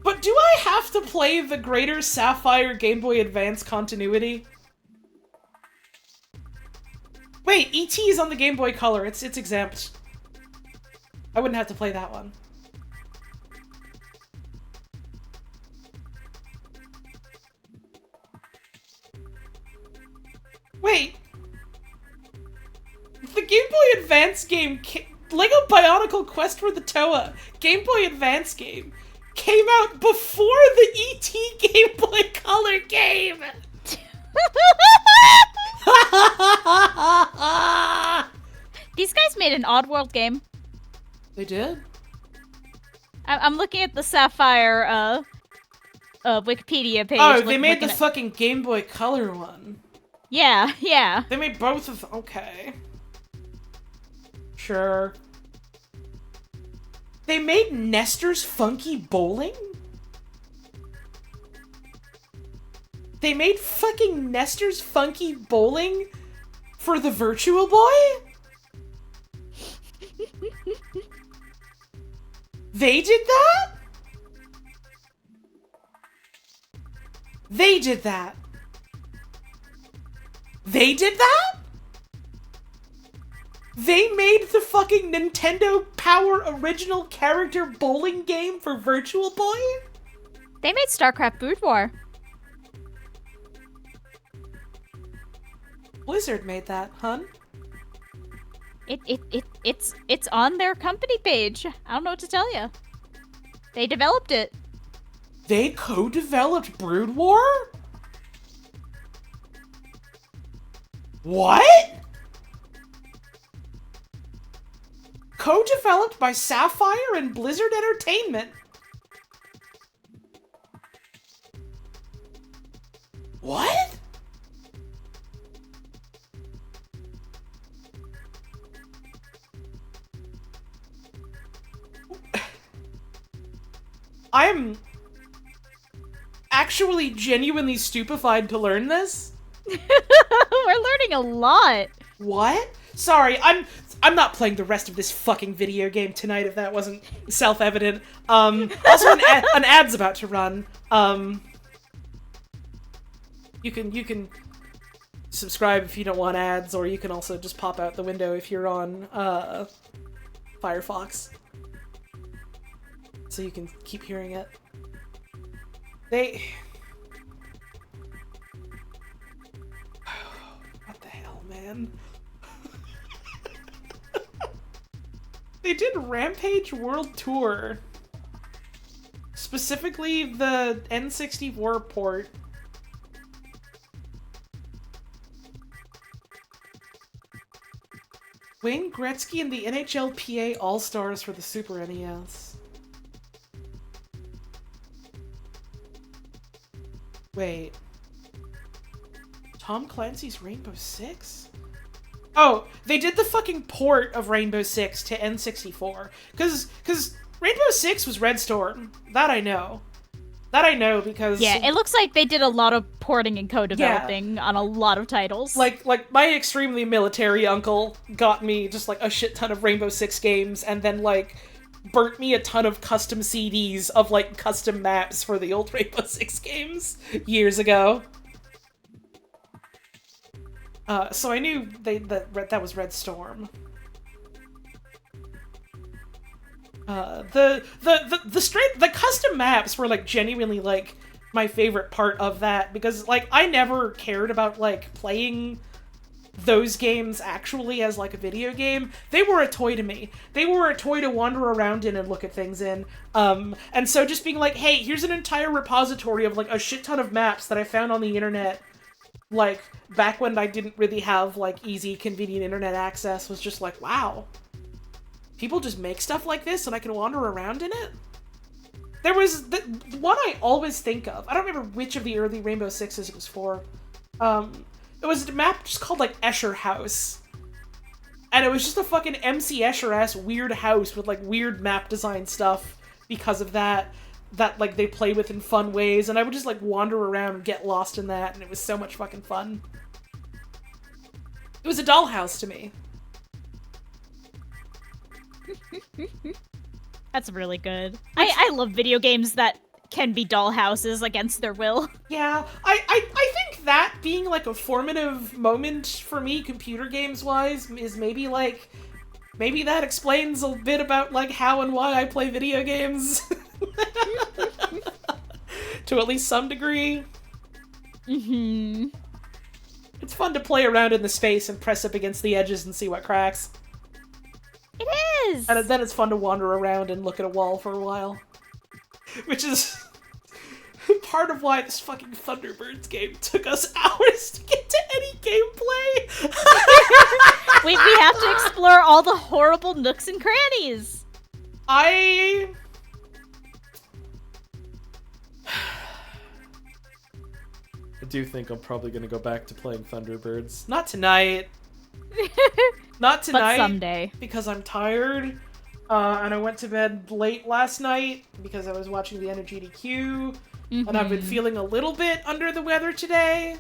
But do I have to play the Greater Sapphire Game Boy Advance continuity? Wait, E.T. is on the Game Boy Color. It's exempt. I wouldn't have to play that one. Wait. The Game Boy Advance game, Lego Bionicle Quest for the Toa, Game Boy Advance game, came out before the E.T. Game Boy Color game! These guys made an Oddworld game. They did? I'm looking at the Sapphire Wikipedia page. Oh, they made the looking at- fucking Game Boy Color one. Yeah, yeah. They made both of them. Okay. Sure. They made Nestor's Funky Bowling? They made fucking Nestor's Funky Bowling for the Virtual Boy? They did that? They did that. They did that? They made the fucking Nintendo Power original character bowling game for Virtual Boy? They made StarCraft Brood War. Blizzard made that, hun. It's on their company page. I don't know what to tell you. They developed it. They co-developed Brood War? What? Co-developed by Sapphire and Blizzard Entertainment. What? I'm actually genuinely stupefied to learn this. We're learning a lot. What? Sorry, I'm not playing the rest of this fucking video game tonight if that wasn't self-evident. Also an ad's about to run. You can subscribe if you don't want ads, or you can also just pop out the window if you're on Firefox. So you can keep hearing it. What the hell, man? They did Rampage World Tour. Specifically the N64 port. Wayne Gretzky and the NHLPA All-Stars for the Super NES. Wait. Tom Clancy's Rainbow Six? Oh, they did the fucking port of Rainbow Six to N64. Cause Rainbow Six was Red Storm. That I know. That I know because... Yeah, it looks like they did a lot of porting and co-developing on a lot of titles. Like my extremely military uncle got me just like a shit ton of Rainbow Six games and then like burnt me a ton of custom CDs of like custom maps for the old Rainbow Six games years ago. So I knew that was Red Storm. The custom maps were like genuinely like my favorite part of that because like I never cared about like playing those games actually as like a video game. They were a toy to me. They were a toy to wander around in and look at things in. And so just being like, hey, here's an entire repository of like a shit ton of maps that I found on the internet, like back when I didn't really have like easy, convenient internet access, was just like, wow. People just make stuff like this and I can wander around in it? There was the one I always think of. I don't remember which of the early Rainbow Sixes it was for. It was a map just called like Escher House. And it was just a fucking MC Escher-ass weird house with like weird map design stuff because of that like they play with in fun ways. And I would just like wander around and get lost in that and it was so much fucking fun. It was a dollhouse to me. That's really good. I love video games that can be dollhouses against their will. Yeah, I think that being like a formative moment for me, computer games wise, is maybe like, maybe that explains a bit about like how and why I play video games. To at least some degree. Mm-hmm. It's fun to play around in the space and press up against the edges and see what cracks. It is! And then it's fun to wander around and look at a wall for a while. Which is part of why this fucking Thunderbirds game took us hours to get to any gameplay. we have to explore all the horrible nooks and crannies. I I do think I'm probably gonna go back to playing Thunderbirds. Not tonight. Not tonight. But someday. Because I'm tired. And I went to bed late last night because I was watching the Energy DQ. And I've been feeling a little bit under the weather today.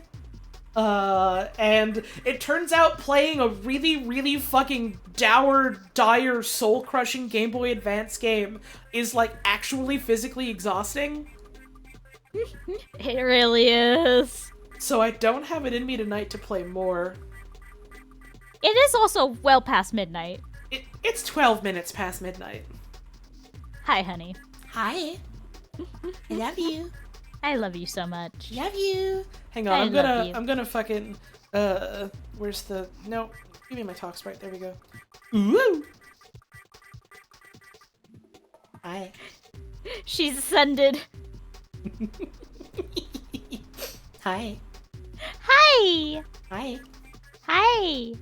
And it turns out playing a really, really fucking dour, dire, soul-crushing Game Boy Advance game is, like, actually physically exhausting. It really is. So I don't have it in me tonight to play more. It is also well past midnight. It's 12 minutes past midnight. Hi, honey. Hi. I love you. I love you so much. Love you. Hang on, love you. I'm gonna fucking, where's the, no, give me my talk sprite, there we go. Ooh! Hi. She's ascended. Hi. Hi! Hi. Hi!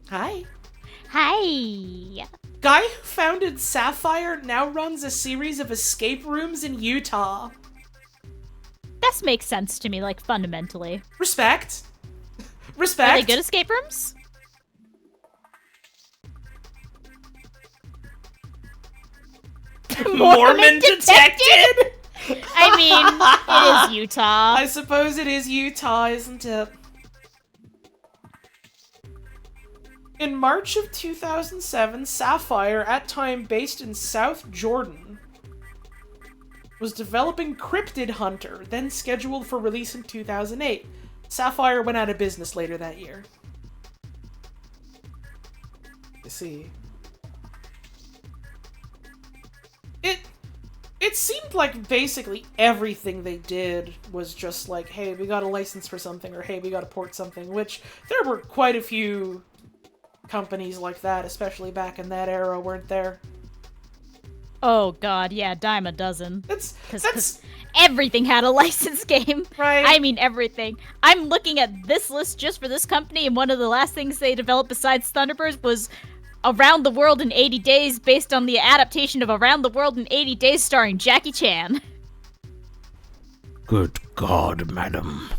Hi. Hi! Guy who founded Sapphire now runs a series of escape rooms in Utah. This makes sense to me, like, fundamentally. Respect. Respect. Are they good escape rooms? Mormon detected? I mean, it is Utah. I suppose it is Utah, isn't it? In March of 2007, Sapphire, at time based in South Jordan, was developing Cryptid Hunter, then scheduled for release in 2008. Sapphire went out of business later that year. You see. It seemed like basically everything they did was just like, hey, we got a license for something, or hey, we got to port something, which there were quite a few companies like that, especially back in that era, weren't there? Oh god, yeah, dime a dozen. That's Because everything had a license game. right. I mean, everything. I'm looking at this list just for this company, and one of the last things they developed besides Thunderbirds was Around the World in 80 Days, based on the adaptation of Around the World in 80 Days starring Jackie Chan. Good God, madam.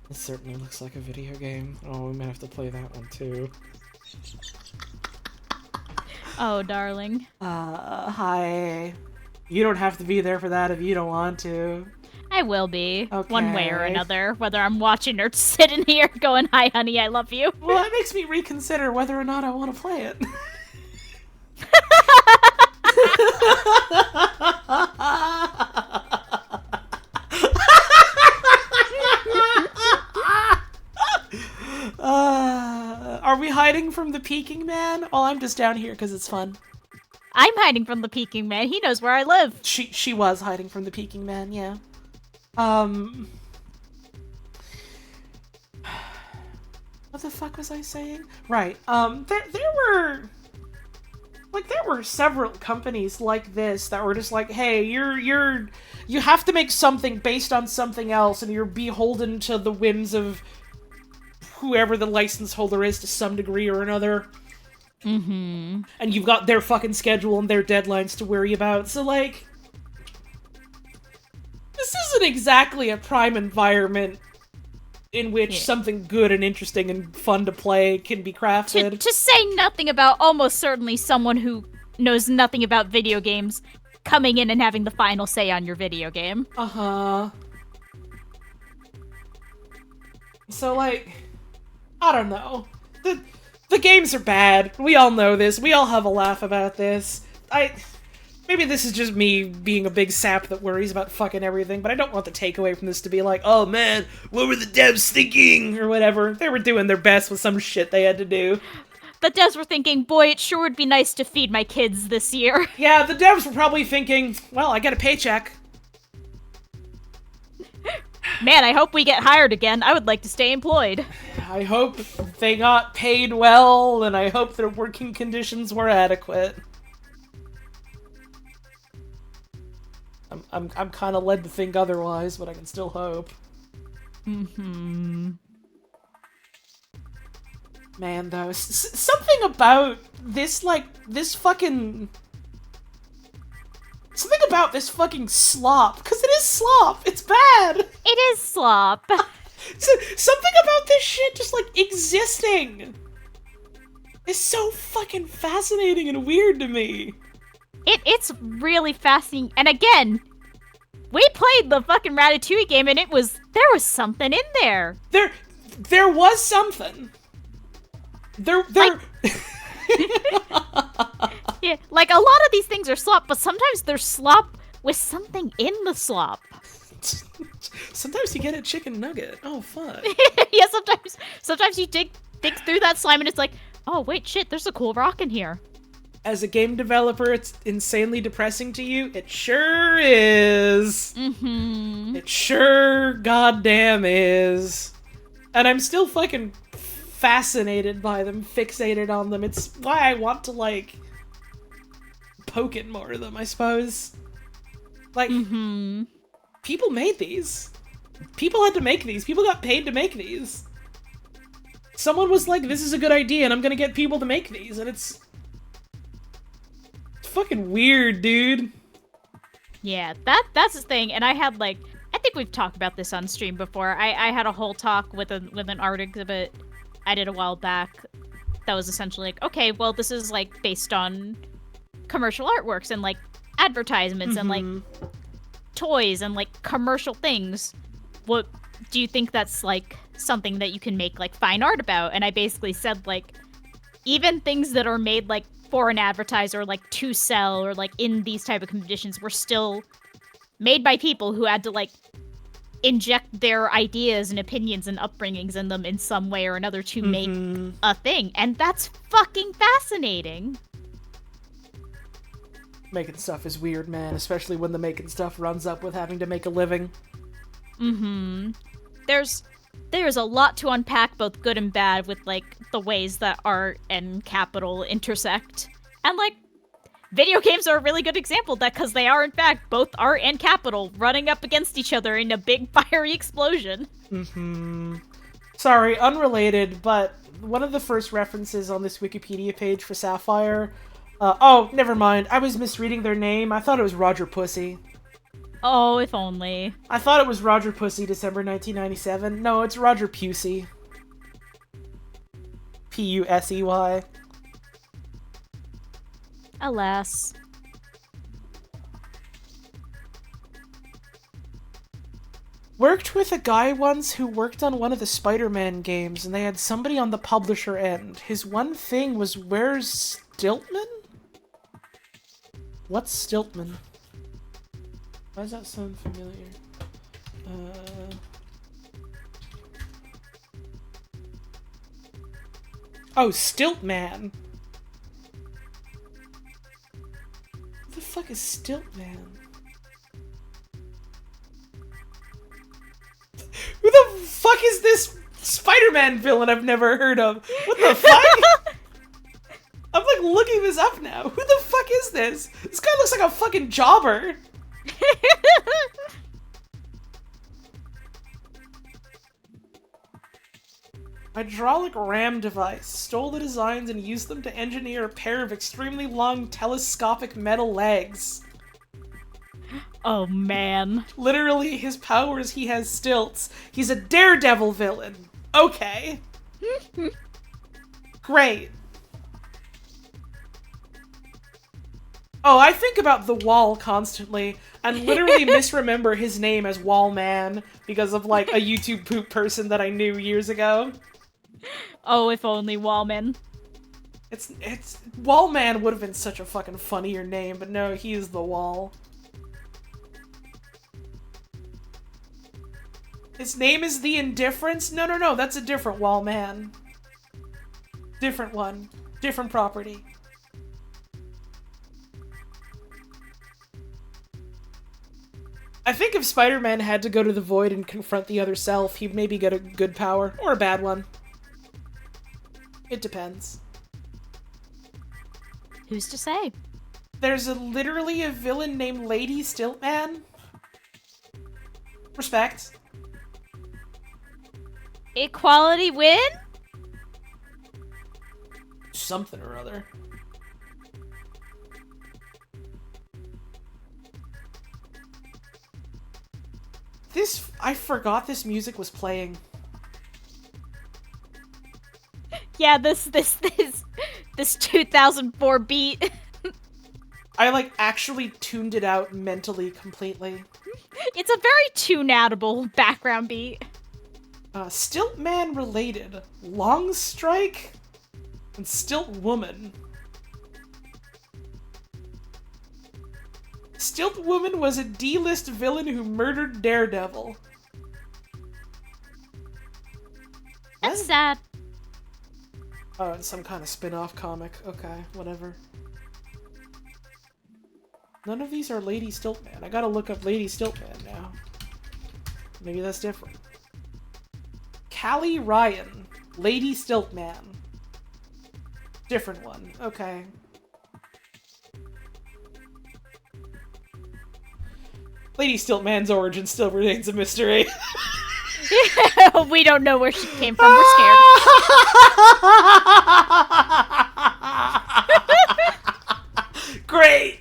It certainly looks like a video game. Oh, we might have to play that one too. Oh, darling. Hi. You don't have to be there for that if you don't want to. I will be, one way or Okay. another, whether I'm watching or sitting here going, hi, honey, I love you. Well, that makes me reconsider whether or not I want to play it. Are we hiding from the Peking Man? Oh, I'm just down here because it's fun. I'm hiding from the Peking Man. He knows where I live. She was hiding from the Peking Man, yeah. What the fuck was I saying? Right. There were several companies like this that were just like, hey, you have to make something based on something else, and you're beholden to the whims of whoever the license holder is to some degree or another. Mm-hmm. And you've got their fucking schedule and their deadlines to worry about, so like, this isn't exactly a prime environment in which something good and interesting and fun to play can be crafted. To say nothing about almost certainly someone who knows nothing about video games coming in and having the final say on your video game. Uh-huh. So, like, I don't know. The games are bad. We all know this. We all have a laugh about this. Maybe this is just me being a big sap that worries about fucking everything, but I don't want the takeaway from this to be like, oh man, what were the devs thinking? Or whatever. They were doing their best with some shit they had to do. The devs were thinking, boy, it sure would be nice to feed my kids this year. Yeah, the devs were probably thinking, well, I get a paycheck. Man, I hope we get hired again. I would like to stay employed. I hope they got paid well, and I hope their working conditions were adequate. I'm kind of led to think otherwise, but I can still hope. Mm-hmm. Man, though, something about this, like, this fucking... Something about this fucking slop, because it is slop. It's bad. It is slop. So, something about this shit just like existing is so fucking fascinating and weird to me. It's really fascinating. And again, we played the fucking Ratatouille game, and there was something in there. There was something. There. Yeah, like a lot of these things are slop, but sometimes they're slop with something in the slop. Sometimes you get a chicken nugget. Oh fuck. Yeah, sometimes you dig through that slime and it's like, oh wait, shit, there's a cool rock in here. As a game developer, it's insanely depressing to you. It sure is. Mm-hmm. It sure goddamn is. And I'm still fucking fascinated by them, fixated on them. It's why I want to, like, poke at more of them, I suppose. Like, people made these. People had to make these. People got paid to make these. Someone was like, this is a good idea, and I'm gonna get people to make these, and it's fucking weird, dude. Yeah, that's the thing, and I had, like, I think we've talked about this on stream before. I had a whole talk with an art exhibit I did a while back that was essentially like, okay, well, this is, like, based on commercial artworks and, like, advertisements and, like, toys and, like, commercial things. What do you think that's, like, something that you can make, like, fine art about? And I basically said, like, even things that are made, like, for an advertiser, like, to sell or, like, in these type of conditions were still made by people who had to, like, inject their ideas and opinions and upbringings in them in some way or another to make a thing. And that's fucking fascinating. Making stuff is weird, man, especially when the making stuff runs up with having to make a living. There's a lot to unpack, both good and bad, with, like, the ways that art and capital intersect. And, like, video games are a really good example of that, because they are, in fact, both art and capital running up against each other in a big fiery explosion. Sorry, unrelated, but one of the first references on this Wikipedia page for Sapphire... oh, never mind. I was misreading their name. I thought it was Roger Pussy. Oh, if only. I thought it was Roger Pussy, December 1997. No, it's Roger Pusey. P-U-S-E-Y. Alas. Worked with a guy once who worked on one of the Spider-Man games, and they had somebody on the publisher end. His one thing was, where's Stiltman? What's Stiltman? Why does that sound familiar? Oh, Stiltman! Who the fuck is Stiltman? Who the fuck is this Spider-Man villain I've never heard of? What the fuck? I'm like looking this up now. Who the fuck is this? This guy looks like a fucking jobber. Hydraulic ram device. Stole the designs and used them to engineer a pair of extremely long telescopic metal legs. Oh, man. Literally, his powers, he has stilts. He's a daredevil villain. Okay. Great. Oh, I think about the Wall constantly, and literally misremember his name as Wallman because of, like, a YouTube poop person that I knew years ago. Oh, if only Wallman. It's Wallman would have been such a fucking funnier name, but no, he is the Wall. His name is the Indifference? No, that's a different Wallman. Different one. Different property. I think if Spider-Man had to go to the Void and confront the other self, he'd maybe get a good power, or a bad one. It depends. Who's to say? There's literally a villain named Lady Stiltman. Respect. Equality win? Something or other. I forgot this music was playing. Yeah, this 2004 beat. I, like, actually tuned it out mentally completely. It's a very tune-outable background beat. Stiltman related. Long Strike and Stilt Woman. Stilt Woman was a D-list villain who murdered Daredevil. That's sad. Oh, it's some kind of spin-off comic. Okay, whatever. None of these are Lady Stiltman. I gotta look up Lady Stiltman now. Maybe that's different. Callie Ryan. Lady Stiltman. Different one. Okay. Lady Stiltman's origin still remains a mystery. We don't know where she came from. We're scared. Great!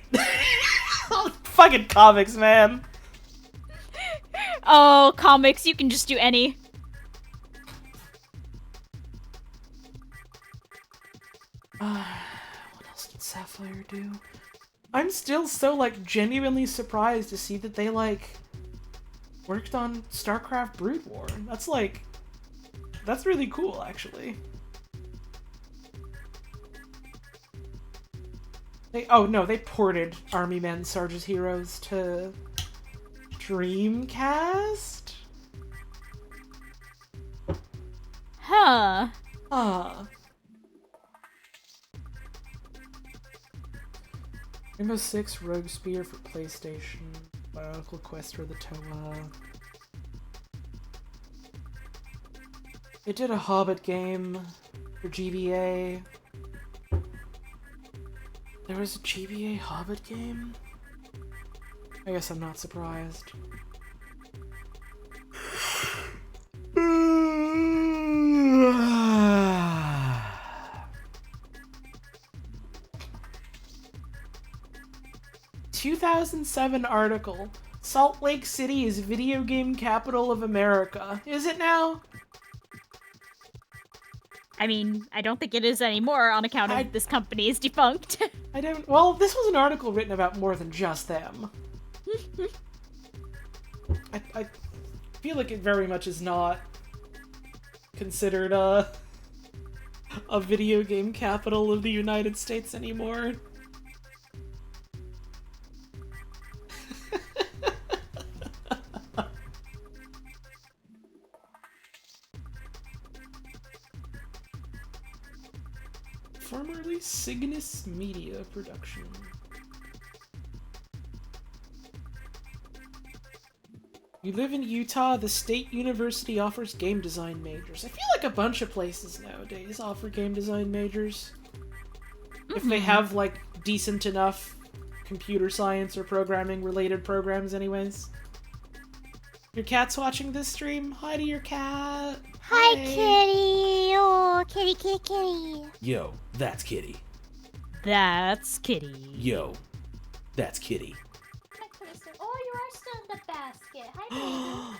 Fucking comics, man. Oh, comics. You can just do any. What else did Sapphire do? I'm still so, like, genuinely surprised to see that they, like, worked on StarCraft Brood War. That's, like, that's really cool, actually. Oh no, they ported Army Men, Sarge's Heroes to Dreamcast? Huh. Huh. Rainbow Six Rogue Spear for PlayStation. Bionicle Quest for the Toa. It did a Hobbit game for GBA. There was a GBA Hobbit game? I guess I'm not surprised. ...2007 article. Salt Lake City is video game capital of America. Is it now? I mean, I don't think it is anymore on account of this company is defunct. I don't... Well, this was an article written about more than just them. I feel like it very much is not considered a video game capital of the United States anymore. Formerly Cygnus Media Production. You live in Utah, the state university offers game design majors. I feel like a bunch of places nowadays offer game design majors. If they have, like, decent enough computer science or programming related programs anyways. Your cat's watching this stream? Hi to your cat! Hi, kitty! Oh, kitty, kitty, kitty. Yo, that's Kitty. That's Kitty. Yo, that's Kitty. Oh, you are still in the basket. Hi, baby.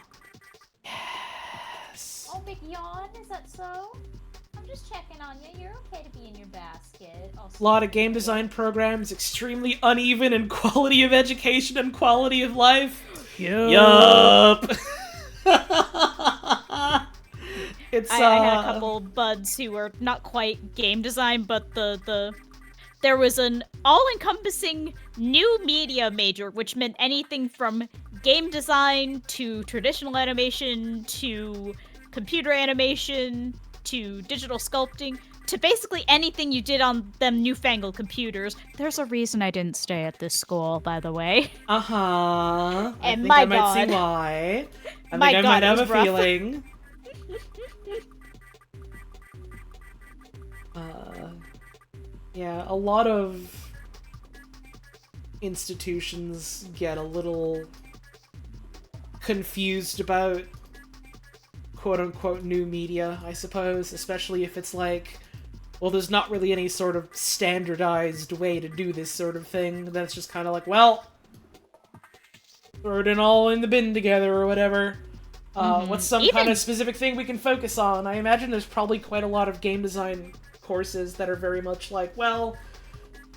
Yes! Oh, big yawn. Is that so? I'm just checking on you. You're okay to be in your basket. A lot of game design programs, extremely uneven in quality of education and quality of life. Yup! It's, I had a couple buds who were not quite game design, but there was an all-encompassing new media major, which meant anything from game design to traditional animation to computer animation to digital sculpting to basically anything you did on them newfangled computers. There's a reason I didn't stay at this school, by the way. Uh-huh. And I my might see God. why. I My think I God, might it have was a rough. feeling. Yeah, a lot of institutions get a little confused about quote-unquote new media, I suppose, especially if it's like, well, there's not really any sort of standardized way to do this sort of thing. Then it's just kind of like, well, throw it all in the bin together or whatever. What's some Even- kind of specific thing we can focus on? I imagine there's probably quite a lot of game design courses that are very much like, well,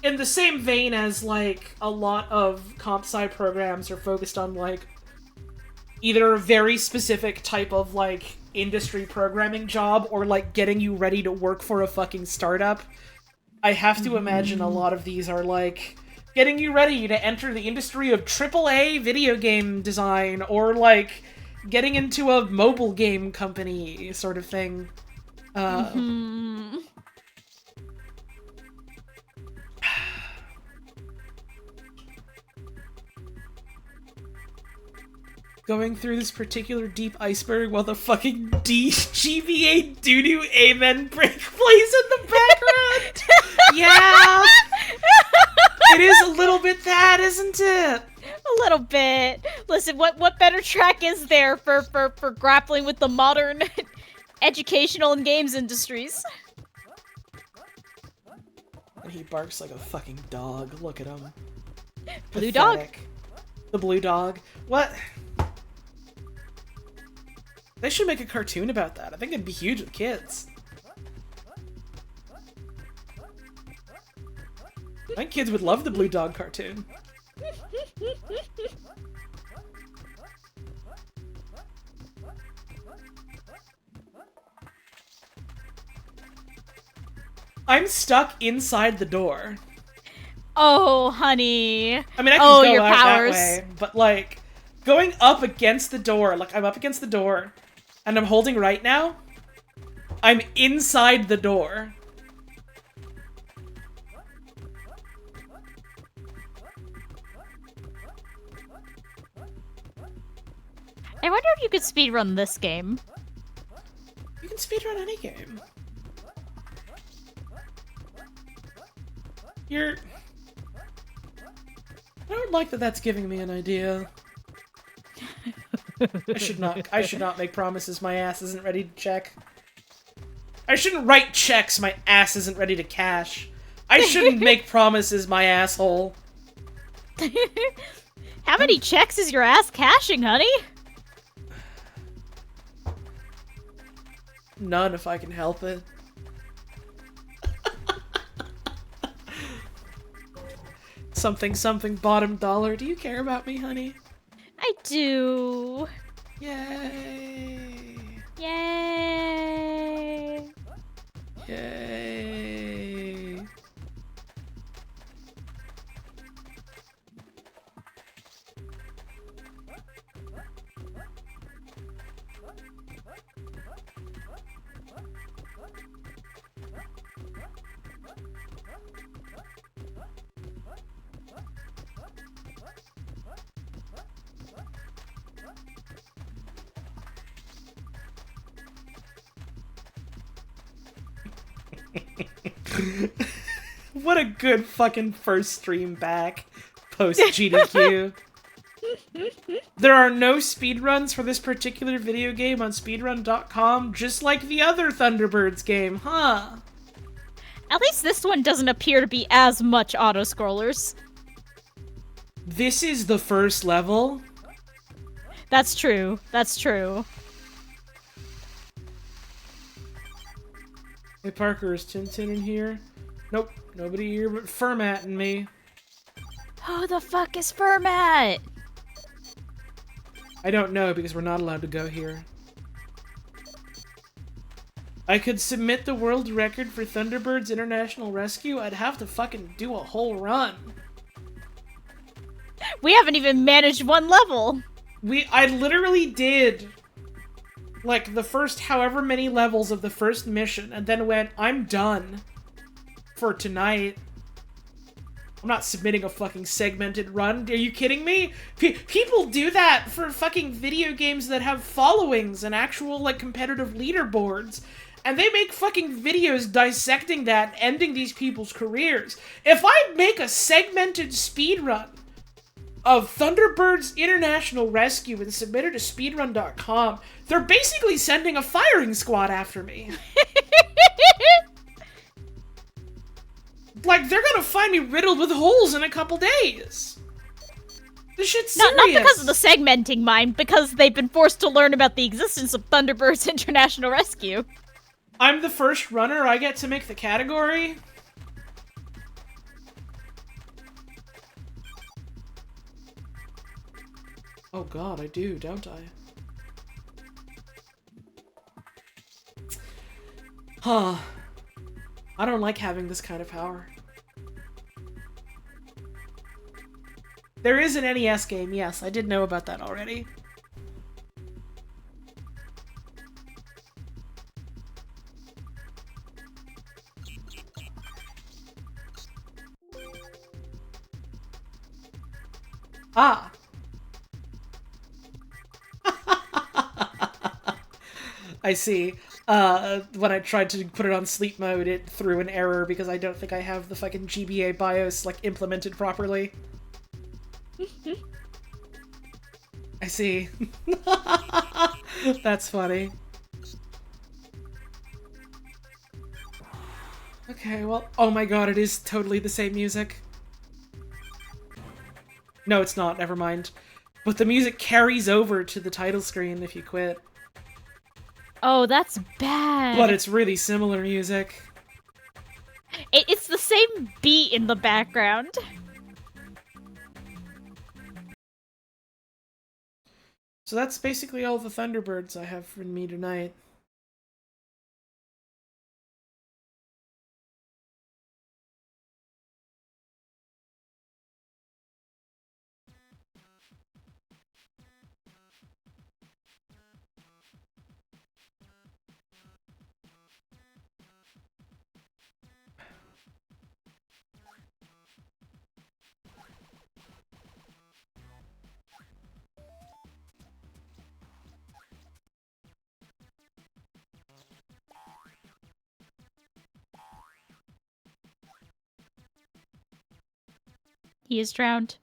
in the same vein as, like, a lot of comp sci programs are focused on, like, either a very specific type of, like, industry programming job or, like, getting you ready to work for a fucking startup. I have to imagine a lot of these are, like, getting you ready to enter the industry of AAA video game design or, like, getting into a mobile game company sort of thing. Going through this particular deep iceberg while the fucking GBA doo-doo amen break plays in the background. Yeah! It is a little bit that, isn't it? A little bit. Listen, what better track is there for grappling with the modern educational and games industries? And he barks like a fucking dog. Look at him. Blue dog? Pathetic. The blue dog. What? They should make a cartoon about that. I think it'd be huge with kids. I think kids would love the blue dog cartoon. I'm stuck inside the door. Oh, honey. I mean, I can go your out powers. that way, but, like, going up against the door, like, I'm up against the door, and I'm holding right now, I'm inside the door. I wonder if you could speedrun this game. You can speedrun any game. I don't like that that's giving me an idea. I should not make promises my ass isn't ready to check. I shouldn't write checks my ass isn't ready to cash. I shouldn't make promises my asshole. How many checks is your ass cashing, honey? None if I can help it. Something bottom dollar. Do you care about me, honey? I do. Yay. Yay. Yay. What a good fucking first stream back post GDQ. There are no speedruns for this particular video game on speedrun.com, just like the other Thunderbirds game, huh? At least this one doesn't appear to be as much auto-scrollers. This is the first level? That's true. That's true. Hey Parker, is Tintin in here? Nope, nobody here but Fermat and me. Who the fuck is Fermat? I don't know because we're not allowed to go here. I could submit the world record for Thunderbirds International Rescue. I'd have to fucking do a whole run. We haven't even managed one level. I literally did like the first however many levels of the first mission and then went, I'm done for tonight. I'm not submitting a fucking segmented run. Are you kidding me? People do that for fucking video games that have followings and actual, like, competitive leaderboards. And they make fucking videos dissecting that, ending these people's careers. If I make a segmented speedrun of Thunderbirds International Rescue and submit it to speedrun.com, they're basically sending a firing squad after me. Like, they're gonna find me riddled with holes in a couple days. This shit's Not serious. because of the segmenting mind, because they've been forced to learn about the existence of Thunderbirds International Rescue. I'm the first runner. I get to make the category. Oh god, I do, don't I? Huh. I don't like having this kind of power. There is an NES game, yes, I did know about that already. Ah. I see. When I tried to put it on sleep mode, it threw an error because I don't think I have the fucking GBA BIOS, like, implemented properly. I see. That's funny. Okay, well, oh my god, it is totally the same music. No, it's not, never mind. But the music carries over to the title screen if you quit. Oh, that's bad. But it's really similar music. It's the same beat in the background. So that's basically all the Thunderbirds I have for me tonight. He is drowned.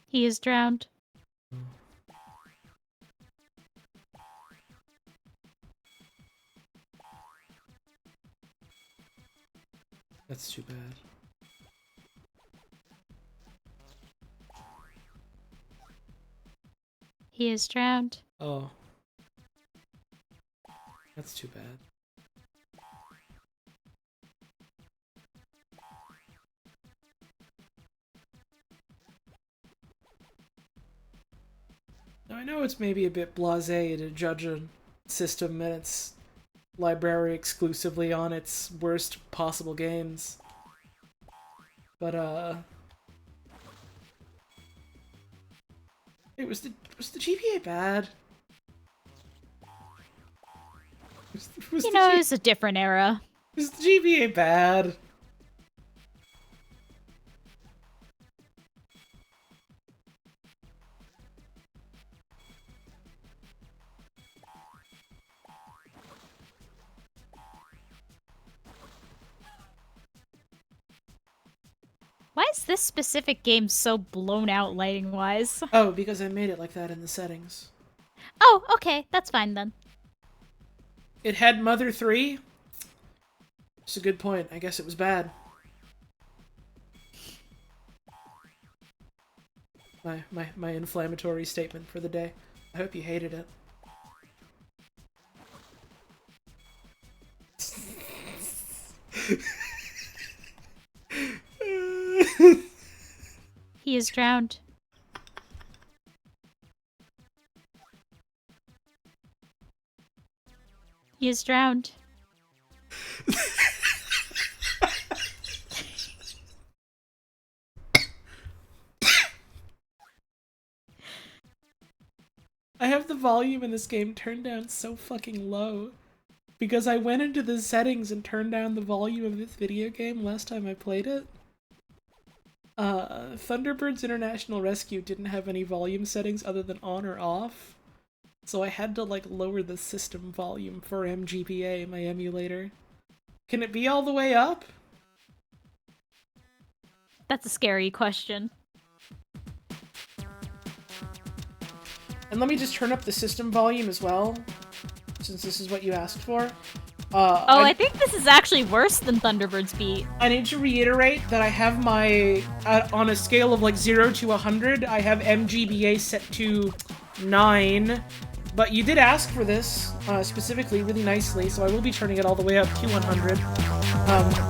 He is drowned. That's too bad. He is drowned. Oh. That's too bad. Now, I know it's maybe a bit blasé to judge a system and its library exclusively on its worst possible games. But, Hey, was the GBA bad? Was You the know, G- it's a different era. was the GBA bad? Why is this specific game so blown out lighting-wise? Oh, because I made it like that in the settings. Oh, okay, that's fine then. It had Mother 3? It's a good point. I guess it was bad. My inflammatory statement for the day. I hope you hated it. He is drowned. He is drowned. I have the volume in this game turned down so fucking low. Because I went into the settings and turned down the volume of this video game last time I played it. Thunderbirds International Rescue didn't have any volume settings other than on or off. So I had to, like, lower the system volume for MGPA, my emulator. Can it be all the way up? That's a scary question. And let me just turn up the system volume as well, since this is what you asked for. I think this is actually worse than Thunderbirds beat. I need to reiterate that I have my, on a scale of like 0 to 100, I have MGBA set to 9. But you did ask for this, specifically, really nicely, so I will be turning it all the way up to 100.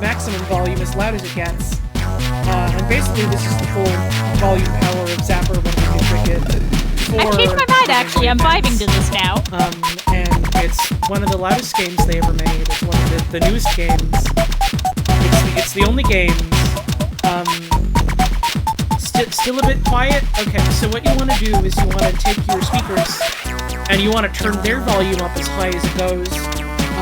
Maximum volume, as loud as it gets. And basically this is the full volume power of Zapper when we Cricket. I changed my mind, actually. I'm vibing to this now. And it's one of the loudest games they ever made. It's one of the newest games. It's the only games. Still a bit quiet? Okay, so what you want to do is you want to take your speakers and you want to turn their volume up as high as it goes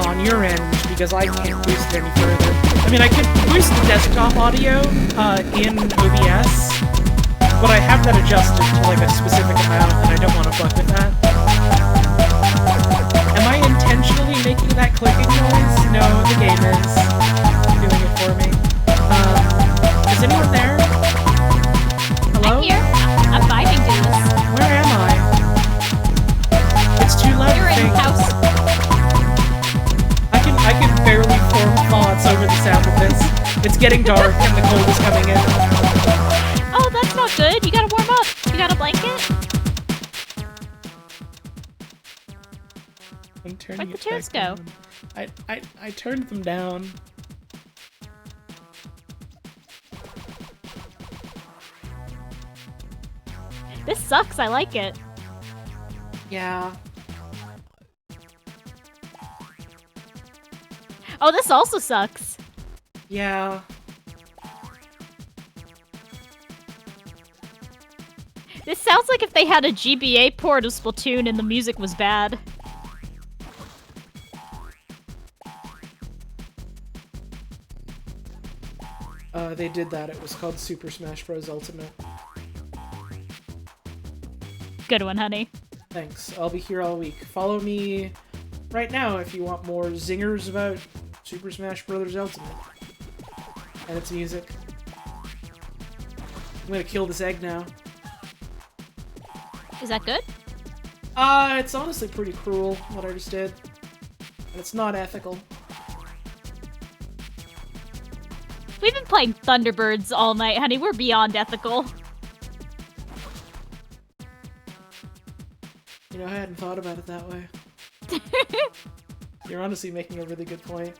on your end, because I can't boost it any further. I mean, I could boost the desktop audio in OBS, but I have that adjusted to like a specific amount, and I don't want to fuck with that. Am I intentionally making that clicking noise? No, the game is doing it for me. Is anyone there? Hello? I'm here. I'm vibing to this. Where am I? It's too loud You're to in think. the house. I can barely form thoughts over the sound of this. It's getting dark and the cold is coming in. Oh, that's not good. You gotta warm up. You got a blanket? I'm turning Where'd the it chairs back go? down. I turned them down. This sucks. I like it. Yeah. Oh, this also sucks. Yeah. This sounds like if they had a GBA port of Splatoon and the music was bad. They did that. It was called Super Smash Bros. Ultimate. Good one, honey. Thanks. I'll be here all week. Follow me right now if you want more zingers about Super Smash Bros. Ultimate. And its music. I'm gonna kill this egg now. Is that good? It's honestly pretty cruel, what I just did. And it's not ethical. We've been playing Thunderbirds all night, honey. We're beyond ethical. You know, I hadn't thought about it that way. You're honestly making a really good point.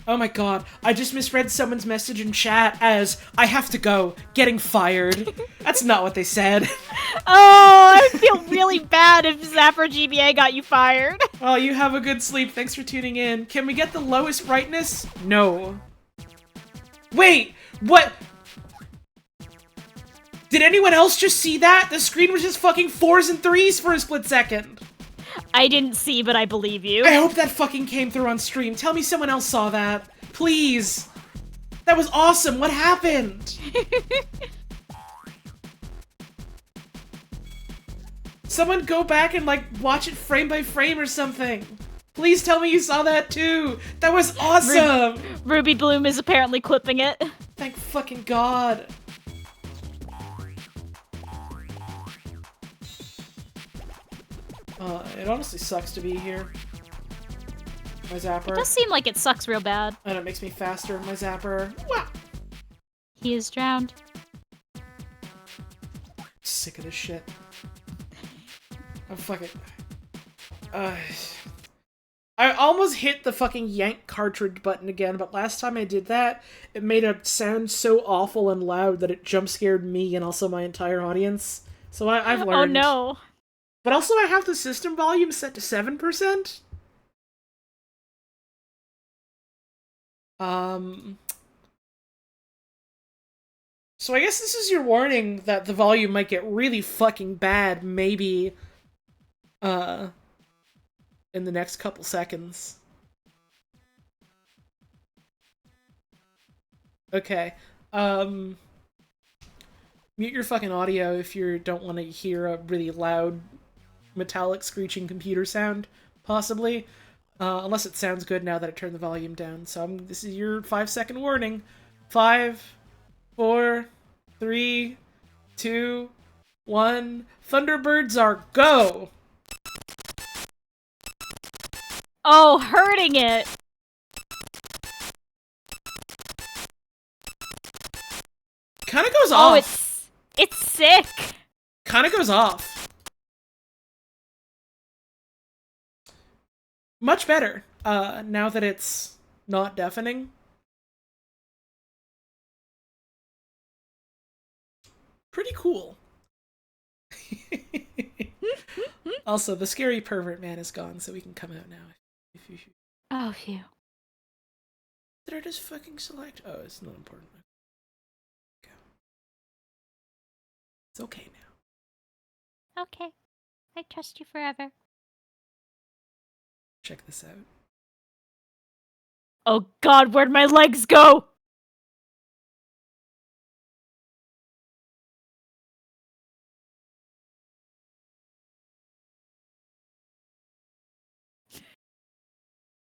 Oh my god, I just misread someone's message in chat as, I have to go, getting fired. That's not what they said. Oh, I feel really bad if Zapper GBA got you fired. Oh, you have a good sleep. Thanks for tuning in. Can we get the lowest brightness? No. Wait, what? Did anyone else just see that? The screen was just fucking 4s and 3s for a split second. I didn't see, but I believe you. I hope that fucking came through on stream. Tell me someone else saw that. Please. That was awesome. What happened? Someone go back and, like, watch it frame by frame or something. Please tell me you saw that too. That was awesome. Ruby Bloom is apparently clipping it. Thank fucking God. It honestly sucks to be here. My zapper. It does seem like it sucks real bad. And it makes me faster. My zapper. Wah! He is drowned. Sick of this shit. Oh, fuck it. I almost hit the fucking yank cartridge button again, but last time I did that, it made it sound so awful and loud that it jump scared me and also my entire audience. So I've learned. Oh no. But also I have the system volume set to 7%. So I guess this is your warning that the volume might get really fucking bad, maybe, in the next couple seconds. Okay, mute your fucking audio if you don't want to hear a really loud, metallic, screeching computer sound, possibly. Unless it sounds good now that I turned the volume down. So this is your 5-second warning. 5, 4, 3, 2, 1. Thunderbirds are go! Oh, hurting it! Kinda goes Oh, off. it's sick! Kinda goes off. Much better, now that it's not deafening. Pretty cool. Also, the scary pervert man is gone, so we can come out now. If you... Oh, phew. Did I just fucking select? Oh, it's not important. Okay. It's okay now. Okay. I trust you forever. Check this out. Oh god, where'd my legs go?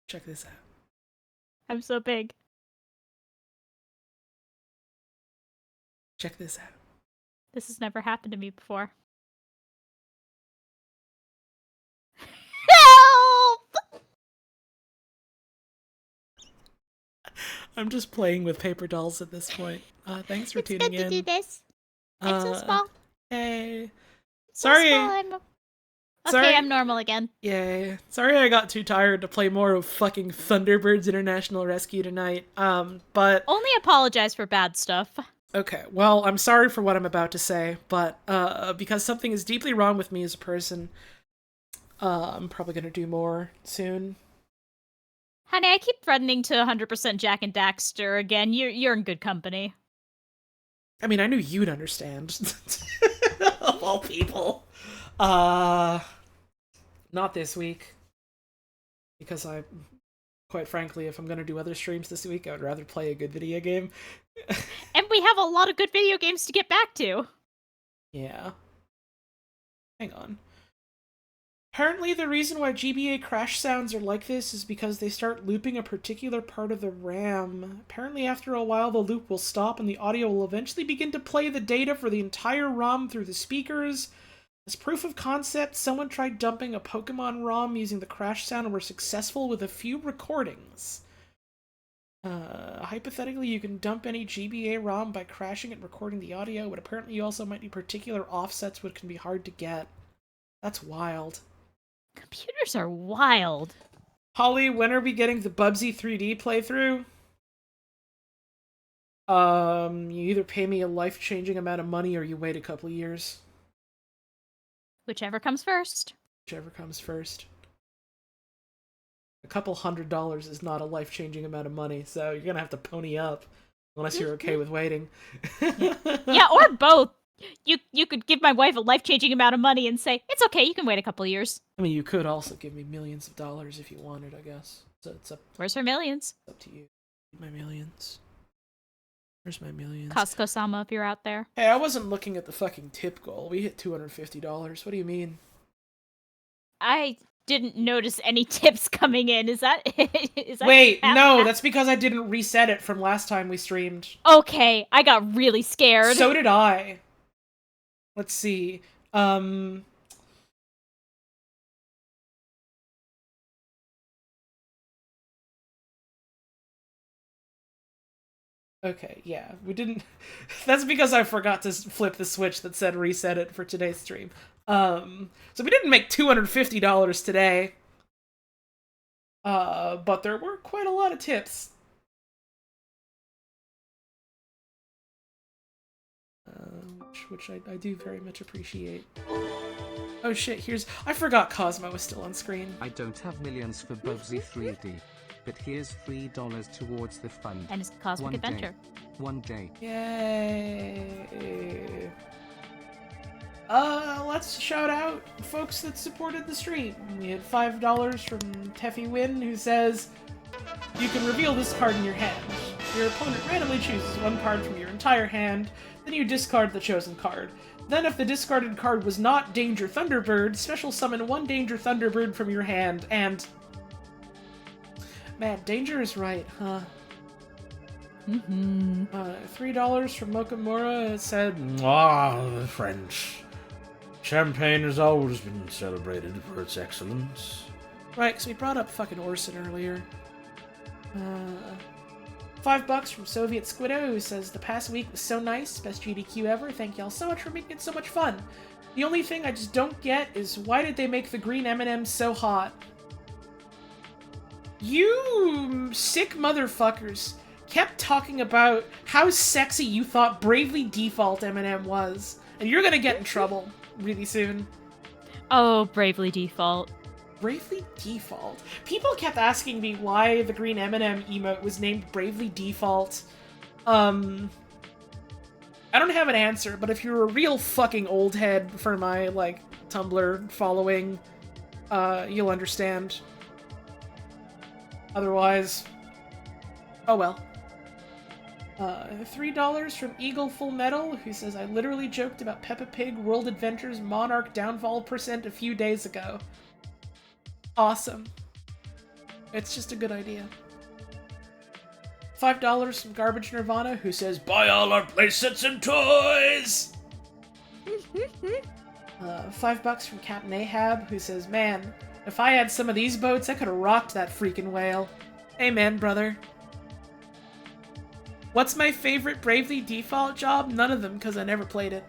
Check this out. I'm so big. Check this out. This has never happened to me before. Help! I'm just playing with paper dolls at this point. Thanks for tuning in. It's good to do this. I'm so small. Hey. So Sorry. small, Sorry. Okay, I'm normal again. Yay. Sorry I got too tired to play more of fucking Thunderbirds International Rescue tonight. But... Only apologize for bad stuff. Okay, well, I'm sorry for what I'm about to say, but, because something is deeply wrong with me as a person, I'm probably gonna do more soon. Honey, I keep threatening to 100% Jack and Daxter again. You're in good company. I mean, I knew you'd understand. Of all people. Not this week. Because quite frankly, if I'm gonna do other streams this week, I would rather play a good video game. And we have a lot of good video games to get back to. Yeah. Hang on. Apparently the reason why GBA crash sounds are like this is because they start looping a particular part of the RAM. Apparently after a while the loop will stop and the audio will eventually begin to play the data for the entire ROM through the speakers. As proof of concept, someone tried dumping a Pokemon ROM using the crash sound and were successful with a few recordings. Hypothetically, you can dump any GBA ROM by crashing and recording the audio, but apparently you also might need particular offsets which can be hard to get. That's wild. Computers are wild. Holly, when are we getting the Bubsy 3D playthrough? You either pay me a life-changing amount of money or you wait a couple of years. Whichever comes first. Whichever comes first. A couple $100 is not a life-changing amount of money, so you're gonna have to pony up. Unless you're okay with waiting. Yeah, or both. You could give my wife a life-changing amount of money and say, it's okay, you can wait a couple years. I mean, you could also give me millions of dollars if you wanted, I guess. So it's up. Where's her millions? It's up to you. My millions. Where's my millions? Costco-sama, if you're out there. Hey, I wasn't looking at the fucking tip goal. We hit $250. What do you mean? I didn't notice any tips coming in. Is that Wait, no, that's because I didn't reset it from last time we streamed. Okay, I got really scared. So did I. Let's see. Okay, yeah, we didn't... That's because I forgot to flip the switch that said reset it for today's stream. So we didn't make $250 today. But there were quite a lot of tips. Which I do very much appreciate. Oh shit, I forgot Cosmo was still on screen. I don't have millions for Bubsy 3D, but here's $3 towards the fund. And it's Cosmic Adventure. One day. Yay. Let's shout out folks that supported the stream. We had $5 from Teffy Win, who says, you can reveal this card in your hand. Your opponent randomly chooses one card from your entire hand, then you discard the chosen card. Then if the discarded card was not Danger Thunderbird, special summon one Danger Thunderbird from your hand, and... Man, danger is right, huh? Mm-hmm. $3 from Mokamura. It said, The French. Champagne has always been celebrated for its excellence. right, because we brought up fucking Orson earlier. $5 from Soviet Squiddo, who says, the past week was so nice, best GDQ ever, thank y'all so much for making it so much fun. The only thing I just don't get is why did they make the green M&Ms so hot? You sick motherfuckers kept talking about how sexy you thought Bravely Default M&M was, and you're gonna get in trouble really soon. Oh, Bravely Default. Bravely Default? People kept asking me why the green M&M emote was named Bravely Default. I don't have an answer, but if you're a real fucking old head for my, like, Tumblr following, you'll understand. Otherwise, oh well. $3 from Eagle Full Metal, who says, I literally joked about Peppa Pig World Adventures Monarch Downfall % a few days ago. Awesome. It's just a good idea. $5 from Garbage Nirvana, who says, buy all our playsets and toys! $5 from Captain Ahab, who says, man, if I had some of these boats, I could have rocked that freaking whale. Amen, brother. What's my favorite Bravely Default job? None of them, because I never played it.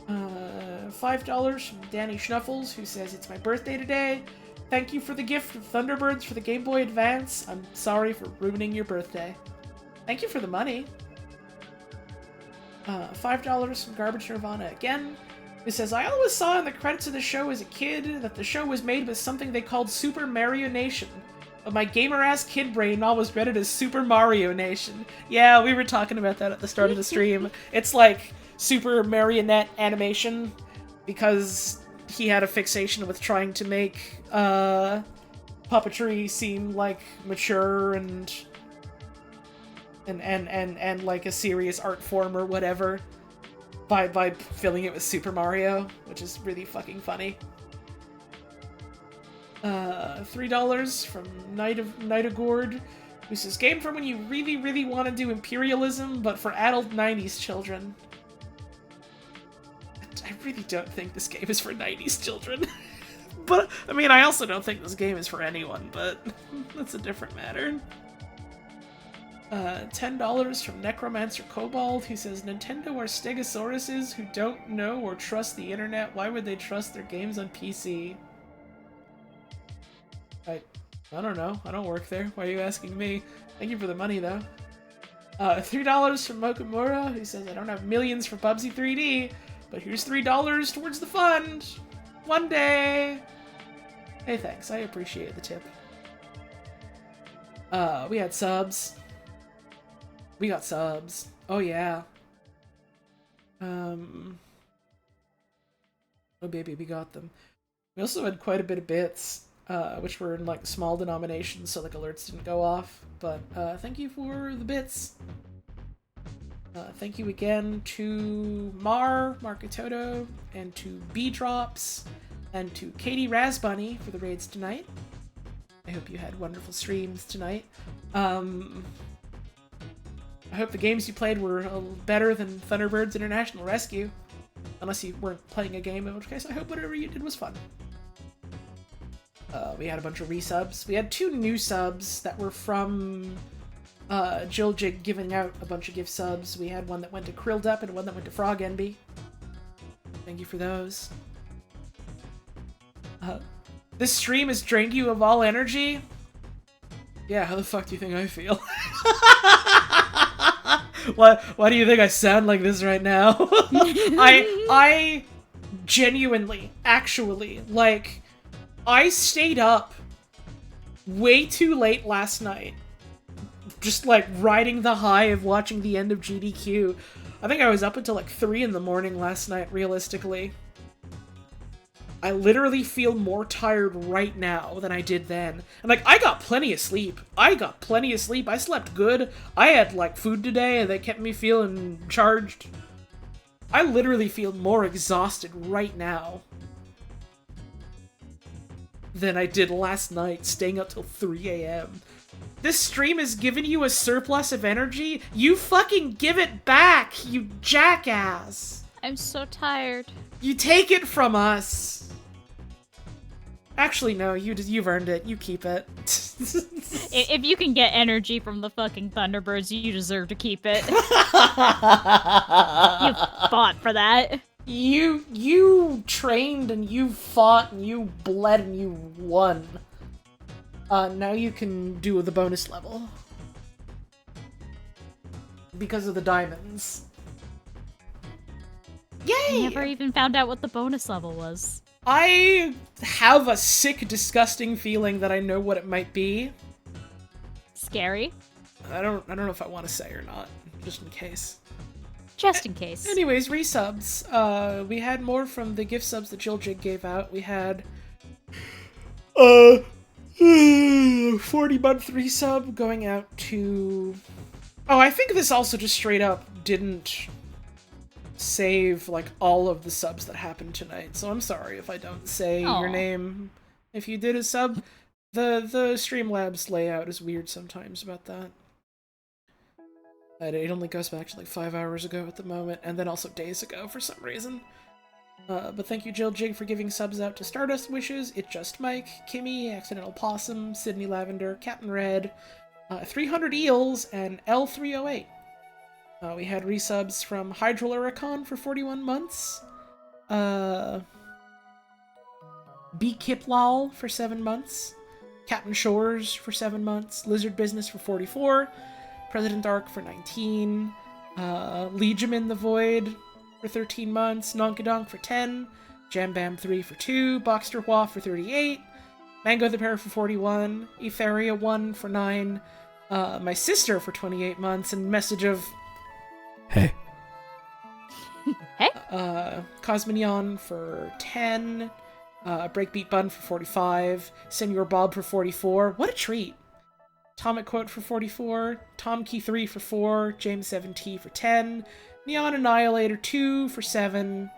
$5 from Danny Schnuffles, who says, it's my birthday today. Thank you for the gift of Thunderbirds for the Game Boy Advance. I'm sorry for ruining your birthday. Thank you for the money. $5 from Garbage Nirvana again, who says, I always saw in the credits of the show as a kid that the show was made with something they called Super Mario Nation. But my gamer-ass kid brain always read it as Super Mario Nation. Yeah, we were talking about that at the start of the stream. It's like Super Marionette animation, because he had a fixation with trying to make puppetry seem like mature and like a serious art form or whatever by filling it with Super Mario, which is really fucking funny. $3 from Night of Gourd, who says, game for when you really, really want to do imperialism, but for adult 90s children. I really don't think this game is for 90s children. But, I mean, I also don't think this game is for anyone, but that's a different matter. $10 from Necromancer Kobold, who says, Nintendo are stegosauruses who don't know or trust the internet. Why would they trust their games on PC? I don't know. I don't work there. Why are you asking me? Thank you for the money, though. $3 from Mokamura, who says, I don't have millions for Bubsy 3D, but here's $3 towards the fund. One day. Hey, thanks. I appreciate the tip. We had subs. We got subs. Oh, yeah. Oh, baby, we got them. We also had quite a bit of bits, which were in, like, small denominations, so, like, alerts didn't go off. But, thank you for the bits. Thank you again to Markatoto, and to B-Drops, and to Katie Razbunny for the raids tonight. I hope you had wonderful streams tonight. I hope the games you played were a little better than Thunderbirds International Rescue. Unless you weren't playing a game, in which case I hope whatever you did was fun. We had a bunch of resubs. We had 2 new subs that were from Jill Jig giving out a bunch of gift subs. We had one that went to Krilled Up and one that went to Frog Envy. Thank you for those. This stream has drained you of all energy? Yeah, how the fuck do you think I feel? Why do you think I sound like this right now? I genuinely, actually, like, I stayed up way too late last night. Just, like, riding the high of watching the end of GDQ. I think I was up until, like, 3 in the morning last night, realistically. I literally feel more tired right now than I did then. And, like, I got plenty of sleep. I slept good. I had, like, food today, and that kept me feeling charged. I literally feel more exhausted right now than I did last night, staying up till 3 a.m. This stream has given you a surplus of energy? You fucking give it back, you jackass! I'm so tired. You take it from us! Actually, no, you've earned it. You keep it. If you can get energy from the fucking Thunderbirds, you deserve to keep it. You fought for that. You trained and you fought and you bled and you won. Now you can do the bonus level. Because of the diamonds. Yay! I never even found out what the bonus level was. I have a sick, disgusting feeling that I know what it might be. Scary. I don't know if I want to say or not, just in case. Just in case. Anyways, resubs. We had more from the gift subs that Jill Jig gave out. We had 40-month resub going out to... Oh, I think this also just straight up didn't save, like, all of the subs that happened tonight, so I'm sorry if I don't say your name. If you did a sub, the Streamlabs layout is weird sometimes about that. It only goes back to like 5 hours ago at the moment, and then also days ago for some reason. But thank you, Jill Jig, for giving subs out to Stardust Wishes, It Just Mike, Kimmy, Accidental Possum, Sydney Lavender, Captain Red, 300 Eels, and L308. We had resubs from Hydroluricon for 41 months, B. Kiplal for 7 months, Captain Shores for 7 months, Lizard Business for 44, President Dark for 19, Legiomin the Void for 13 months, Nonkadonk for 10, Jam Bam 3 for 2, Boxster Hua for 38, Mango the Bear for 41, Etheria 1 for 9, my sister for 28 months, and message of... Hey. Hey? Cosminion for 10, Breakbeat Bun for 45, Senor Bob for 44, what a treat! Atomic Quote for 44, Tom Key 3 for 4, James 7T for 10, Neon Annihilator 2 for 7,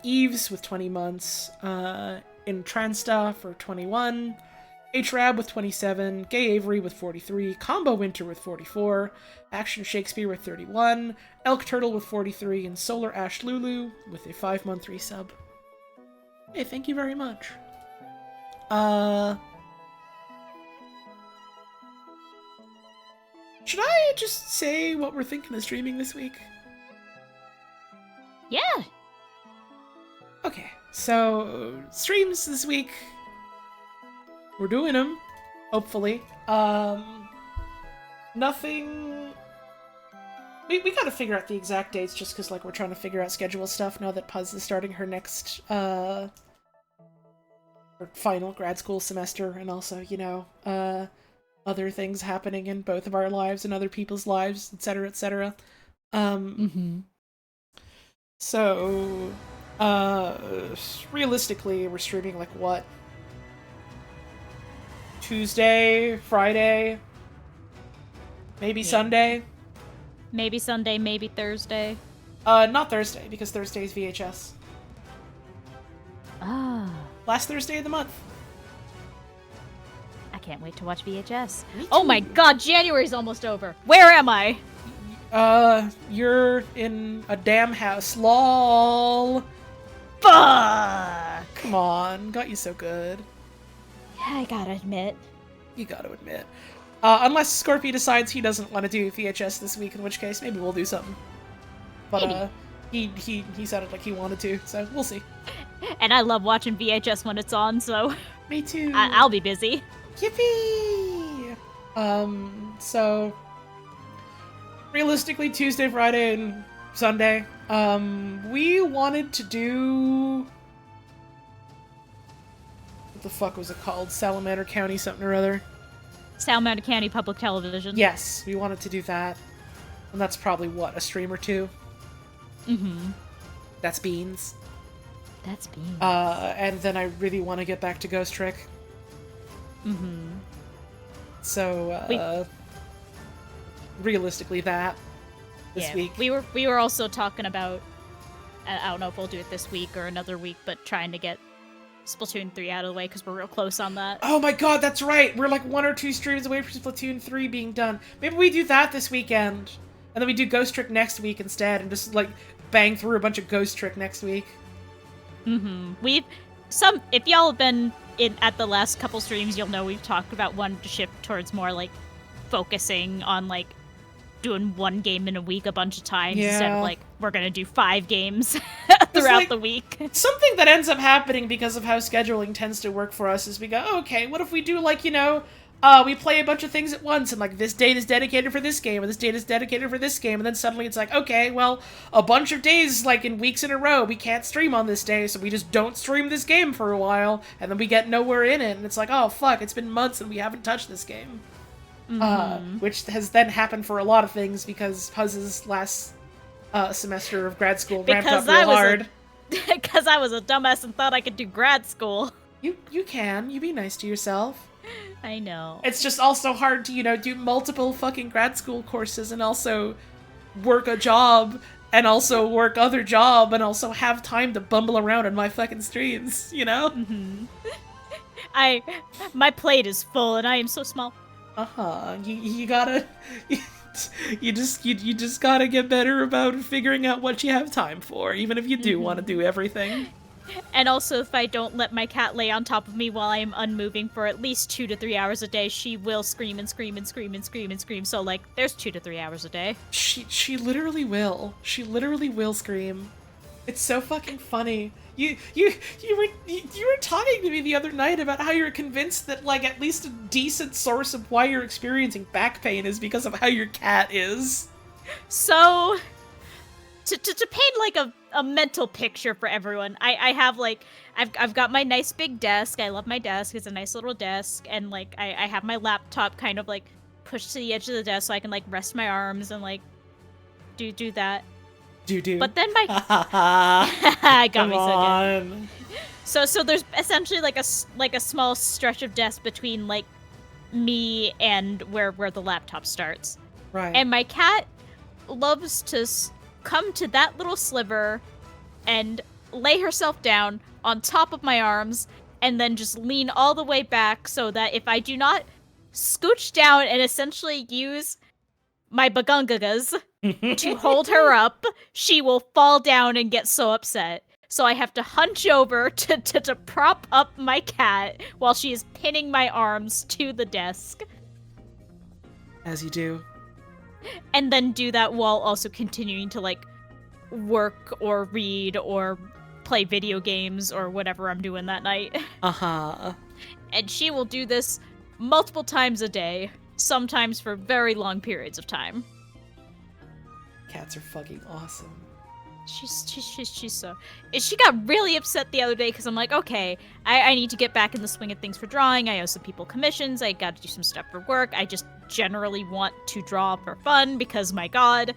Eves with 20 months, Intransta for 21, H-Rab with 27, Gay Avery with 43, Combo Winter with 44, Action Shakespeare with 31, Elk Turtle with 43, and Solar Ash Lulu with a 5-month resub. Hey, thank you very much. Should I just say what we're thinking of streaming this week? Yeah. Okay, so streams this week. We're doing them, hopefully. Nothing... We gotta figure out the exact dates just because, like, we're trying to figure out schedule stuff now that Puz is starting her next, her final grad school semester, and also, you know, other things happening in both of our lives and other people's lives, etc., etc. So, realistically, we're streaming, like, what? Tuesday, Friday, maybe Sunday? Maybe Sunday, maybe Thursday. Not Thursday, because Thursday is VHS. Ah. Last Thursday of the month. I can't wait to watch VHS. Me too. Oh my god, January's almost over. Where am I? You're in a damn house. LOL. Fuck! Come on, got you so good. I gotta admit. You gotta admit. Unless Scorpio decides he doesn't want to do VHS this week, in which case maybe we'll do something. But he sounded like he wanted to, so we'll see. And I love watching VHS when it's on, so Me too. I'll be busy. Yippee! So realistically Tuesday, Friday, and Sunday. We wanted to do... What the fuck was it called? Salamander County something or other? Salamander County Public Television. Yes, we wanted to do that. And that's probably, what, a stream or two? Mm-hmm. That's beans. That's beans. And then I really want to get back to Ghost Trick. Mm-hmm. So, realistically that this week. We were also talking about, I don't know if we'll do it this week or another week, but trying to get Splatoon 3 out of the way because we're real close on that. Oh my god, that's right! We're like 1 or 2 streams away from Splatoon 3 being done. Maybe we do that this weekend. And then we do Ghost Trick next week instead, and just, like, bang through a bunch of Ghost Trick next week. If y'all have been at the last couple streams, you'll know we've talked about wanting to shift towards more, like, focusing on, like, doing one game in a week a bunch of times instead of, like, we're gonna do 5 games throughout like, the week. Something that ends up happening because of how scheduling tends to work for us is we go, oh, okay, what if we do, like, you know, we play a bunch of things at once, and, like, this date is dedicated for this game, and this date is dedicated for this game, and then suddenly it's like, okay, well, a bunch of days, like, in weeks in a row, we can't stream on this day, so we just don't stream this game for a while, and then we get nowhere in it, and it's like, oh, fuck, it's been months and we haven't touched this game. Which has then happened for a lot of things because Puzz's last semester of grad school ramped up real hard. Because I was a dumbass and thought I could do grad school. You can. You be nice to yourself. I know. It's just also hard to, you know, do multiple fucking grad school courses and also work a job and also work other job and also have time to bumble around on my fucking streams, you know? My plate is full and I am so small. You gotta... You just gotta get better about figuring out what you have time for, even if you do want to do everything. And also, if I don't let my cat lay on top of me while I am unmoving for at least 2 to 3 hours a day, she will scream and scream and scream and scream and scream. So, like, there's 2 to 3 hours a day. She literally will. She literally will scream. It's so fucking funny. You were talking to me the other night about how you're convinced that, like, at least a decent source of why you're experiencing back pain is because of how your cat is. So, to paint, like, a mental picture for everyone, I have, like, I've got my nice big desk. I love my desk. It's a nice little desk. And, like, I have my laptop kind of, like, pushed to the edge of the desk so I can, like, rest my arms and, like, do that. But then my I got me so good. So there's essentially like a small stretch of desk between like me and where the laptop starts. Right. And my cat loves to come to that little sliver and lay herself down on top of my arms and then just lean all the way back so that if I do not scooch down and essentially use my bagungagas to hold her up, she will fall down and get so upset. So I have to hunch over to prop up my cat while she is pinning my arms to the desk. As you do. And then do that while also continuing to, like, work or read or play video games or whatever I'm doing that night. And she will do this multiple times a day, sometimes for very long periods of time. Cats are fucking awesome. She's so... She got really upset the other day because I'm like, okay, I need to get back in the swing of things for drawing. I owe some people commissions. I got to do some stuff for work. I just generally want to draw for fun because, my god.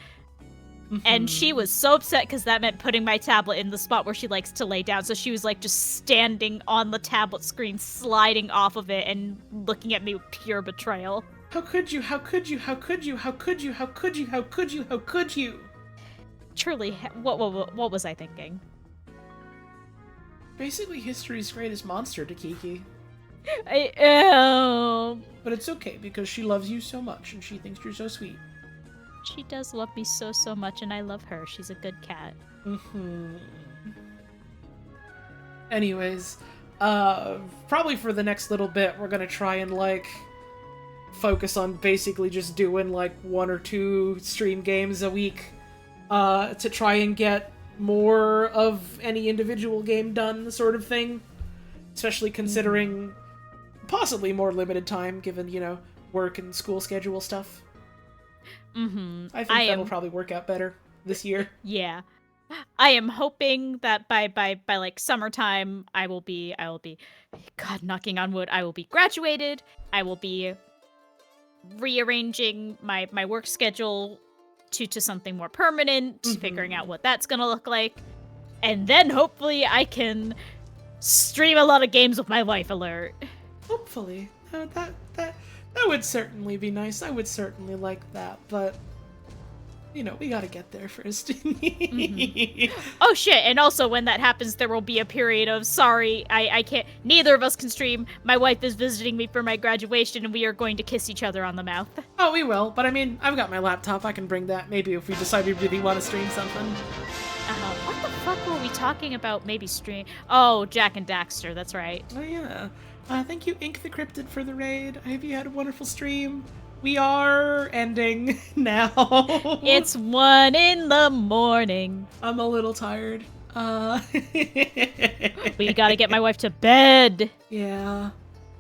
And she was so upset because that meant putting my tablet in the spot where she likes to lay down. So she was, like, just standing on the tablet screen, sliding off of it and looking at me with pure betrayal. How could you? How could you? How could you? How could you? How could you? How could you? How could you? Truly, what was I thinking? Basically, history's greatest monster to Kiki. But it's okay, because she loves you so much, and she thinks you're so sweet. She does love me so much, and I love her. She's a good cat. Anyways, probably for the next little bit, we're gonna try and, like, focus on basically just doing, like, 1 or 2 stream games a week, to try and get more of any individual game done, sort of thing. Especially considering possibly more limited time, given, you know, work and school schedule stuff. I think that'll probably work out better this year. Yeah. I am hoping that by like summertime I will be God, knocking on wood, I will be graduated. I will be rearranging my work schedule to something more permanent, figuring out what that's gonna look like. And then hopefully I can stream a lot of games with my wife alert. Hopefully. That would certainly be nice. I would certainly like that, but You know, we gotta get there first. Oh shit, and also when that happens, there will be a period of, sorry, I can't, neither of us can stream. My wife is visiting me for my graduation, and we are going to kiss each other on the mouth. Oh, we will, but I mean, I've got my laptop, I can bring that, maybe if we decide we really want to stream something. What the fuck were we talking about? Maybe stream. Oh, Jack and Daxter, that's right. Oh yeah. Thank you, Ink the Cryptid, for the raid. I hope you had a wonderful stream. We are ending now. It's 1 in the morning. I'm a little tired. We gotta get my wife to bed. Yeah.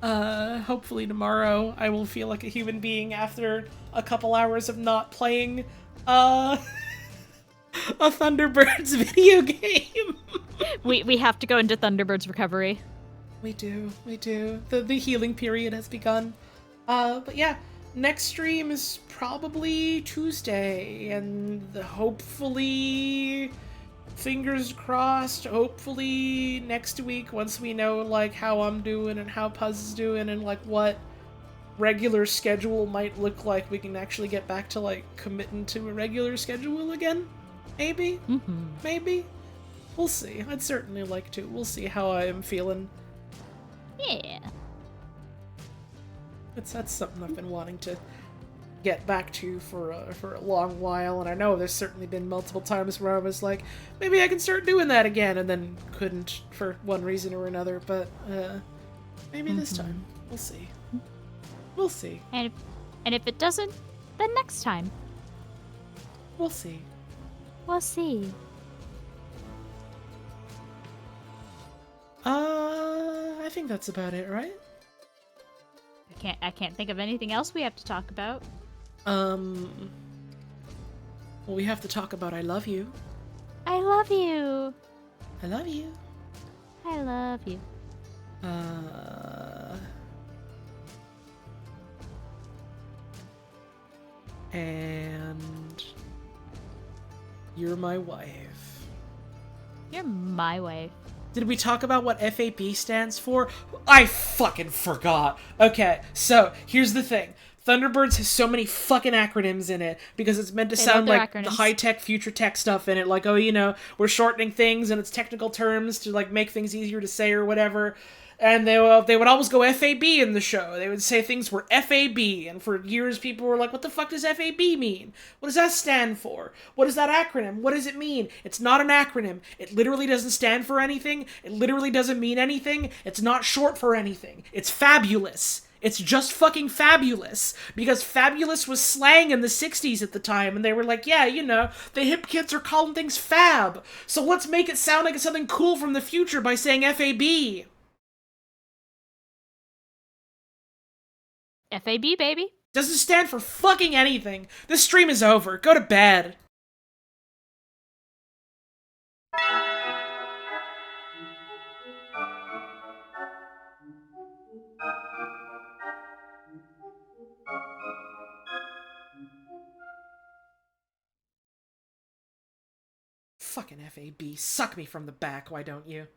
Hopefully tomorrow I will feel like a human being after a couple hours of not playing, a Thunderbirds video game. We have to go into Thunderbirds recovery. We do. The healing period has begun. But yeah, next stream is probably Tuesday, and hopefully, fingers crossed, hopefully next week, once we know, like, how I'm doing and how Puzz is doing and, like, what regular schedule might look like, we can actually get back to, like, committing to a regular schedule again. Maybe? Maybe? We'll see. I'd certainly like to. We'll see how I am feeling. Yeah. That's something I've been wanting to get back to for a long while, and I know there's certainly been multiple times where I was like, maybe I can start doing that again, and then couldn't for one reason or another, but maybe this time. We'll see. We'll see. And if it doesn't, then next time. We'll see. We'll see. I think that's about it, right? I can't think of anything else we have to talk about. Well, we have to talk about I love you. I love you. I love you. I love you. And you're my wife. You're my wife. Did we talk about what F.A.B stands for? I fucking forgot. Okay, so here's the thing. Thunderbirds has so many fucking acronyms in it because it's meant to sound like the high-tech, future tech stuff in it. Like, oh, you know, we're shortening things and it's technical terms to, like, make things easier to say or whatever. And they would always go F.A.B in the show. They would say things were F.A.B, and for years people were like, what the fuck does F.A.B mean? What does that stand for? What is that acronym? What does it mean? It's not an acronym. It literally doesn't stand for anything. It literally doesn't mean anything. It's not short for anything. It's fabulous. It's just fucking fabulous. Because fabulous was slang in the 60s at the time, and they were like, yeah, you know, the hip kids are calling things fab. So let's make it sound like it's something cool from the future by saying F.A.B. F.A.B, baby. Doesn't stand for fucking anything. This stream is over. Go to bed. Fucking F.A.B. Suck me from the back, why don't you?